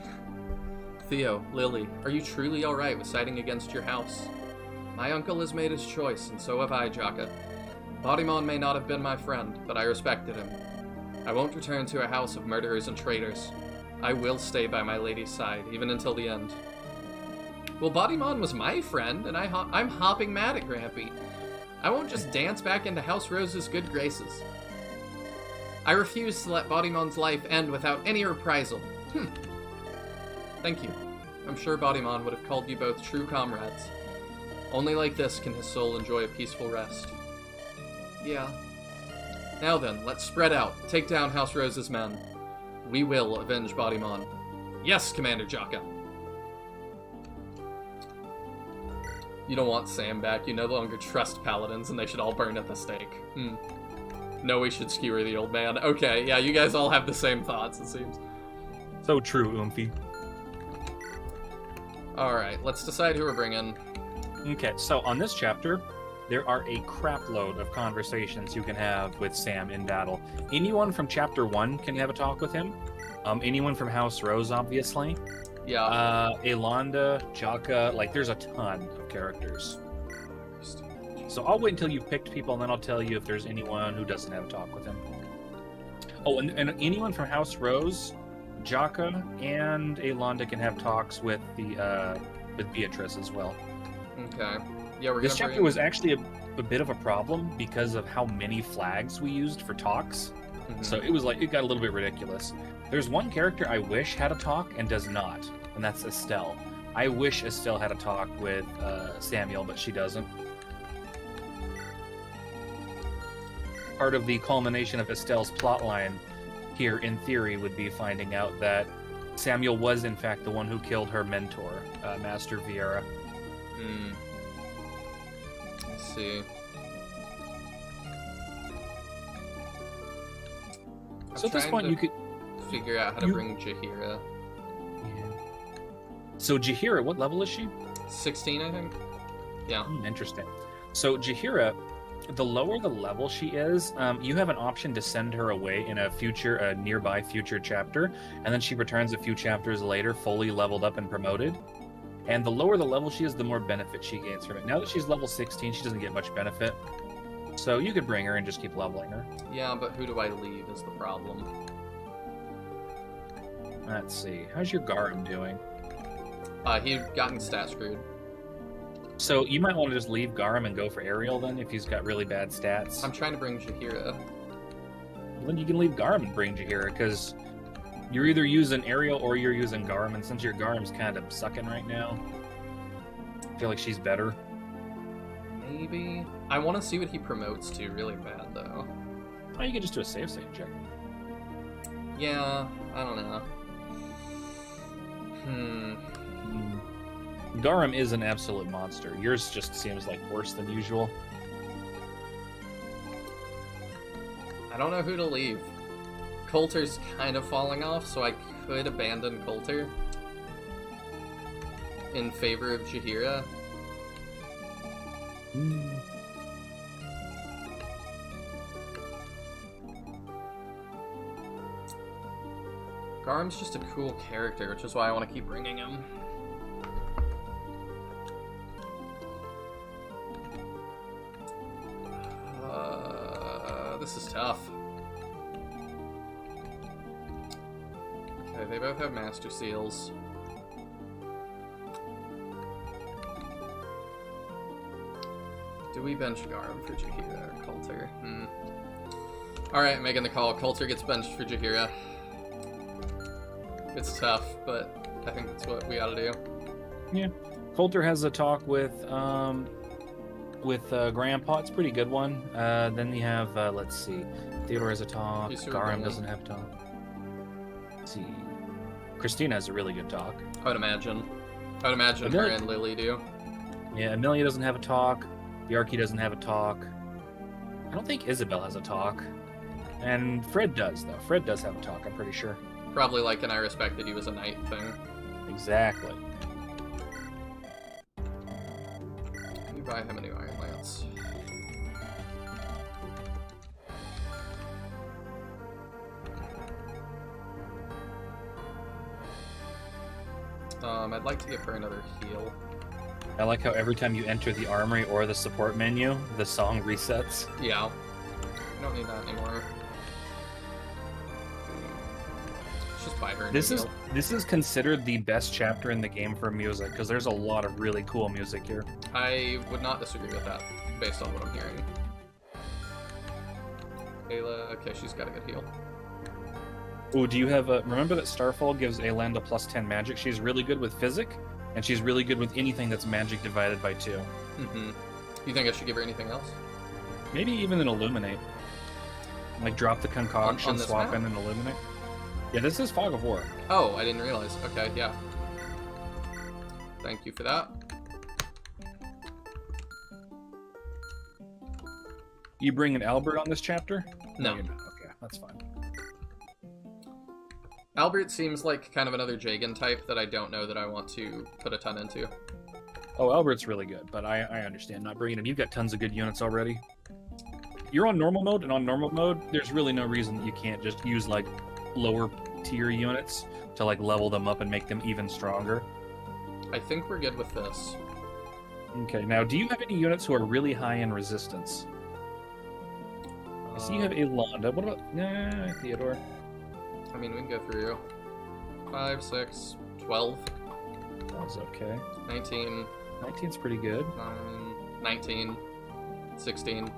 Theo, Lily, are you truly alright with siding against your house? My uncle has made his choice, and so have I, Jaka. Baudimon may not have been my friend, but I respected him. I won't return to a house of murderers and traitors. I will stay by my lady's side, even until the end. Well, Baudimon was my friend, and I'm hopping mad at Grampy. I won't just dance back into House Rose's good graces. I refuse to let Baudimon's life end without any reprisal. Thank you. I'm sure Baudimon would have called you both true comrades. Only like this can his soul enjoy a peaceful rest. Yeah. Now then, let's spread out. Take down House Rose's men. We will avenge Baudimon. Yes, Commander Jaka. You don't want Sam back. You no longer trust paladins, and they should all burn at the stake. No, we should skewer the old man. Okay, yeah, you guys all have the same thoughts, it seems. So true, Oomphy. Alright, let's decide who we're bringing. Okay, so on this chapter, there are a crap load of conversations you can have with Sam in battle. Anyone from chapter 1 can have a talk with him. Anyone from House Rose, obviously. Yeah. Elonda, Jaka, like there's a ton of characters. So I'll wait until you've picked people, and then I'll tell you if there's anyone who doesn't have a talk with him. Oh, and anyone from House Rose, Jaka, and Elonda can have talks with the with Beatrice as well. Okay. Yeah, we're This chapter was actually a bit of a problem because of how many flags we used for talks. Mhm. So it was like, it got a little bit ridiculous. There's one character I wish had a talk and does not, and that's Estelle. I wish Estelle had a talk with Samuel, but she doesn't. Part of the culmination of Estelle's plotline here, in theory, would be finding out that Samuel was, in fact, the one who killed her mentor, Master Vieira. Hmm. Let's see. So at this point, you could figure out how to bring Jaheira. Yeah. So Jaheira, what level is she? 16, I think. Yeah. Interesting. So Jaheira, the lower the level she is, you have an option to send her away in a nearby future chapter, and then she returns a few chapters later, fully leveled up and promoted. And the lower the level she is, the more benefit she gains from it. Now that she's level 16, she doesn't get much benefit. So you could bring her and just keep leveling her. Yeah, but who do I leave is the problem. Let's see. How's your Garum doing? He'd gotten stat screwed. So you might want to just leave Garum and go for Ariel then, if he's got really bad stats. I'm trying to bring Jaheira. Well, then you can leave Garum and bring Jaheira, because you're either using Ariel or you're using Garum, and since your Garum's kind of sucking right now, I feel like she's better. Maybe. I want to see what he promotes to really bad, though. Oh, you can just do a save check. Yeah, I don't know. Garum is an absolute monster. Yours just seems like worse than usual. I don't know who to leave. Coulter's kind of falling off, so I could abandon Coulter in favor of Jaheira. Garum's just a cool character, which is why I want to keep bringing him. This is tough. Okay, they both have Master Seals. Do we bench Garum for Jaheira or Coulter? Alright, making the call. Coulter gets benched for Jaheira. It's tough, but I think that's what we ought to do. Yeah. Coulter has a talk with Grandpa. It's a pretty good one. Then you have, let's see. Theodore has a talk. Garum doesn't have a talk. Let's see. Christina has a really good talk. I would imagine. her and Lily do. Yeah, Amelia doesn't have a talk. Yarky doesn't have a talk. I don't think Isabel has a talk. And Fred does, though. Fred does have a talk, I'm pretty sure. Probably like an I respected you as a knight thing. Exactly. You buy him a new Iron Lance. I'd like to give her another heal. I like how every time you enter the armory or the support menu, the song resets. Yeah. I don't need that anymore. Let's just buy her a new heal. This is considered the best chapter in the game for music, because there's a lot of really cool music here. I would not disagree with that, based on what I'm hearing. Ayla, okay, she's got a good heal. Oh, do you have a... Remember that Starfall gives Aelanda plus 10 magic? She's really good with physic, and she's really good with anything that's magic divided by 2. Mm-hmm. You think I should give her anything else? Maybe even an Illuminate. Like, drop the concoction, on swap map? in an Illuminate. Yeah, this is Fog of War. Oh, I didn't realize. Okay, yeah. Thank you for that. You bring an Albert on this chapter? No. You're not. Okay, that's fine. Albert seems like kind of another Jagan type that I don't know that I want to put a ton into. Oh, Albert's really good, but I understand not bringing him. You've got tons of good units already. You're on normal mode, and on normal mode, there's really no reason that you can't just use, like, lower tier units to, like, level them up and make them even stronger. I think we're good with this. Okay, now, do you have any units who are really high in resistance? I see you have a Londa. What about Theodore? I mean, we can go through 5, 6, 12. That was okay. 19. 19's pretty good. 19. 16.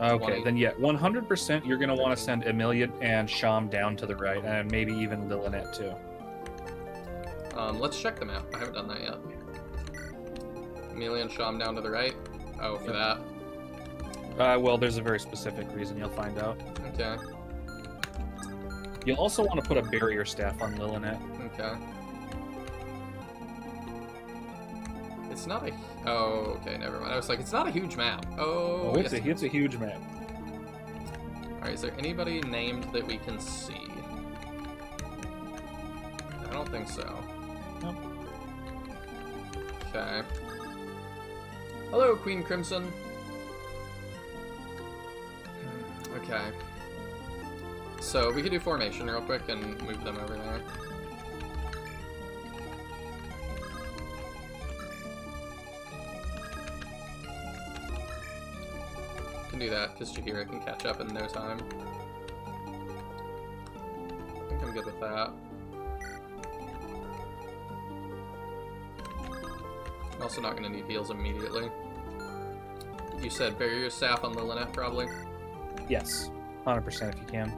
Okay, 20. then yeah, 100% you're going to want to send Amelia and Sham down to the right, and maybe even Lilinet too. Let's check them out. I haven't done that yet. Amelia and Sham down to the right. Oh, for that. Well, there's a very specific reason you'll find out. Okay. You'll also want to put a barrier staff on Lilinet. Okay. It's not a... Oh, okay, never mind. I was like, it's not a huge map. Oh, it's a huge map. Alright, is there anybody named that we can see? I don't think so. Nope. Okay. Hello, Queen Crimson. Okay. So, we could do formation real quick and move them over there. Can do that, because Jahira can catch up in no time. I think I'm good with that. I'm also not going to need heals immediately. You said barrier staff on Lilinet, probably? Yes, 100% if you can.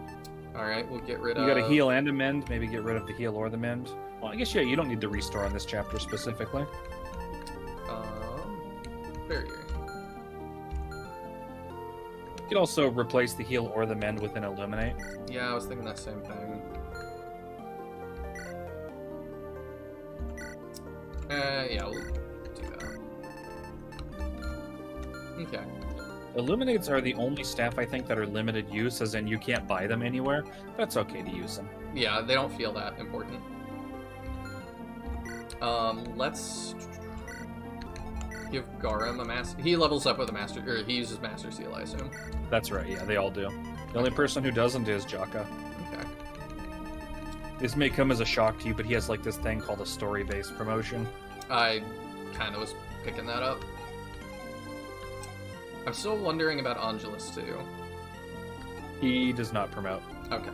Alright, we'll get rid of... You got a heal and a mend, maybe get rid of the heal or the mend. Well, I guess, yeah, you don't need to restore on this chapter specifically. Barrier. You could also replace the heal or the mend with an illuminate. Yeah, I was thinking that same thing. Yeah, we'll do that. Okay. Illuminates are the only staff, I think, that are limited use, as in you can't buy them anywhere. That's okay to use them. Yeah, they don't feel that important. Let's give Garum a master. He levels up with a master, or he uses Master Seal, I assume. That's right, yeah, they all do. The only person who doesn't is Jaka. Okay. This may come as a shock to you, but he has like this thing called a story-based promotion. I kind of was picking that up. I'm still wondering about Angelus, too. He does not promote. Okay.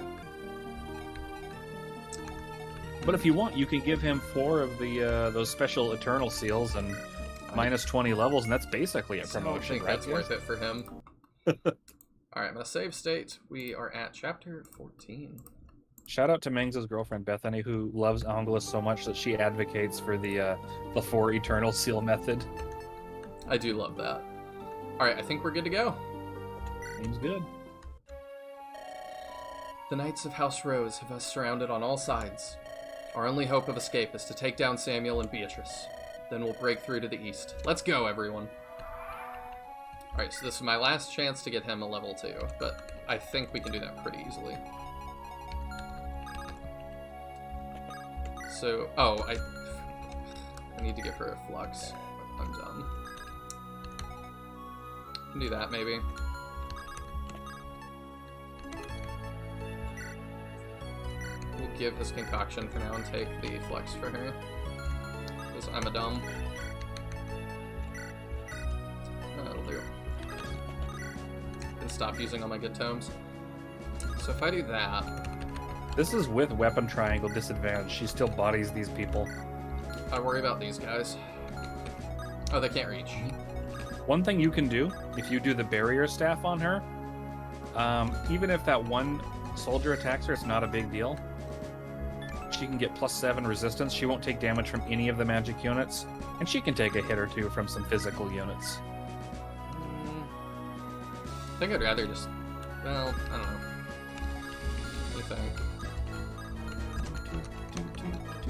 But if you want, you can give him 4 of the those special Eternal Seals and minus 20 levels, and that's basically a promotion, I don't think right? that's worth it for him. Alright, I'm gonna save state. We are at chapter 14. Shout out to Meng's girlfriend, Bethany, who loves Angelus so much that she advocates for the 4 Eternal Seal method. I do love that. Alright, I think we're good to go. Seems good. The Knights of House Rose have us surrounded on all sides. Our only hope of escape is to take down Samuel and Beatrice. Then we'll break through to the east. Let's go, everyone. Alright, so this is my last chance to get him a level 2, but I think we can do that pretty easily. So, oh, I need to give her a flux. I'm done. Can do that, maybe. We'll give this concoction for now and take the flux for her. Because I'm a dumb. That'll do. And stop using all my good tomes. So if I do that... This is with weapon triangle disadvantage. She still bodies these people. I worry about these guys. Oh, they can't reach. One thing you can do, if you do the barrier staff on her, even if that one soldier attacks her, it's not a big deal. She can get +7 resistance. She won't take damage from any of the magic units, and she can take a hit or two from some physical units. I think I'd rather just... Well, I don't know. What do you think?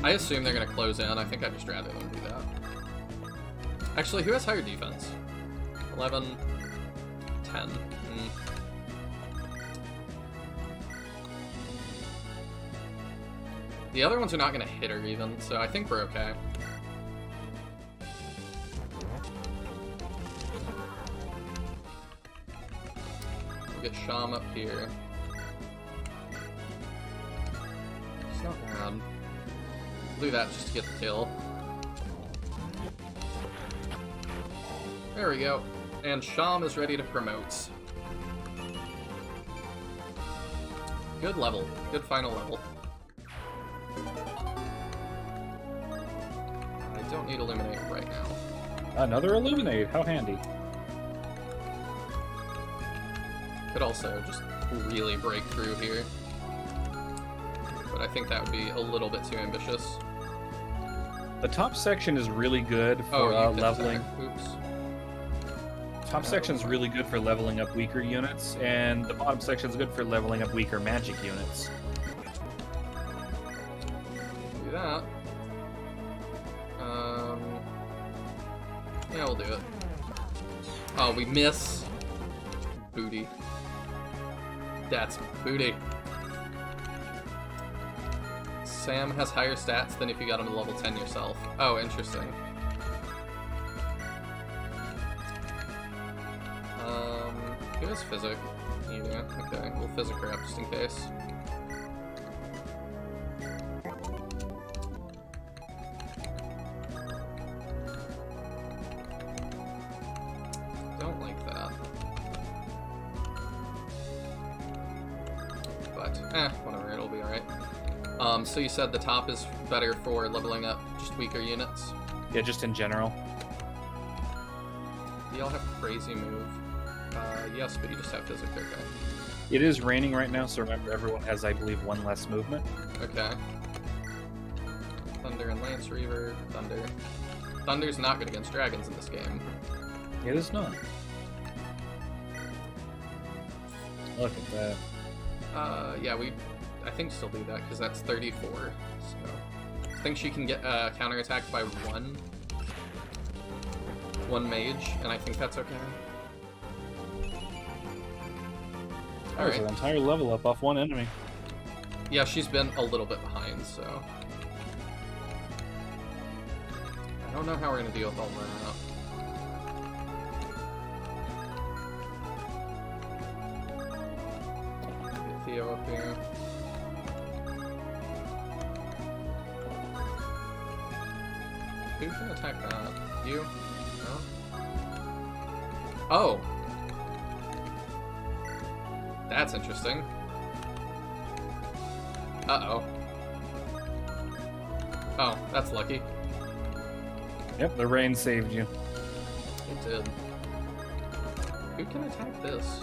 I assume they're going to close in. I think I'd just rather them do that. Actually, who has higher defense? 11, 10. The other ones are not going to hit her even, so I think we're okay. We'll get Sham up here. It's not bad. Do that just to get the kill. There we go. And Sham is ready to promote. Good level. Good final level. I don't need Illuminate right now. Another Illuminate. How handy. Could also just really break through here. But I think that would be a little bit too ambitious. The top section is really good for leveling. Oops. Top section's really good for leveling up weaker units, and the bottom section's good for leveling up weaker magic units. Do that. Yeah, we'll do it. Oh, we miss. Booty. That's booty. Sam has higher stats than if you got him to level 10 yourself. Oh, interesting. Who has Physic? You do? Okay, we'll Physic her up just in case. Don't like that. But, whatever, it'll be alright. So you said the top is better for leveling up just weaker units? Yeah, just in general. Do y'all have crazy move? Yes, but you just have Physic, okay. It is raining right now, so remember everyone has, I believe, one less movement. Okay. Thunder and Lance Reaver, Thunder. Thunder's not good against dragons in this game. It is not. Look at that. Yeah, I think still do that, because that's 34, so... I think she can get counterattacked by one mage, and I think that's okay. There's an entire level up off one enemy. Yeah, she's been a little bit behind, so... I don't know how we're gonna deal with all that. Get Theo up here. Who can attack that? You? No? Oh! That's interesting. Uh-oh. Oh, that's lucky. Yep, the rain saved you. It did. Who can attack this?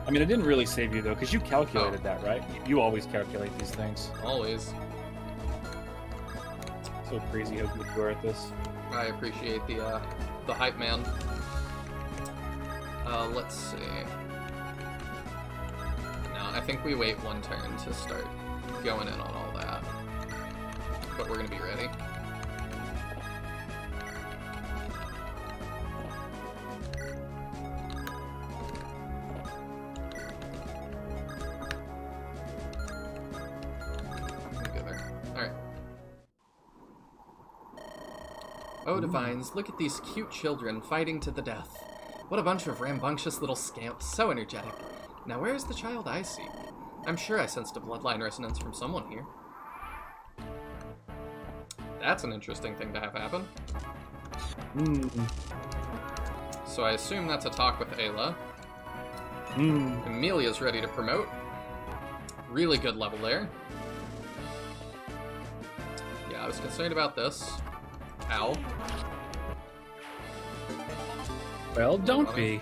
I mean, it didn't really save you, though, because you calculated that, right? You always calculate these things. Always. So crazy how good you are at this. I appreciate the hype man. Let's see. No, I think we wait one turn to start going in on all that. But we're gonna be ready. Alright. Oh, Divines, look at these cute children fighting to the death. What a bunch of rambunctious little scamps, so energetic. Now where is the child I seek? I'm sure I sensed a bloodline resonance from someone here. That's an interesting thing to have happen. So I assume that's a talk with Ayla. Amelia's ready to promote. Really good level there. Yeah, I was concerned about this. Ow. Well, don't be.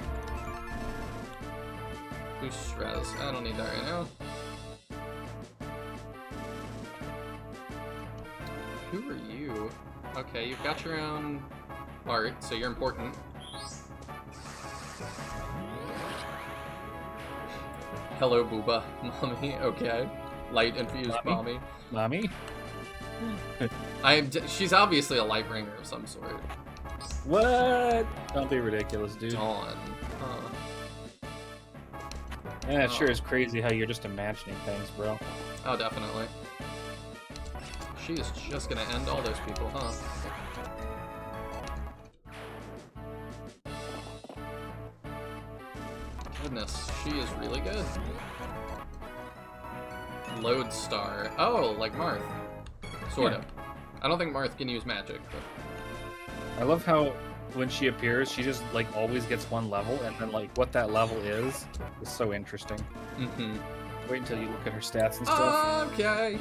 Boost res. I don't need that right now. Who are you? Okay, you've got your own art, so you're important. Hello, Booba. Mommy, okay. Light infused mommy. Mommy? She's obviously a light bringer of some sort. What? Don't be ridiculous, dude. Dawn. Yeah, it sure is crazy how you're just imagining things, bro. Oh, definitely. She is just gonna end all those people, huh? Goodness, she is really good. Lodestar. Oh, like Marth. Sort of. I don't think Marth can use magic, but... I love how when she appears, she just like always gets one level, and then like what that level is so interesting. Mm-hmm. Wait until you look at her stats and stuff. Okay.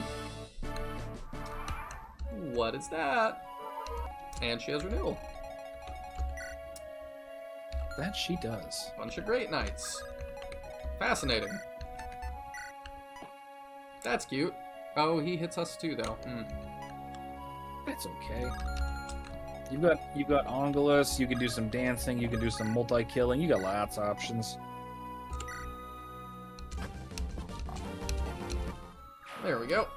What is that? And she has renewal. That she does. Bunch of great knights. Fascinating. That's cute. Oh, he hits us too, though. That's okay. You got Angelus. You can do some dancing. You can do some multi-killing. You got lots of options. There we go.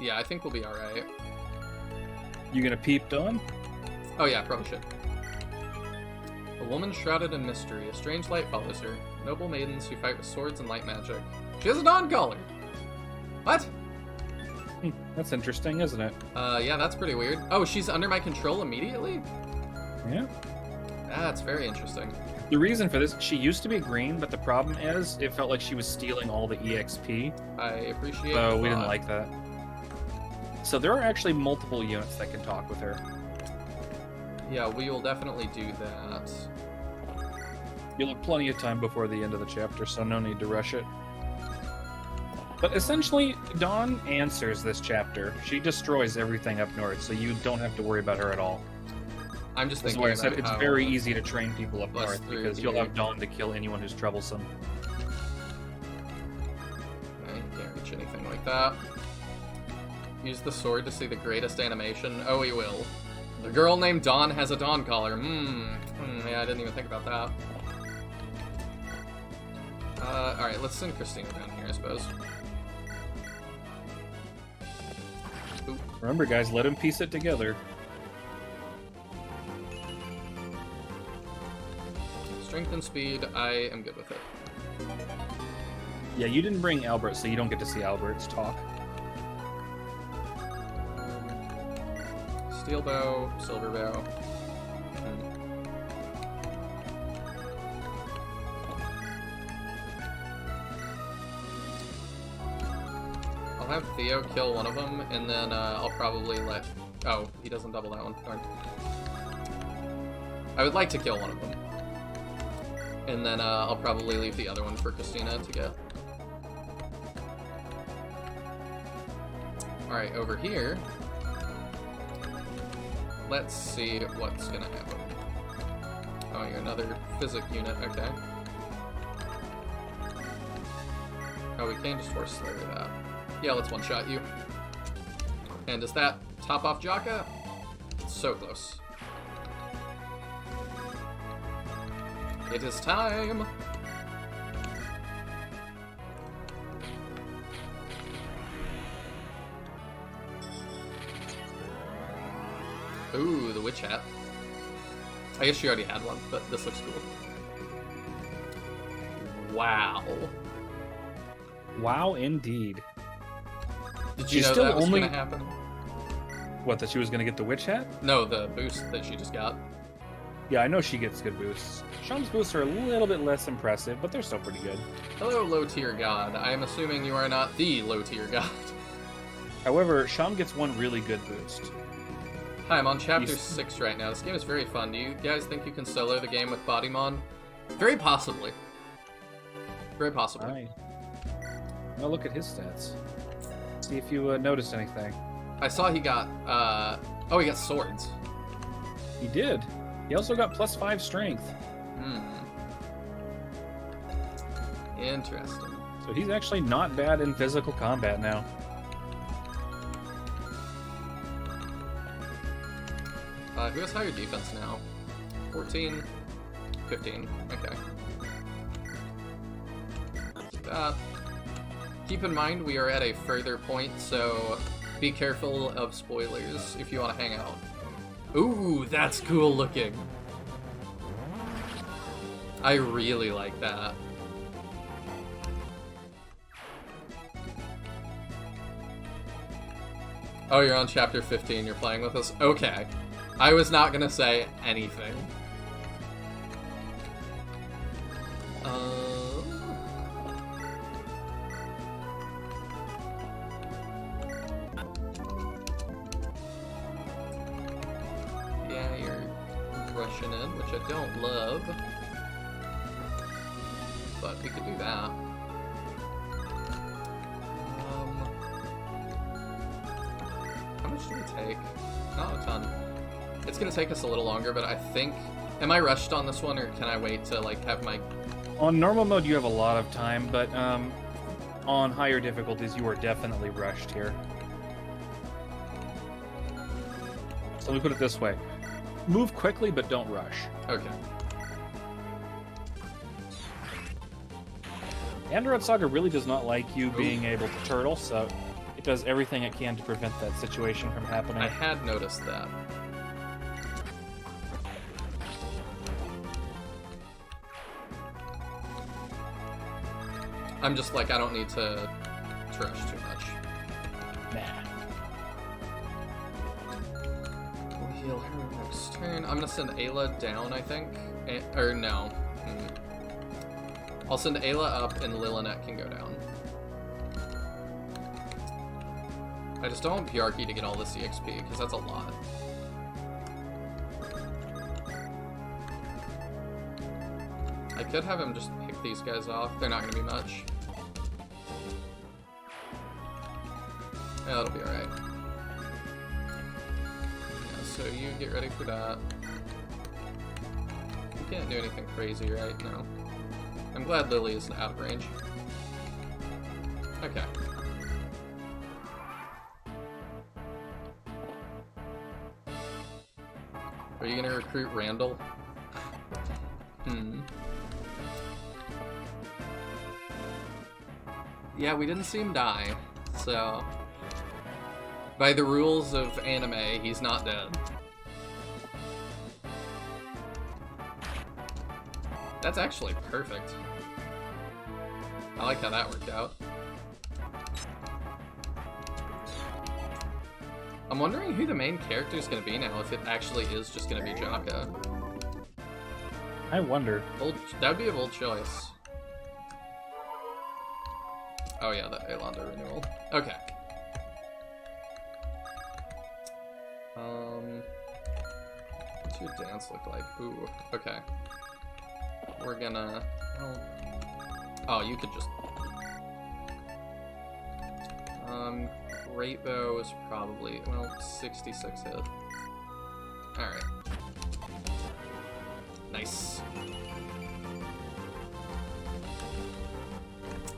Yeah, I think we'll be alright. You gonna peep Dawn? Oh yeah, probably should. A woman shrouded in mystery. A strange light follows her. Noble maidens who fight with swords and light magic. She has a dawn collar! What? That's interesting, isn't it? Yeah, that's pretty weird. Oh, she's under my control immediately? Yeah. That's very interesting. The reason for this, she used to be green, but the problem is it felt like she was stealing all the EXP. I appreciate So the we didn't thought. like that. So there are actually multiple units that can talk with her. Yeah, we will definitely do that. You'll have plenty of time before the end of the chapter, so no need to rush it. But essentially, Dawn answers this chapter. She destroys everything up north, so you don't have to worry about her at all. I'm just That's thinking why I said about it's how- very easy to train people up Plus north, three because you'll here. have Dawn to kill anyone who's troublesome. I can't reach anything like that. Use the sword to see the greatest animation. Oh, he will. The girl named Dawn has a dawn collar. Yeah, I didn't even think about that. Alright, let's send Christina down here, I suppose. Oop. Remember, guys, let him piece it together. Strength and speed, I am good with it. Yeah, you didn't bring Albert, so you don't get to see Albert's talk. Steel bow, silver bow. I'll have Theo kill one of them, and then I'll probably let... Oh, he doesn't double that one. Darn. I would like to kill one of them. And then I'll probably leave the other one for Christina to get. Alright, over here. Let's see what's gonna happen. Oh, you're another physic unit, okay. Oh, we can't just force slayer that. Yeah, let's one-shot you. And does that top off Jaka? So close. It is time! Ooh, the witch hat. I guess she already had one, but this looks cool. Wow. Wow, indeed. Did you She's know still that was only- gonna happen? What, that she was gonna get the witch hat? No, the boost that she just got. Yeah, I know she gets good boosts. Sean's boosts are a little bit less impressive, but they're still pretty good. Hello, low-tier god. I am assuming you are not the low-tier god. However, Sean gets one really good boost. Hi, I'm on chapter He's- 6 right now. This game is very fun. Do you guys think you can solo the game with Baudimon? Very possibly. Very possibly. Alright. Now look at his stats. See if you noticed anything. I saw he got, oh, he got swords. He did. He also got +5 strength. Interesting. So he's actually not bad in physical combat now. Who has higher defense now? 14? 15. Okay. Keep in mind, we are at a further point, so be careful of spoilers if you want to hang out. Ooh, that's cool looking. I really like that. Oh, you're on chapter 15, you're playing with us? Okay. I was not gonna say anything. Yeah, you're rushing in, which I don't love. But we could do that. How much do we take? Not a ton. It's gonna take us a little longer, but I think... Am I rushed on this one, or can I wait to, like, have my... On normal mode, you have a lot of time, but on higher difficulties, you are definitely rushed here. So let me put it this way. Move quickly, but don't rush. Okay. Andaron Saga really does not like you being able to turtle, so it does everything it can to prevent that situation from happening. I had noticed that. I'm just like, I don't need to rush too much. Nah. We'll heal her next turn. I'm gonna send Ayla down, I think. Or no. I'll send Ayla up and Lilinet can go down. I just don't want Bjarki to get all this EXP, because that's a lot. I could have him just pick these guys off. They're not going to be much. Yeah, that'll be alright. Yeah, so you get ready for that. You can't do anything crazy, right? No. I'm glad Lily isn't out of range. Okay. Are you gonna recruit Randall? Yeah, we didn't see him die, so... By the rules of anime, he's not dead. That's actually perfect. I like how that worked out. I'm wondering who the main character is going to be now, if it actually is just going to be Jaka. I wonder. That would be a bold choice. Oh yeah, the Aelanda renewal. Okay. What's your dance look like? Ooh, okay. We're gonna... Oh, you could just... Great Bow is probably, well, 66 hit. Alright. Nice.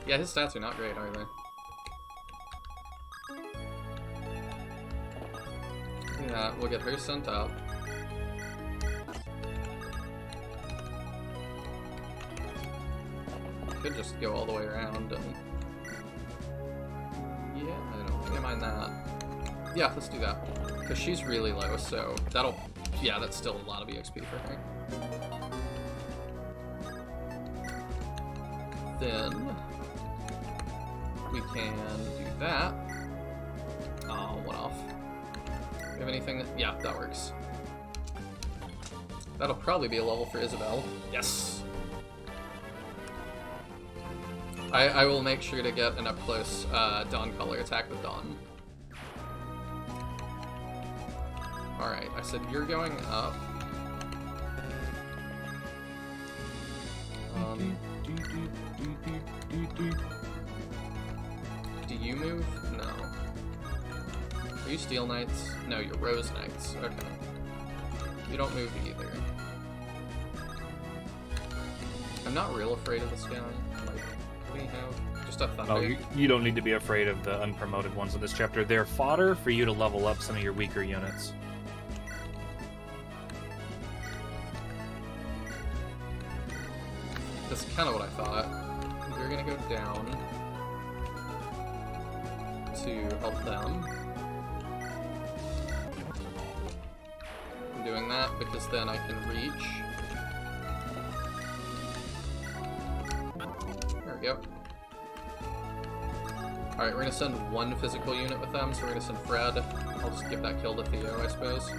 Yeah, his stats are not great, are they? Yeah, we'll get her sent up. Could just go all the way around and... Yeah, I don't think I mind that. Yeah, let's do that. Because she's really low, so that'll... Yeah, that's still a lot of EXP for her. Then... we can do that. Oh, one off. Do we have anything that... Yeah, that works. That'll probably be a level for Isabel. Yes! I will make sure to get an up-close Dawn Color attack with Dawn. Alright, I said you're going up. Do you move? No. Are you Steel Knights? No, you're Rose Knights. Okay. You don't move either. I'm not real afraid of this guy. Like, what do you have? Just a Thunder? Oh, you don't need to be afraid of the unpromoted ones in this chapter. They're fodder for you to level up some of your weaker units. That's kind of what I thought. You're gonna go down to help them. I'm doing that because then I can reach. There we go. Alright, we're gonna send one physical unit with them, so we're gonna send Fred. I'll just give that kill to Theo, I suppose.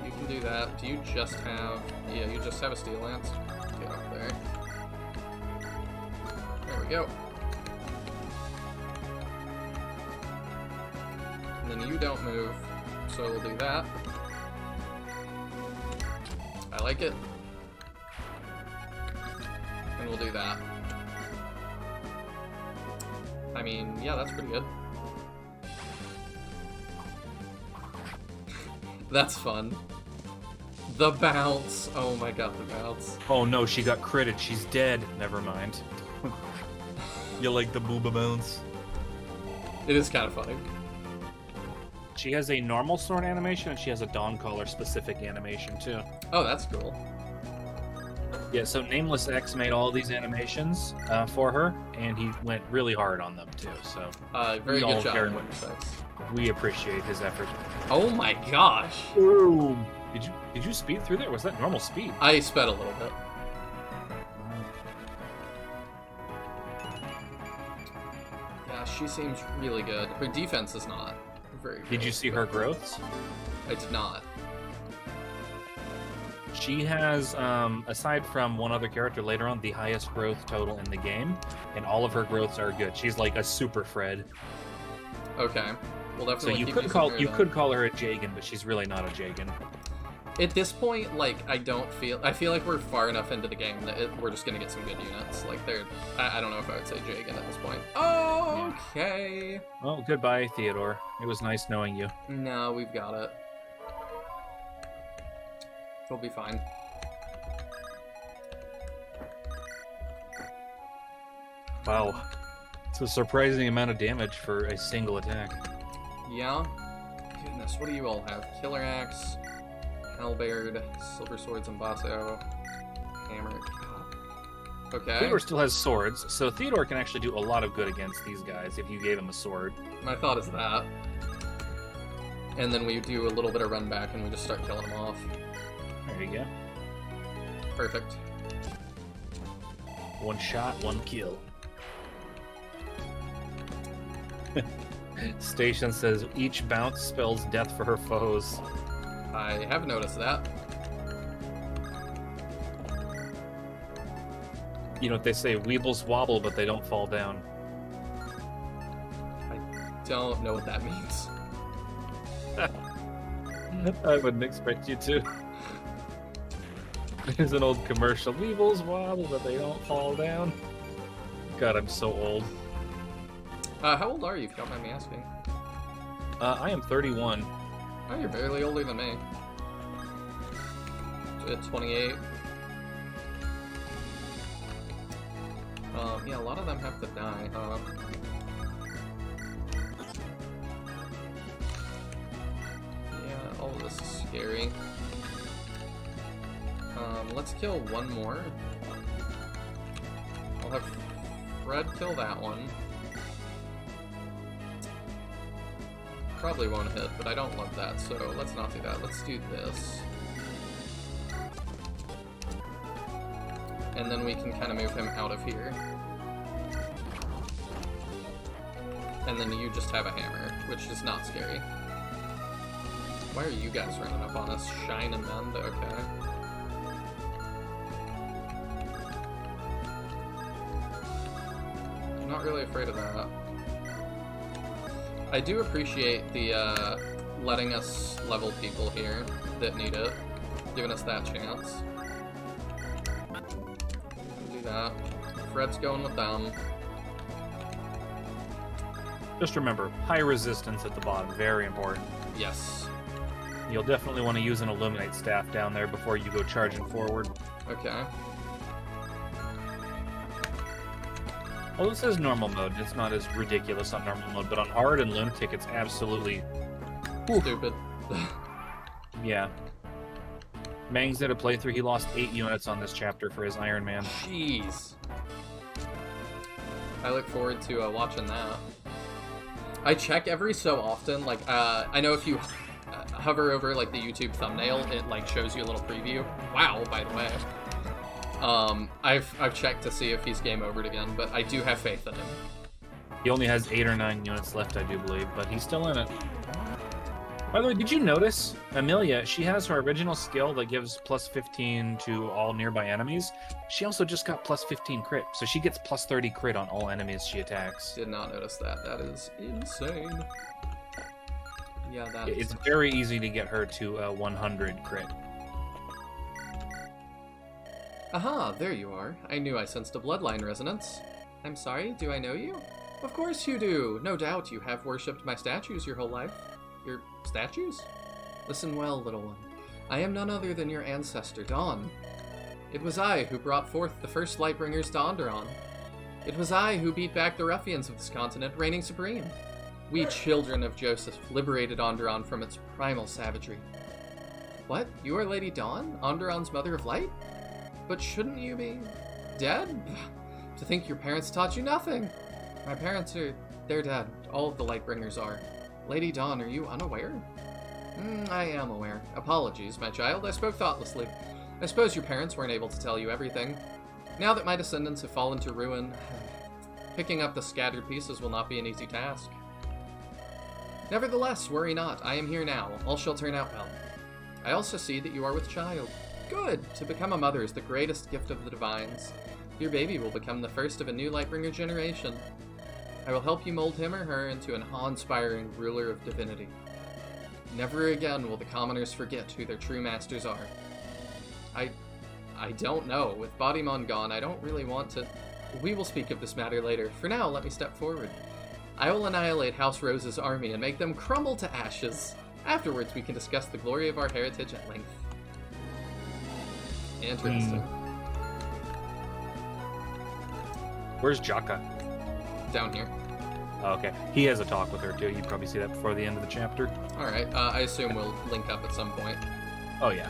You can do that. Do you just have... Yeah, you just have a Steel Lance. Get up there. There we go. And then you don't move, so we'll do that. I like it. And we'll do that. I mean, yeah, that's pretty good. That's fun. The bounce. Oh my god, the bounce. Oh no, she got critted. She's dead. Never mind. You like the booba bounce? It is kind of funny. She has a normal sword animation, and she has a Dawn Caller specific animation too. Oh, that's cool. Yeah, so Nameless X made all these animations for her, and he went really hard on them too. So very we all good job, very Nameless X. we appreciate his effort. Oh my gosh. Boom! Did you speed through there? Was that normal speed? I sped a little bit. Yeah, she seems really good. Her defense is not very good. Did you see her growths? I did not. She has, aside from one other character later on, the highest growth total in the game, and all of her growths are good. She's like a super Fred. Okay. We'll So definitely you keep could using call her you then. could call her a Jagan, but she's really not a Jagan. At this point, like, I feel like we're far enough into the game that we're just gonna get some good units. Like, I don't know if I would say Jagan at this point. Oh, okay. Well, goodbye, Theodore. It was nice knowing you. No, we've got it. We'll be fine. Wow. It's a surprising amount of damage for a single attack. Yeah. Goodness, what do you all have? Killer Axe, Halberd, Silver Swords and Basso, Hammer. God. Okay. Theodore still has swords, so Theodore can actually do a lot of good against these guys if you gave him a sword. My thought is that. And then we do a little bit of run back and we just start killing them off. There you go. Perfect. One shot, one kill. Station says each bounce spells death for her foes. I have noticed that. You know what they say, weebles wobble, but they don't fall down. I don't know what that means. I wouldn't expect you to. There's an old commercial. Weebles wobble, but they don't fall down. God, I'm so old. How old are you, if you don't mind me asking? I am 31. Oh, you're barely older than me. 28. Yeah, a lot of them have to die, huh? Yeah, all of this is scary. Let's kill one more. I'll have Fred kill that one. Probably won't hit, but I don't love that, so let's not do that. Let's do this. And then we can kind of move him out of here. And then you just have a hammer, which is not scary. Why are you guys running up on us? Shine and Mend? Okay. I'm not really afraid of that. I do appreciate the letting us level people here that need it, giving us that chance. Do that. Fred's going with them. Just remember, high resistance at the bottom, very important. Yes. You'll definitely want to use an Illuminate staff down there before you go charging forward. Okay. Well, this is normal mode. It's not as ridiculous on normal mode, but on hard and lunatic, it's absolutely Stupid. yeah. Mangs did a playthrough. He lost 8 units on this chapter for his Iron Man. Jeez. I look forward to watching that. I check every so often, like, I know if you hover over like the YouTube thumbnail, it like shows you a little preview. Wow, by the way. I've checked to see if he's game overed again, but I do have faith in him. He only has 8 or 9 units left, I do believe, but he's still in it. By the way, did you notice Amelia? She has her original skill that gives plus 15 to all nearby enemies. She also just got plus 15 crit, so she gets plus 30 crit on all enemies she attacks. Did not notice that. That is insane. Yeah, that is... It's very easy to get her to 100 crit. Aha, there you are. I knew I sensed a bloodline resonance. I'm sorry, do I know you? Of course you do. No doubt you have worshipped my statues your whole life. Your statues? Listen well, little one. I am none other than your ancestor, Dawn. It was I who brought forth the first Lightbringers to Andaron. It was I who beat back the ruffians of this continent, reigning supreme. We children of Joseph liberated Andaron from its primal savagery. What? You are Lady Dawn? Andaron's Mother of Light? But shouldn't you be dead? To think your parents taught you nothing. My parents they're dead. All of the Lightbringers are. Lady Dawn, are you unaware? I am aware. Apologies, my child. I spoke thoughtlessly. I suppose your parents weren't able to tell you everything. Now that my descendants have fallen to ruin, picking up the scattered pieces will not be an easy task. Nevertheless, worry not. I am here now. All shall turn out well. I also see that you are with child. Good! To become a mother is the greatest gift of the divines. Your baby will become the first of a new Lightbringer generation. I will help you mold him or her into an awe-inspiring ruler of divinity. Never again will the commoners forget who their true masters are. I don't know. With Baudimon gone, I don't really want to... We will speak of this matter later. For now, let me step forward. I will annihilate House Rose's army and make them crumble to ashes. Afterwards, we can discuss the glory of our heritage at length. Interesting. Where's Jaka? Down here. Oh, okay. He has a talk with her, too. You probably see that before the end of the chapter. Alright, I assume we'll link up at some point. Oh, yeah.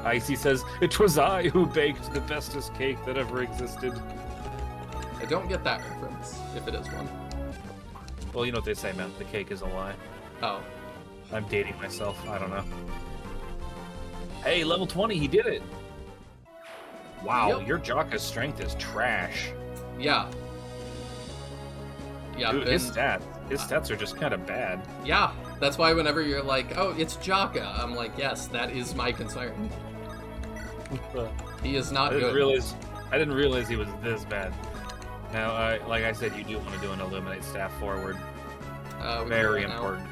Icy says, "It was I who baked the bestest cake that ever existed." I don't get that reference, if it is one. Well, you know what they say, man. The cake is a lie. Oh. I'm dating myself. I don't know. Hey, level 20, he did it! Wow, Yep. your Jaka's strength is trash. Yeah. Yeah, Dude, his stats are just kind of bad. Yeah, that's why whenever you're like, oh, it's Jaka, I'm like, yes, that is my concern. He is not good. I didn't realize he was this bad. Now, like I said, you do want to do an Illuminate staff forward. Very important.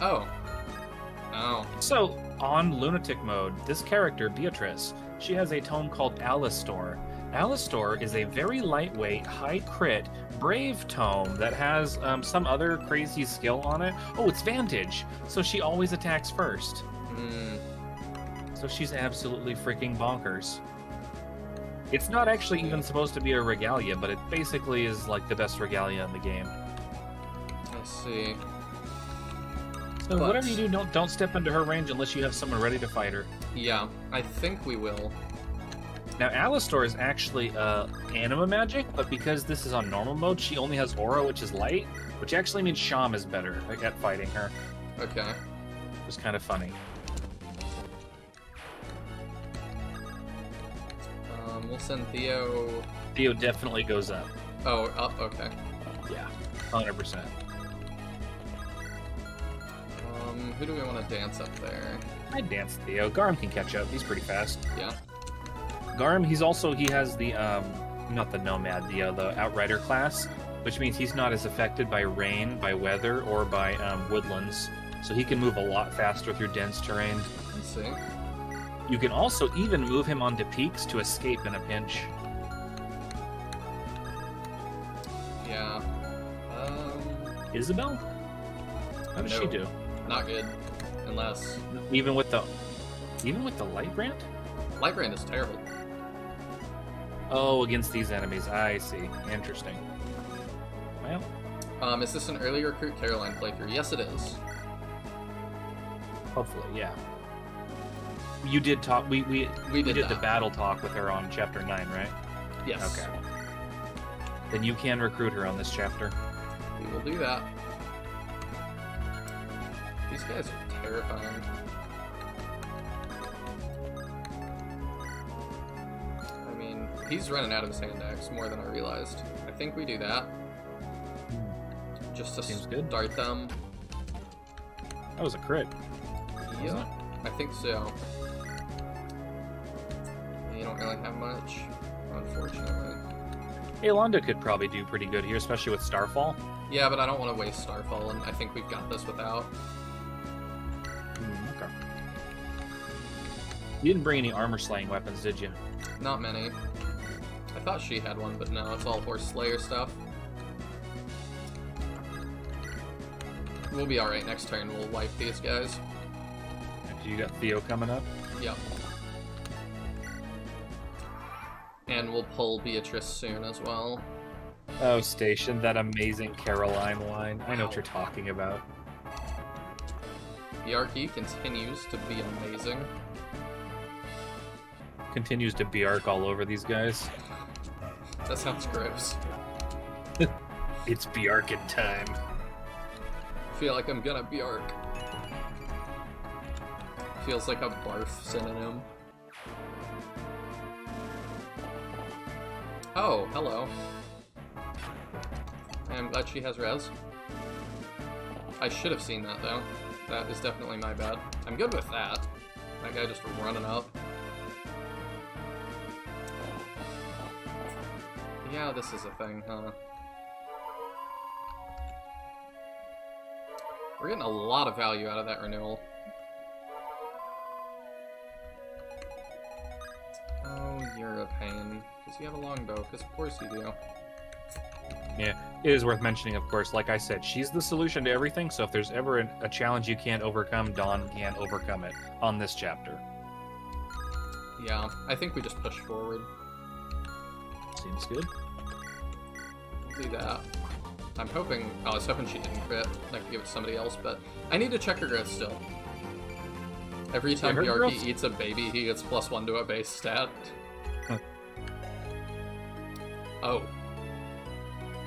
Oh. Oh. So, on Lunatic mode, this character, Beatrice, she has a tome called Alistor. Alistor is a very lightweight, high crit, brave tome that has some other crazy skill on it. Oh, it's Vantage! So she always attacks first. So she's absolutely freaking bonkers. It's not actually even supposed to be a regalia, but it basically is like the best regalia in the game. Let's see. So whatever you do, don't step into her range unless you have someone ready to fight her. Yeah, I think we will. Now, Alistor is actually anima magic, but because this is on normal mode, she only has aura, which is light, which actually means Sham is better at fighting her. Okay. It's kind of funny. We'll send Theo... Theo definitely goes up. Oh, up, okay. Yeah, 100%. Who do we want to dance up there? I dance Theo. Garm can catch up. He's pretty fast. Yeah. Garm, he has the, not the Nomad, the Outrider class, which means he's not as affected by rain, by weather, or by woodlands. So he can move a lot faster through dense terrain. Let's see. You can also even move him onto peaks to escape in a pinch. Yeah. Isabel? How does she do? Not good. Unless... Even with the light brand? Light brand is terrible. Oh, against these enemies. I see. Interesting. Well... is this an early Recruit Caroline playthrough? Yes, it is. Hopefully, yeah. You did talk. We did the that. battle talk with her on chapter 9, right? Yes. Okay. Then you can recruit her on this chapter. We will do that. These guys are terrifying. I mean, he's running out of his hand axe more than I realized. I think we do that. Just to Seems good. start them. That was a crit. Yeah, I think so. You don't really have much, unfortunately. Alonda could probably do pretty good here, especially with Starfall. Yeah, but I don't want to waste Starfall, and I think we've got this without. Okay. You didn't bring any armor-slaying weapons, did you? Not many. I thought she had one, but no, it's all Horse Slayer stuff. We'll be alright next turn. We'll wipe these guys. You got Theo coming up? Yep. And we'll pull Beatrice soon as well. Oh, Station, that amazing Caroline line. I know what you're talking about. Bjarki continues to be amazing. Continues to Bjark all over these guys. That sounds gross. It's Bjarkin time. I feel like I'm gonna Bjark. Feels like a barf synonym. Oh, hello. I'm glad she has res. I should have seen that, though. That is definitely my bad. I'm good with that. That guy just running up. Yeah, this is a thing, huh? We're getting a lot of value out of that renewal. Oh, you're a pain. Because you have a longbow, because of course you do. Yeah, it is worth mentioning, of course. Like I said, she's the solution to everything, so if there's ever a challenge you can't overcome, Dawn can overcome it on this chapter. Yeah, I think we just push forward. Seems good. We'll do that. I'm hoping... Oh, I was hoping she didn't crit. I could give it to somebody else, but... I need to check her growth still. Every time her Bjarki growth's- eats a baby, he gets +1 to a base stat. Huh. Oh.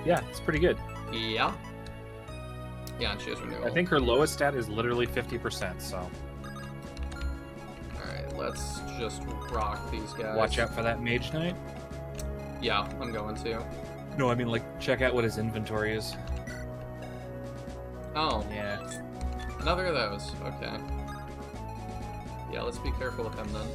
Yeah, it's pretty good. Yeah? Yeah, and she has renewal. I think her lowest stat is literally 50%, so Alright, let's just rock these guys. watch out for that Mage Knight. Yeah, I'm going to. No, I mean, like, check out what his inventory is. Oh, Yeah. another of those. Okay. Yeah, let's be careful with him then.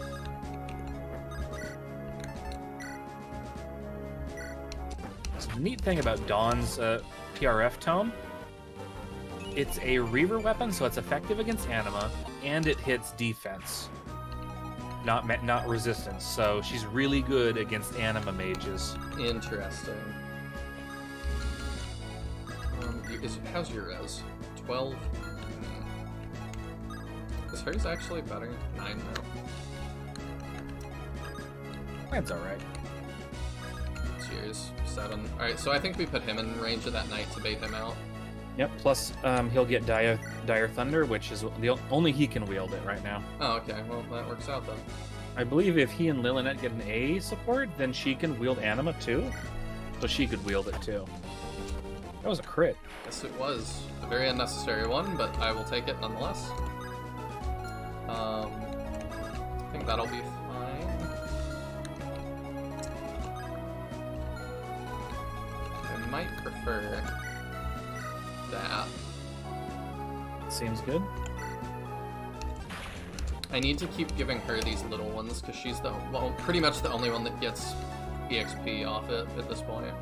So the neat thing about Dawn's PRF tome, it's a Reaver weapon, so it's effective against Anima, and it hits defense, not resistance. So she's really good against Anima mages. Interesting. How's your res? 12? Is hers actually better? 9 now. That's all right. It's yours. 7. Alright, so I think we put him in range of that knight to bait him out. Yep. Plus, he'll get Dire Thunder, which is only he can wield it right now. Oh, okay. Well, that works out then. I believe if he and Lilinet get an A support, then she can wield Anima too. So she could wield it too. That was a crit. Yes, it was. A very unnecessary one, but I will take it nonetheless. I think that'll be fine. I might prefer that. Seems good. I need to keep giving her these little ones because she's pretty much the only one that gets EXP off it at this point.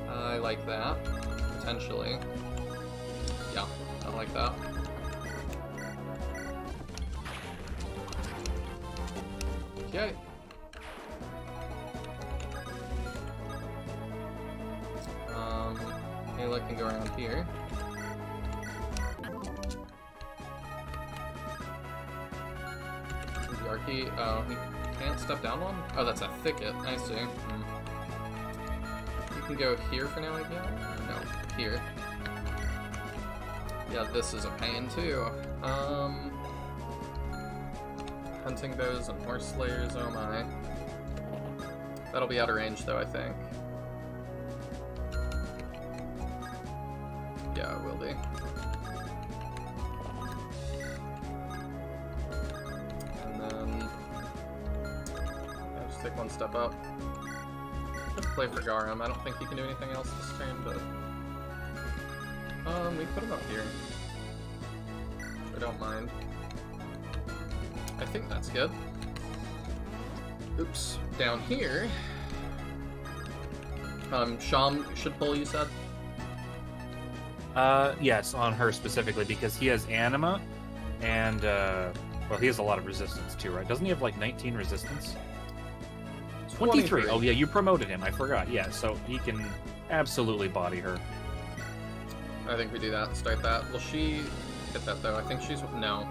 I like that, potentially. Yeah, I like that. Okay. Ayla can go around here. Bjarki, oh, he can't step down one? Oh, that's a thicket, I see. You can go here for now, I guess? No, here. Yeah, this is a pain too. Hunting bows and horse slayers, oh my. That'll be out of range though, I think. Yeah, it will be. And then... yeah, just take one step up. Just play for Garum. I don't think he can do anything else this turn, but... we put him up here. I don't mind. I think that's good. Oops. Down here... Sham should pull, you said? Yes, on her specifically, because he has Anima, and, well, he has a lot of resistance too, right? Doesn't he have, like, 19 resistance? 23. Oh, yeah, you promoted him. I forgot. Yeah, so he can absolutely body her. I think we do that and start that. Will she hit that, though? I think she's... no.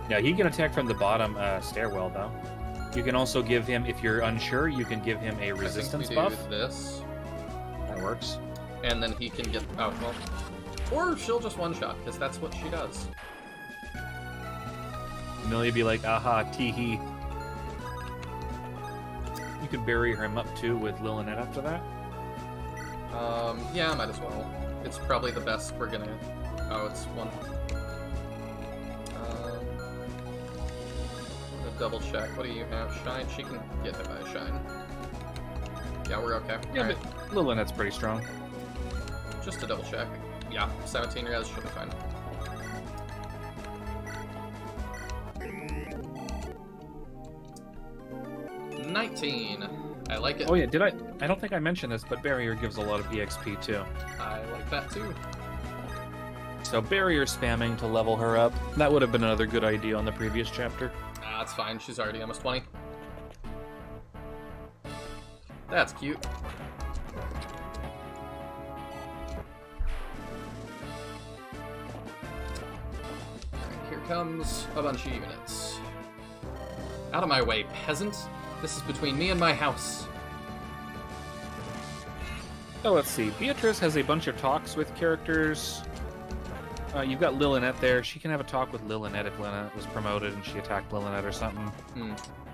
Yeah, he can attack from the bottom stairwell, though. You can also give him, if you're unsure, you can give him a resistance buff. I think we do this. That works. And then he can get... oh, well... or she'll just one-shot, because that's what she does. Amelia be like, aha, tee-hee. You could bury him up, too, with Lilinet after that. Yeah, might as well. It's probably the best we're gonna... oh, it's one. Double check. What do you have? Shine? She can get hit by a shine. Yeah, we're okay. Yeah, All right. but Lilinet's pretty strong. Just to double check. Yeah, 17 res should be fine. $19. I like it. Oh yeah, I don't think I mentioned this, but Barrier gives a lot of EXP too. I like that too. So Barrier spamming to level her up. That would have been another good idea on the previous chapter. That's fine, she's already almost 20. That's cute. Alright, here comes a bunch of units. Out of my way, peasant! This is between me and my house. So let's see. Beatrice has a bunch of talks with characters. You've got Lilinet there. She can have a talk with Lilinet if Lilinet was promoted and she attacked Lilinet or something.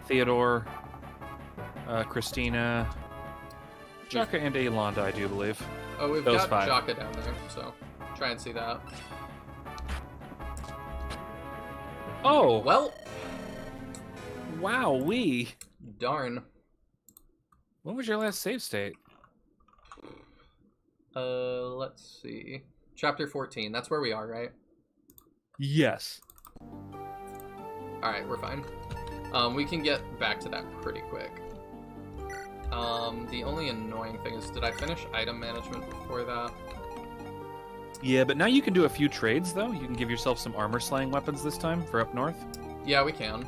Theodore, Christina, Jaka, and Aelonda, I do believe. Oh, we've Those got five. Jaka down there, so try and see that. Oh, Well, wow-wee. darn. When was your last save state? Let's see. Chapter 14, that's where we are, right? Yes. Alright, we're fine. We can get back to that pretty quick. The only annoying thing is, did I finish item management before that? Yeah, but now you can do a few trades, though. You can give yourself some armor-slaying weapons this time for up north. Yeah, we can.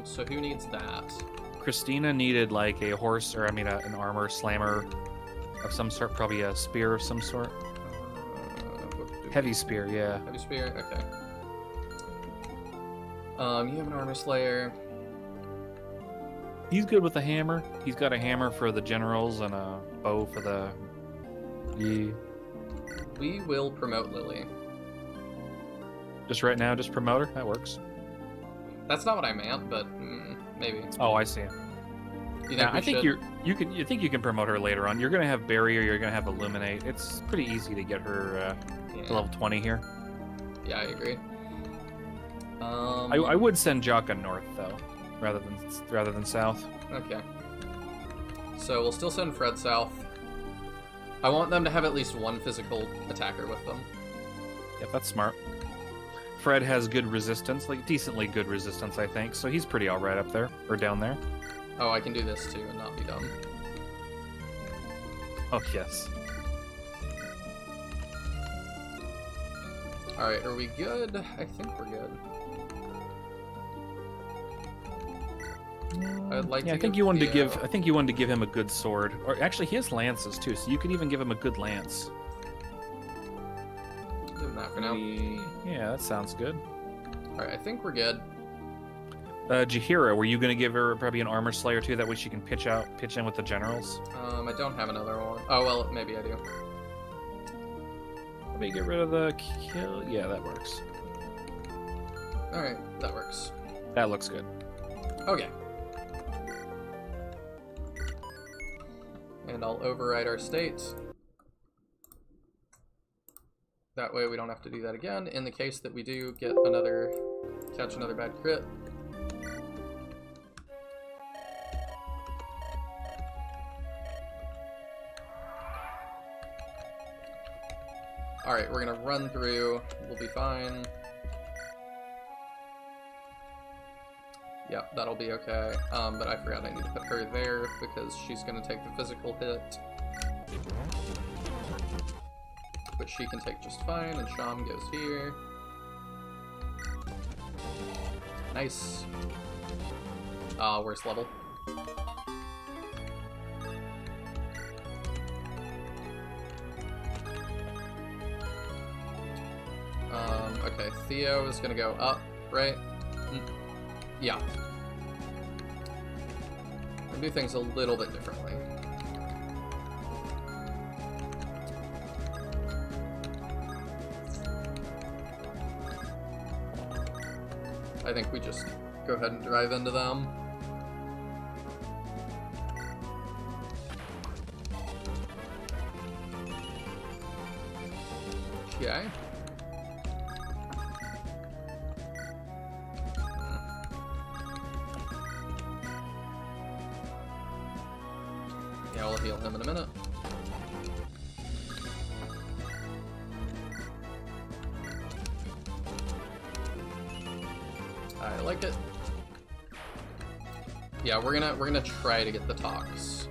So who needs that? Christina needed, like, a horse, or, I mean, an armor slammer of some sort. Probably a spear of some sort. Heavy spear, yeah. Heavy spear, okay. You have an armor slayer. He's good with a hammer. He's got a hammer for the generals and a bow for the... Yeah. We will promote Lily. Just right now, just promote her? That works. That's not what I meant, but maybe. Oh, I see. You think Yeah, we I think should? you think you can promote her later on. You're gonna have barrier. You're gonna have illuminate. It's pretty easy to get her Yeah. to level 20 here. Yeah, I agree. I would send Jaka north though, rather than south. Okay. So we'll still send Fred south. I want them to have at least one physical attacker with them. Yep, that's smart. Fred has good resistance, like decently good resistance, I think. So he's pretty alright up there or down there. Oh, I can do this too and not be dumb. Oh yes. Alright, are we good? I think we're good. I'd like to I think give you wanted to Theo- give. I think you wanted to give him a good sword, or actually, he has lances too, so you could even give him a good lance. Give him that for now. Yeah, that sounds good. Alright, I think we're good. Jahira, were you going to give her probably an armor slayer too? That way she can pitch in with the generals. I don't have another one. Oh, well, maybe I do. Let me get rid of the kill. Yeah, that works. Alright, that works. That looks good. Okay. And I'll override our state. That way we don't have to do that again in the case that we do get catch another bad crit. Alright, we're gonna run through. We'll be fine. Yep, that'll be okay. But I forgot I need to put her there because she's gonna take the physical hit. Which she can take just fine, and Sham goes here. Nice. Worst level. Okay, Theo is gonna go up, right? Yeah. We'll do things a little bit differently. I think we just go ahead and drive into them. Okay. Yeah, we'll heal him in a minute. I like it. Yeah, we're gonna try to get the talks.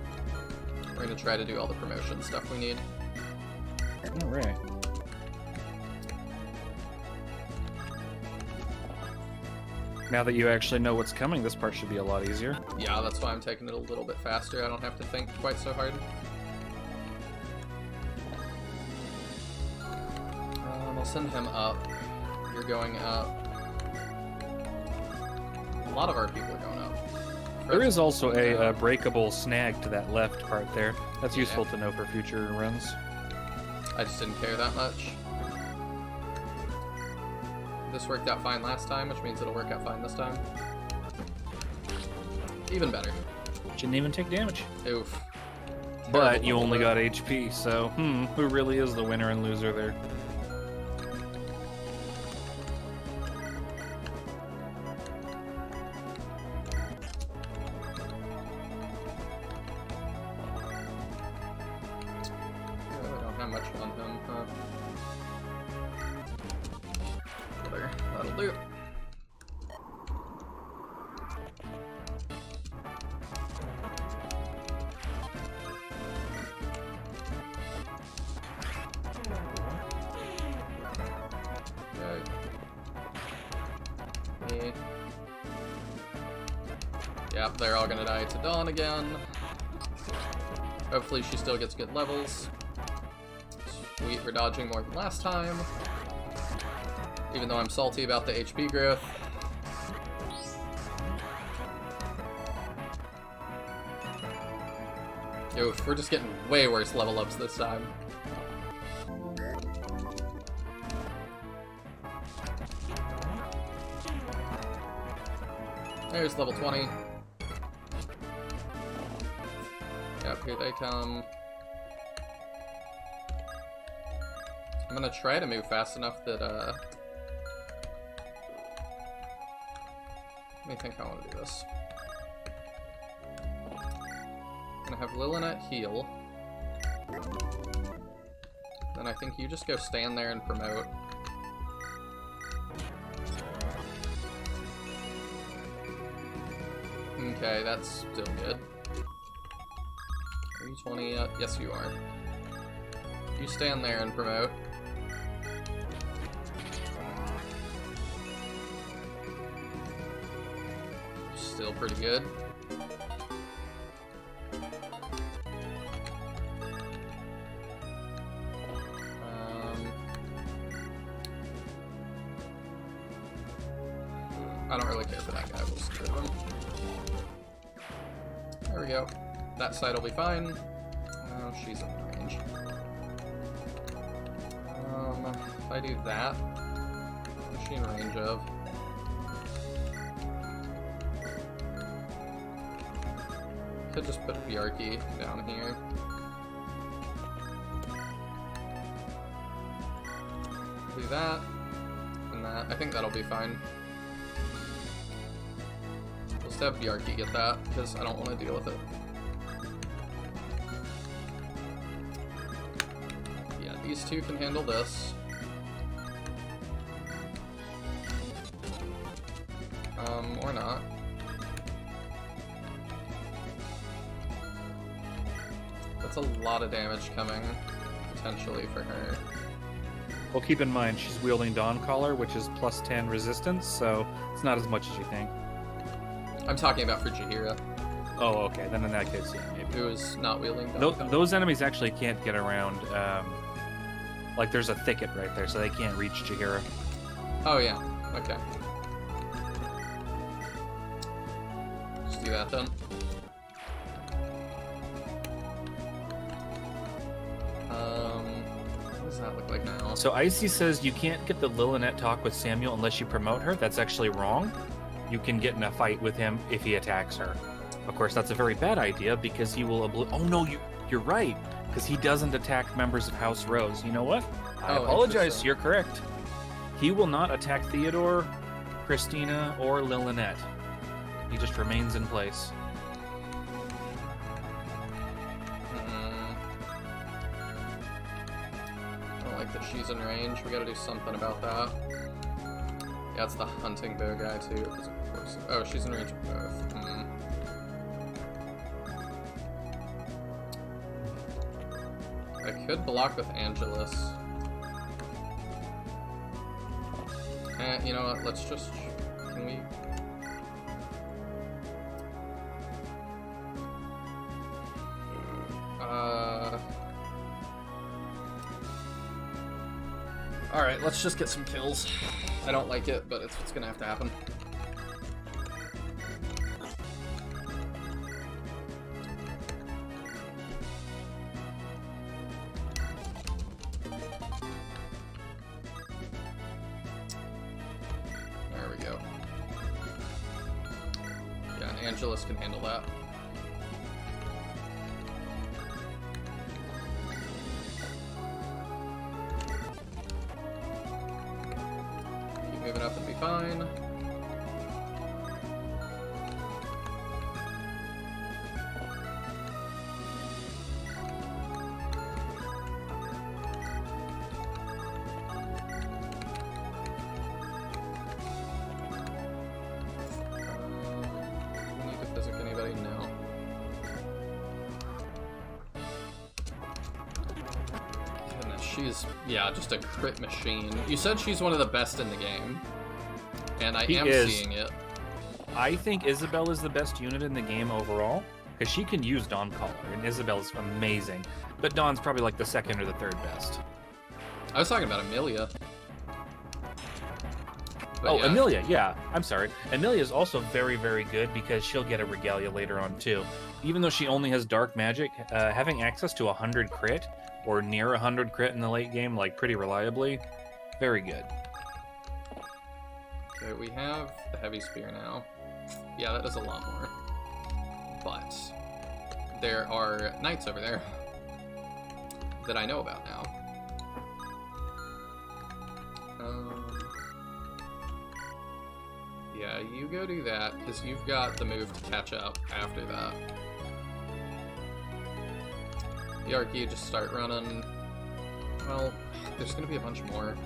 We're gonna try to do all the promotion stuff we need. All right. Now that you actually know what's coming, this part should be a lot easier. Yeah, that's why I'm taking it a little bit faster. I don't have to think quite so hard. I'll send him up. You're going up. A lot of our people are going up. There is also a breakable snag to that left part there. That's useful to know for future runs. I just didn't care that much. This worked out fine last time, which means it'll work out fine this time. Even better. Didn't even take damage. Oof. But you only got HP, so who really is the winner and loser there? Yep, they're all gonna die to Dawn again. Hopefully she still gets good levels. Sweet, we're dodging more than last time. Even though I'm salty about the HP growth. Oof, we're just getting way worse level ups this time. There's level 20. Yep, here they come. I'm gonna try to move fast enough that, let me think how I want to do this. I'm gonna have Lillinet heal. Then I think you just go stand there and promote. Okay, that's still good. Are you 20 yet? Yes, you are. You stand there and promote. Still pretty good. I don't really care for that guy. We'll just get him. There we go. That side will be fine. Oh, she's in range. If I do that, what's she in range of? Could just put Bjarki down here. Do that, and that. I think that'll be fine. We'll just have Bjarki get that, because I don't want to deal with it. Yeah, these two can handle this. Or not. That's a lot of damage coming, potentially, for her. Well, keep in mind, she's wielding Dawn Caller, which is plus 10 resistance, so it's not as much as you think. I'm talking about for Jaheira, Oh, okay. Then in that case, yeah, maybe. who is not wielding Dawn Caller. Those enemies actually can't get around. Like, there's a thicket right there, so they can't reach Jaheira. Oh, yeah. Okay. Let's do that then. What does that look like now? So Icy says you can't get the Lilinet talk with Samuel unless you promote her. That's actually wrong. You can get in a fight with him if he attacks her. Of course, that's a very bad idea because he will oh no, you're right. Because he doesn't attack members of House Rose. You know what? I apologize, you're correct. He will not attack Theodore, Christina, or Lilinet. He just remains in place. I don't like that she's in range. We gotta do something about that. Yeah, it's the hunting bow guy too. 'Cause of course. Oh, she's in range of both. I could block with Angelus. You know what? Let's just. Can we? Alright, let's just get some kills. I don't like it, but it's what's gonna have to happen. There we go. Yeah, and Angelus can handle that. Move it up and be fine. We need to physic anybody now. She's, yeah, just a crit machine. You said she's one of the best in the game, and I am seeing it. I think Isabel is the best unit in the game overall, because she can use Dawn Caller, and Isabel's amazing. But Dawn's probably like the second or the third best. I was talking about Amelia. But oh, yeah. Amelia, yeah. I'm sorry. Amelia is also very, very good because she'll get a Regalia later on, too. Even though she only has Dark Magic, having access to 100 crit, or near 100 crit in the late game, like pretty reliably, very good. Okay, we have the Heavy Spear now. Yeah, that does a lot more. But there are knights over there that I know about now. Yeah, you go do that, because you've got the move to catch up after that. Bjarki, just start running. Well, there's gonna be a bunch more.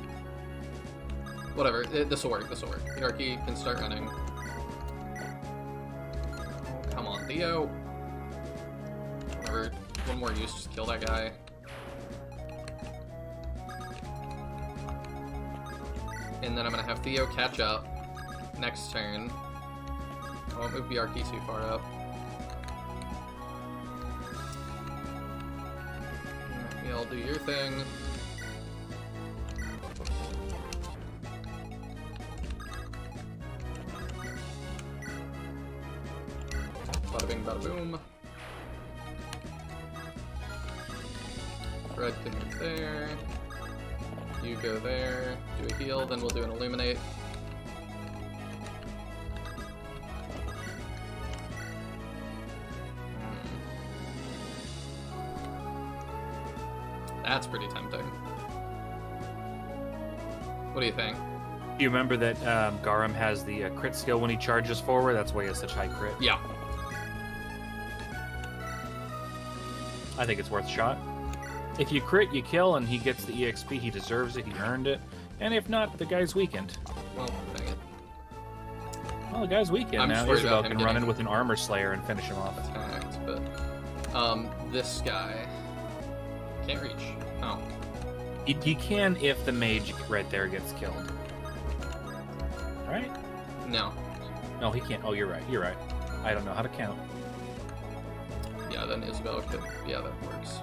Whatever, this'll work, this'll work. Bjarki can start running. Come on, Theo. Whatever, one more use, just kill that guy. And then I'm gonna have Theo catch up next turn. I won't move Bjarki too far up. Y'all do your thing. Bada bing, bada boom. Red can move there. You go there. Do a heal, then we'll do an illuminate. That's pretty tempting. What do you think? Do you remember that Garum has the crit skill when he charges forward? That's why he has such high crit. Yeah. I think it's worth a shot. If you crit, you kill, and he gets the EXP. He deserves it. He earned it. And if not, the guy's weakened. Well, dang it. Well, the guy's weakened. I'm Now just worried Isabel about him can run getting- in with an armor slayer and finish him off. Attacked, but this guy can't reach. Oh, He can if the mage right there gets killed. Right? no. No, he can't. Oh, you're right. You're right. I don't know how to count. Yeah, then Isabel could. Yeah, that works.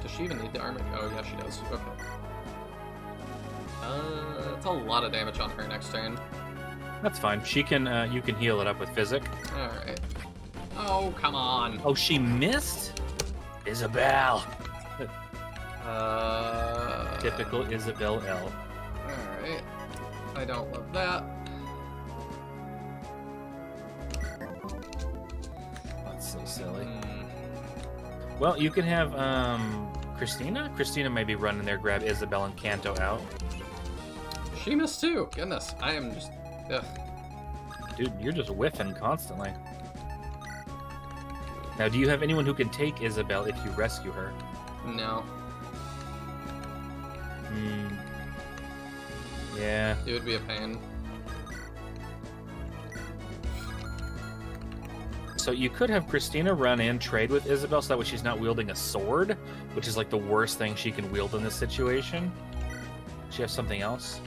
Does she even need the armor? Oh, yeah, she does. Okay. That's a lot of damage on her next turn. That's fine. She can. You can heal it up with physic. All right. Oh, come on. Oh, she missed. Isabel. Typical Isabel L. Alright. I don't love that. That's so silly. Hmm. Well, you can have Christina. Christina may be running there, grab Isabel and Kanto out. She missed too. Goodness, I am just. Ugh. Dude, you're just whiffing constantly. Now, do you have anyone who can take Isabel if you rescue her? No. Hmm. Yeah. It would be a pain. So you could have Christina run in, trade with Isabel, so that way she's not wielding a sword, which is like the worst thing she can wield in this situation. She has something else?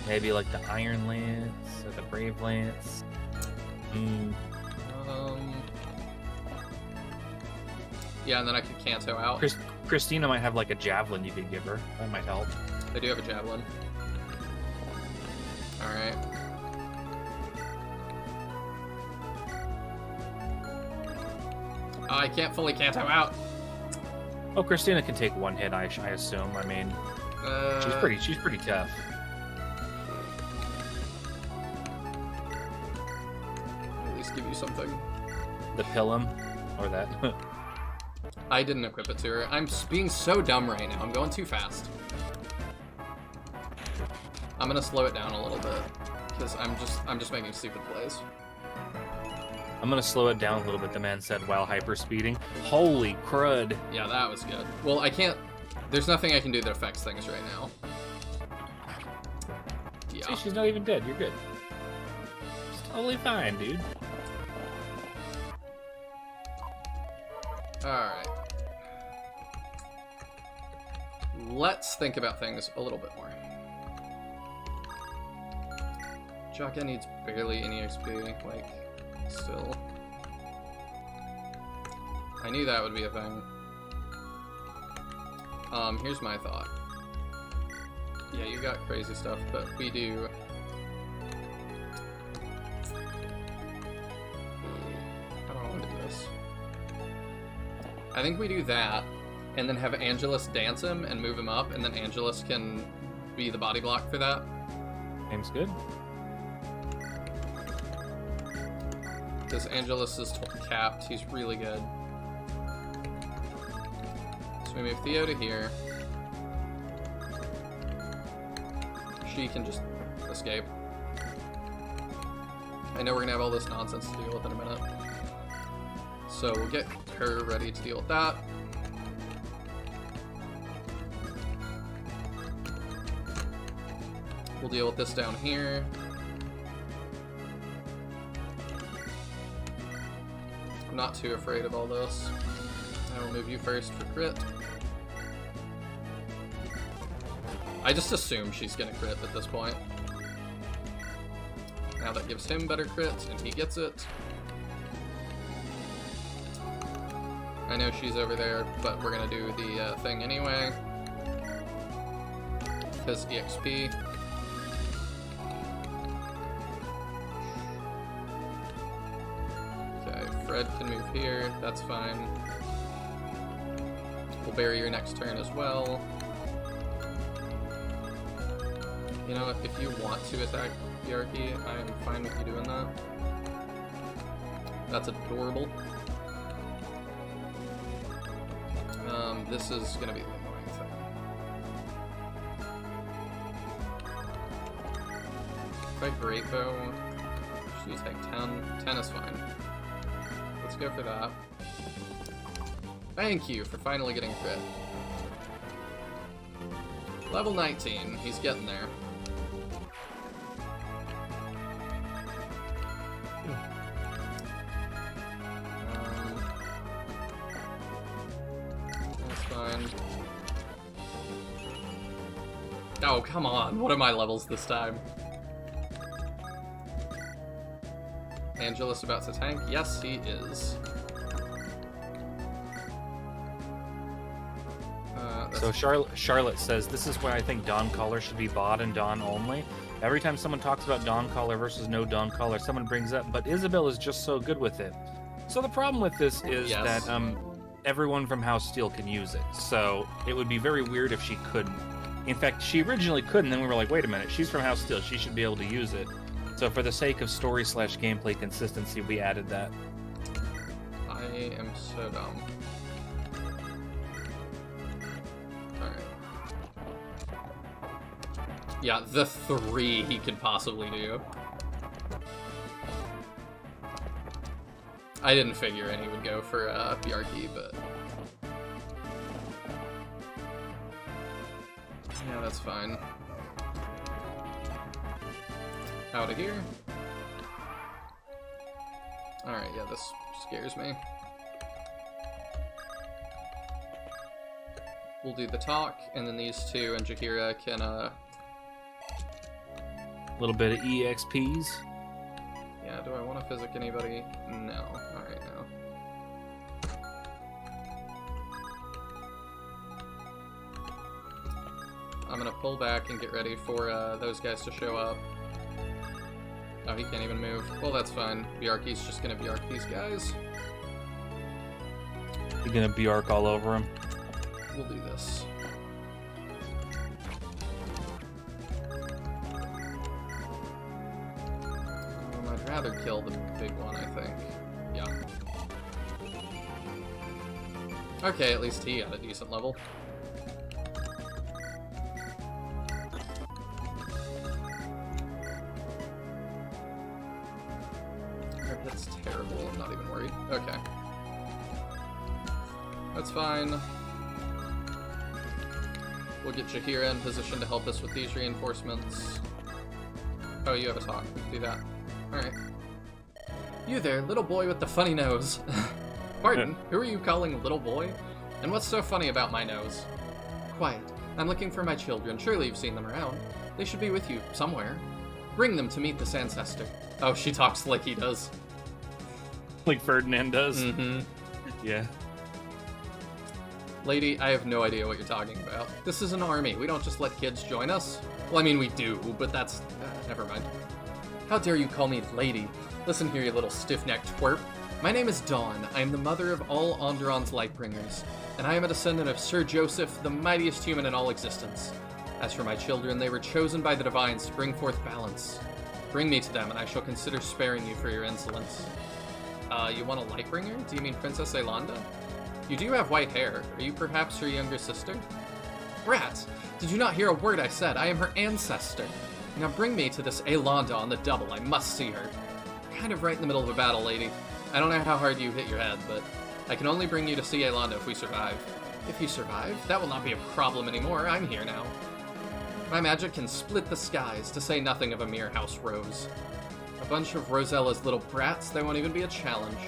Maybe like the Iron Lance or the Brave Lance. Hmm. Yeah, and then I could Kanto out. Christina might have like a javelin you could give her. That might help. I do have a javelin. Alright. I can't fully Kanto out. Oh, Christina can take one hit, I assume. I mean, she's pretty tough. At least give you something. The Pilum, or that. I didn't equip it to her. I'm being so dumb right now. I'm going too fast. I'm gonna slow it down a little bit because I'm just making stupid plays. I'm gonna slow it down a little bit, the man said, while hyper speeding. Holy crud. Yeah, that was good. Well, I can't. There's nothing I can do that affects things right now. Yeah. See, she's not even dead. You're good. It's totally fine, dude. Alright. Let's think about things a little bit more. Jaka needs barely any XP, like, still. I knew that would be a thing. Here's my thought. Yeah, you got crazy stuff, but we do... How do I want to do this? I think we do that, and then have Angelus dance him and move him up, and then Angelus can be the body block for that. Seems good. Because Angelus is capped, he's really good. So we move Theo to here. She can just escape. I know we're gonna have all this nonsense to deal with in a minute. So we'll get her ready to deal with that. We'll deal with this down here. I'm not too afraid of all this. I will move you first for crit. I just assume she's gonna crit at this point. Now that gives him better crits, and he gets it. I know she's over there, but we're gonna do the thing anyway. Because EXP. Okay, Fred can move here, that's fine. We'll bury your next turn as well. You know, if you want to attack Hierarchy, I'm fine with you doing that. That's adorable. This is gonna be the annoying thing. If I Great Bow, she's like 10. 10 is fine. Let's go for that. Thank you for finally getting crit. Level 19, he's getting there. That's fine. Oh, come on. What are my levels this time? Angelus about to tank? Yes, he is. So Charlotte says, this is why I think Dawn Caller should be bot and Dawn only. Every time someone talks about Dawn Caller versus no Dawn Caller, someone brings up, but Isabel is just so good with it. So the problem with this is that everyone from House Steel can use it. So it would be very weird if she couldn't. In fact, she originally couldn't, then we were like, wait a minute, she's from House Steel, she should be able to use it. So for the sake of story/gameplay consistency, we added that. I am so dumb. Yeah, the 3 he could possibly do. I didn't figure any would go for Bjarki, but... yeah, that's fine. Out of here. Alright, yeah, this scares me. We'll do the talk, and then these two and Jaheira can, a little bit of EXPs. Yeah, do I want to physic anybody? No. Alright, no. I'm gonna pull back and get ready for those guys to show up. Oh, he can't even move. Well, that's fine. Bjarki's just gonna Bjark these guys. You're gonna Bjark all over him? We'll do this. I'd rather kill the big one, I think. Yeah. Okay, at least he had a decent level. That's terrible, I'm not even worried. Okay. That's fine. We'll get Jaheira in position to help us with these reinforcements. Oh, you have a talk. We can do that. Alright. You there, little boy with the funny nose. Pardon, who are you calling little boy? And what's so funny about my nose? Quiet. I'm looking for my children. Surely you've seen them around. They should be with you somewhere. Bring them to meet this ancestor. Oh, she talks like he does. Like Ferdinand does? Mm-hmm. Yeah. Lady, I have no idea what you're talking about. This is an army. We don't just let kids join us. Well, I mean, we do, but that's... never mind. How dare you call me lady? Listen here, you little stiff-necked twerp. My name is Dawn. I am the mother of all Andaron's Lightbringers, and I am a descendant of Sir Joseph, the mightiest human in all existence. As for my children, they were chosen by the divines to bring forth balance. Bring me to them, and I shall consider sparing you for your insolence. You want a Lightbringer? Do you mean Princess Aelanda? You do have white hair. Are you perhaps her younger sister? Brat! Did you not hear a word I said? I am her ancestor. Now bring me to this Aelanda on the double. I must see her. You're kind of right in the middle of a battle, lady. I don't know how hard you hit your head, but I can only bring you to see Aelanda if we survive. If you survive, that will not be a problem anymore. I'm here now. My magic can split the skies, to say nothing of a mere house rose. A bunch of Rosella's little brats, they won't even be a challenge.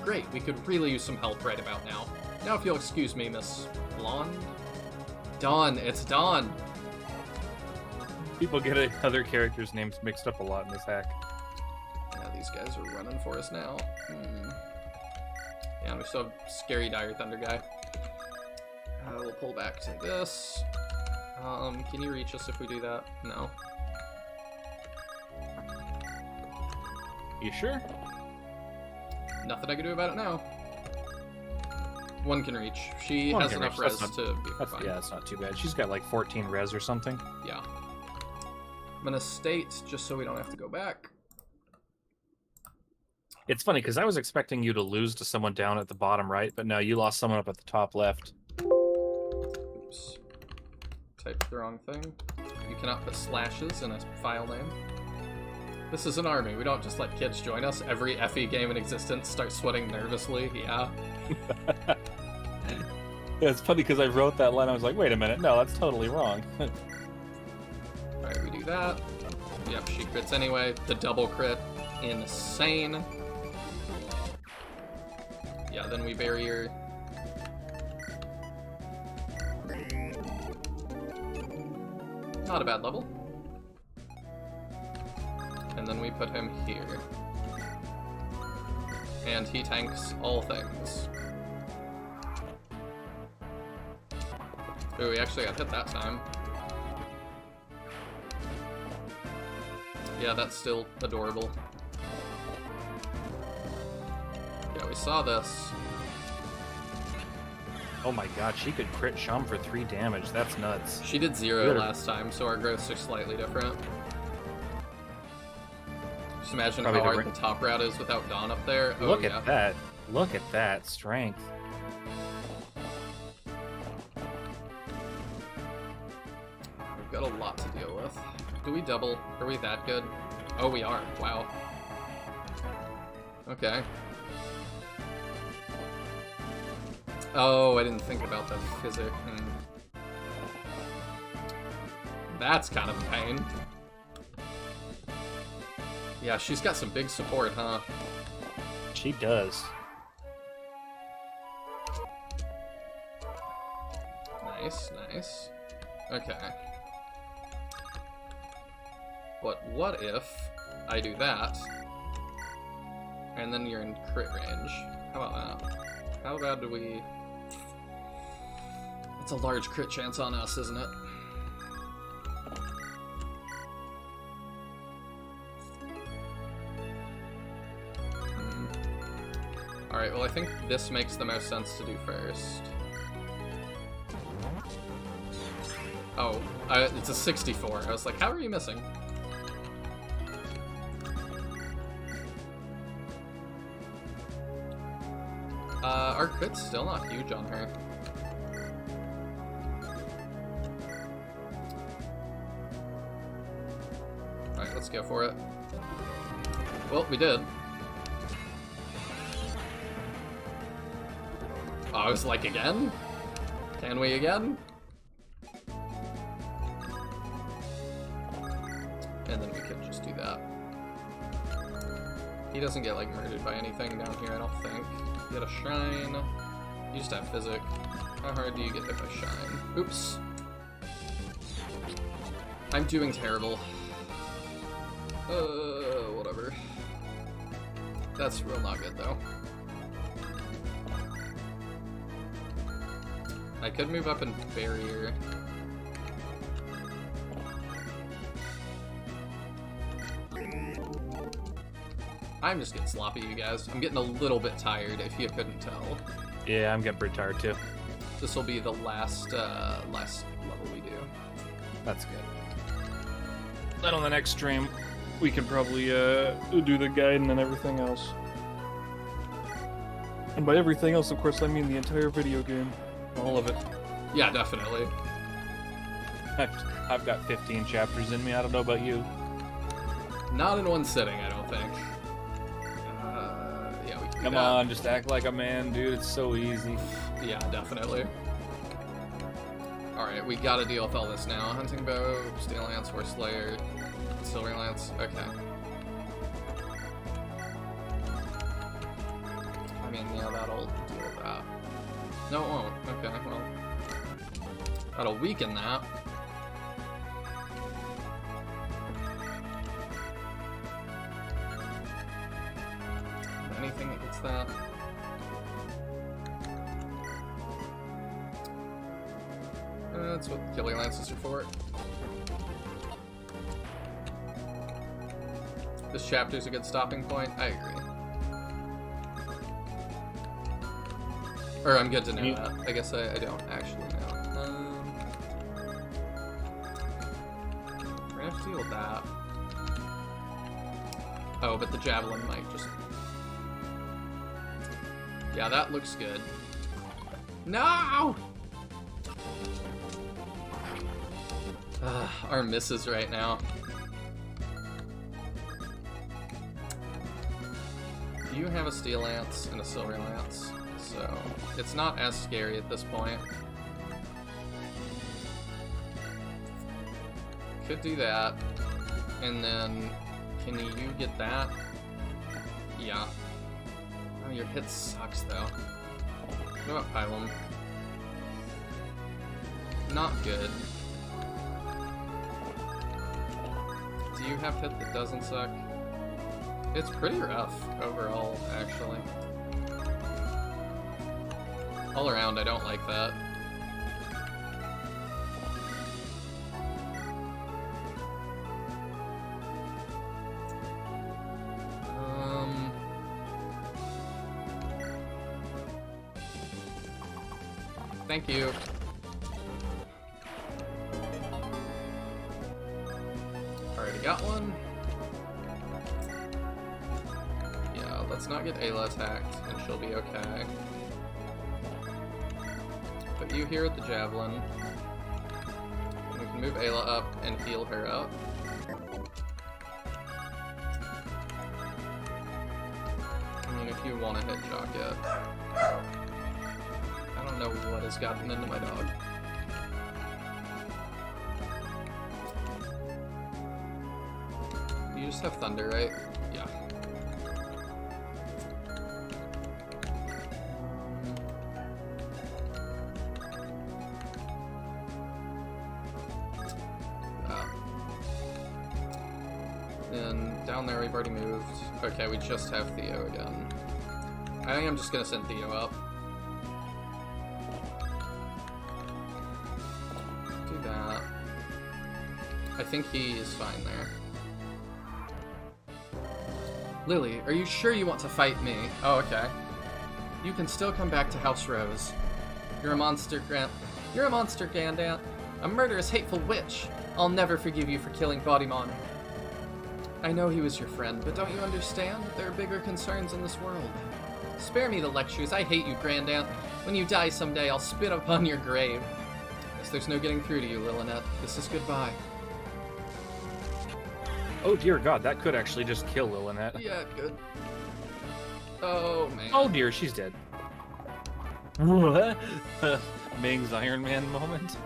Great, we could really use some help right about now. Now if you'll excuse me, Miss Blonde? Dawn, it's Dawn! People get other characters' names mixed up a lot in this hack. Yeah, these guys are running for us now. Yeah, and we still have scary Dire Thunder guy. We'll pull back to this. Can you reach us if we do that? No. You sure? Nothing I can do about it now. One can reach. She has enough res to be fine. Yeah, it's not too bad. She's got like 14 res or something. Yeah. I'm gonna state, just so we don't have to go back. It's funny, because I was expecting you to lose to someone down at the bottom right, but no, you lost someone up at the top left. Oops. Typed the wrong thing. You cannot put slashes in a file name. This is an army. We don't just let kids join us. Every FE game in existence starts sweating nervously. Yeah. Yeah, it's funny because I wrote that line. I was like, wait a minute. No, that's totally wrong. Alright, we do that. Yep, she crits anyway. The double crit. Insane. Yeah, then we bury her. Not a bad level. And then we put him here. And he tanks all things. Ooh, we actually got hit that time. Yeah, that's still adorable. Yeah, we saw this. Oh my god, she could crit Shum for 3 damage. That's nuts. She did 0 last time, so our growths are slightly different. Just imagine Probably how hard different. the top route is without Dawn up there. Oh, Look yeah. at that. Look at that strength. We've got a lot to deal with. Do we double? Are we that good? Oh, we are. Wow. Okay. Oh, I didn't think about the physic. That's kind of a pain. Yeah, she's got some big support, huh? She does. Nice, nice. Okay. But what if I do that, and then you're in crit range? How about that? How bad do we... It's a large crit chance on us, isn't it? Alright, well I think this makes the most sense to do first. Oh, it's a 64. I was like, how are you missing? Our crit's still not huge on her. Alright, let's go for it. Well, we did. Oh, I was like, again? Can we again? And then we could just do that. He doesn't get, like, murdered by anything down here, I don't think. You get a shine. You just have physic. How hard do you get hit by shine? Oops. I'm doing terrible. Whatever. That's real not good, though. I could move up and barrier. I'm just getting sloppy, you guys. I'm getting a little bit tired, if you couldn't tell. Yeah, I'm getting pretty tired too. This will be the last level we do. That's good. Then on the next stream, we can probably do the guide and everything else. And by everything else, of course, I mean the entire video game. All of it. Yeah, definitely. I've got 15 chapters in me. I don't know about you. Not in one sitting, I don't think. Yeah, we can do Come that. on, just act like a man, dude. It's so easy. Yeah, definitely. Alright, we gotta deal with all this now. Hunting bow, steel lance, horse slayer, silver lance. Okay. I mean, yeah, that'll deal with that. No, it won't. Okay, well. That'll weaken that. Anything that gets that. That's what killing lances are for. This chapter's a good stopping point. I agree. Or I'm good to know that. I guess I don't actually know. We're gonna have to deal with that. Oh, but the javelin might just... Yeah, that looks good. No! Our misses right now. You have a steel lance and a silver lance, so it's not as scary at this point. Could do that, and then can you get that? Yeah. Oh, your hit sucks though. What about Pylum? Not good. Do you have hit that doesn't suck? It's pretty rough overall, actually. All around, I don't like that. Thank you. Already got one. Yeah, let's not get Ayla attacked, and she'll be okay. Put you here at the javelin. We can move Ayla up and heal her up. I mean, if you want to hit Jocket. I don't know what has gotten into my dog. You just have thunder, right? Yeah. Then down there we've already moved. Okay, we just have Theo again. I think I'm just gonna send Theo up. Do that. I think he is fine there. Lily, are you sure you want to fight me? Oh, okay. You can still come back to House Rose. You're a monster, You're a monster, Gandant. A murderous, hateful witch. I'll never forgive you for killing Baudimon. I know he was your friend, but don't you understand? There are bigger concerns in this world. Spare me the lectures. I hate you, Grandaunt. When you die someday, I'll spit upon your grave. Guess there's no getting through to you, Lillinette. This is goodbye. Oh dear God, that could actually just kill Lillinette. Yeah, it could. Oh, man. Oh dear, she's dead. Ming's Iron Man moment.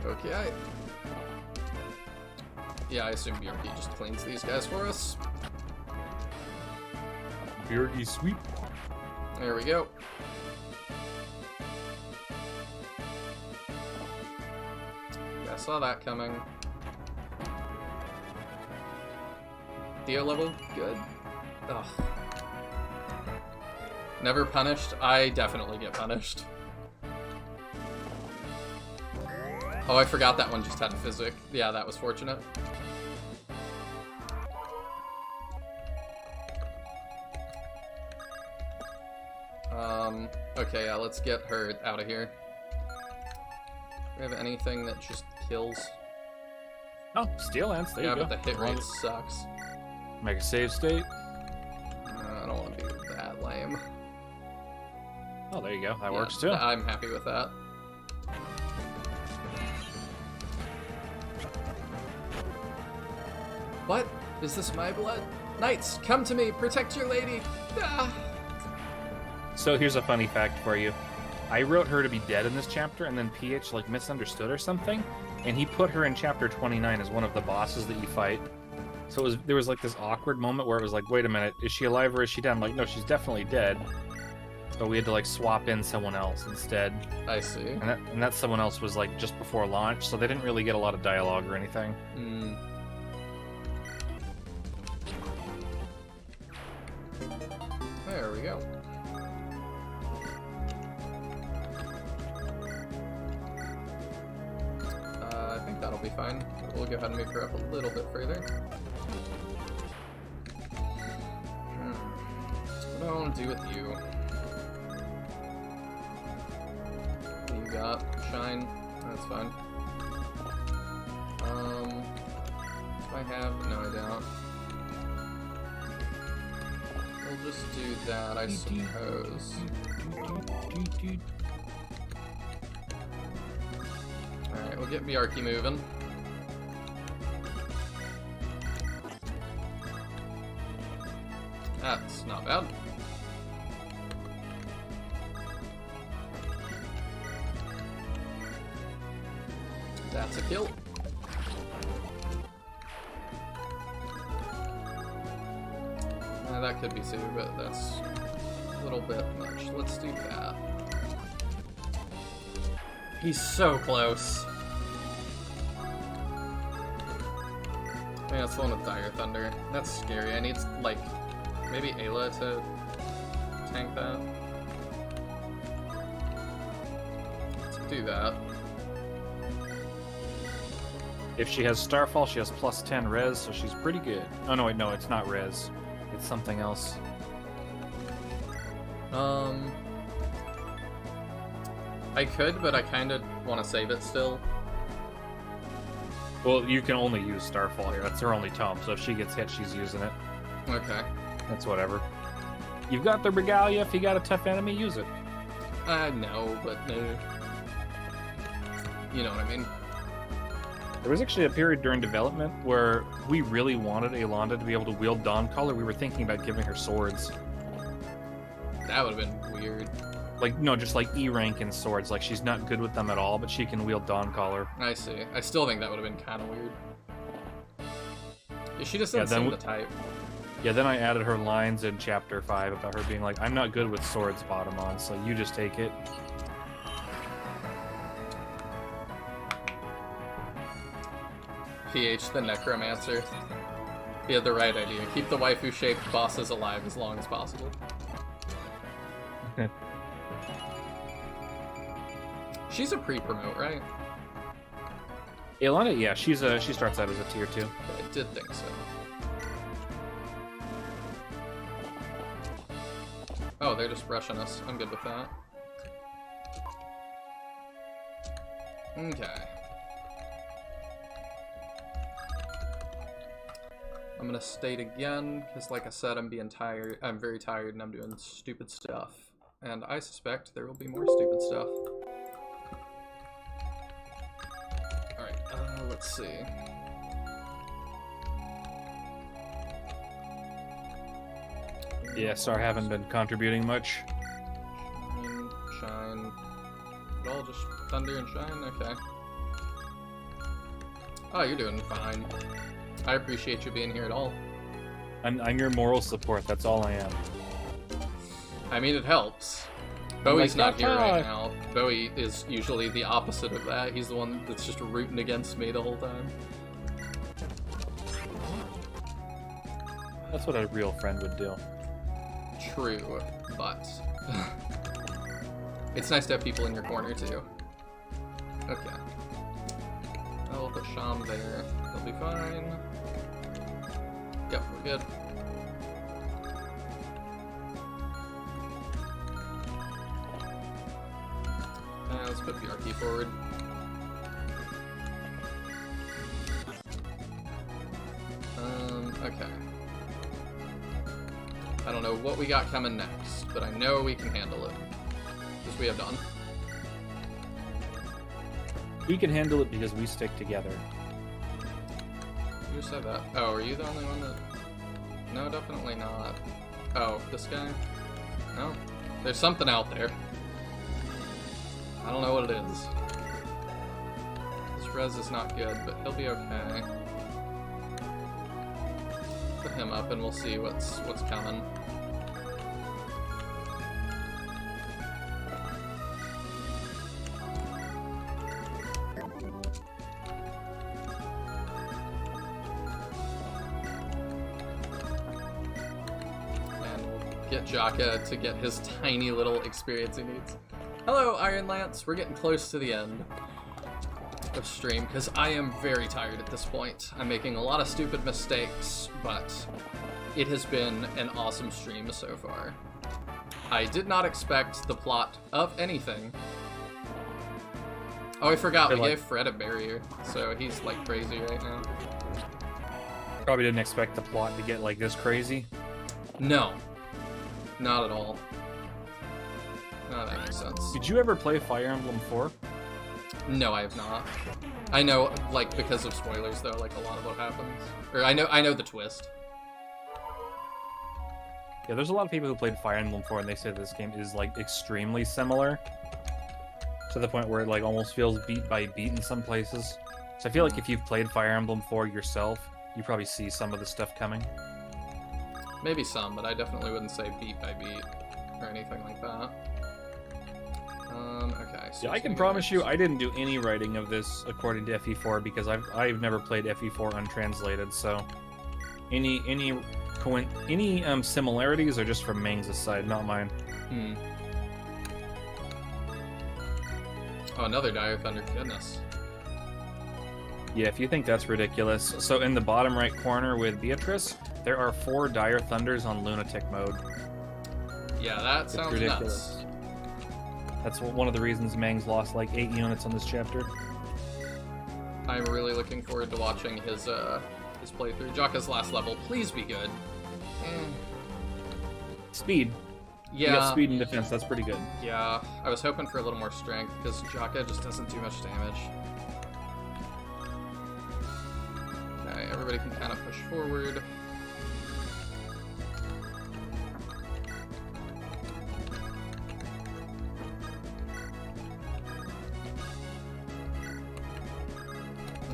Okay. Yeah, I assume BRP just cleans these guys for us. BRP sweep. There we go. Yeah, I saw that coming. Theo level, good. Ugh. Never punished? I definitely get punished. Oh, I forgot that one just had a physic. Yeah, that was fortunate. Okay, yeah, let's get her out of here. Do we have anything that just kills? Oh, Steel Lance, there you go. Yeah, but the hit rate sucks. Make a save state. I don't want to be that lame. Oh, there you go. That Yeah, works too. I'm happy with that. What? Is this my blood? Knights, come to me! Protect your lady! Ah! So here's a funny fact for you. I wrote her to be dead in this chapter, and then PH like misunderstood or something, and he put her in chapter 29 as one of the bosses that you fight. So there was like this awkward moment where it was like, wait a minute, is she alive or is she dead? I'm like, no, she's definitely dead. So we had to like swap in someone else instead. I see. And that someone else was like just before launch, so they didn't really get a lot of dialogue or anything. Hmm. There we go. I think that'll be fine. We'll go ahead and move her up a little bit further. What do I want to do with you? What do you got? Shine? That's fine. Do I have? No, I don't. We'll just do that, I suppose. Alright, we'll get Bjarki moving. That's not bad. That's a kill. That could be Sue, but that's a little bit much. Let's do that. He's so close. Yeah, it's the one with Dire Thunder. That's scary. I need, like, maybe Ayla to tank that. Let's do that. If she has Starfall, she has plus 10 res, so she's pretty good. Oh no, wait, no, it's not res. It's something else. I could, but I kind of want to save it still. Well, you can only use Starfall here. That's her only tome, so if she gets hit, she's using it. Okay. That's whatever. You've got the Regalia. If you got a tough enemy, use it. No, but you know what I mean. There was actually a period during development where we really wanted Aelanda to be able to wield Dawncaller. We were thinking about giving her swords. That would have been weird. Like, no, just like E rank in swords. Like, she's not good with them at all, but she can wield Dawncaller. I see. I still think that would have been kind of weird. She just doesn't seem the type. Yeah, then I added her lines in Chapter 5 about her being like, I'm not good with swords, Baudimon, so you just take it. PH the Necromancer. He had the right idea. Keep the waifu-shaped bosses alive as long as possible. She's a pre-promote, right? Aelanda, yeah, she starts out as a tier 2. I did think so. Oh, they're just rushing us. I'm good with that. Okay. I'm gonna state again, because like I said, I'm very tired and I'm doing stupid stuff. And I suspect there will be more stupid stuff. Alright, let's see. Yeah, sorry, I haven't been contributing much. Shine. It all just thunder and shine? Okay. Oh, you're doing fine. I appreciate you being here at all. I'm your moral support, that's all I am. I mean, it helps. Bowie's not here right now. Bowie is usually the opposite of that. He's the one that's just rooting against me the whole time. That's what a real friend would do. True, but it's nice to have people in your corner too. Okay. I'll put Sham there. They'll be fine. Yep, we're good. Let's put BRP forward. Okay. I don't know what we got coming next, but I know we can handle it. Because we have Dawn. We can handle it because we stick together. You just said that. Oh, are you the only one that... No, definitely not. Oh, this guy? No. There's something out there. I don't know what it is. This res is not good, but he'll be okay. Put him up and we'll see what's coming. And we'll get Jaka to get his tiny little experience he needs. Hello, Iron Lance. We're getting close to the end of stream because I am very tired at this point. I'm making a lot of stupid mistakes, but it has been an awesome stream so far. I did not expect the plot of anything. Oh, I forgot, we gave Fred a barrier, so he's like crazy right now. Probably didn't expect the plot to get like this crazy. No, not at all. Oh, that makes sense. Did you ever play Fire Emblem 4? No, I have not. I know, like, because of spoilers, though, like, a lot of what happens. Or, I know the twist. Yeah, there's a lot of people who played Fire Emblem 4 and they say this game is like extremely similar. To the point where it like almost feels beat by beat in some places. So I feel like if you've played Fire Emblem 4 yourself, you probably see some of the stuff coming. Maybe some, but I definitely wouldn't say beat by beat or anything like that. Okay. So Yeah, I can promise you I didn't do any writing of this according to FE4 because I've never played FE4 untranslated, so any similarities are just from Mang's side, not mine. Hmm. Oh, another Dire Thunder. Goodness. Yeah, if you think that's ridiculous. So in the bottom right corner with Beatrice, there are 4 Dire Thunders on Lunatic mode. Yeah, that sounds nuts. That's one of the reasons Mang's lost like 8 units on this chapter. I'm really looking forward to watching his playthrough. Jaka's last level, please be good. Speed. Yeah. You got speed and defense, that's pretty good. Yeah, I was hoping for a little more strength, because Jaka just doesn't do much damage. Okay, everybody can kind of push forward.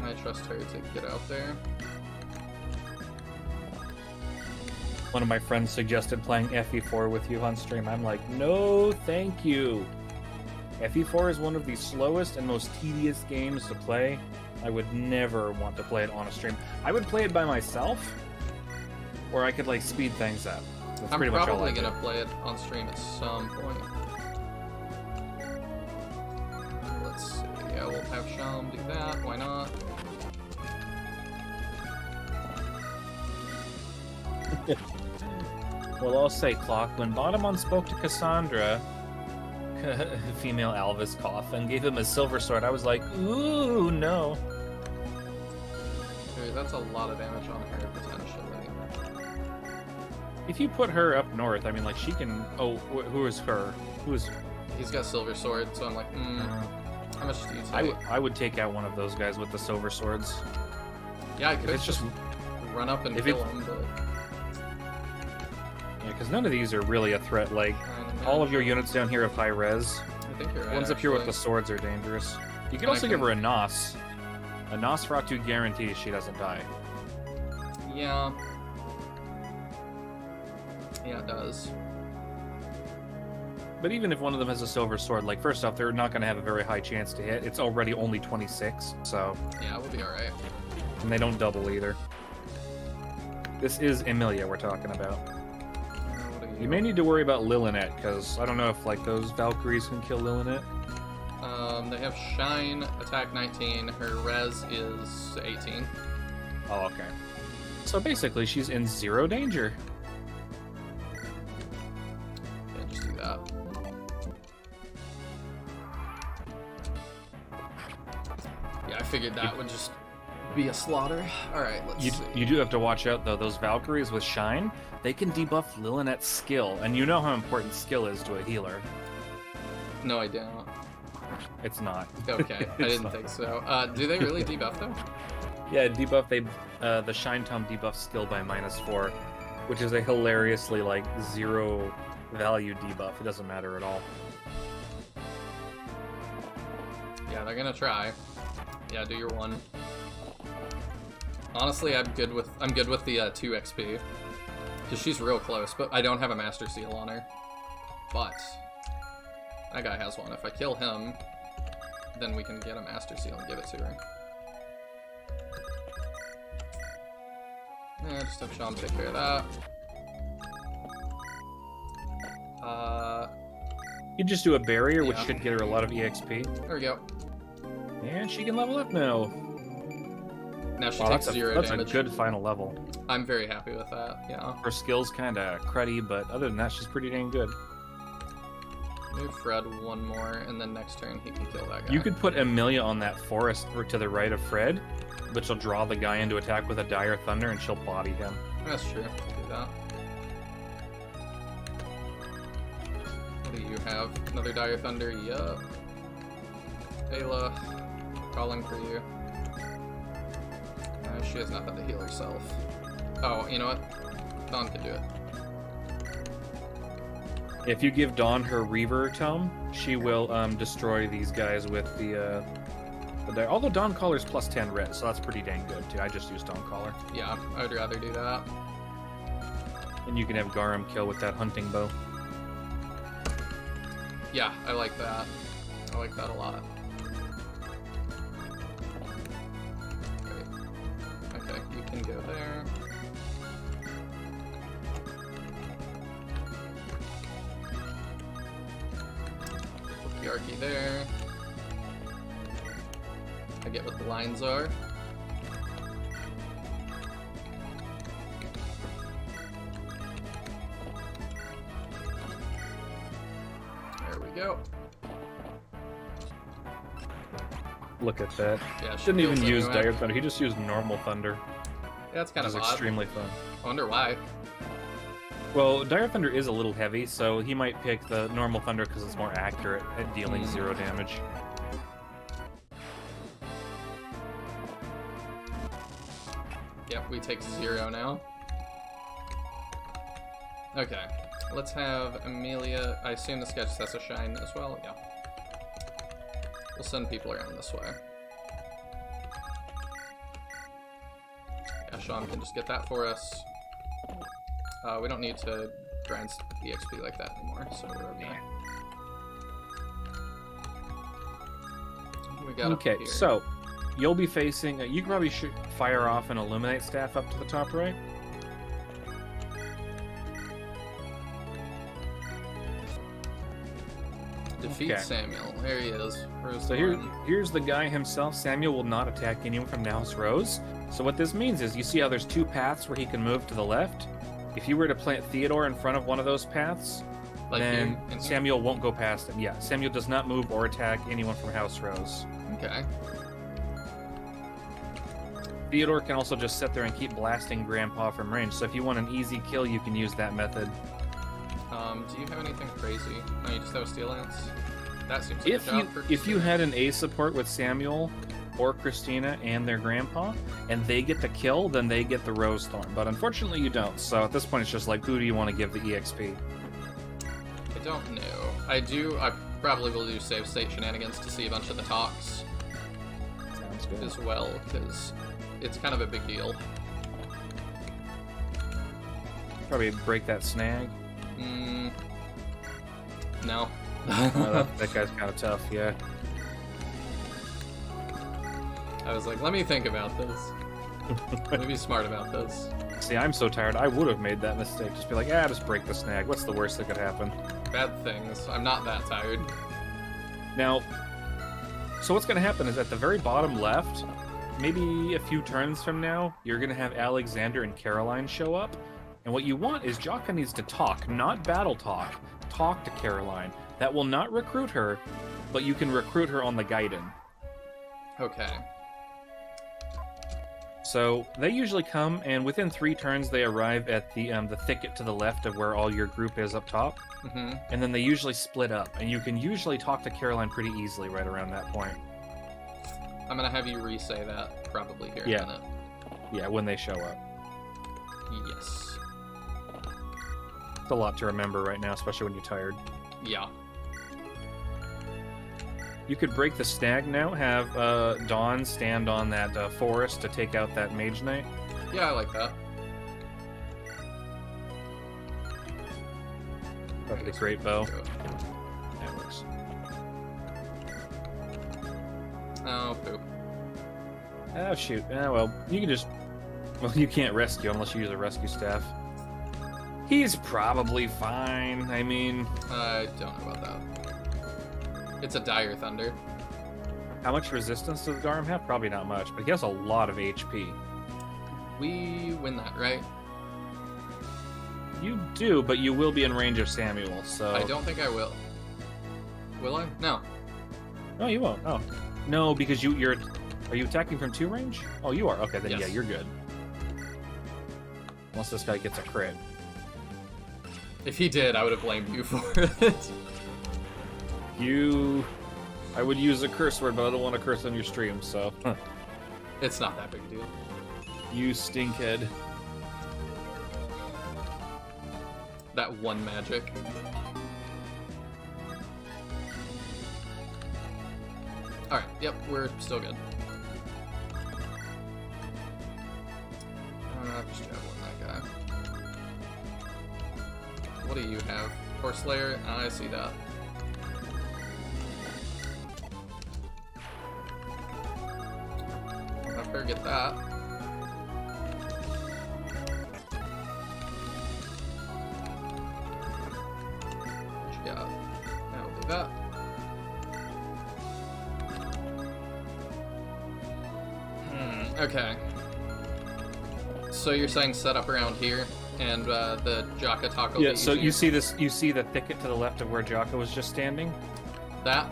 I trust her to get out there. One of my friends suggested playing FE4 with you on stream. I'm like, no, thank you. FE4 is one of the slowest and most tedious games to play. I would never want to play it on a stream. I would play it by myself, or I could like speed things up. That's I'm pretty much all probably I do. gonna play it on stream at some point. Let's see. Yeah, we'll have Sham do that. Why not? Well, I'll say, Clock, when Baudimon spoke to Cassandra, female Alvis cough, and gave him a silver sword, I was like, ooh, no. Dude, that's a lot of damage on her, potentially. If you put her up north, I mean, like, she can... Oh, who is her? Who is... He's got silver sword, so I'm like, how much do you take? I would take out one of those guys with the silver swords. Yeah, I could It's just... run up and if kill him, but... Yeah, because none of these are really a threat. Like, all of your units down here have high res. I think you're right, Ones up here with the actually. swords are dangerous. You can And I also give can- her a Nos. A Nosferatu guarantees she doesn't die. Yeah. Yeah, it does. But even if one of them has a silver sword, like, first off, they're not going to have a very high chance to hit. It's already only 26, so... Yeah, we'll be alright. And they don't double either. This is Emilia we're talking about. What are You may need to worry about Lilinet, because I don't know if, like, those Valkyries can kill Lilinet. They have Shine, attack 19, her res is 18. Oh, okay. So basically, she's in 0 danger. Yeah, just do that. Yeah, I figured that would just be a slaughter. Alright, let's see. You do have to watch out, though. Those Valkyries with Shine, they can debuff Lilinet's skill, and you know how important skill is to a healer. No, I don't. It's not. Okay, I It's didn't not. think so. Do they really debuff though? Yeah, debuff the Shine Tome debuffs skill by -4, which is a hilariously like 0 value debuff. It doesn't matter at all. Yeah, they're gonna try. Yeah, do your one. Honestly, I'm good with the 2 XP because she's real close, but I don't have a Master Seal on her. But that guy has one. If I kill him, then we can get a Master Seal and give it to her. Yeah, just have Sean take care of that. You just do a barrier, which Yeah. should get her a lot of EXP, There we go. and she can level up now. Now she Wow, takes that's 0 a damage. good final level. I'm very happy with that, yeah. Her skill's kind of cruddy, but other than that, she's pretty dang good. Move Fred one more, and then next turn he can kill that guy. You could put Emilia on that forest or to the right of Fred, which will draw the guy into attack with a Dire Thunder, and she'll body him. That's true. Do that. What do you have? Another Dire Thunder? Yup. Ayla, calling for you. She has nothing to heal herself. Oh, you know what? Dawn can do it. If you give Dawn her Reaver tome, she will destroy these guys with the although Dawn Caller's plus 10 red, so that's pretty dang good too. I just used Dawn Caller. Yeah, I would rather do that. And you can have Garum kill with that hunting bow. Yeah, I like that. I like that a lot. Great. Okay, you can go there. Put the Archie there. I get what the lines are. There we go. Look at that. Yeah, she Didn't even feels use anyway. Dire Thunder. He just used normal Thunder. Yeah, it's kind Which of is odd. extremely fun. I wonder why. Well, Dire Thunder is a little heavy, so he might pick the normal Thunder because it's more accurate at dealing 0 damage. Yep, we take 0 now. Okay, let's have Amelia. I assume this guy just has a shine as well. Yeah. We'll send people around this way. Yeah, Sean can just get that for us. We don't need to grind EXP like that anymore, so we're okay. We got Okay, up here. so you'll be facing. You can probably should fire off an Illuminate Staff up to the top right. Defeat Okay. Samuel. There he is. Rose So Thorn. here's the guy himself. Samuel will not attack anyone from Now's Rose. So what this means is you see how there's 2 paths where he can move to the left. If you were to plant Theodore in front of one of those paths, Like then here? In here? Samuel won't go past him. Yeah, Samuel does not move or attack anyone from House Rose. Okay. Theodore can also just sit there and keep blasting Grandpa from range. So if you want an easy kill, you can use that method. Do you have anything crazy? No, you just have a Steel Lance? That seems like a If job for you Christina. had an A support with Samuel or Christina and their grandpa, and they get the kill, then they get the Rose Thorn. But unfortunately, you don't. So at this point, it's just like, who do you want to give the EXP? I don't know. I probably will do save state shenanigans to see a bunch of the talks Sounds good. as well, because it's kind of a big deal. Probably break that snag. No. That guy's kind of tough, yeah. I was like, let me think about this. Let me be smart about this. See, I'm so tired. I would have made that mistake. Just be like, just break the snag. What's the worst that could happen? Bad things. I'm not that tired. Now, so what's going to happen is at the very bottom left, maybe a few turns from now, you're going to have Alexander and Caroline show up. And what you want is Jocka needs to talk, not battle talk. Talk to Caroline. That will not recruit her, but you can recruit her on the Gaiden. Okay. So they usually come, and within 3 turns they arrive at the thicket to the left of where all your group is up top. Mm-hmm. And then they usually split up, and you can usually talk to Caroline pretty easily right around that point. I'm gonna have you re-say that probably here Yeah. in a minute. Yeah, when they show up. Yes. It's a lot to remember right now, especially when you're tired. Yeah. You could break the snag now, have Dawn stand on that forest to take out that Mage Knight. Yeah, I like that. Probably a great bow. Do it. That works. Oh, poop. Oh, shoot. Well, you can just... Well, you can't rescue unless you use a rescue staff. He's probably fine. I mean... I don't know about that. It's a Dire Thunder. How much resistance does Garum have? Probably not much, but he has a lot of HP. We win that, right? You do, but you will be in range of Samuel, so... I don't think I will. Will I? No. No, you won't. Oh. No, because you're... Are you attacking from 2 range? Oh, you are. Okay, then Yes. yeah, you're good. Unless this guy gets a crit. If he did, I would have blamed you for it. I would use a curse word, but I don't want to curse on your stream, so... It's not that big a deal. You stinkhead. That one magic. Alright, yep, we're still good. Just javelin that guy. What do you have? Kingslayer? I see that. I better get that. What you got? I'll do that. Okay. So you're saying set up around here, and the Jaka taco. Yeah. So you see this? You see the thicket to the left of where Jaka was just standing? That?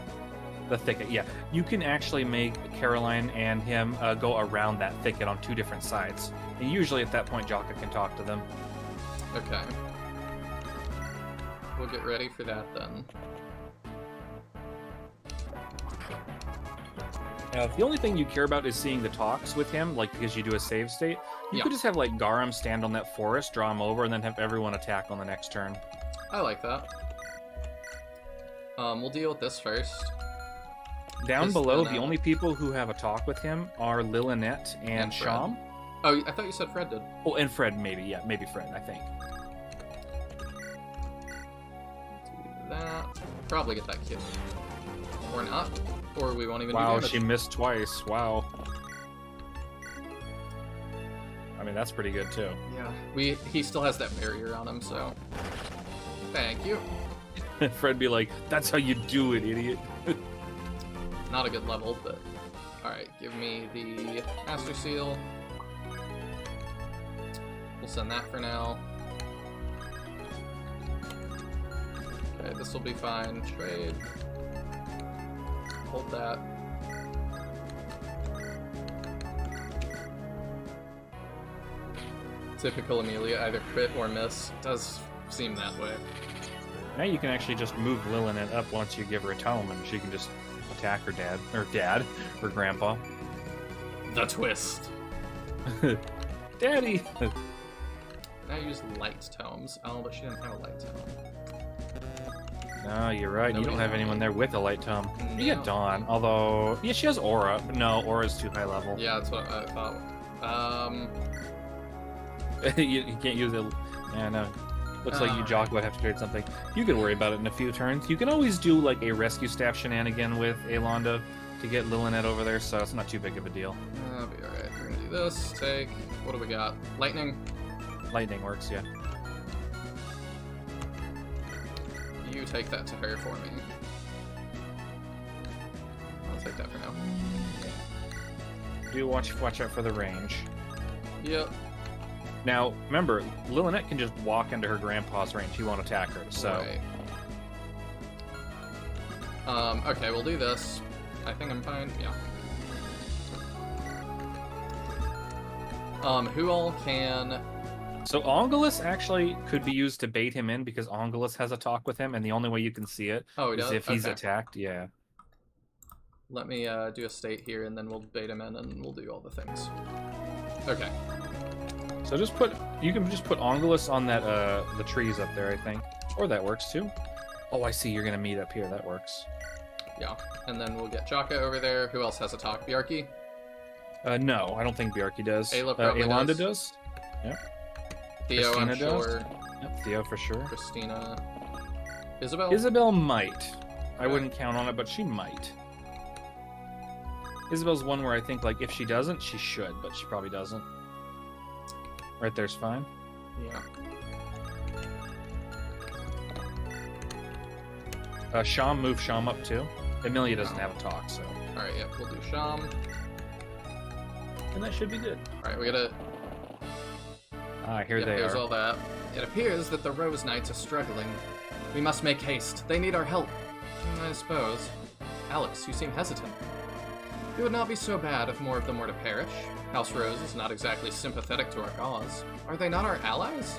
The thicket. Yeah. You can actually make Caroline and him go around that thicket on 2 different sides. And usually at that point, Jaka can talk to them. Okay. We'll get ready for that then. Now, if the only thing you care about is seeing the talks with him, like because you do a save state, you could just have like Garam stand on that forest, draw him over, and then have everyone attack on the next turn. I like that. We'll deal with this first. Down below, the only people who have a talk with him are Lillinette and Sham. Oh, I thought you said Fred did. Oh, and Fred, maybe. Yeah, maybe Fred, I think. Do that. Probably get that kid. Or not. Or we won't even do Wow, damage. she missed twice. Wow. I mean, that's pretty good, too. Yeah. He still has that barrier on him, so... Thank you. Fred be like, that's how you do it, idiot. Not a good level, but... Alright, give me the Master Seal. We'll send that for now. Okay, this will be fine. Trade. Hold that. Typical Amelia, either crit or miss. It does seem that way. Now you can actually just move Lillinette up once you give her a tome, and she can just attack her dad, or grandpa. The twist. Daddy! Now use light tomes. Oh, but she didn't have a light tome. No, you're right. You don't have anyone there with a light tome. No. You get Dawn, although... Yeah, she has Aura. But no, Aura's too high level. Yeah, that's what I thought. you can't use it. Yeah, no. Looks like you Jock would have to trade something. You can worry about it in a few turns. You can always do like a rescue staff shenanigan with Alonda to get Lillinette over there, so it's not too big of a deal. That'll be alright. We're gonna do this. Take. What do we got? Lightning. Lightning works, yeah. You take that to her for me. I'll take that for now. Do watch out for the range. Yep. Now, remember, Lillinette can just walk into her grandpa's range. He won't attack her, so... Right. Okay, we'll do this. I think I'm fine. Yeah. Who all can... So Ongulus actually could be used to bait him in because Ongulus has a talk with him, and the only way you can see it is if he's attacked. Yeah. Let me do a state here, and then we'll bait him in, and we'll do all the things. Okay. So you can just put Ongulus on that the trees up there, I think, or that works too. Oh, I see. You're gonna meet up here. That works. Yeah, and then we'll get Jaka over there. Who else has a talk? Bjarki? No, I don't think Bjarki does. Ayla probably Alonda does. Yep. Theo, Christina I'm sure. does. Yep, Theo for sure. Christina. Isabel? Isabel might. I wouldn't count on it, but she might. Isabel's one where I think, like, if she doesn't, she should, but she probably doesn't. Right there's fine. Yeah. Sham, move Sham up too. Amelia doesn't have a talk, so. Alright, yep, we'll do Sham. And that should be good. Alright, we gotta... Here they there's are. all that. It appears that the Rose Knights are struggling. We must make haste. They need our help. I suppose. Alex, you seem hesitant. It would not be so bad if more of them were to perish. House Rose is not exactly sympathetic to our cause. Are they not our allies?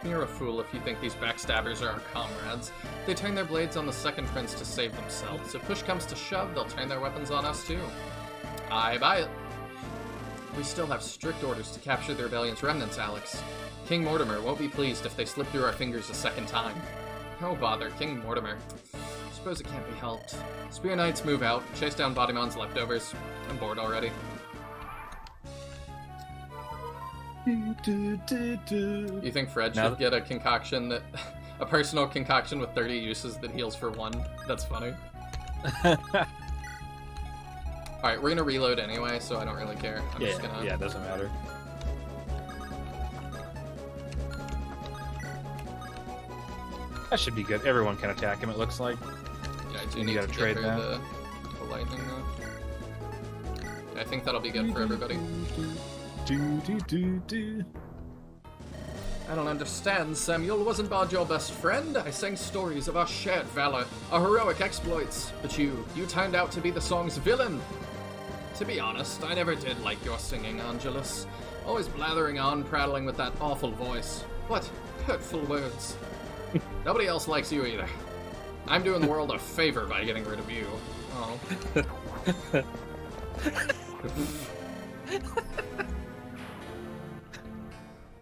You're a fool if you think these backstabbers are our comrades. They turn their blades on the second prince to save themselves. If push comes to shove, they'll turn their weapons on us too. I buy it. We still have strict orders to capture the rebellion's remnants, Alex. King Mortimer won't be pleased if they slip through our fingers a second time. Oh bother, King Mortimer. suppose it can't be helped. Spear Knights move out, chase down Baudimon's leftovers. I'm bored already. You think Fred should get a concoction that... a personal concoction with 30 uses that heals for 1? That's funny. Alright, we're gonna reload anyway, so I don't really care. I'm just gonna... Yeah, it doesn't matter. That should be good. Everyone can attack him, it looks like. Yeah, I do And need you to gotta get trade her that. the lightning, though. Yeah, I think that'll be good for everybody. I don't understand, Samuel. Wasn't Baud your best friend? I sang stories of our shared valor, our heroic exploits. But you turned out to be the song's villain. To be honest, I never did like your singing, Angelus. Always blathering on, prattling with that awful voice. What hurtful words. Nobody else likes you either. I'm doing the world a favor by getting rid of you. Oh.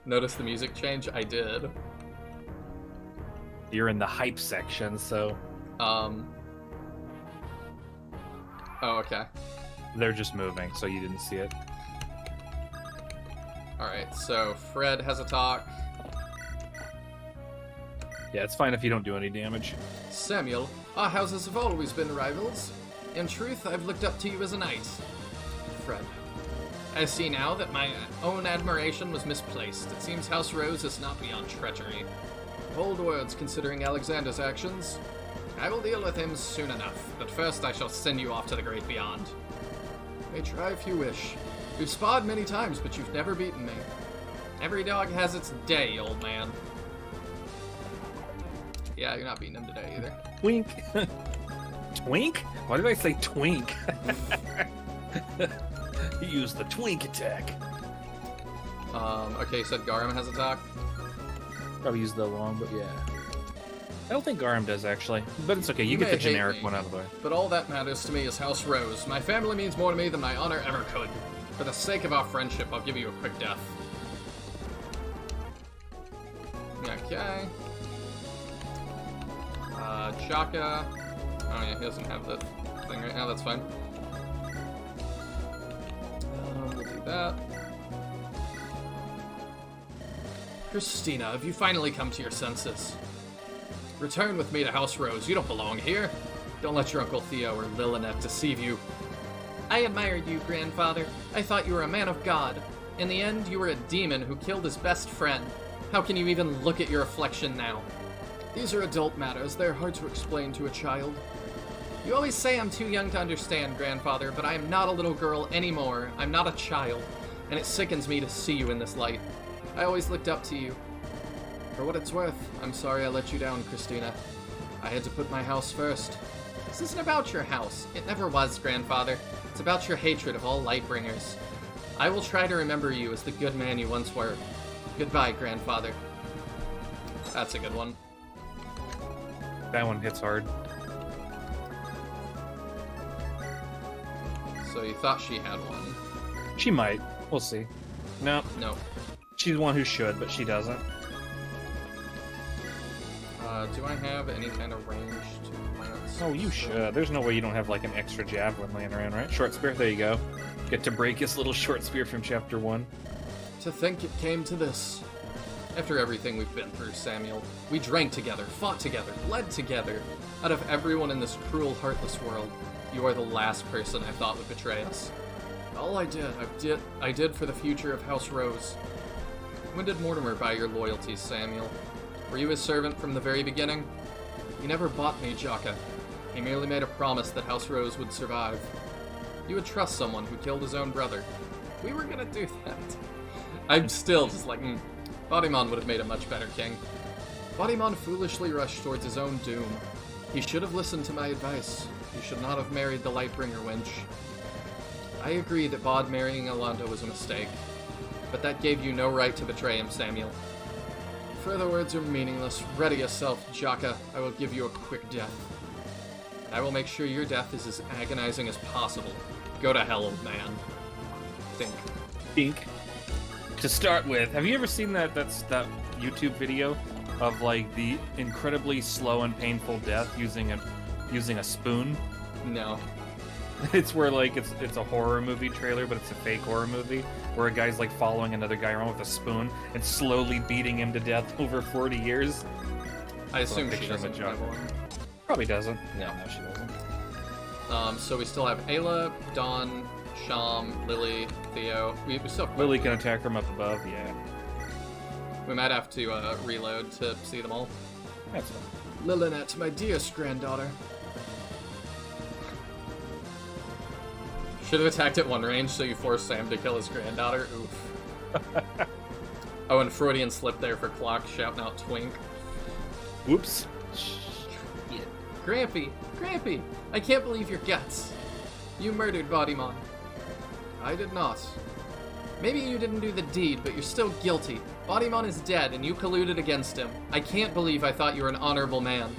Notice the music change? I did. You're in the hype section, so... Oh, okay. They're just moving, so you didn't see it. Alright, so Fred has a talk. Yeah, it's fine if you don't do any damage. Samuel, our houses have always been rivals. In truth, I've looked up to you as a knight. Fred. I see now that my own admiration was misplaced. It seems House Rose is not beyond treachery. Bold words considering Alexander's actions. I will deal with him soon enough, but first I shall send you off to the great beyond. You may try if you wish. We've sparred many times, but you've never beaten me. Every dog has its day, old man. Yeah, you're not beating him today either. Twink. Twink? Why did I say twink? He used the twink attack. Okay, you said Garum has a talk? Probably used the long, but yeah. I don't think Garum does, actually. But it's okay, you get may the hate generic me, one out of the way. But all that matters to me is House Rose. My family means more to me than my honor ever could. For the sake of our friendship, I'll give you a quick death. Okay. Chaka. Oh yeah, he doesn't have the thing right now, that's fine. We'll do that. Christina, have you finally come to your senses? Return with me to House Rose. You don't belong here. Don't let your Uncle Theo or Lilinet deceive you. I admired you, grandfather. I thought you were a man of God. In the end, you were a demon who killed his best friend. How can you even look at your reflection now? These are adult matters. They're hard to explain to a child. You always say I'm too young to understand, grandfather, but I am not a little girl anymore. I'm not a child, and it sickens me to see you in this light. I always looked up to you. For what it's worth, I'm sorry I let you down, Christina. I had to put my house first. This isn't about your house. It never was, grandfather. It's about your hatred of all Lightbringers. I will try to remember you as the good man you once were. Goodbye, grandfather. That's a good one. That one hits hard. So you thought she had one. She might. We'll see. No. No. She's one who should, but she doesn't. Do I have any kind of range to lance? Oh, you should. There's no way you don't have like an extra javelin laying around, right? Short spear, there you go. Get to break his little short spear from chapter 1. To think it came to this. After everything we've been through, Samuel, we drank together, fought together, bled together. Out of everyone in this cruel, heartless world, you are the last person I thought would betray us. All I did for the future of House Rose. When did Mortimer buy your loyalties, Samuel? Were you his servant from the very beginning? He never bought me, Jaka. He merely made a promise that House Rose would survive. You would trust someone who killed his own brother. We were gonna do that. I'm still just like, Baudimon would have made a much better king. Baudimon foolishly rushed towards his own doom. He should have listened to my advice. He should not have married the Lightbringer wench. I agree that Baud marrying Alonda was a mistake, but that gave you no right to betray him, Samuel. Further words are meaningless. Ready yourself, Jaka. I will give you a quick death. I will make sure your death is as agonizing as possible. Go to hell, old man. Think. To start with, have you ever seen that YouTube video of like the incredibly slow and painful death using using a spoon? No. It's where like it's a horror movie trailer, but it's a fake horror movie where a guy's like following another guy around with a spoon and slowly beating him to death over 40 years. I assume she picture of a doesn't have joke. one. Probably doesn't. No, she doesn't. So we still have Ayla, Dawn, Sham, Lily, Theo. We still have Lily can attack from up above, yeah. We might have to reload to see them all. That's fine. Lilynette, my dearest granddaughter. Should have attacked at one range so you forced Sam to kill his granddaughter. Oof. Oh, and Freudian slip there for Clock shouting out Twink. Whoops. Yeah. Grampy, I can't believe your guts. You murdered Baudimon. I did not. Maybe you didn't do the deed, but you're still guilty. Baudimon is dead, and you colluded against him. I can't believe I thought you were an honorable man.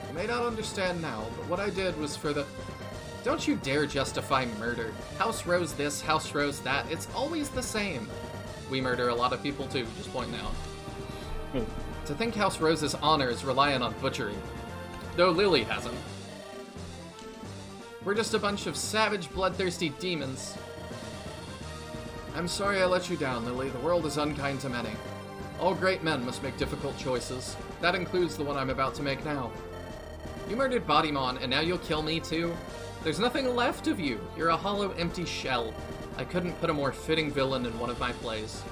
You may not understand now, but what I did was for the... Don't you dare justify murder. House Rose this, House Rose that. It's always the same. We murder a lot of people too, just pointing out. To think House Rose's honor is reliant on butchery. Though Lily hasn't. We're just a bunch of savage, bloodthirsty demons. I'm sorry I let you down, Lily. The world is unkind to many. All great men must make difficult choices. That includes the one I'm about to make now. You murdered Baudimon, and now you'll kill me too? There's nothing left of you. You're a hollow, empty shell. I couldn't put a more fitting villain in one of my plays.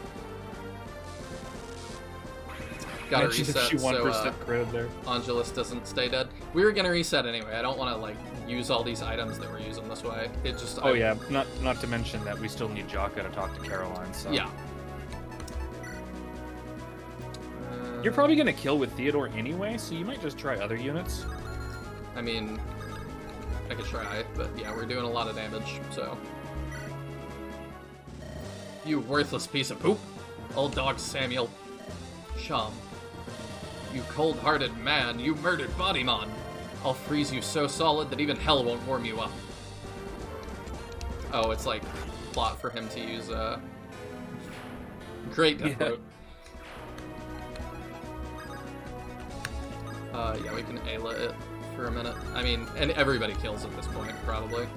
Gotta reset She 1% so credit there. Angelus doesn't stay dead. We were gonna reset anyway. I don't want to, like, use all these items that we're using this way. It just... Oh yeah, not to mention that we still need Jaka to talk to Caroline, so... Yeah. You're probably gonna kill with Theodore anyway, so you might just try other units. I mean... I could try, but yeah, we're doing a lot of damage, so... You worthless piece of poop! Old dog Samuel. Sham. You cold-hearted man, you murdered Baudimon! I'll freeze you so solid that even hell won't warm you up. Oh, it's like plot for him to use great death quote. Yeah, we can Ayla it for a minute. I mean, and everybody kills at this point, probably.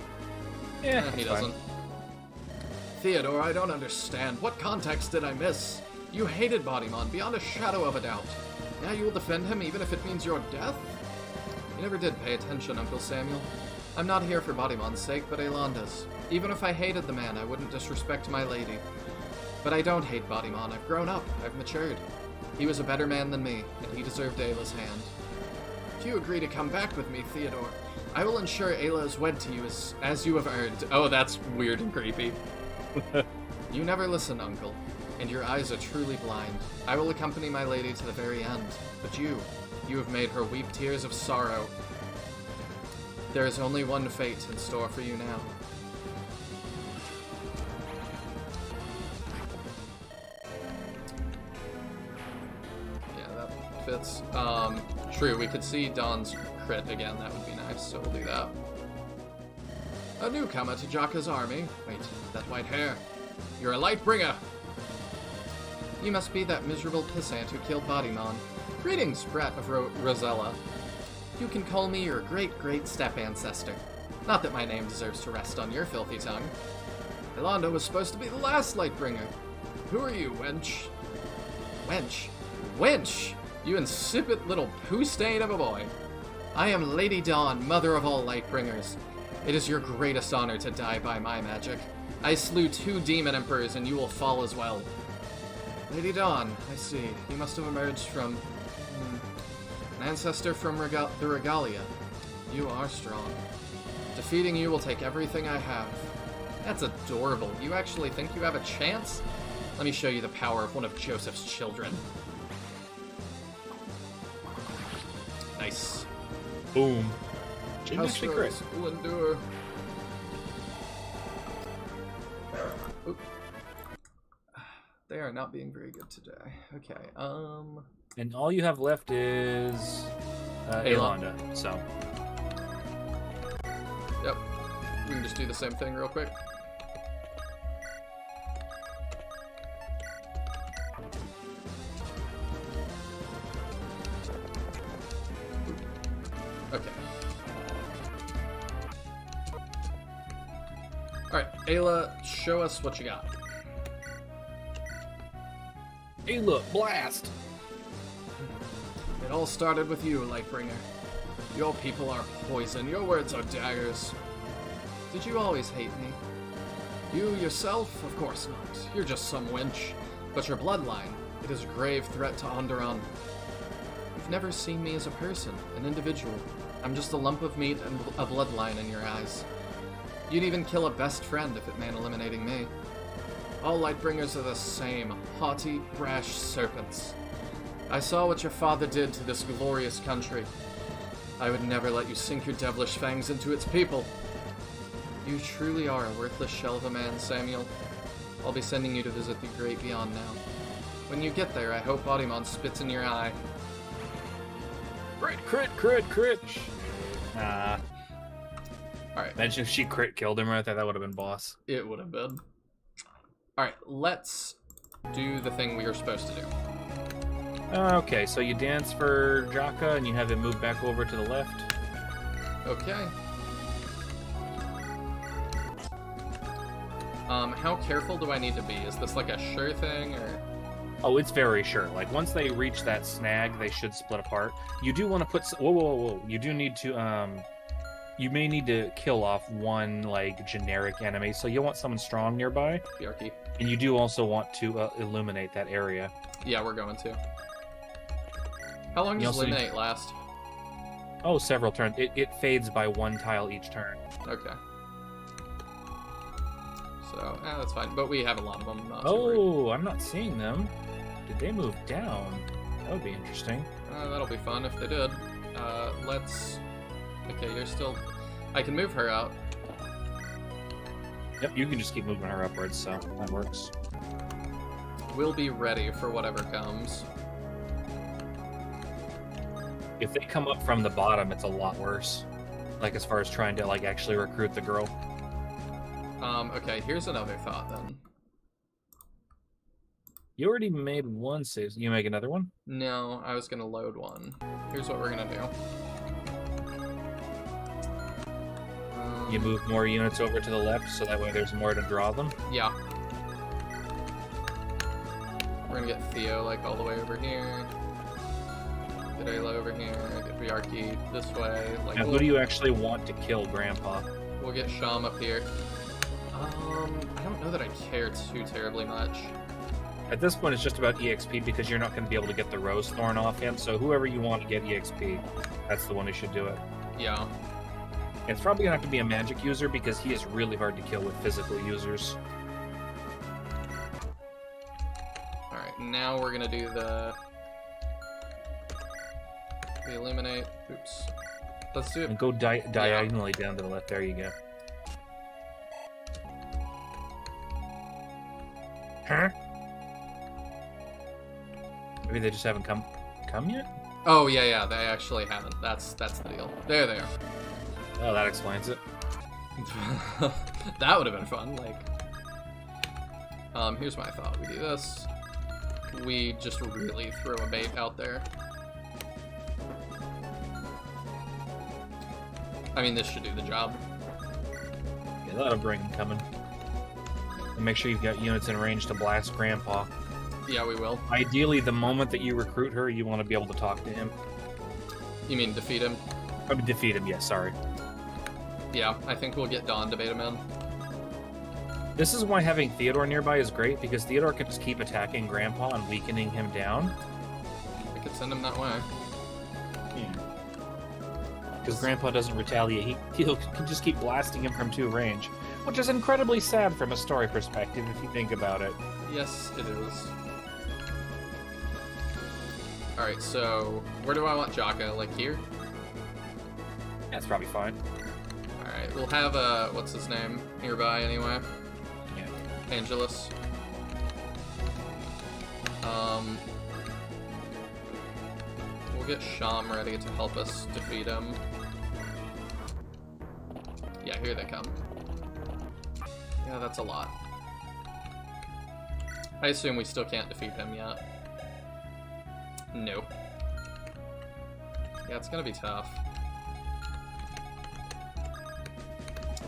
Yeah, He doesn't. Theodore, I don't understand. What context did I miss? You hated Baudimon beyond a shadow of a doubt. Now you will defend him even if it means your death? You never did pay attention, Uncle Samuel. I'm not here for Baudimon's sake, but Aylanda's. Even if I hated the man, I wouldn't disrespect my lady. But I don't hate Baudimon. I've grown up. I've matured. He was a better man than me, and he deserved Ayla's hand. If you agree to come back with me, Theodore, I will ensure Ayla is wed to you as you have earned. Oh, that's weird and creepy. You never listen, Uncle, and your eyes are truly blind. I will accompany my lady to the very end, but you have made her weep tears of sorrow. There is only one fate in store for you now. Yeah, that fits. True, we could see Dawn's crit again, that would be nice, so we'll do that. A newcomer to Jaka's army. Wait, that white hair. You're a Lightbringer! You must be that miserable pissant who killed Baudimon. Greetings, brat of Rosella. You can call me your great-great step-ancestor. Not that my name deserves to rest on your filthy tongue. Aylanda was supposed to be the last Lightbringer. Who are you, wench? Wench? Wench! You insipid little poo-stain of a boy. I am Lady Dawn, mother of all Lightbringers. It is your greatest honor to die by my magic. I slew 2 demon emperors, and you will fall as well. Lady Dawn, I see. You must have emerged from... an ancestor from the Regalia. You are strong. Defeating you will take everything I have. That's adorable. You actually think you have a chance? Let me show you the power of one of Joseph's children. Nice. Boom. House Rose will endure. Oop. They are not being very good today. Okay, And all you have left is Aylanda, so. Yep. We can just do the same thing real quick. Okay. Ayla, show us what you got. Ayla, blast! It all started with you, Lightbringer. Your people are poison, your words are daggers. Did you always hate me? You yourself? Of course not. You're just some wench. But your bloodline, it is a grave threat to Andaron. You've never seen me as a person, an individual. I'm just a lump of meat and a bloodline in your eyes. You'd even kill a best friend if it meant eliminating me. All Lightbringers are the same, haughty, brash serpents. I saw what your father did to this glorious country. I would never let you sink your devilish fangs into its people. You truly are a worthless shell of a man, Samuel. I'll be sending you to visit the great beyond now. When you get there, I hope Baudimon spits in your eye. Crit! Nah. Alright. Imagine if she crit killed him right there, that would have been boss. It would have been. Alright, let's do the thing we were supposed to do. Okay, so you dance for Jaka and you have him move back over to the left. Okay. How careful do I need to be? Is this like a sure thing, or...? Oh, it's very sure. Like, once they reach that snag, they should split apart. You do want to put... Whoa. You do need to, You may need to kill off one, like, generic enemy, so you'll want someone strong nearby. Bjarki. And you do also want to illuminate that area. Yeah, we're going to. How long does Illuminate last? Oh, several turns. It fades by one tile each turn. Okay. So, that's fine. But we have a lot of them. Not too worried. I'm not seeing them. Did they move down? That would be interesting. That'll be fun if they did. Let's... Okay, you're still... I can move her out. Yep, you can just keep moving her upwards, so that works. We'll be ready for whatever comes. If they come up from the bottom, it's a lot worse. Like, as far as trying to, like, actually recruit the girl. Okay, here's another thought, then. You already made one save. You make another one? No, I was gonna load one. Here's what we're gonna do. You move more units over to the left, so that way there's more to draw them? Yeah. We're gonna get Theo, like, all the way over here. Get Ayla over here. Get Bjarki this way. Like, now, who do you actually want to kill, Grandpa? We'll get Sham up here. I don't know that I care too terribly much. At this point, it's just about EXP because you're not going to be able to get the Rose Thorn off him, so whoever you want to get EXP, that's the one who should do it. Yeah. It's probably going to have to be a magic user because he is really hard to kill with physical users. Alright, now we're going to do the Illuminate. Oops. Let's do it. And go diagonally down to the left. There you go. Huh? Maybe they just haven't come yet? Oh, yeah, they actually haven't. That's the deal. There they are. Oh, that explains it. That would have been fun, like... here's my thought. We do this. We just really throw a bait out there. I mean, this should do the job. Yeah, that'll bring him coming. And make sure you've got units in range to blast Grandpa. Yeah, we will. Ideally, the moment that you recruit her, you want to be able to talk to him. You mean defeat him? I mean, defeat him, yes, sorry. Yeah, I think we'll get Dawn to bait him in. This is why having Theodore nearby is great, because Theodore can just keep attacking Grandpa and weakening him down. I could send him that way. Yeah. Because Grandpa doesn't retaliate, he can just keep blasting him from 2 range. Which is incredibly sad from a story perspective, if you think about it. Yes, it is. Alright, so where do I want Jaka? Like here? That's probably fine. Alright, we'll have what's his name nearby anyway. Yeah. Angelus. We'll get Sham ready to help us defeat him. Yeah, here they come. Yeah, that's a lot. I assume we still can't defeat him yet. Nope. Yeah, it's gonna be tough.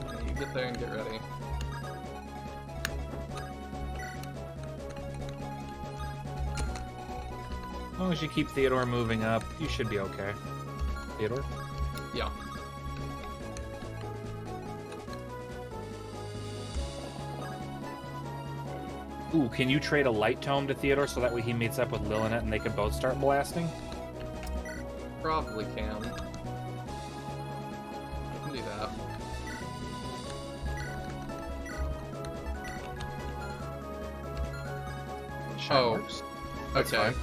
Okay, you get there and get ready. As long as you keep Theodore moving up, you should be okay. Theodore? Yeah. Ooh, can you trade a light tome to Theodore so that way he meets up with Lilinet and they can both start blasting? Probably can. Do that. Oh, Okay. fine.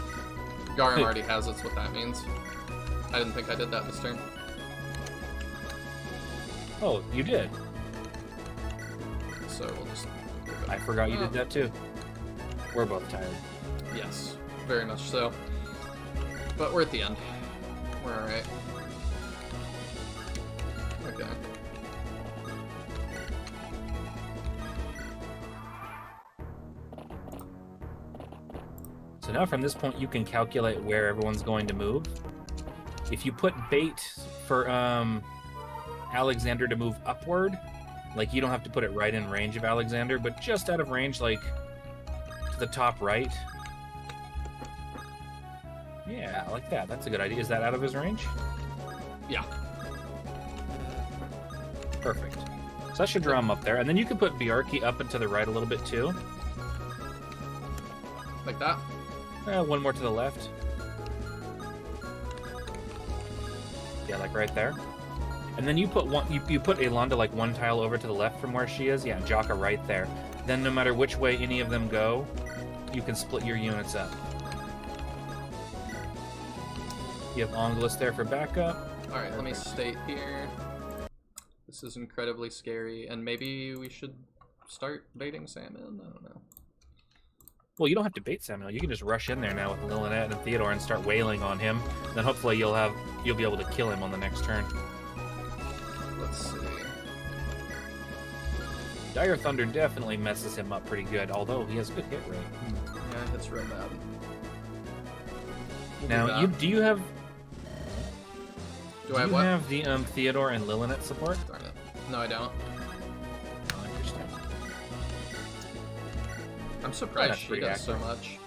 Garum already has it's what that means. I didn't think I did that this turn. Oh, you did. So we'll just leave it. I forgot you did that too. We're both tired. Yes, very much so. But we're at the end. We're alright. Okay. So now from this point you can calculate where everyone's going to move. If you put bait for Alexander to move upward, like you don't have to put it right in range of Alexander, but just out of range, like to the top right. Yeah, like that. That's a good idea. Is that out of his range? Yeah. Perfect. So that should draw him up there. And then you can put Bjarki up and to the right a little bit too. Like that? One more to the left. Yeah, like right there. And then you put you put Elonda like one tile over to the left from where she is. Yeah, and Jaka right there. Then no matter which way any of them go, you can split your units up. You have Angelus there for backup. Alright, let me state here. This is incredibly scary, and maybe we should start baiting salmon? I don't know. Well, you don't have to bait Samuel. You can just rush in there now with Lilinet and Theodore and start wailing on him. Then hopefully you'll be able to kill him on the next turn. Let's see. Dire Thunder definitely messes him up pretty good, although he has a good hit rate. Yeah, it's real bad. Now, do you have Do I have what? have the Theodore and Lilinet support? Darn it. No, I don't. Oh, interesting. I'm surprised that's she pretty does so much.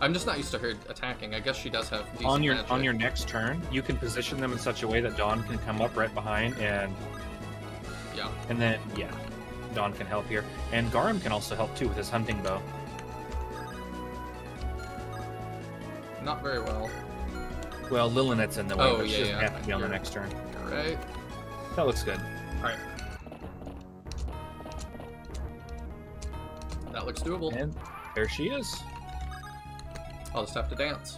I'm just not used to her attacking. I guess she does have decent magic. On your next turn, you can position them in such a way that Dawn can come up right behind and then Dawn can help here. And Garum can also help too with his hunting bow. Not very well. Well, Lilinet's in the way, but she doesn't have to be on the You're next turn. right. That looks good. Alright. That looks doable. And there she is. I'll just have to dance.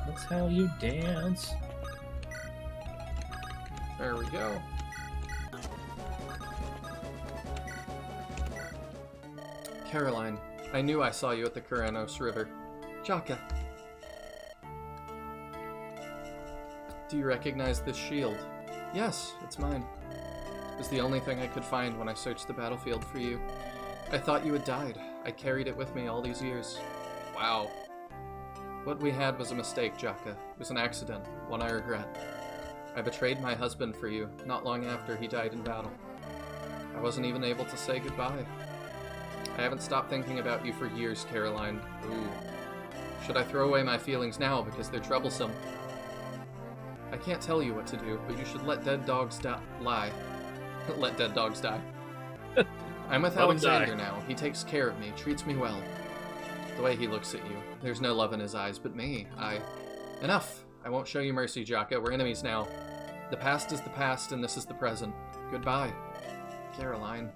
That's how you dance. There we go. Caroline, I knew I saw you at the Kuranos River. Jaka. Do you recognize this shield? Yes, it's mine. It was the only thing I could find when I searched the battlefield for you. I thought you had died. I carried it with me all these years. Wow. What we had was a mistake, Jaka. It was an accident, one I regret. I betrayed my husband for you, not long after he died in battle. I wasn't even able to say goodbye. I haven't stopped thinking about you for years, Caroline. Ooh. Should I throw away my feelings now because they're troublesome? I can't tell you what to do, but you should let dead dogs lie. Let dead dogs die. I'm with Alexander now. He takes care of me, treats me well. The way he looks at you, there's no love in his eyes, but me, Enough! I won't show you mercy, Jaka. We're enemies now. The past is the past, and this is the present. Goodbye, Caroline.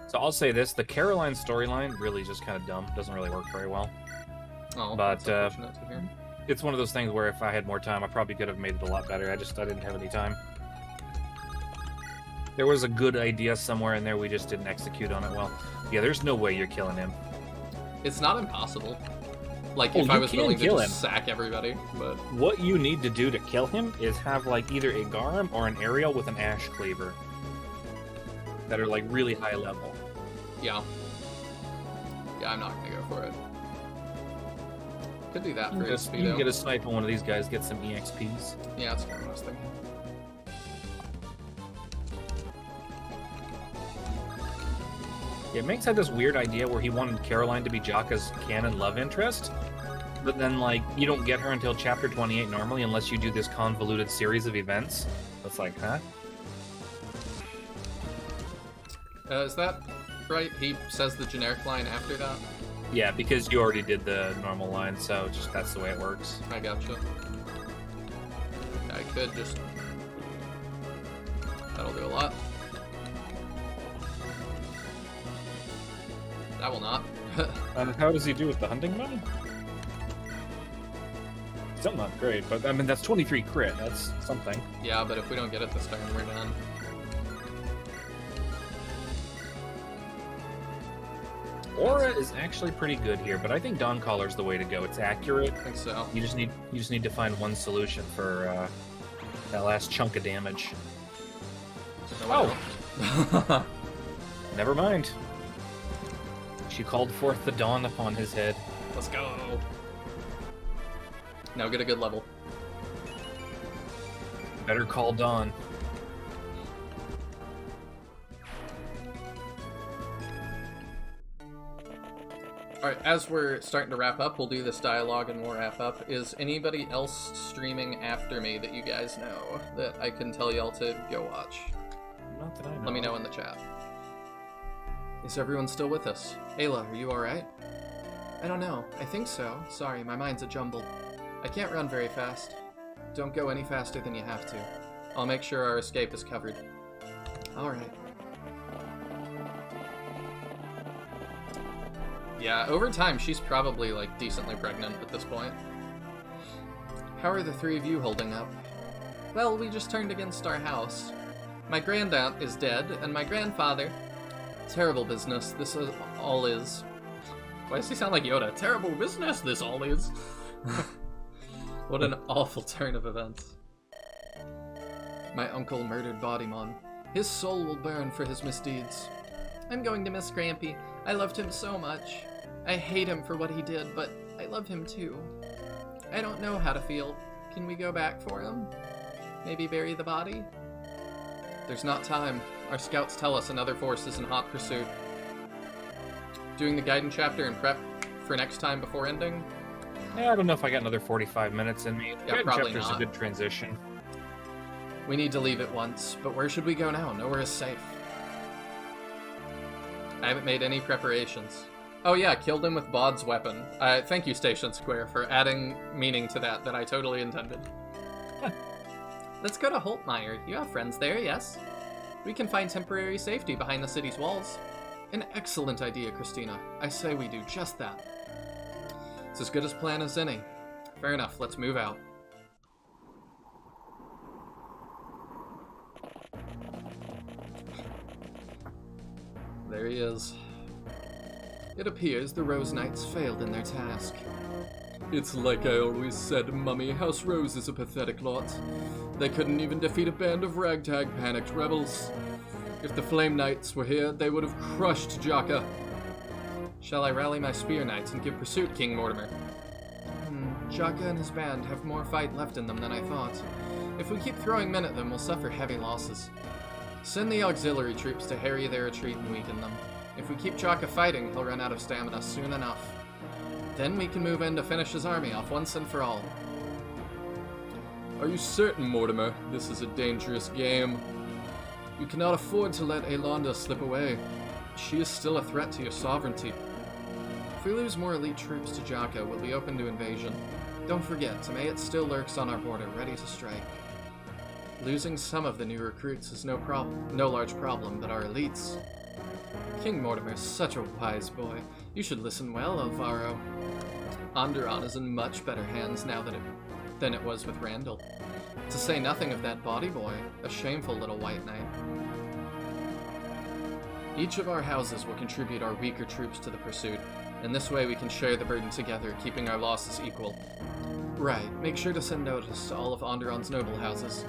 So I'll say this, the Caroline storyline really is just kind of dumb. Doesn't really work very well. Oh, but that's unfortunate to hear. It's one of those things where if I had more time, I probably could have made it a lot better. I didn't have any time. There was a good idea somewhere in there, we just didn't execute on it well. Yeah, there's no way you're killing him. It's not impossible. Like, if I was willing to just sack everybody, but... What you need to do to kill him is have, like, either a Garum or an Ariel with an Ash Cleaver. That are, like, really high level. Yeah. Yeah, I'm not gonna go for it. Could do that for his speedo. You can get a snipe on one of these guys, get some EXPs. Yeah, that's kind of what I was thinking. Yeah, Minx had this weird idea where he wanted Caroline to be Jaka's canon love interest, but then, like, you don't get her until chapter 28 normally unless you do this convoluted series of events. It's like, huh? Is that right? He says the generic line after that? Yeah, because you already did the normal line, so just that's the way it works. I gotcha. I could just... That'll do a lot. That will not. And how does he do with the hunting money? Still not great, but I mean, that's 23 crit. That's something. Yeah, but if we don't get it this turn, we're done. Aura is actually pretty good here, but I think Dawn Caller's the way to go. It's accurate. I think so. You just need to find one solution for that last chunk of damage. Oh! Never mind. She called forth the dawn upon his head. Let's go! Now get a good level. Better call dawn. Alright, as we're starting to wrap up, we'll do this dialogue and we'll wrap up. Is anybody else streaming after me that you guys know that I can tell y'all to go watch? Not that I know. Let me know in the chat. Is everyone still with us? Ayla, are you alright? I don't know. I think so. Sorry, my mind's a jumble. I can't run very fast. Don't go any faster than you have to. I'll make sure our escape is covered. Alright. Yeah, over time, she's probably, like, decently pregnant at this point. How are the three of you holding up? Well, we just turned against our house. My grandaunt is dead, and my grandfather... Terrible business, this all is. Why does he sound like Yoda? Terrible business, this all is. What an awful turn of events. My uncle murdered Baudimon. His soul will burn for his misdeeds. I'm going to miss Grampy. I loved him so much. I hate him for what he did, but I love him too. I don't know how to feel. Can we go back for him? Maybe bury the body? There's not time. Our scouts tell us another force is in hot pursuit. Doing the Gaiden chapter and prep for next time before ending? Yeah, I don't know if I got another 45 minutes in me. Yeah, Gaiden probably chapter's not. a good transition. We need to leave at once, but where should we go now? Nowhere is safe. I haven't made any preparations. Oh yeah, killed him with Baud's weapon. Thank you, Station Square, for adding meaning to that I totally intended. Let's go to Holtmeyer. You have friends there, yes? We can find temporary safety behind the city's walls. An excellent idea, Christina. I say we do just that. It's as good a plan as any. Fair enough, let's move out. There he is. It appears the Rose Knights failed in their task. It's like I always said, Mummy, House Rose is a pathetic lot. They couldn't even defeat a band of ragtag panicked rebels. If the Flame Knights were here, they would have crushed Jaka. Shall I rally my Spear Knights and give pursuit, King Mortimer? Jaka and his band have more fight left in them than I thought. If we keep throwing men at them, we'll suffer heavy losses. Send the auxiliary troops to harry their retreat and weaken them. If we keep Jaka fighting, he'll run out of stamina soon enough. Then we can move in to finish his army off once and for all. Are you certain, Mortimer? This is a dangerous game. You cannot afford to let Aelonda slip away. She is still a threat to your sovereignty. If we lose more elite troops to Jaka, we'll be open to invasion. Don't forget, Tamayet still lurks on our border, ready to strike. Losing some of the new recruits is no large problem, but our elites... King Mortimer's such a wise boy. You should listen well, Alvaro. Andaron is in much better hands now than it was with Randall. To say nothing of that body boy, a shameful little white knight. Each of our houses will contribute our weaker troops to the pursuit, and this way we can share the burden together, keeping our losses equal. Right, make sure to send notice to all of Andaron's noble houses.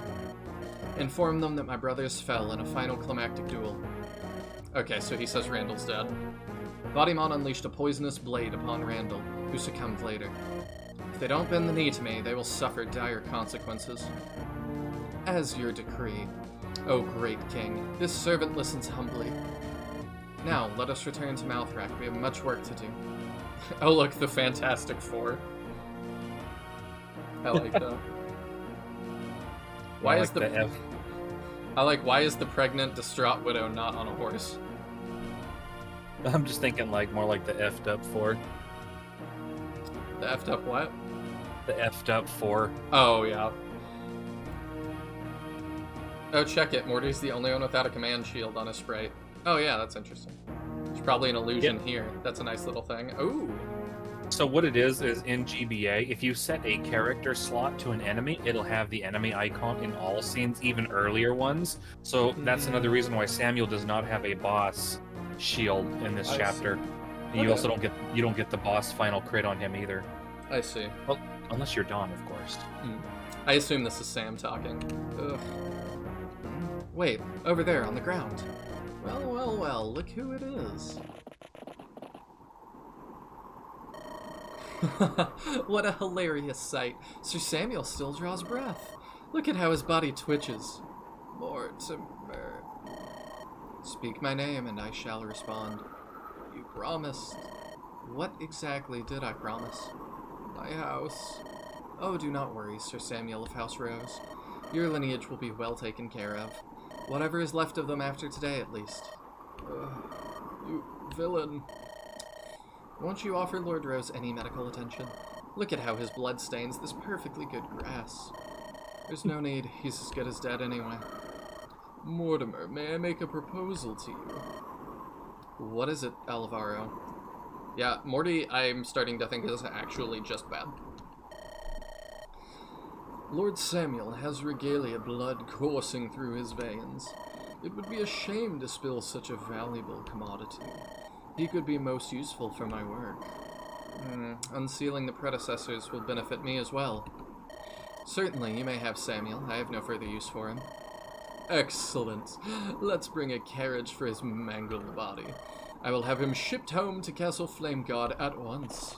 Inform them that my brothers fell in a final climactic duel. Okay, so he says Randall's dead. Baudimon unleashed a poisonous blade upon Randall, who succumbed later. If they don't bend the knee to me, they will suffer dire consequences. As your decree, O great king, this servant listens humbly. Now, let us return to Malthrak. We have much work to do. Oh, look, the Fantastic Four. I like that. Why is the F? I like, why is the pregnant, distraught widow not on a horse? I'm just thinking like more like the effed up 4. The effed up what? The effed up 4. Oh, yeah. Oh, check it. Morty's the only one without a command shield on his sprite. Oh, yeah, that's interesting. There's probably an illusion here. That's a nice little thing. Ooh. So what it is in GBA, if you set a character slot to an enemy, it'll have the enemy icon in all scenes, even earlier ones. So that's another reason why Samuel does not have a boss shield in this chapter. Okay. You also don't get the boss final crit on him either. I see. Well, unless you're Dawn, of course. I assume this is Sam talking. Ugh. Wait, over there on the ground. Well, well, well, look who it is. What a hilarious sight. Sir Samuel still draws breath. Look at how his body twitches. Mortimer. Speak my name and I shall respond. You promised. What exactly did I promise? My house. Oh, do not worry, Sir Samuel of House Rose. Your lineage will be well taken care of. Whatever is left of them after today, at least. You villain. Won't you offer Lord Rose any medical attention? Look at how his blood stains this perfectly good grass. There's no need, he's as good as dead anyway. Mortimer, may I make a proposal to you? What is it, Alvaro? Yeah, Morty, I'm starting to think is actually just bad. Lord Samuel has regalia blood coursing through his veins. It would be a shame to spill such a valuable commodity. He could be most useful for my work. Unsealing the predecessors will benefit me as well. Certainly, you may have Samuel. I have no further use for him. Excellent. Let's bring a carriage for his mangled body. I will have him shipped home to Castle Flameguard at once.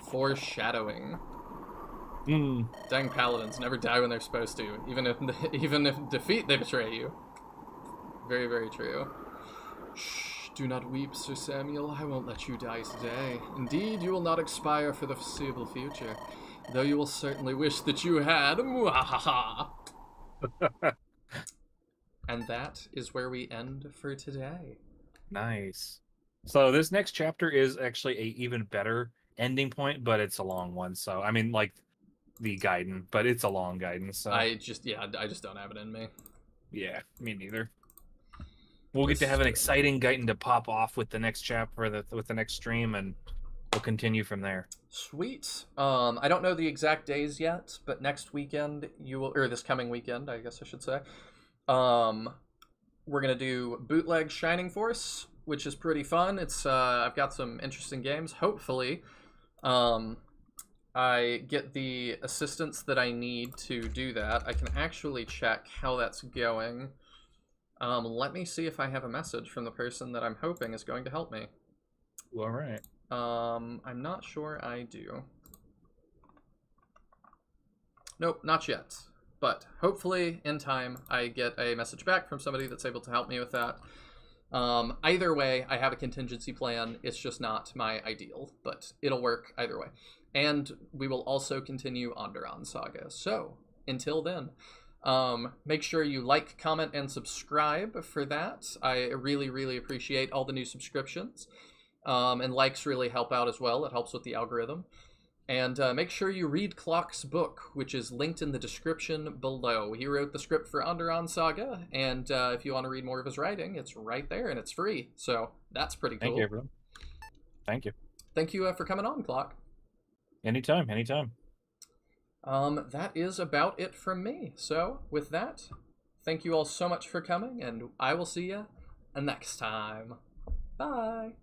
Foreshadowing. Dang paladins never die when they're supposed to. Even if defeat, they betray you. Very, very true. Shh, do not weep, Sir Samuel. I won't let you die today. Indeed, you will not expire for the foreseeable future, though you will certainly wish that you had. Mwahaha. And that is where we end for today. Nice. So this next chapter is actually a even better ending point, but it's a long one. So I mean, like the Gaiden, but it's a long Gaiden. So I just don't have it in me. Yeah, me neither. We'll get to have an exciting Gaiden to pop off with the next chapter, with the next stream, and we'll continue from there. Sweet. I don't know the exact days yet, but next weekend or this coming weekend, I guess I should say, we're gonna do Bootleg Shining Force, which is pretty fun. It's I've got some interesting games. Hopefully, I get the assistance that I need to do that. I can actually check how that's going. Let me see if I have a message from the person that I'm hoping is going to help me. All right. I'm not sure I do. Nope, not yet. But hopefully, in time, I get a message back from somebody that's able to help me with that. Either way, I have a contingency plan. It's just not my ideal, but it'll work either way. And we will also continue Andaron Saga. So, until then, make sure you like, comment, and subscribe for that. I really, really appreciate all the new subscriptions. And likes really help out as well. It helps with the algorithm. And make sure you read Clock's book, which is linked in the description below. He wrote the script for Andaron Saga, and if you want to read more of his writing, it's right there, and it's free. So that's pretty cool. Thank you, everyone. Thank you. Thank you for coming on, Clock. Anytime, anytime. That is about it from me. So with that, thank you all so much for coming, and I will see you next time. Bye.